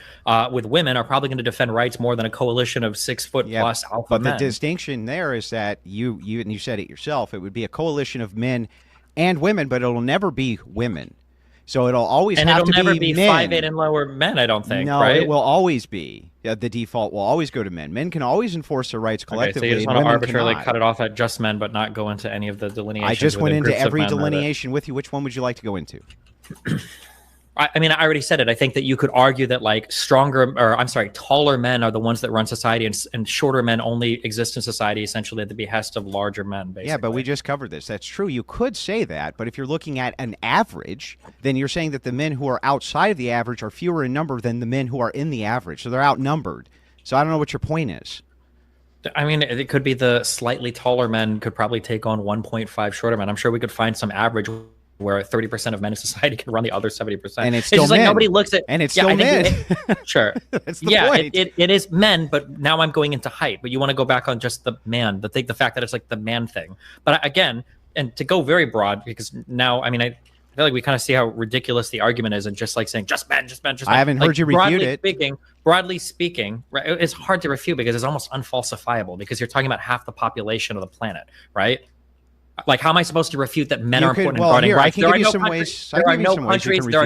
with women are probably going to defend rights more than a coalition of 6 foot plus alpha men. But the distinction there is that you and you said it yourself, it would be a coalition of men and women, but it'll never be women. So it'll always have to be men. And it'll never be 5'8" and lower men, I don't think, no, right? It will always be. The default will always go to men. Men can always enforce their rights collectively. Okay, so you just want to arbitrarily cut it off at just men, but not go into any of the delineations. I just went into every delineation with you. Which one would you like to go into? I mean, I already said it. I think that you could argue that like taller men are the ones that run society, and shorter men only exist in society essentially at the behest of larger men, basically. Yeah, but we just covered this. That's true. You could say that, but if you're looking at an average, then you're saying that the men who are outside of the average are fewer in number than the men who are in the average. So they're outnumbered. So I don't know what your point is. I mean, it could be the slightly taller men could probably take on 1.5 shorter men. I'm sure we could find some average where 30% of men in society can run the other 70%. And it's still just men. Like nobody looks at, and it's still men. Sure. That's the point. It is men, but now I'm going into height. But you want to go back on just the man, the fact that it's like the man thing. But again, and to go very broad, because now, I mean, I feel like we kind of see how ridiculous the argument is, and just like saying just men. I haven't heard you refute it. Broadly speaking, right, it's hard to refute because it's almost unfalsifiable because you're talking about half the population of the planet, right? Like, how am I supposed to refute that men are important in guarding rights? There are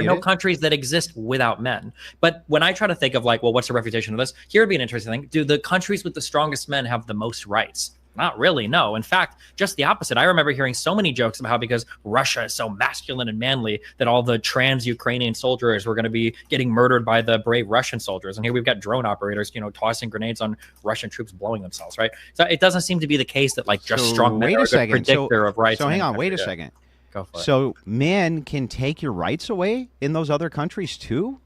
no countries that exist without men. But when I try to think of like, well, what's the refutation of this? Here would be an interesting thing. Do the countries with the strongest men have the most rights? Not really, no. In fact, just the opposite. I remember hearing so many jokes about how because Russia is so masculine and manly that all the trans Ukrainian soldiers were going to be getting murdered by the brave Russian soldiers. And here we've got drone operators, tossing grenades on Russian troops blowing themselves, right? So it doesn't seem to be the case that like just strong men are the predictor of rights. So hang on, wait a second. Go for it. So men can take your rights away in those other countries too?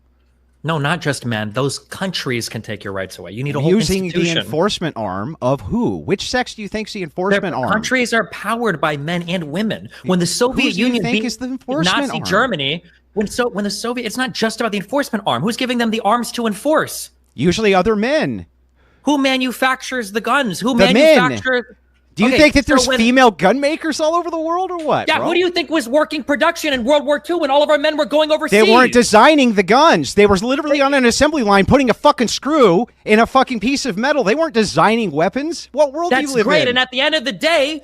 No, not just men. Those countries can take your rights away. You need a whole using institution. The enforcement arm of who? Which sex do you think is the enforcement arm? Countries are powered by men and women. When the Soviet Union is the enforcement Nazi arm? Germany, when the Soviet, it's not just about the enforcement arm. Who's giving them the arms to enforce? Usually other men. Who manufactures the guns? Who manufactures? Do you Okay, think that so there's when- female gun makers all over the world or what? Yeah, bro? who do you think was working production in World War II when all of our men were going overseas? They weren't designing the guns. They were literally on an assembly line putting a fucking screw in a fucking piece of metal. They weren't designing weapons. What world do That's you live great. in? And at the end of the day,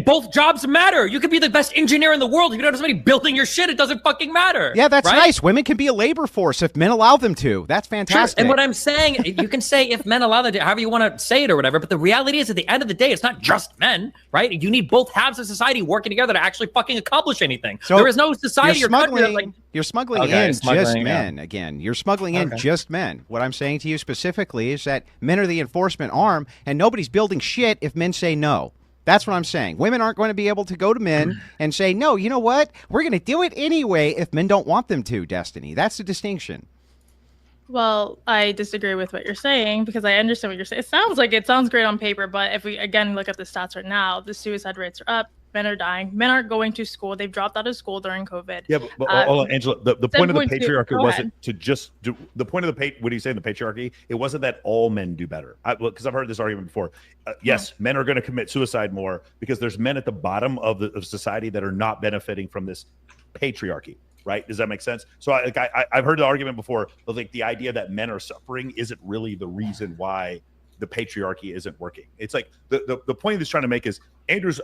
both jobs matter. You could be the best engineer in the world. If you don't have somebody building your shit, it doesn't fucking matter. Yeah, that's right? nice. Women can be a labor force if men allow them to. That's Sure. fantastic. And what I'm saying, you can say if men allow them to, however you want to say it or whatever, but the reality is at the end of the day, it's not just men, right? You need both halves of society working together to actually fucking accomplish anything. So there is no society or country that's like, you're smuggling Okay, in smuggling, just yeah. men again. You're smuggling in Okay. just men. What I'm saying to you specifically is that men are the enforcement arm, and nobody's building shit if men say no. That's what I'm saying. Women aren't going to be able to go to men and say, no, you know what? We're going to do it anyway if men don't want them to, Destiny. That's the distinction. Well, I disagree with what you're saying because I understand what you're saying. It sounds great on paper, but if we again look at the stats right now, the suicide rates are up. Men are dying. Men aren't going to school. They've dropped out of school during COVID. Yeah, but hold on, Angela. The point of the 7.2 patriarchy go wasn't ahead. to just do the point of the what do you say in the patriarchy? It wasn't that all men do better. Because I've heard this argument before. Yes, men are going to commit suicide more because there's men at the bottom of society that are not benefiting from this patriarchy. Right? Does that make sense? So I've heard the argument before, but like the idea that men are suffering isn't really the reason why the patriarchy isn't working. It's like the point he's trying to make is Andrew's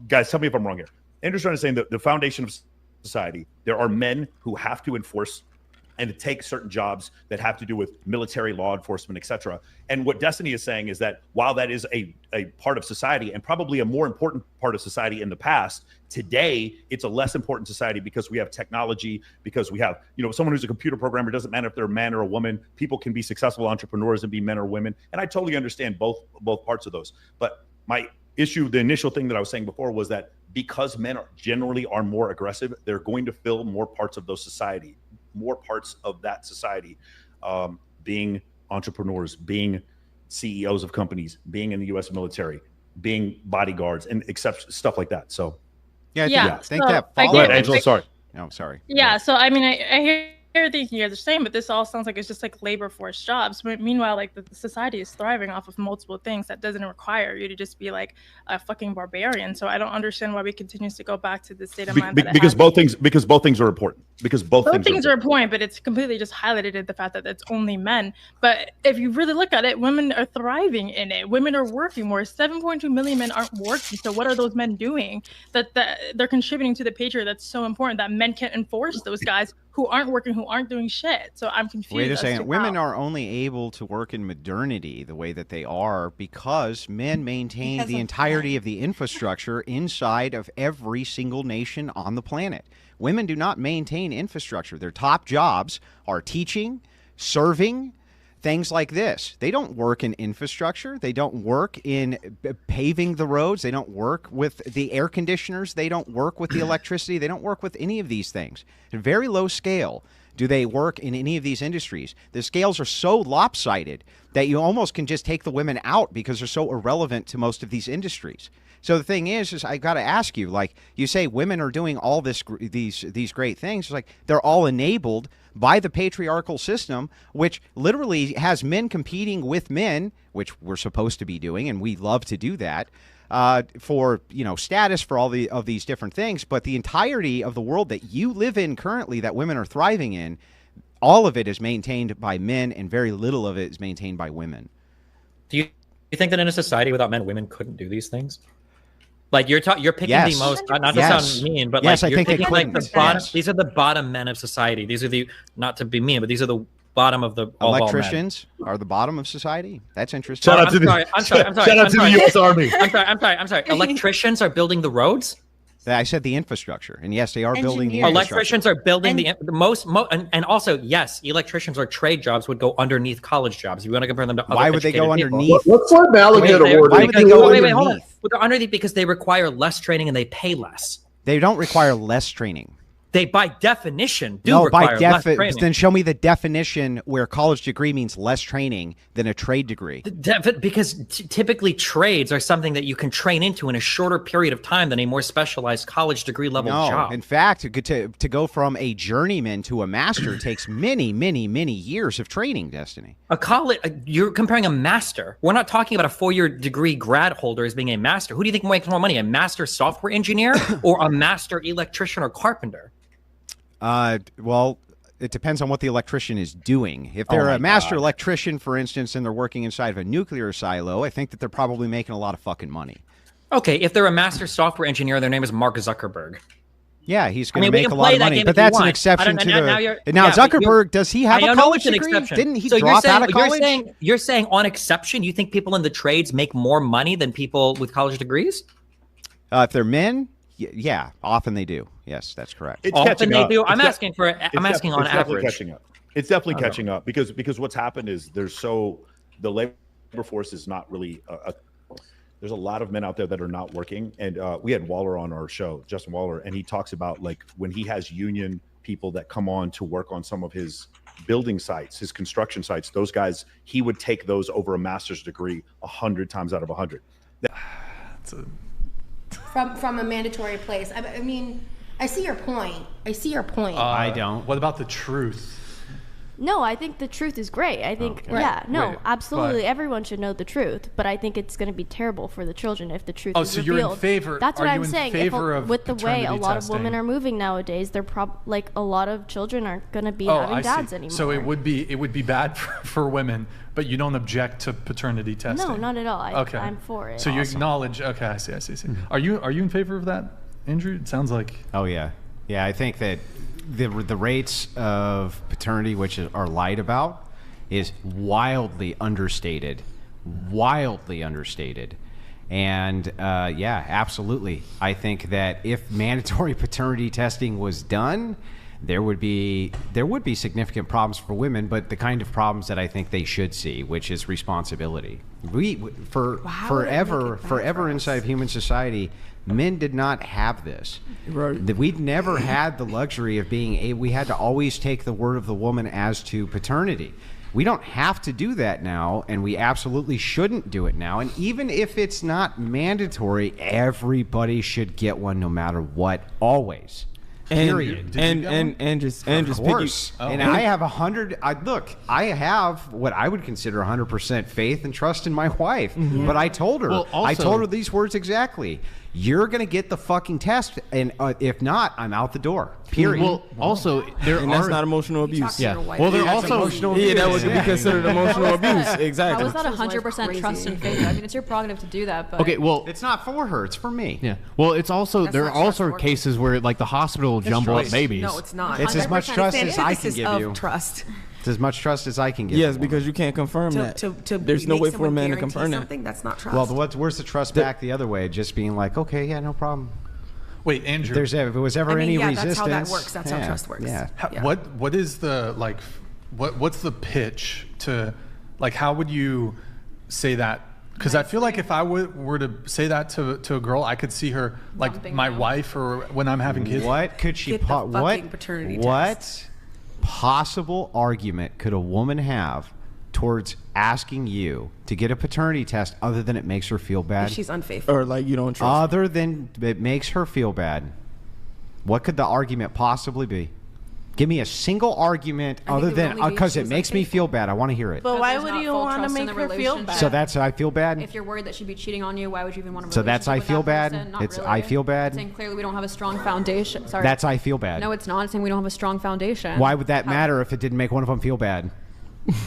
guys, tell me if I'm wrong here. Andrew's trying to say that the foundation of society, there are men who have to enforce and to take certain jobs that have to do with military, law enforcement, etc. And what Destiny is saying is that while that is a part of society and probably a more important part of society in the past, today it's a less important society because we have technology, because we have, someone who's a computer programmer, doesn't matter if they're a man or a woman, people can be successful entrepreneurs and be men or women. And I totally understand both parts of those. But my issue, the initial thing that I was saying before was that because men generally are more aggressive, they're going to fill more parts of more parts of that society, being entrepreneurs, being CEOs of companies, being in the U.S. military, being bodyguards, and stuff like that. So, I think so that. Go ahead, Angela. Sorry. No, sorry. Yeah, so I mean, I hear everything you guys are saying, but this all sounds like it's just like labor force jobs. But meanwhile, like the society is thriving off of multiple things that doesn't require you to just be like a fucking barbarian. So I don't understand why we continue to go back to the state of mind. Because both things are important. Because both things are important, but it's completely just highlighted the fact that it's only men. But if you really look at it, women are thriving in it. Women are working more. 7.2 million men aren't working. So what are those men doing that they're contributing to the patriarchy that's so important that men can't enforce those guys who aren't working, who aren't doing shit? So I'm confused. Wait a as to second. Women how. are only able to work in modernity the way that they are because men maintain Because the of entirety of the infrastructure inside of every single nation on the planet. Women do not maintain infrastructure. Their top jobs are teaching, serving, things like this. They don't work in infrastructure. They don't work in paving the roads. They don't work with the air conditioners. They don't work with the electricity. They don't work with any of these things. At a very low scale, do they work in any of these industries? The scales are so lopsided that you almost can just take the women out because they're so irrelevant to most of these industries. So the thing is I got to ask you, like you say, women are doing all these great things. It's like they're all enabled by the patriarchal system, which literally has men competing with men, which we're supposed to be doing, and we love to do that for status, for all of these different things. But the entirety of the world that you live in currently, that women are thriving in, all of it is maintained by men, and very little of it is maintained by women. do you think that in a society without men, women couldn't do these things? Like you're picking Yes. the most, not to Yes. sound mean, but Yes, like I you're think they picking like the couldn't. bottom. Yes. These are the bottom men of society. These are not to be mean, but these are the bottom of the of all men. Electricians are the bottom of society. That's interesting. Shout out to the U.S. Army. I'm sorry. Electricians are building the roads. I said the infrastructure, and yes, they are building the Engineers. infrastructure. Electricians are building the most, and also yes, electricians or trade jobs would go underneath college jobs. If you want to compare them to other Why would they go educated people. underneath? What's that Malagate award? Why would they go Wait, hold on. underneath? Well, they're underneath because they require less training and they pay less. They don't require less training. They, by definition, do No, require less training. then show me the definition where college degree means less training than a trade degree. Because typically trades are something that you can train into in a shorter period of time than a more specialized college degree level job. In fact, to go from a journeyman to a master takes many, many, many years of training, Destiny. A college, you're comparing a master. We're not talking about a 4-year degree grad holder as being a master. Who do you think makes more money, a master software engineer or a master electrician or carpenter? Well, it depends on what the electrician is doing. If they're a master electrician, for instance, and they're working inside of a nuclear silo, I think that they're probably making a lot of fucking money. Okay, if they're a master software engineer, their name is Mark Zuckerberg. Yeah, he's going to make a lot of money, but that's an exception to the. Now Zuckerberg, does he have a college degree? Didn't he drop out of college? You're saying on exception, you think people in the trades make more money than people with college degrees? If they're men, yeah, often they do. Yes, that's correct. It's Often catching they up. do. I'm It's asking for. I'm asking on average. Catching up. It's definitely catching up because what's happened is the labor force is not really. There's a lot of men out there that are not working, and we had Waller on our show, Justin Waller, and he talks about like when he has union people that come on to work on some of his building sites, his construction sites. Those guys, he would take those over a master's degree 100 times out of 100. From a mandatory place. I mean, I see your point. I don't. What about the truth? No, I think the truth is great. I think, absolutely. Everyone should know the truth, but I think it's going to be terrible for the children if the truth is revealed. You're in favor. That's what are I'm you in saying. Favor of with the way a lot testing? of women are moving nowadays, they're like a lot of children aren't going to be having dads anymore. So it would be bad for women, but you don't object to paternity testing. No, not at all. I'm for it. So you acknowledge. Okay, I see. Mm-hmm. Are you in favor of that, Andrew? It sounds like. Oh yeah, I think that the rates of paternity which are lied about is wildly understated, and absolutely. I think that if mandatory paternity testing was done, there would be significant problems for women, but the kind of problems that I think they should see, which is responsibility. Forever inside of human society, men did not have this. Right. We'd never had the luxury of we had to always take the word of the woman as to paternity. We don't have to do that now, and we absolutely shouldn't do it now. And even if it's not mandatory, everybody should get one no matter what, always. Period. And just and I have 100. I have what I would consider 100% faith and trust in my wife. Mm-hmm. But I told her, I told her these words exactly. You're going to get the fucking test, and if not, I'm out the door. Period. Well, also, that's not emotional abuse. Yeah. Well, there also emotional abuse. That would be considered emotional abuse. Exactly. How is that 100% trust and faith? I mean, it's your prerogative to do that, but okay. Well, it's not for her; it's for me. Yeah. Well, it's also there are also cases where like the hospital will jumble up babies. No, it's not. It's as much trust as I can give you. Trust. It's as much trust as I can give. Yes, because you can't confirm that. There's no way for a man to confirm that. That's not trust. Well, where's the trust back the other way? Just being like, okay, yeah, no problem. Wait, Andrew. If there was ever any resistance, that's how that works. That's how trust works. Yeah. What is the what's the pitch to how would you say that? Because I feel like if I were to say that to a girl, I could see her my wife or when I'm having kids. What could she? What possible argument could a woman have towards asking you to get a paternity test other than it makes her feel bad? She's unfaithful. Or you don't trust her. Other than it makes her feel bad. What could the argument possibly be? Give me a single argument other than because it makes me feel bad. I want to hear it. But why would you want to make her feel bad? So that's I feel bad. If you're worried that she'd be cheating on you, why would you even want to? So that's I feel bad. It's I feel bad. I'm saying clearly we don't have a strong foundation. Sorry. That's I feel bad. No, it's not. I'm saying we don't have a strong foundation. Why would that matter if it didn't make one of them feel bad?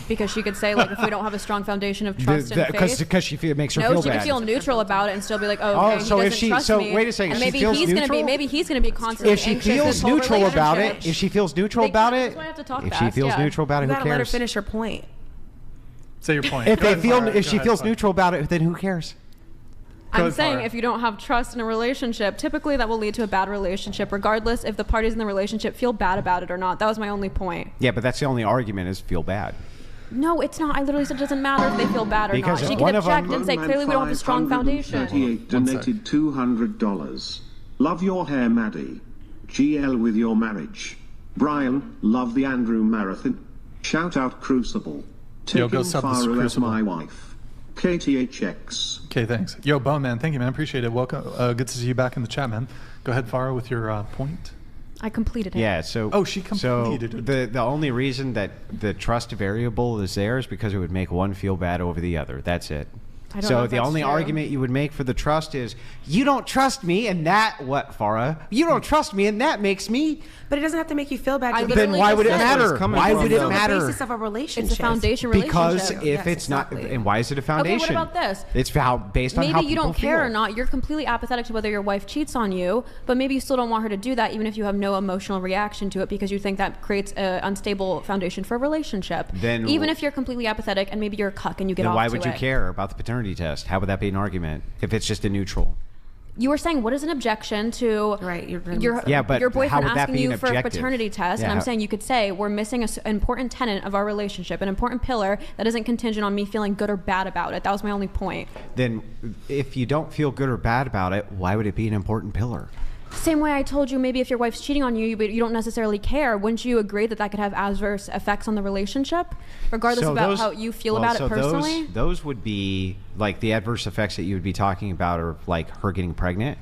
Because she could say if we don't have a strong foundation of trust and faith. Because she makes her feel bad. No, she could feel neutral about it and still be like, okay, so he doesn't trust me. Wait a second. And maybe he's gonna be constantly if she feels neutral about it, if she feels neutral about it, if she feels neutral about it, who cares? Let her finish her point. Say your point. If she feels neutral about it, then who cares? I'm saying if you don't have trust in a relationship, typically that will lead to a bad relationship, regardless if the parties in the relationship feel bad about it or not. That was my only point. Yeah, but that's the only argument is feel bad. No, it's not. I literally said it doesn't matter if they feel bad or because not. She can object and say clearly we don't have a strong foundation. 38 donated $200. Love your hair, Maddie. GL with your marriage. Brian, love the Andrew Marathon. Shout out Crucible. Yo, go Taking sub this Farah as Crucible. my wife. KTHX. Okay, thanks. Yo, Bone Man, thank you, man. Appreciate it. Welcome. Good to see you back in the chat, man. Go ahead, Farah, with your point. I completed it. Yeah, so oh, she completed it. The only reason that the trust variable is there is because it would make one feel bad over the other. That's it. I don't know So if the that's only true. argument you would make for the trust is you don't trust me, and that what, Farah? You don't trust me, and that makes me. But it doesn't have to make you feel bad. Then why would it matter? Why would it The matter? basis of a relationship. It's a foundation Because relationship. if it's not, and why is it a foundation? Okay, what about this? It's based on Maybe how you people don't care feel. or not. You're completely apathetic to whether your wife cheats on you, but maybe you still don't want her to do that, even if you have no emotional reaction to it, because you think that creates an unstable foundation for a relationship. Then even if you're completely apathetic and maybe you're a cuck and you get Then off why to would you it. care about the paternity test? How would that be an argument if it's just a neutral? You were saying, what is an objection to your Yeah, but your how boyfriend would that asking be an you for a objective? paternity test? Yeah, And I'm how- saying you could say, we're missing an important tenet of our relationship, an important pillar that isn't contingent on me feeling good or bad about it. That was my only point. Then if you don't feel good or bad about it, why would it be an important pillar? Same way I told you, maybe if your wife's cheating on you, but you don't necessarily care, wouldn't you agree that that could have adverse effects on the relationship, regardless So about those- how you feel well, about so it personally? Those would be like the adverse effects that you would be talking about, are like her getting pregnant,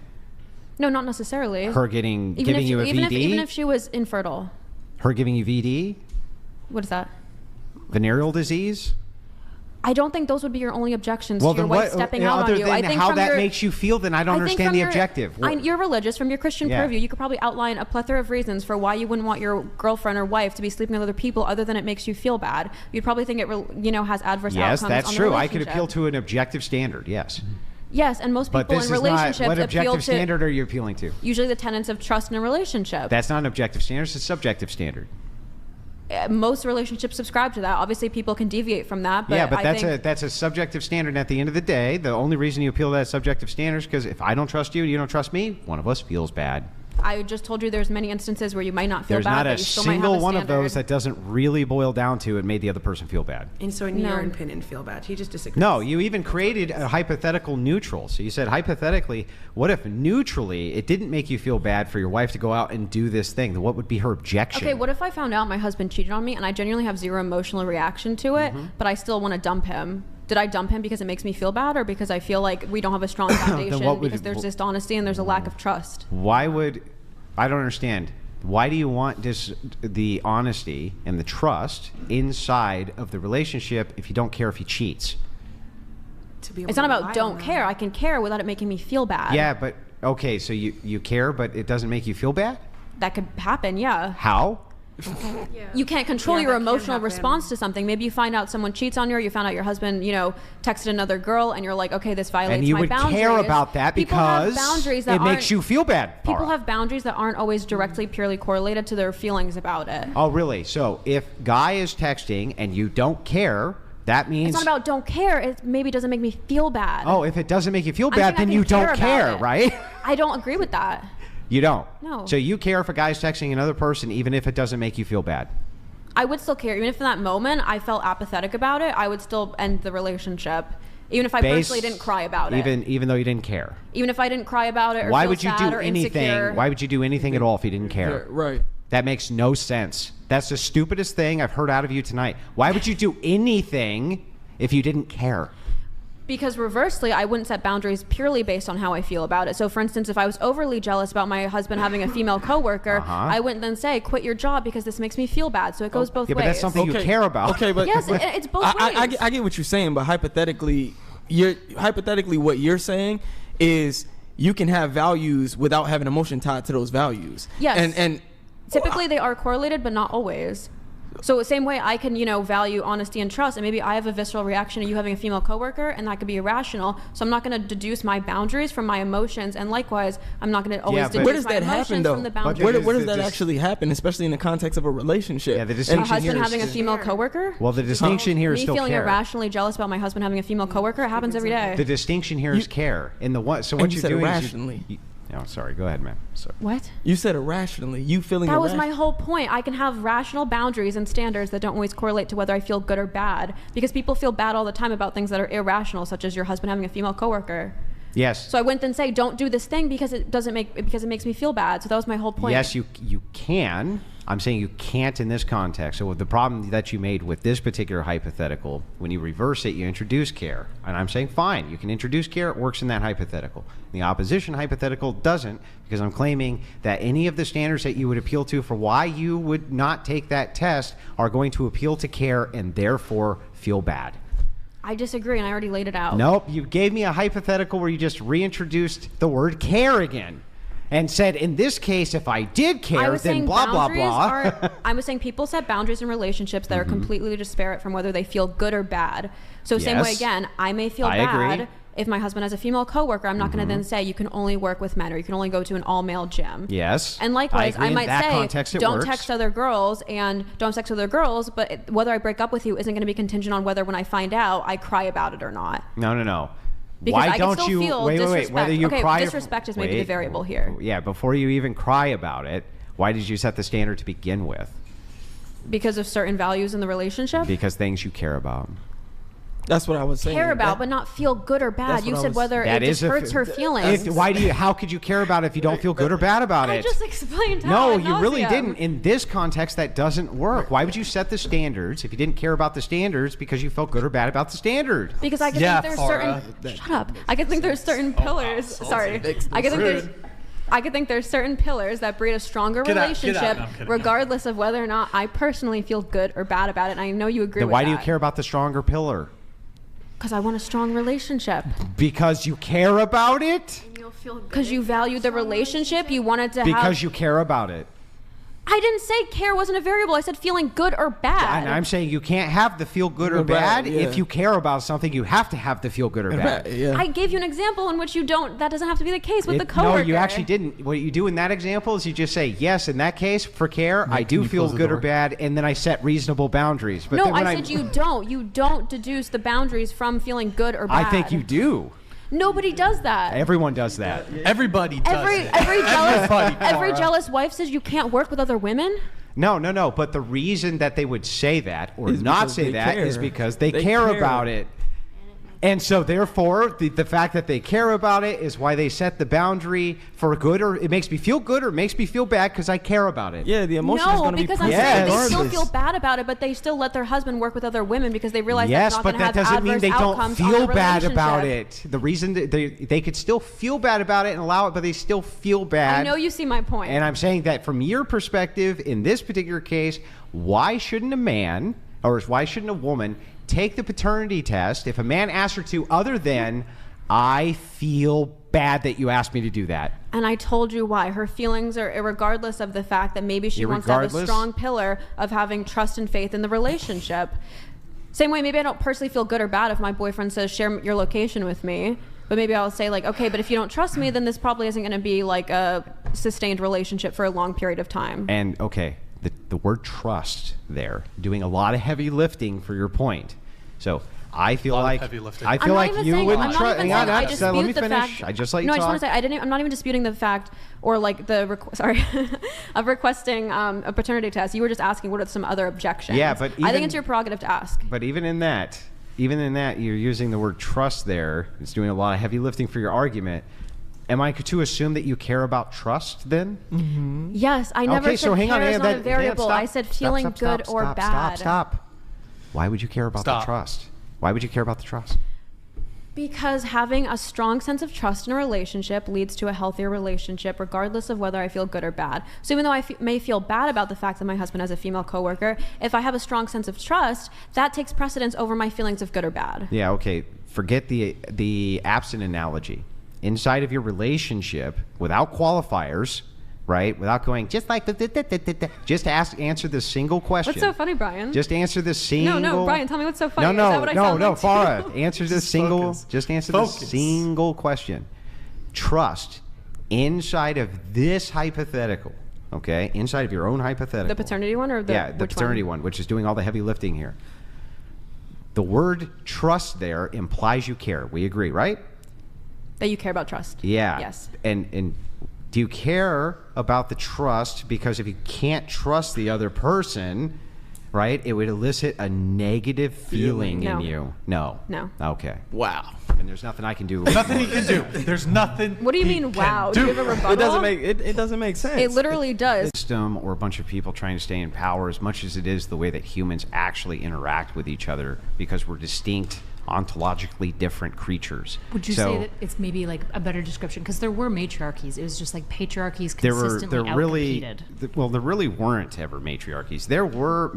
No, not necessarily. her giving if you a even VD, even if she was infertile. her giving you VD, What is that? venereal disease. I don't think those would be your only objections Well, to your then wife what? stepping out Other on you. than I think how from that your, makes you feel, then I don't think understand from the your- objective. You're religious. From your Christian Yeah. purview, you could probably outline a plethora of reasons for why you wouldn't want your girlfriend or wife to be sleeping with other people, other than it makes you feel bad. You'd probably think it, has adverse Yes, outcomes. that's on the true. I could relationship. appeal to an objective standard. Yes, Yes, and most but people this in is not. relationships What appeal objective to standard are you appealing to? usually the tenets of trust in a relationship. That's not an objective standard. It's a subjective standard. Most relationships subscribe to that. Obviously, people can deviate from that. But Yeah, but I that's think, a subjective standard. And at the end of the day, the only reason you appeal to that subjective standard is because if I don't trust you and you don't trust me, one of us feels bad. I just told you there's many instances where you might not feel There's bad, not but a you still might have single a one of standard. those that doesn't really boil down to it made the other person feel bad. And so in No. your opinion, feel bad. He just disagrees. No, you even created a hypothetical neutral. So you said, hypothetically, what if neutrally it didn't make you feel bad for your wife to go out and do this thing? What would be her objection? Okay, what if I found out my husband cheated on me and I genuinely have zero emotional reaction to it, Mm-hmm. but I still want to dump him? Did I dump him because it makes me feel bad, or because I feel like we don't have a strong foundation, what would- because there's dishonesty and there's a lack of trust? Why would, I don't understand. Why do you want the honesty and the trust inside of the relationship if you don't care if he cheats? It's not about don't care. I can care without it making me feel bad. Yeah, but okay, so you care, but it doesn't make you feel bad? That could happen, yeah. How? You can't control Yeah, your that can emotional happen. response to something. Maybe you find out someone cheats on you, or you found out your husband, texted another girl, and you're like, okay, this violates And you my would boundaries. care about that People have because boundaries that it makes aren't- you feel bad. People Farah. have boundaries that aren't always directly, purely correlated to their feelings about it. Oh, really? So if guy is texting and you don't care, that means... It's not about don't care. It maybe doesn't make me feel bad. Oh, if it doesn't make you feel I'm bad, saying then I you can don't about care, it. right? I don't agree with that. You don't? No. So you care if a guy's texting another person even if it doesn't make you feel bad? I would still care. Even if in that moment I felt apathetic about it, I would still end the relationship. Even if I personally didn't cry about it. Even though you didn't care? Even if I didn't cry about it or Why feel would you sad do or anything? insecure. Why would you do anything at all if you didn't care? Right. That makes no sense. That's the stupidest thing I've heard out of you tonight. Why would you do anything if you didn't care? Because reversely, I wouldn't set boundaries purely based on how I feel about it. So, for instance, if I was overly jealous about my husband having a female coworker, I wouldn't then say, quit your job because this makes me feel bad. So it goes both ways. But that's something you care about. Okay, but Yes, it's both I ways. get what you're saying, but hypothetically, what you're saying is you can have values without having emotion tied to those values. Yes. And typically they are correlated, but not always. So the same way I can, value honesty and trust, and maybe I have a visceral reaction to you having a female coworker, and that could be irrational. So I'm not going to deduce my boundaries from my emotions, and likewise, I'm not going to always deduce where does my that emotions happen though? from the boundaries. Where does that actually happen, especially in the context of a relationship? Yeah, the My distinction husband here having a is... female coworker? Well, the distinction here is Me still feeling care. irrationally jealous about my husband having a female coworker, it happens every day. The distinction here is care. And the what? So And what you you're said doing irrationally. is... Oh, sorry. Go ahead, man. Sorry. What? You said irrationally. You feeling That was irrational. my whole point. I can have rational boundaries and standards that don't always correlate to whether I feel good or bad. Because people feel bad all the time about things that are irrational, such as your husband having a female coworker. Yes. So I wouldn't then say, don't do this thing because it makes me feel bad. So that was my whole point. Yes, you can. I'm saying you can't in this context. So the problem that you made with this particular hypothetical, when you reverse it, you introduce care. And I'm saying, fine, you can introduce care. It works in that hypothetical. The opposition hypothetical doesn't, because I'm claiming that any of the standards that you would appeal to for why you would not take that test are going to appeal to care and therefore feel bad. I disagree, and I already laid it out. Nope, you gave me a hypothetical where you just reintroduced the word care again. And said, in this case, if I did care, then blah, blah, blah. I was saying people set boundaries in relationships that are completely disparate from whether they feel good or bad. So same way, again, I may feel bad agree. if my husband has a female coworker. I'm not going to then say you can only work with men or you can only go to an all-male gym. Yes. And likewise, I might say, don't works. text other girls and don't sex other girls, but whether I break up with you isn't going to be contingent on whether when I find out, I cry about it or not. No. Because Why I don't can still you feel wait? disrespect. Whether you okay, cry, disrespect is maybe the variable here. Yeah, before you even cry about it, why did you set the standard to begin with? Because of certain values in the relationship. Because things you care about. That's what I was saying. Care about, but not feel good or bad. You said whether it just hurts her feelings. How could you care about it if you don't feel good or bad about it? I just explained how. No, you really didn't. In this context, that doesn't work. Why would you set the standards if you didn't care about the standards because you felt good or bad about the standard? Because I can think there's certain. Shut up. I can think there's certain pillars. Sorry. I could think there's certain pillars that breed a stronger relationship, regardless of whether or not I personally feel good or bad about it. And I know you agree with that. Then why do you care about the stronger pillar? Because I want a strong relationship. Because you care about it? Because you value the relationship. You wanted to have. Because you care about it. I didn't say care wasn't a variable. I said feeling good or bad. And I'm saying you can't have the feel good or bad. If you care about something, you have to have the feel good or bad. I gave you an example in which you don't. That doesn't have to be the case with the coworker. No, you actually didn't. What you do in that example is you just say, yes, in that case, for care, I do feel good or bad, and then I set reasonable boundaries. But no, I said you don't. You don't deduce the boundaries from feeling good or bad. I think you do. Nobody does that. Everyone does that. Everybody does it. Every jealous wife says you can't work with other women. No. But the reason that they would say that or not say that is because they care about it. And so therefore, the fact that they care about it is why they set the boundary for good, or it makes me feel good or it makes me feel bad because I care about it. Yeah, the emotion is going to be because I'm saying they still feel bad about it, but they still let their husband work with other women because they realize that's not going to have adverse outcomes. Yes, but that doesn't mean they don't feel bad about relationship. it. The reason that they could still feel bad about it and allow it, but they still feel bad. I know you see my point. And I'm saying that from your perspective, in this particular case, why shouldn't a man or why shouldn't a woman take the paternity test if a man asks her to, other than, I feel bad that you asked me to do that? And I told you why. Her feelings are regardless of the fact that maybe she wants to have a strong pillar of having trust and faith in the relationship. Same way, maybe I don't personally feel good or bad if my boyfriend says, share your location with me. But maybe I'll say, like, okay, but if you don't trust me, then this probably isn't going to be like a sustained relationship for a long period of time. And okay, the word trust there, doing a lot of heavy lifting for your point. So I feel like you wouldn't trust. Let me finish. I just let you talk. I just want to say I'm not even disputing the fact or like the of requesting a paternity test. You were just asking what are some other objections. Yeah, but I think it's your prerogative to ask. But even in that, you're using the word trust there. It's doing a lot of heavy lifting for your argument. Am I to assume that you care about trust then? Mm-hmm. Yes, I never said care is not a variable. I said feeling good or bad. Stop. Why would you care about the trust? Why would you care about the trust? Because having a strong sense of trust in a relationship leads to a healthier relationship, regardless of whether I feel good or bad. So even though I may feel bad about the fact that my husband has a female coworker, if I have a strong sense of trust, that takes precedence over my feelings of good or bad. Yeah, okay. Forget the absent analogy. Inside of your relationship, without qualifiers, right? Without going, just like just answer this single question. What's so funny, Brian? Just answer this single. No, Brian, tell me what's so funny. No, Is that what I sound like Farah, answer this single. Just answer this single question. Trust inside of this hypothetical. Okay, inside of your own hypothetical. The paternity one or the the paternity one, which is doing all the heavy lifting here. The word trust there implies you care. We agree, right? That you care about trust. Yeah. Yes. And do you care about the trust because if you can't trust the other person, right? It would elicit a negative feeling No. in you. No. No. Okay. Wow. And there's nothing I can do. Nothing he can do. There's nothing. What do you he mean, can wow? Do you have a rebuttal? It doesn't make sense. It literally does. System or a bunch of people trying to stay in power as much as it is the way that humans actually interact with each other, because we're distinct, ontologically different creatures. Would you So say that it's maybe like a better description? Because there were matriarchies. It was just like patriarchies there consistently really outcompeted. well, there really weren't ever matriarchies. There were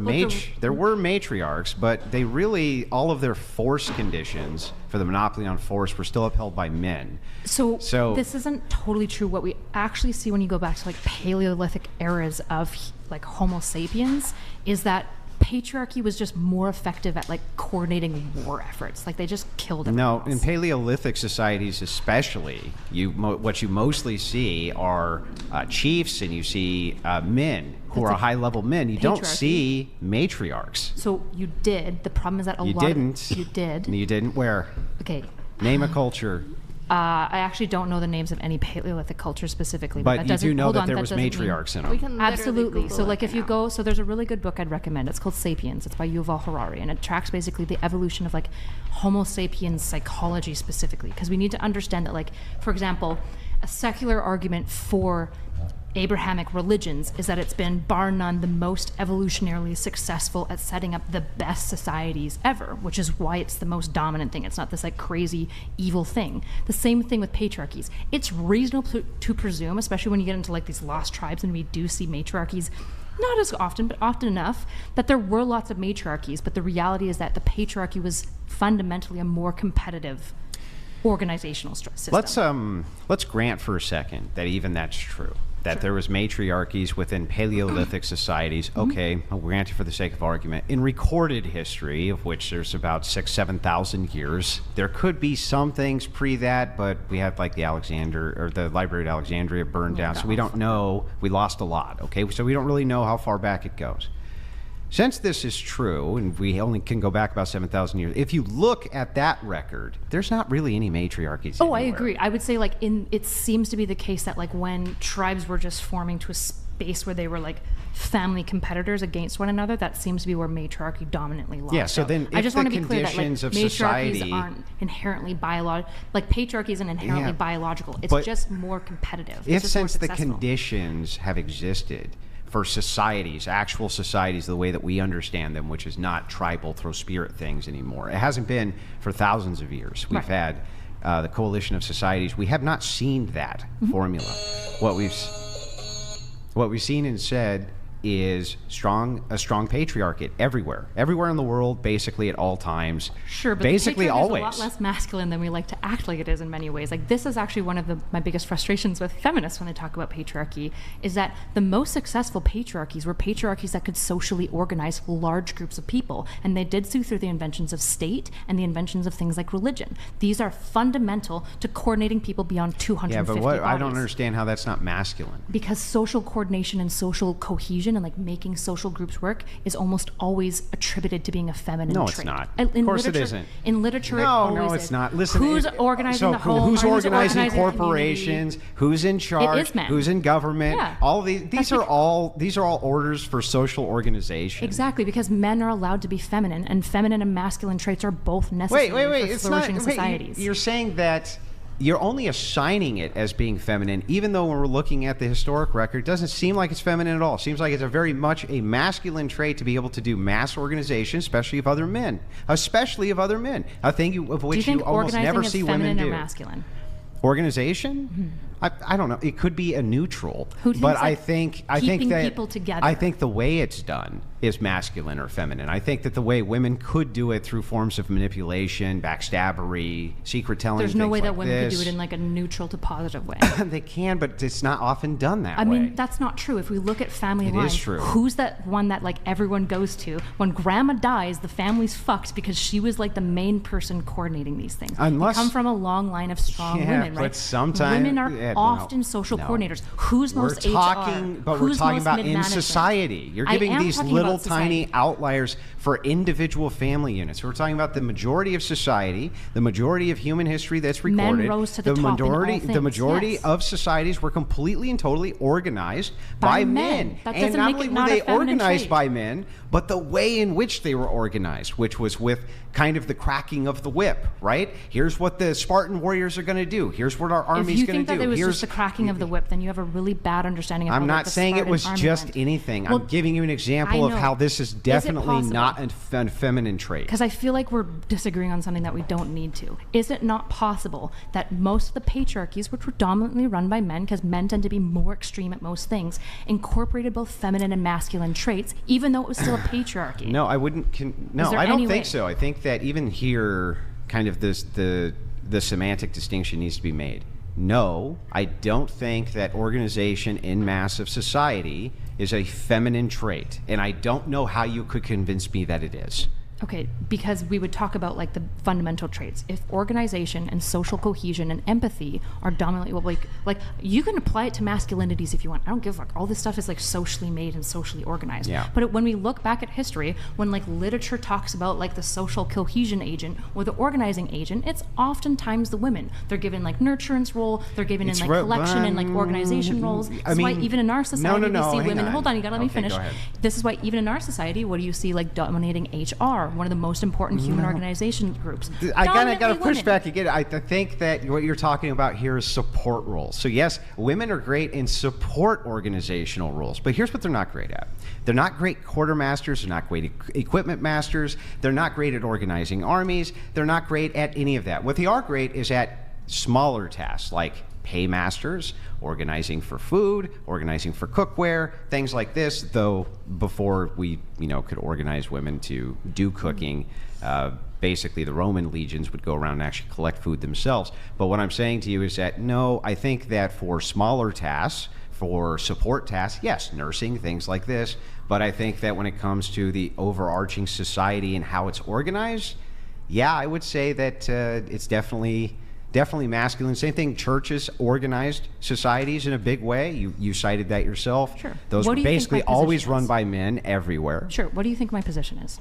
there were matriarchs, but they really, all of their force conditions for the monopoly on force were still upheld by men. So So- this isn't totally true. What we actually see when you go back to like Paleolithic eras of like Homo sapiens is that patriarchy was just more effective at like coordinating war efforts. Like they just killed everyone No, else. in Paleolithic societies especially, what you mostly see are chiefs, and you see men who That's are a high-level men. You don't patriarchy. see matriarchs. So you did. The problem is that a You lot didn't. of you did. You didn't. Where? Okay. Name a culture. I actually don't know the names of any Paleolithic cultures specifically. But that you doesn't- do know hold that on, there that was doesn't mean- matriarchs in them. We can literally Absolutely. Google So, it like, if right you now. go, so there's a really good book I'd recommend. It's called *Sapiens*. It's by Yuval Harari, and it tracks basically the evolution of like Homo sapiens psychology specifically, because we need to understand that, like, for example, a secular argument for Abrahamic religions is that it's been, bar none, the most evolutionarily successful at setting up the best societies ever, which is why it's the most dominant thing. It's not this like crazy evil thing. The same thing with patriarchies. It's reasonable to presume, especially when you get into like these lost tribes and we do see matriarchies, not as often, but often enough, that there were lots of matriarchies, but the reality is that the patriarchy was fundamentally a more competitive organizational system. Let's grant for a second that even that's true. That there was matriarchies within Paleolithic societies. Okay, I'll grant you for the sake of argument. In recorded history, of which there's about 6,000-7,000 years, there could be some things pre that, but we had like the Library of Alexandria burned down, so we don't know. We lost a lot. Okay, so we don't really know how far back it goes. Since this is true, and we only can go back about 7,000 years, if you look at that record, there's not really any matriarchies. Oh, I anywhere. agree. I would say like it seems to be the case that like when tribes were just forming to a space where they were like family competitors against one another, that seems to be where matriarchy dominantly lost. Yeah, so then I if just the want to be clear that like conditions of matriarchies society- aren't inherently biological. Like patriarchy isn't inherently Yeah, biological. It's but just more competitive. It's If just more since the successful. conditions have existed for societies, actual societies, the way that we understand them, which is not tribal throw spirit things anymore. It hasn't been for thousands of years. We've had the coalition of societies. We have not seen that formula. What we've seen instead is a strong patriarchate everywhere in the world, basically at all times. Sure, but basically the patriarchy always. is a lot less masculine than we like to act like it is in many ways. Like this is actually one of my biggest frustrations with feminists when they talk about patriarchy, is that the most successful patriarchies were patriarchies that could socially organize large groups of people, and they did so through the inventions of state and the inventions of things like religion. These are fundamental to coordinating people beyond 250 Yeah, but I don't bodies. understand how that's not masculine. Because social coordination and social cohesion and like making social groups work is almost always attributed to being a feminine No, trait. it's not. In Of course it literature- isn't. In literature, it No, always it's is. not. Listen, who's organizing the home? Who's organizing the community? corporations? Who's in charge? is men. Who's in government? Yeah. All of these are all orders for social organization. Exactly, because men are allowed to be feminine, and feminine and masculine traits are both necessary Wait. for It's not. flourishing societies. You're saying that you're only assigning it as being feminine, even though when we're looking at the historic record, it doesn't seem like it's feminine at all. It seems like it's a very much a masculine trait to be able to do mass organization, especially of other men. A thing of Do you which think you almost organizing never is see women feminine or do. masculine? Organization? I don't know. It could be a neutral, Who thinks but that I think keeping that people together- I think the way it's done is masculine or feminine. I think that the way women could do it through forms of manipulation, backstabbery, secret telling. There's no things way that like women could this. do it in like a neutral to positive way. They can, but it's not often done that I way. mean, that's not true. If we look at family It is lines, true. who's that one that like everyone goes to? When grandma dies, the family's fucked because she was like the main person coordinating these things. Unless- we come from a long line of strong Yeah, women, but right? sometimes- women are Ed, often social coordinators. Who's most HR? We're talking about in mid-management? society. You're I giving am these talking little about society. tiny outliers for individual family units. We're talking about the majority of society, the majority of human history that's recorded. Men rose to the top in all majority, things, the majority yes. of societies were completely and totally organized by men. That And doesn't not make only it were not a they feminine organized trait. by men, but the way in which they were organized, which was with kind of the cracking of the whip, right? Here's what the Spartan warriors are going to do. Here's what our If army's you going think to that do. it was Here's just the cracking of the whip, then you have a really bad understanding of how I'm not the saying it Spartan was army just went. anything. Well, I'm giving you an example I of know. how this is Is it definitely possible? not a feminine trait. Because I feel like we're disagreeing on something that we don't need to. Is it not possible that most of the patriarchies, which were dominantly run by men, because men tend to be more extreme at most things, incorporated both feminine and masculine traits, even though it was still a patriarchy? No, I wouldn't. No, there I don't any think way? so. I think that even here, kind of the semantic distinction needs to be made. No, I don't think that organization in massive society is a feminine trait, and I don't know how you could convince me that it is. Okay, because we would talk about like the fundamental traits. If organization and social cohesion and empathy are dominantly, well, like you can apply it to masculinities if you want. I don't give a fuck. All this stuff is like socially made and socially organized. Yeah. But when we look back at history, when like literature talks about like the social cohesion agent or the organizing agent, it's oftentimes the women. They're given like nurturance role. They're given in like collection and like organization roles. This is why even in our society we see women. Hold on, you gotta let me finish. Go ahead. This is why even in our society, what do you see like dominating HR? One of the most important human organization groups. I gotta Dominantly push women. back again. I think that what you're talking about here is support roles. So yes, women are great in support organizational roles, but here's what they're not great at. They're not great quartermasters. They're not great equipment masters. They're not great at organizing armies. They're not great at any of that. What they are great is at smaller tasks like paymasters, organizing for food, organizing for cookware, things like this. Though before we, could organize women to do cooking, basically the Roman legions would go around and actually collect food themselves. But what I'm saying to you is that no, I think that for smaller tasks, for support tasks, yes, nursing, things like this. But I think that when it comes to the overarching society and how it's organized, yeah, I would say that it's definitely masculine. Same thing, churches, organized societies in a big way. You cited that yourself. Sure. Those What were do you think basically my position always run is? by men everywhere. Sure. What do you think my position is?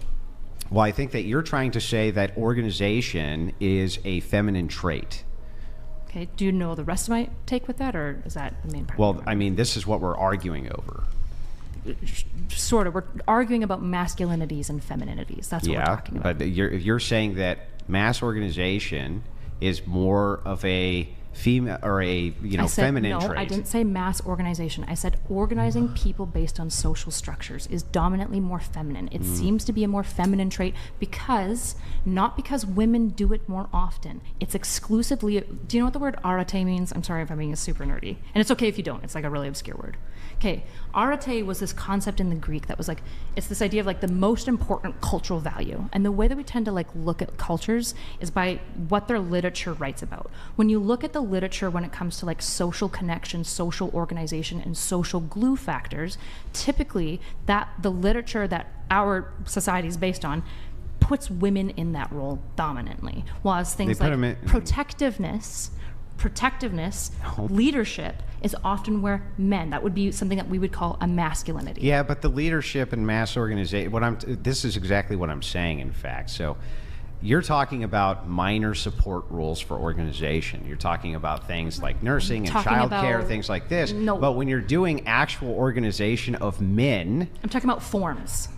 Well, I think that you're trying to say that organization is a feminine trait. Okay. Do you know the rest of my take with that, or is that the main part? Well, I mean, this is what we're arguing over. Sort of. We're arguing about masculinities and femininities. That's what we're talking about. But you're saying that mass organization is more of a female or a I said, feminine no, trait. I didn't say mass organization. I said organizing people based on social structures is dominantly more feminine. It seems to be a more feminine trait not because women do it more often. It's exclusively, do you know what the word arete means? I'm sorry if I'm being super nerdy. And it's okay if you don't. It's like a really obscure word. Okay, arete was this concept in the Greek that was like, it's this idea of like the most important cultural value. And the way that we tend to like look at cultures is by what their literature writes about. When you look at the literature when it comes to like social connection, social organization, and social glue factors, typically that the literature that our society is based on puts women in that role dominantly. Whereas things put like them in- protectiveness, leadership is often where men, that would be something that we would call a masculinity. Yeah, but the leadership and mass organization, this is exactly what I'm saying, in fact. So you're talking about minor support rules for organization. You're talking about things like nursing and talking childcare, about- things like this. No. But when you're doing actual organization of men, I'm talking about forms.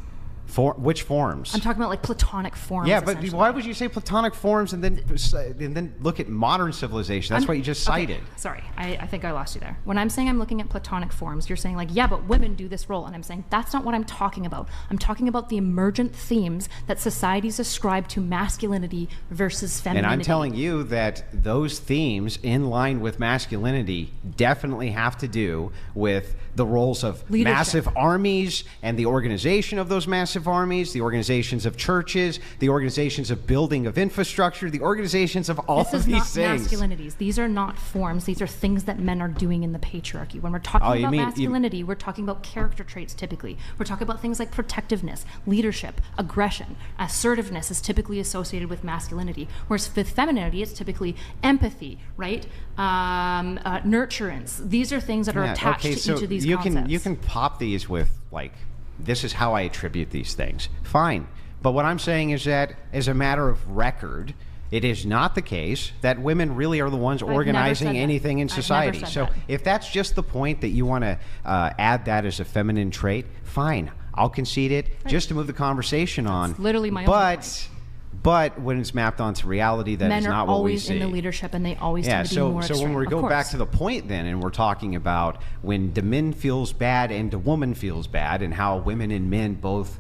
which forms? I'm talking about like platonic forms. Yeah, but essentially. why would you say platonic forms and then look at modern civilization? That's what you just cited. Okay, sorry, I think I lost you there. When I'm saying I'm looking at platonic forms, you're saying like, yeah, but women do this role. And I'm saying that's not what I'm talking about. I'm talking about the emergent themes that societies ascribe to masculinity versus femininity. And I'm telling you that those themes in line with masculinity definitely have to do with the roles of Leadership. massive armies and the organization of those massive of armies, the organizations of churches, the organizations of building of infrastructure, the organizations of all This of is these not things. masculinities. These are not forms. These are things that men are doing in the patriarchy. When we're talking Oh, you about mean- masculinity, we're talking about character traits typically. We're talking about things like protectiveness, leadership, aggression. Assertiveness is typically associated with masculinity, whereas with femininity, it's typically empathy, right? Nurturance. These are things that are Yeah, attached okay, to so each of these you concepts. can pop these with like, this is how I attribute these things. Fine. But what I'm saying is that as a matter of record, it is not the case that women really are the ones never said organizing that. anything in I've never society. said So that. if that's just the point that you want to add that as a feminine trait, fine. I'll concede it just to move the conversation on. literally my only But when it's mapped onto reality, that Men is are not what we always see. in the leadership, and they always Yeah, tend to be more so extreme. when we Of go back course. to the point then, and we're talking about when the men feels bad and the woman feels bad, and how women and men both,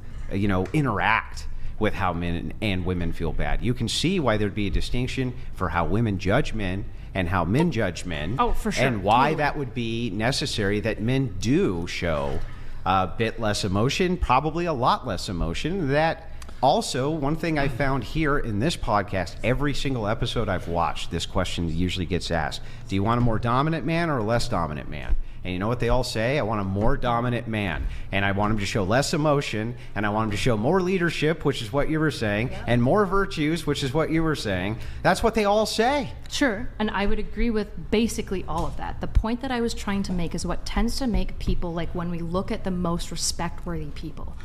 interact with how men and women feel bad, you can see why there'd be a distinction for how women judge men and how men judge men. Oh, for sure. And why Totally. that would be necessary that men do show a bit less emotion, probably a lot less emotion. That also, one thing I found here in this podcast, every single episode I've watched, this question usually gets asked: do you want a more dominant man or a less dominant man? And you know what they all say? I want a more dominant man, and I want him to show less emotion, and I want him to show more leadership, which is what you were saying, and more virtues, which is what you were saying. That's what they all say. Sure, and I would agree with basically all of that. The point that I was trying to make is what tends to make people, like when we look at the most respect-worthy people,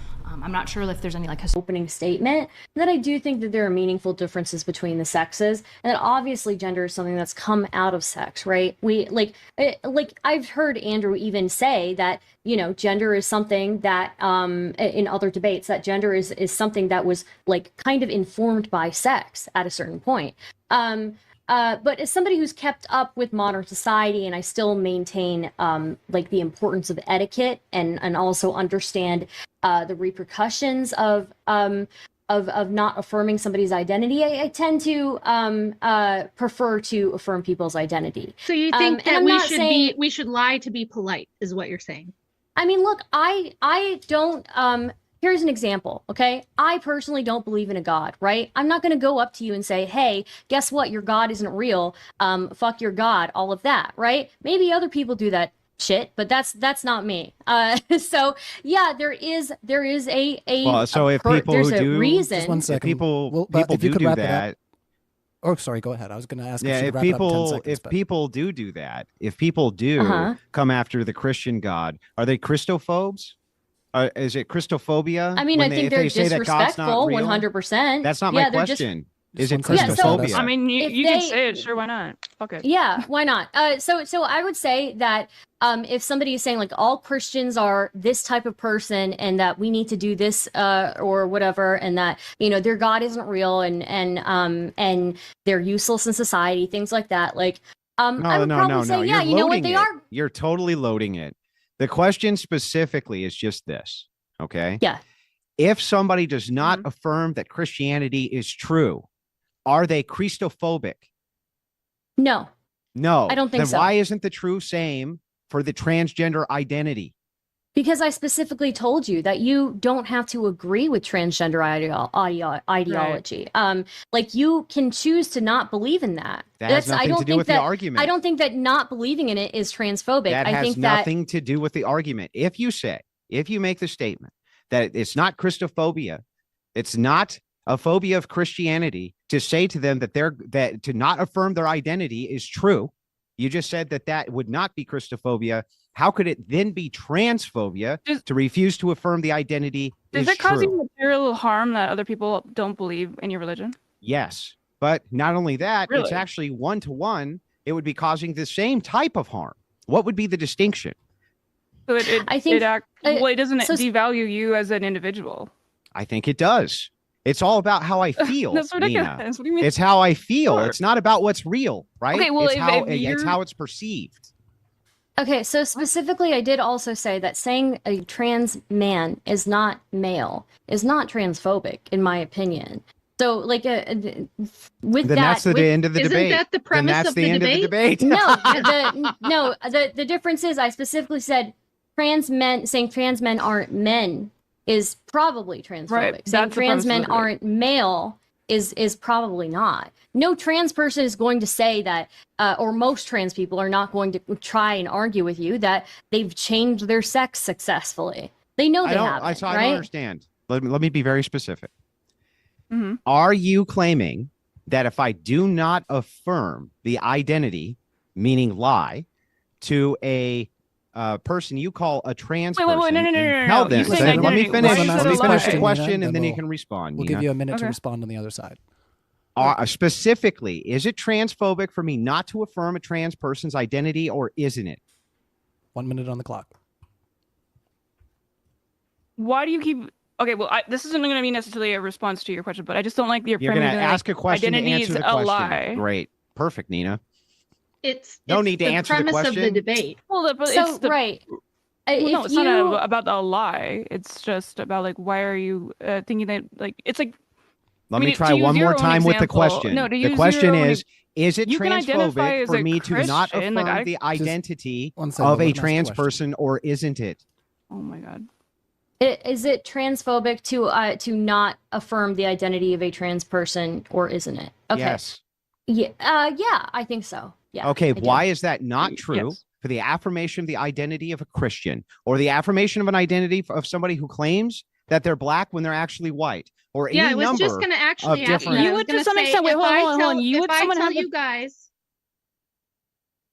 I'm not sure if there's any opening statement, that I do think that there are meaningful differences between the sexes, and that obviously gender is something that's come out of sex, right? We like I've heard Andrew even say that gender is something that in other debates, that gender is something that was like kind of informed by sex at a certain point. But as somebody who's kept up with modern society, and I still maintain like the importance of etiquette and also understand the repercussions of not affirming somebody's identity, I tend to prefer to affirm people's identity. So you think and that I'm we not should saying- we should lie to be polite, is what you're saying? I mean, look, I don't. Here's an example, okay? I personally don't believe in a God, right? I'm not going to go up to you and say, hey, guess what? Your God isn't real. Fuck your God, all of that, right? Maybe other people do that shit, but that's not me. So yeah, there is a Well, so if people there's who a do, reason. Just one second. people if you could do wrap it up. that. Oh, sorry. Go ahead. I was going to ask Yeah, if you if could wrap it up in 10 people seconds. if people do that, if people do Uh-huh. come after the Christian God, are they Christophobes? Is it Christophobia? I mean, when I think if they're they say that God's not disrespectful, real? 100%. That's not Yeah, my they're just- question. Is it Yeah, so- Christophobia? I mean, you If can they- say it. Sure, why not? Fuck it. Yeah, why not? So I would say that if somebody is saying like all Christians are this type of person and that we need to do this or whatever, and that their God isn't real and they're useless in society, things like that, like I would probably say, yeah, You're you know what, loading they it. are. You're totally loading it. The question specifically is just this, okay? Yeah. If somebody does not Mm-hmm. affirm that Christianity is true, are they Christophobic? No. No. I don't think then so. why isn't the true same for the transgender identity? Because I specifically told you that you don't have to agree with transgender ideology. Like you can choose to not believe in that. That has nothing to do with the argument. I don't think that not believing in it is transphobic. That I has think nothing to do with the argument. If you make the statement that it's not Christophobia, it's not a phobia of Christianity, to say to them that to not affirm their identity is true. You just said that would not be Christophobia. How could it then be transphobia to refuse to affirm the identity Does is it cause true? you material harm that other people don't believe in your religion? Yes. But not only that, it's Really? actually one-to-one. It would be causing the same type of harm. What would be the distinction? So it doesn't devalue you as an individual. I think it does. It's all about how I feel. That's ridiculous. Nina. What do you mean? It's how I feel. Sure. It's not about what's real, right? Okay, well, it's, if it's you're- how it's perceived. Okay, so specifically, I did also say that saying a trans man is not male is not transphobic, in my opinion. So, like, with Then that, that's the end of the Isn't debate. that the premise then that's of the the end debate? of the debate. the difference is I specifically said trans men, saying trans men aren't men is probably transphobic. Right, Saying that's the trans premise men of the debate. aren't male is probably not. No trans person is going to say that, or most trans people are not going to try and argue with you that they've changed their sex successfully. They know they haven't, I don't right? understand. Let me be very specific. Mhm. Are you claiming that if I do not affirm the identity, meaning lie, to a person you call a trans Wait, person, no, and no. tell You them, said let me identity. finish. Why is Let that me a finish the lie? question, and then you can respond. We'll Nina. give you a minute to Okay. respond on the other side. Specifically, is it transphobic for me not to affirm a trans person's identity, or isn't it? 1 minute on the clock. Why do you keep? Okay, well, this isn't going to be necessarily a response to your question, but I just don't like your You're going premise to that, ask a question to identity answer is the a question. lie. Great. Perfect, Nina. It's No it's need to the answer the premise of the question. debate. Well, but So, it's the right. Well, no, If it's you, not about a lie. It's just about like why are you thinking that like it's like. Let I mean, me to try use one your more own time with the example- question. No, to the use question your own is it you can identify transphobic as for a me to not Christian, like, affirm I- the Just identity one second, of let a him ask the trans question. person, or isn't it? Oh my god. is it transphobic to not affirm the identity of a trans person, or isn't it? Okay. Yes. Yeah. Yeah, I think so. Yeah. Okay, I do. why is that not true Yes. for the affirmation of the identity of a Christian, or the affirmation of an identity of somebody who claims that they're black when they're actually white, or Yeah, any I was number just going to actually of ask different? that. I You was would to gonna some say, extent- wait, if hold on, I hold on, tell- hold on. You if would I someone tell have the- you guys,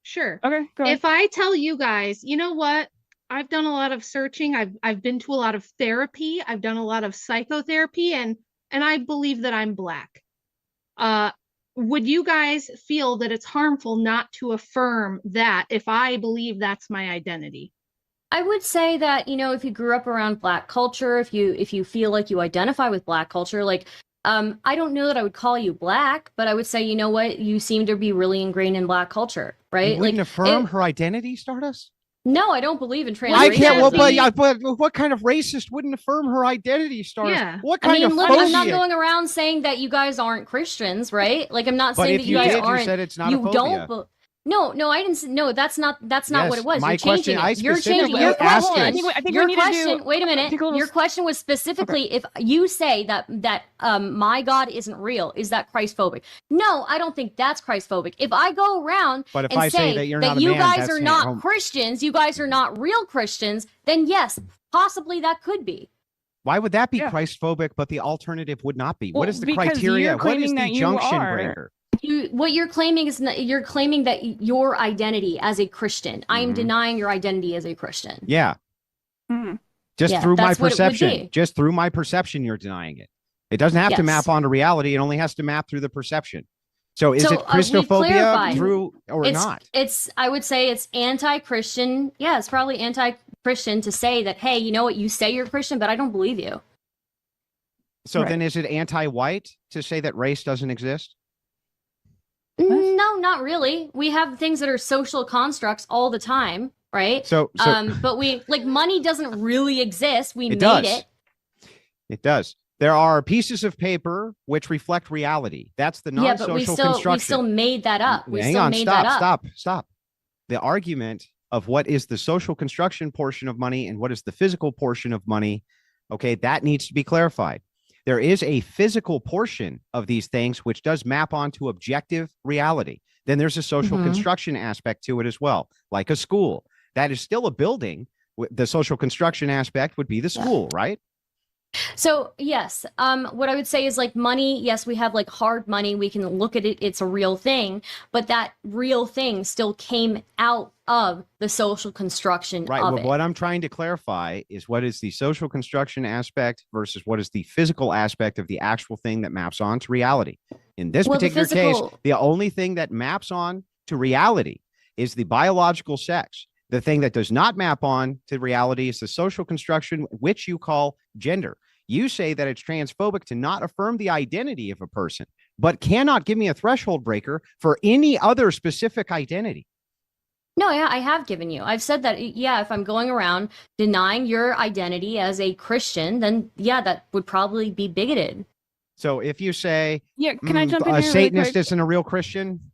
sure. Okay, go ahead. If I tell you guys, you know what? I've done a lot of searching. I've been to a lot of therapy. I've done a lot of psychotherapy, and I believe that I'm black. Would you guys feel that it's harmful not to affirm that if I believe that's my identity? I would say that, if you grew up around black culture, if you feel like you identify with black culture, like I don't know that I would call you black, but I would say, you know what, you seem to be really ingrained in black culture, right? You wouldn't like affirm her identity, Stardust? No, I don't believe in trans I can't. racism. But what kind of racist wouldn't affirm her identity, Stardust? Yeah. What kind of look, I'm not phobia? going around saying that you guys aren't Christians, right? Like, I'm not But saying if that you you guys did, you aren't. said it's not a you phobia. don't. No, I didn't. No, that's not Yes, what it was. my You're changing question- I it. You're changing specifically your asked question. this. I think your we need to question. do- Wait a minute. take a little- Your question was specifically if you say that my God isn't real. Is that Christphobic? No, I don't think that's Christphobic. If I go around But if and I say that you're not a you man, guys that's are saying- not oh. Christians, you guys are not real Christians, then yes, possibly that could be. Why would that be Christphobic, but the alternative would not be? Well, what is the because criteria? you're What is claiming the that you junction are. breaker? What you're claiming is you're claiming that your identity as a Christian. I Mm-hmm. am denying your identity as a Christian. Yeah. Just Yeah, through my that's what it would perception. be. Just through my perception, you're denying it. It doesn't have to Yes. map onto reality. It only has to map through the perception. So is it we've Christophobia clarified. through or it's, not? I would say it's anti-Christian. Yeah, it's probably anti-Christian to say that, hey, you know what, you say you're Christian, but I don't believe you. So then is it anti-white to say that race doesn't exist? No, not really. We have things that are social constructs all the time, right? So- but we like money doesn't really exist. We It made does. it. It does. There are pieces of paper which reflect reality. That's the Yeah, but non-social we construction. still made that up. We Hang still on, made stop, that up. stop. The argument of what is the social construction portion of money and what is the physical portion of money, okay, that needs to be clarified. There is a physical portion of these things which does map onto objective reality. Then there's a social Mhm. construction aspect to it as well, like a school. That is still a building. The social construction aspect would be the school, right? So yes, what I would say is like money. Yes, we have like hard money. We can look at it. It's a real thing, but that real thing still came out of the social construction Right. of Well, it. what I'm trying to clarify is what is the social construction aspect versus what is the physical aspect of the actual thing that maps on to reality. In this Well, the particular case, physical- the only thing that maps on to reality is the biological sex. The thing that does not map on to reality is the social construction, which you call gender. You say that it's transphobic to not affirm the identity of a person, but cannot give me a threshold breaker for any other specific identity. No, yeah, I have given you. I've said that, yeah, if I'm going around denying your identity as a Christian, then yeah, that would probably be bigoted. So if you say, Yeah, can I jump in a here really Satanist quick? isn't a real Christian?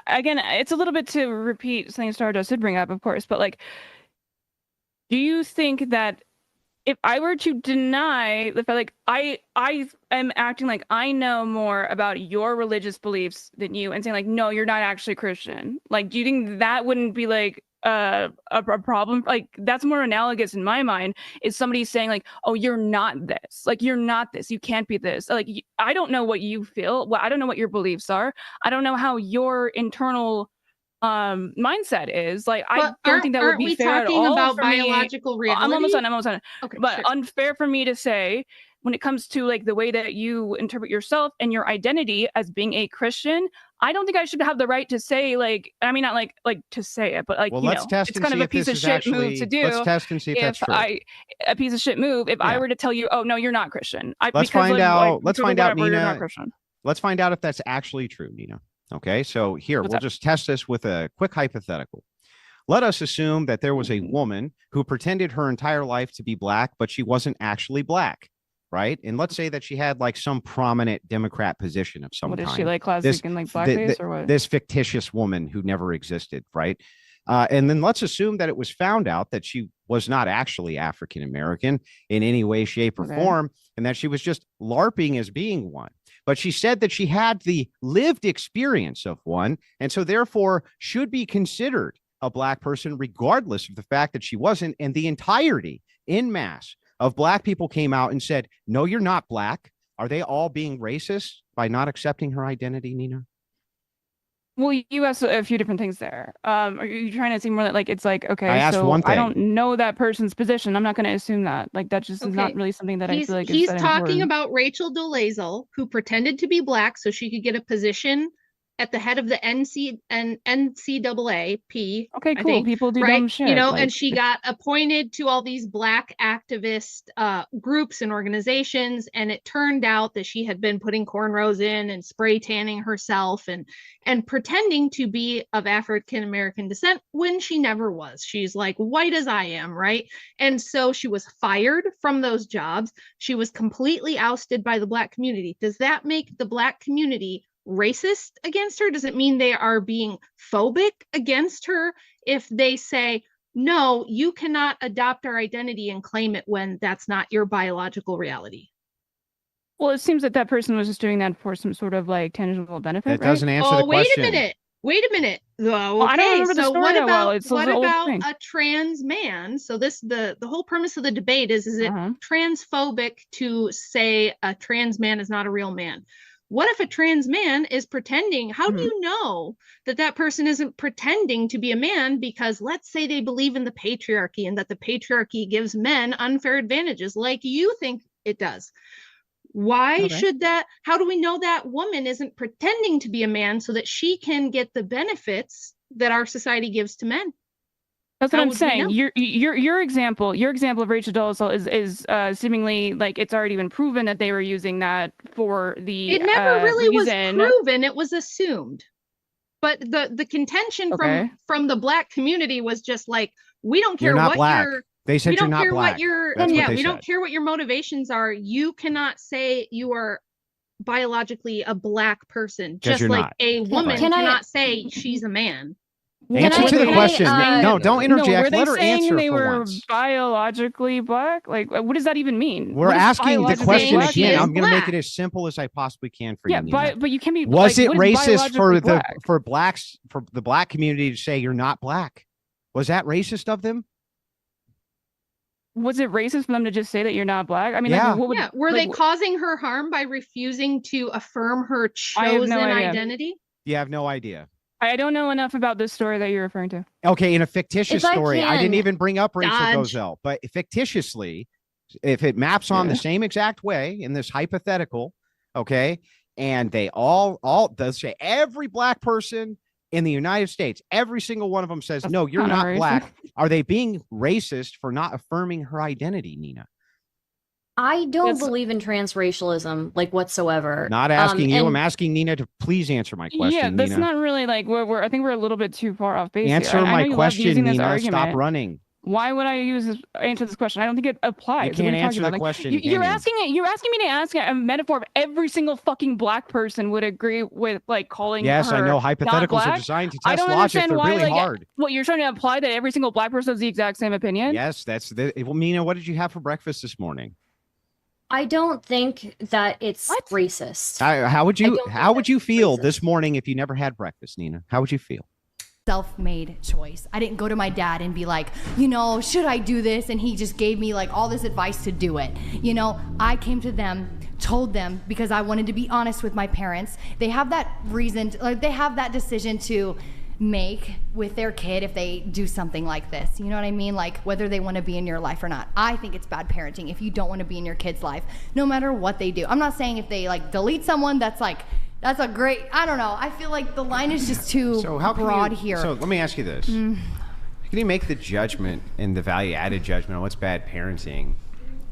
Again, it's a little bit to repeat something Stardust did bring up, of course, but like do you think that if I were to deny the fact, like I am acting like I know more about your religious beliefs than you, and saying like, no, you're not actually Christian. Like, do you think that wouldn't be like a problem? Like, that's more analogous in my mind. Is somebody saying like, oh, you're not this. Like, you're not this. You can't be this. Like, I don't know what you feel. Well, I don't know what your beliefs are. I don't know how your internal mindset is. Like, I don't think that would be fair at all. Aren't we talking about for me. biological reality? I'm almost done. Okay, but sure. unfair for me to say when it comes to like the way that you interpret yourself and your identity as being a Christian. I don't think I should have the right to say like, I mean, not like to say it, but like, Well, you let's know, test it's and kind of see a if piece this of is shit actually- move to do. let's test and see if that's true. A piece of shit move if I were to tell you, oh no, you're not Christian. Let's find out. Let's find out, You're not Nina. Christian. Let's find out if that's actually true, Nina. Okay, so here What's we'll up? just test this with a quick hypothetical. Let us assume that there was a woman who pretended her entire life to be black, but she wasn't actually black, right? And let's say that she had like some prominent Democrat position of some What kind. is she, like classic in, like, blackface or what? This fictitious woman who never existed, right? And then let's assume that it was found out that she was not actually African American in any way, shape, or Okay. form, and that she was just LARPing as being one. But she said that she had the lived experience of one, and so therefore should be considered a black person, regardless of the fact that she wasn't. And the entirety in mass of black people came out and said, no, you're not black. Are they all being racist by not accepting her identity, Nina? Well, you asked a few different things there. Are you trying to seem more like it's like, okay, I asked so one I thing. don't know that person's position. I'm not going to assume that. Like, that just is not Okay. really something that I feel like He's is that talking important. about Rachel Dolezal, who pretended to be black so she could get a position at the head of the NCAA. Okay, I cool. think, People do right? dumb shit. You know, like- and she got appointed to all these black activist groups and organizations, and it turned out that she had been putting cornrows in and spray tanning herself and pretending to be of African American descent when she never was. She's like white as I am, right? And so she was fired from those jobs. She was completely ousted by the black community. Does that make the black community racist against her? Does it mean they are being phobic against her if they say, no, you cannot adopt our identity and claim it when that's not your biological reality? Well, it seems that that person was just doing that for some sort of like tangible benefit. That right? doesn't answer the question. Wait a minute. Though, Well, I don't okay, remember the so story what that about well. It's what the old about thing. a trans man? So this the whole premise of the debate is it transphobic to say a trans man is not a real man? What if a trans man is pretending? How do you know that that person isn't pretending to be a man? Because let's say they believe in the patriarchy and that the patriarchy gives men unfair advantages like you think it does. Why Okay. should that? How do we know that woman isn't pretending to be a man so that she can get the benefits that our society gives to men? That's what How I'm would we saying. know? Your example of Rachel Dolezal is seemingly like it's already been proven that they were using that for the It never really was reason. proven, it was assumed. But the contention Okay. from the black community was just like, we don't care You're not what black. your They said we you're don't not care black. what your That's what yeah, they we don't said. care what your motivations are. You cannot say you are biologically a black person, 'Cause just you're like not. a woman Can I- cannot say she's a man. Answer to the question. No, don't No, interject. were they Let her saying answer they for were once. biologically black? Like, what does that even mean? We're What does asking the biologically question black again. mean? I'm going to make it as simple as I possibly can for Yeah, you. Nina. but you can't be. Was like, it what is racist for biologically the black? for blacks for the black community to say you're not black? Was that racist of them? Was it racist for them to just say that you're not black? I mean, Yeah. like, what would, Yeah, were like, they causing her harm by refusing to affirm her I have no chosen idea. identity? You have no idea. I don't know enough about this story that you're referring to. Okay, in a fictitious If I story, I didn't can even bring up Rachel dodge. Dolezal, but fictitiously, if it maps on the Yeah. same exact way in this hypothetical, okay, and they they'll say every black person in the United States, every single one of them says, no, you're kinda not racist. black. Are they being racist for not affirming her identity, Nina? I don't believe in transracialism, like whatsoever. Not asking you. and- I'm asking Nina to please answer my question. Yeah, that's Nina. not really like we're I think we're a little bit too far off base. Answer here. I know my you love question, using this Nina. argument. Stop running. Why would I answer this question? I don't think it applies. You What are can't talking answer about? the question, You're can you? asking it. You're asking me to ask a metaphor of every single fucking black person would agree with, like calling. Yes, I her know. not Hypotheticals are black. designed to I test don't logic. understand They're why. really Like, hard. what you're trying to imply that every single black person has the exact same opinion? Yes, that's the. Well, Mina, what did you have for breakfast this morning? I don't think that it's racist. How would I you don't How would you feel this morning if you never had breakfast, Nina? How would you feel? Self-made choice. I didn't go to my dad and be like, should I do this? And he just gave me like all this advice to do it. I came to them, told them, because I wanted to be honest with my parents. They have that reason, they have that decision to make with their kid if they do something like this. You know what I mean? Like whether they want to be in your life or not. I think it's bad parenting if you don't want to be in your kid's life, no matter what they do. I'm not saying if they like delete someone, that's a great, I don't know. I feel like the line is just too broad here. So let me ask you this. Can you make the judgment and the value-added judgment on what's bad parenting?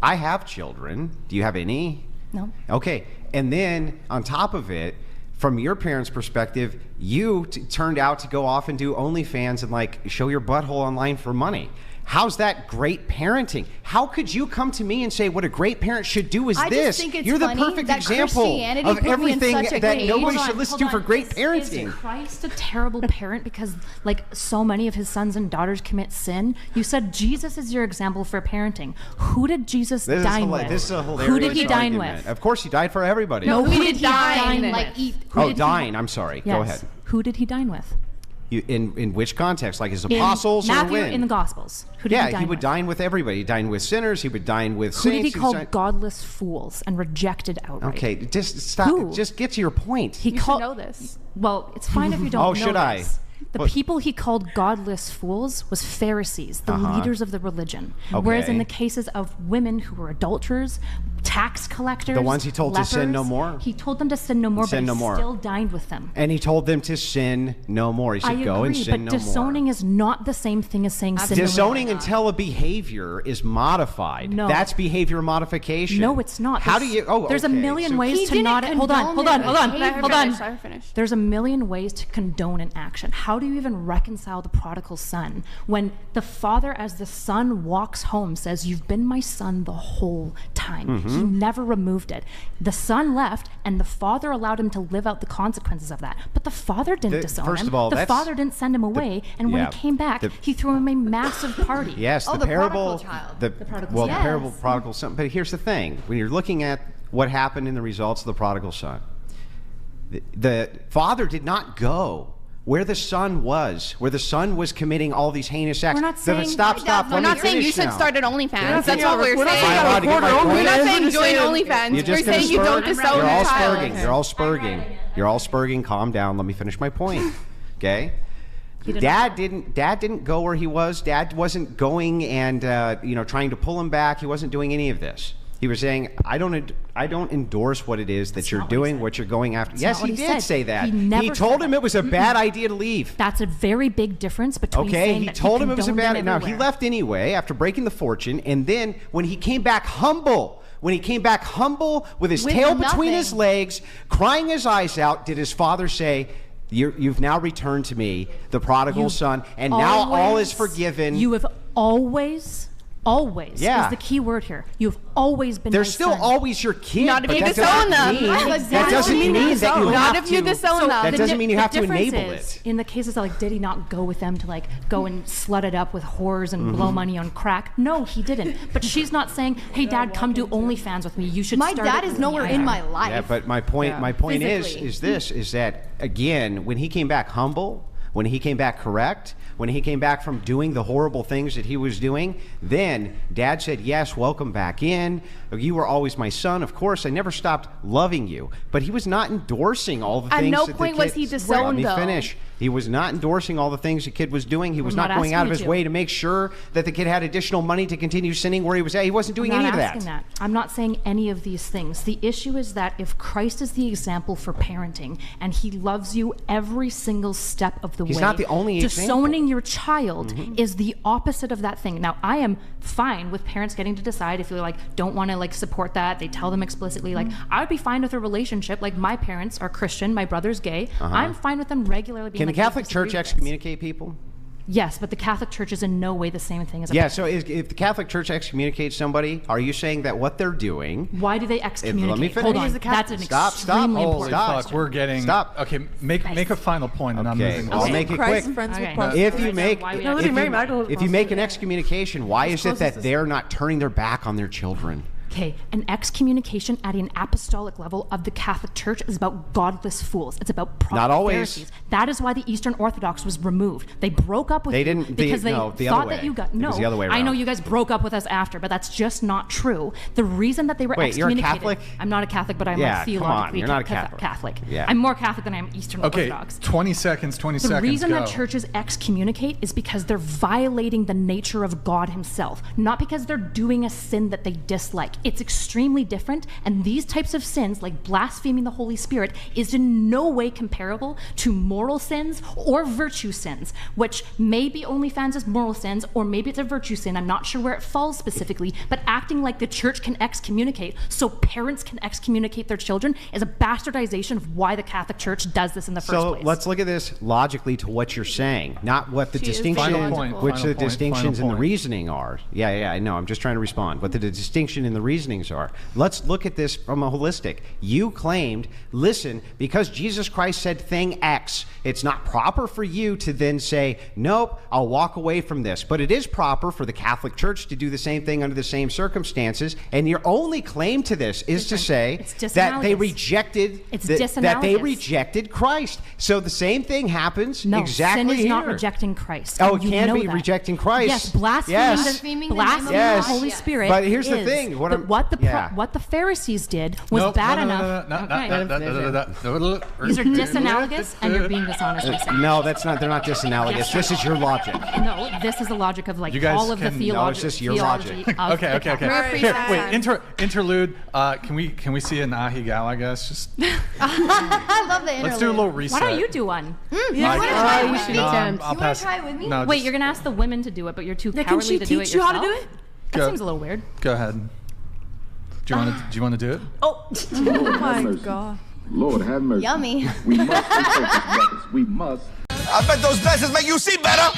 I have children. Do you have any? No. Okay. And then on top of it, from your parents' perspective, you turned out to go off and do OnlyFans and like show your butthole online for money. How's that great parenting? How could you come to me and say what a great parent should do is I this? just think it's You're the funny perfect that example Christianity of put me in everything such a that cage. nobody Hold should on, listen hold to for on. great Is parenting. Christ a terrible parent because like so many of his sons and daughters commit sin? You said Jesus is your example for parenting. Who did Jesus dine with? This is a hilarious Who did he dine argument. with? Of course he died for everybody. No, who did he dine with? like eat? Oh, dine. I'm sorry. Go Yes. ahead. Who did he dine with? In which context? Like his apostles in or Matthew, when? in the Gospels. Who did Yeah, he dine he would with? dine with everybody. He'd dine with sinners. He would dine with Who saints. did he would call dine- godless fools and rejected outright? Okay, just stop. Who? Just get to your point. He You called. should know this. Well, it's fine if you don't Oh, know should I? this. The What? people he called godless fools was Pharisees, the Uh-huh. leaders of the religion. Whereas in Okay. the cases of women who were adulterers, tax collectors, The ones he told to sin no lepers, more? He told them to sin no more, Sin but no he more. still dined with them. And he told them to sin no more. He I said, go and agree, sin but no more. disowning is not the same thing as saying sin no more. Disowning until a behavior is modified. No. That's behavior modification. No, it's not. How do you? Oh, there's a okay. million So- ways He to didn't not. Hold on, hold on, hold on, condone hold their on. behavior. Let her finish. There's a million ways to condone an action. How do you even reconcile the prodigal son when the father, as the son walks home, says, "You've been my son the whole time." He never removed it. The son left, and the father allowed him to live out the consequences of that. But the father didn't disown first him. of all, the that's- father didn't send him away. And when yeah, he came back, the- he threw him a massive party. Yes, Oh, the the parable. prodigal child. The prodigal well, son. the parable Yes. prodigal son. But here's the thing: when you're looking at what happened in the results of the prodigal son, the father did not go where the son was, where the son was committing all these heinous acts. We're not saying- Stop. We're Let me not saying you finish should now. start an OnlyFans. That's saying what we're we're not saying. saying Am I allowed to get my point? We're not saying We're join saying- OnlyFans. You're We're just gonna saying you don't spurg? disown You're your all child. spurging. You're all spurging. You're all spurging. Calm down. Let me finish my point. Okay. Dad didn't go where he was. Dad wasn't going and trying to pull him back. He wasn't doing any of this. He was saying, I don't endorse what it is that you're doing, what you're going after. That's Yes, not what he he did said. say that. He never He told said him that. it was a bad idea to leave. That's a very big difference between Okay, saying he that told him it was a condoned bad. them Now he everywhere. left anyway after breaking the fortune, and then when he came back humble, with his With tail between nothing. his legs, crying his eyes out, did his father say, "You've now returned to me, the prodigal You've son, and now all is always- forgiven." You have always Yeah. is the key word here. You've always been They're my still son. always your kid. Not if but you that disown doesn't them. mean- That doesn't mean that you Not have if you to. disown them. That doesn't mean you have to difference enable is, it. In the cases of like, did he not go with them to like go and slut it up with whores and Mm-hmm. blow money on crack? No, he didn't. But she's not saying, "Hey, Dad, come do OnlyFans with me. You should." My start dad it is with me nowhere either." in my life. Yeah, but my point Physically. is that again, when he came back humble, when he came back correct, when he came back from doing the horrible things that he was doing, then Dad said, "Yes, welcome back in. You were always my son. Of course, I never stopped loving you." But he was not endorsing all the At things. no that the point was kid- he disowned, Let me though. finish. He was not endorsing all the things the kid was doing. He was I'm not not going out of asking his you to. way to make sure that the kid had additional money to continue sinning where he was at. He wasn't doing I'm any not of asking that. I'm not saying any of these things. The issue is that if Christ is the example for parenting and he loves you every single step of the way, He's not the only disowning your child is the opposite of that thing. Now, I am fine with parents getting to decide if you like don't want to like support that. They tell them explicitly. Like I would be fine with a relationship. Like my parents are Christian, my brother's gay. I'm fine with them regularly being Can the like, "Hey, Catholic disagree Church with this." excommunicate people? Yes, but the Catholic Church is in no way the same thing as a Yeah, so if the Catholic Church excommunicates somebody, are you saying that what they're doing... Why do they excommunicate? Let me finish. Hold on, that's an extremely Holy important fuck, we're getting... Stop. Okay, make a final point, and I'm moving on. I'll make it quick. If you make an excommunication, why is it that they're not turning their back on their children? Okay, an excommunication at an apostolic level of the Catholic Church is about godless fools. It's about Not always. Pharisees. That is why the Eastern Orthodox was removed. They broke up with They you didn't- because they- they no, the thought other that way. you got It was the other way I know around. you guys broke up with us after, but that's just not true. The reason that they were Wait, you're a excommunicated. Catholic? I'm not a Catholic, but I'm Yeah, a come on, theologically you're not a Catholic. Catholic. Yeah. I'm more Catholic than I am Eastern Okay, Orthodox. 20 seconds, The reason that churches excommunicate is because they're violating the nature of God himself, not because they're doing a sin that they dislike. It's extremely different, and these types of sins, like blaspheming the Holy Spirit, is in no way comparable to moral sins or virtue sins, which maybe OnlyFans is moral sins, or maybe it's a virtue sin. I'm not sure where it falls specifically, but acting like the church can excommunicate so parents can excommunicate their children is a bastardization of why the Catholic Church does this in the first place. So let's look at this logically to what you're saying, not what the She is distinctions, Final point, which final the point, distinctions final in the point. reasoning are. Yeah, I know. I'm just trying to respond. What the distinction in the reasonings are. Let's look at this from a holistic. You claimed, listen, because Jesus Christ said thing X, it's not proper for you to then say, nope, I'll walk away from this. But it is proper for the Catholic Church to do the same thing under the same circumstances. And your only claim to this is to say that they rejected that they rejected Christ. So the same thing happens No, exactly sin is here. not rejecting Christ. Oh, and it you can know be that. rejecting Christ. Yes, blaspheming, Yes. blaspheming Yes. the Holy Spirit. But here's the is. thing. What But I'm- what the yeah. what the Pharisees did was Nope, bad no, no, enough. no, no, Okay. no. These are disanalogous, and you're being dishonest. by saying No, that's not. They're not disanalogous. Yes, This is your logic. No, this is the logic of like You guys all of the can- No, it's just your theology logic. of Okay, the okay, okay. Catholic Here, Church. wait, interlude. Can we see an Ahi Gal, I guess? Just I love the interlude. let's do a little reset. Why don't you do one? You wanna try it with me? I'll You pass. wanna try it with me? No, Wait, just you're gonna ask the women to do it, but you're too Yeah, can cowardly she to do it teach you yourself? how to do it? That Go. seems a little weird. Go ahead. Do you want to do it? Oh my god. Lord have mercy. Yummy. We must stay focused, brothers. We must. I bet those glasses make you see better.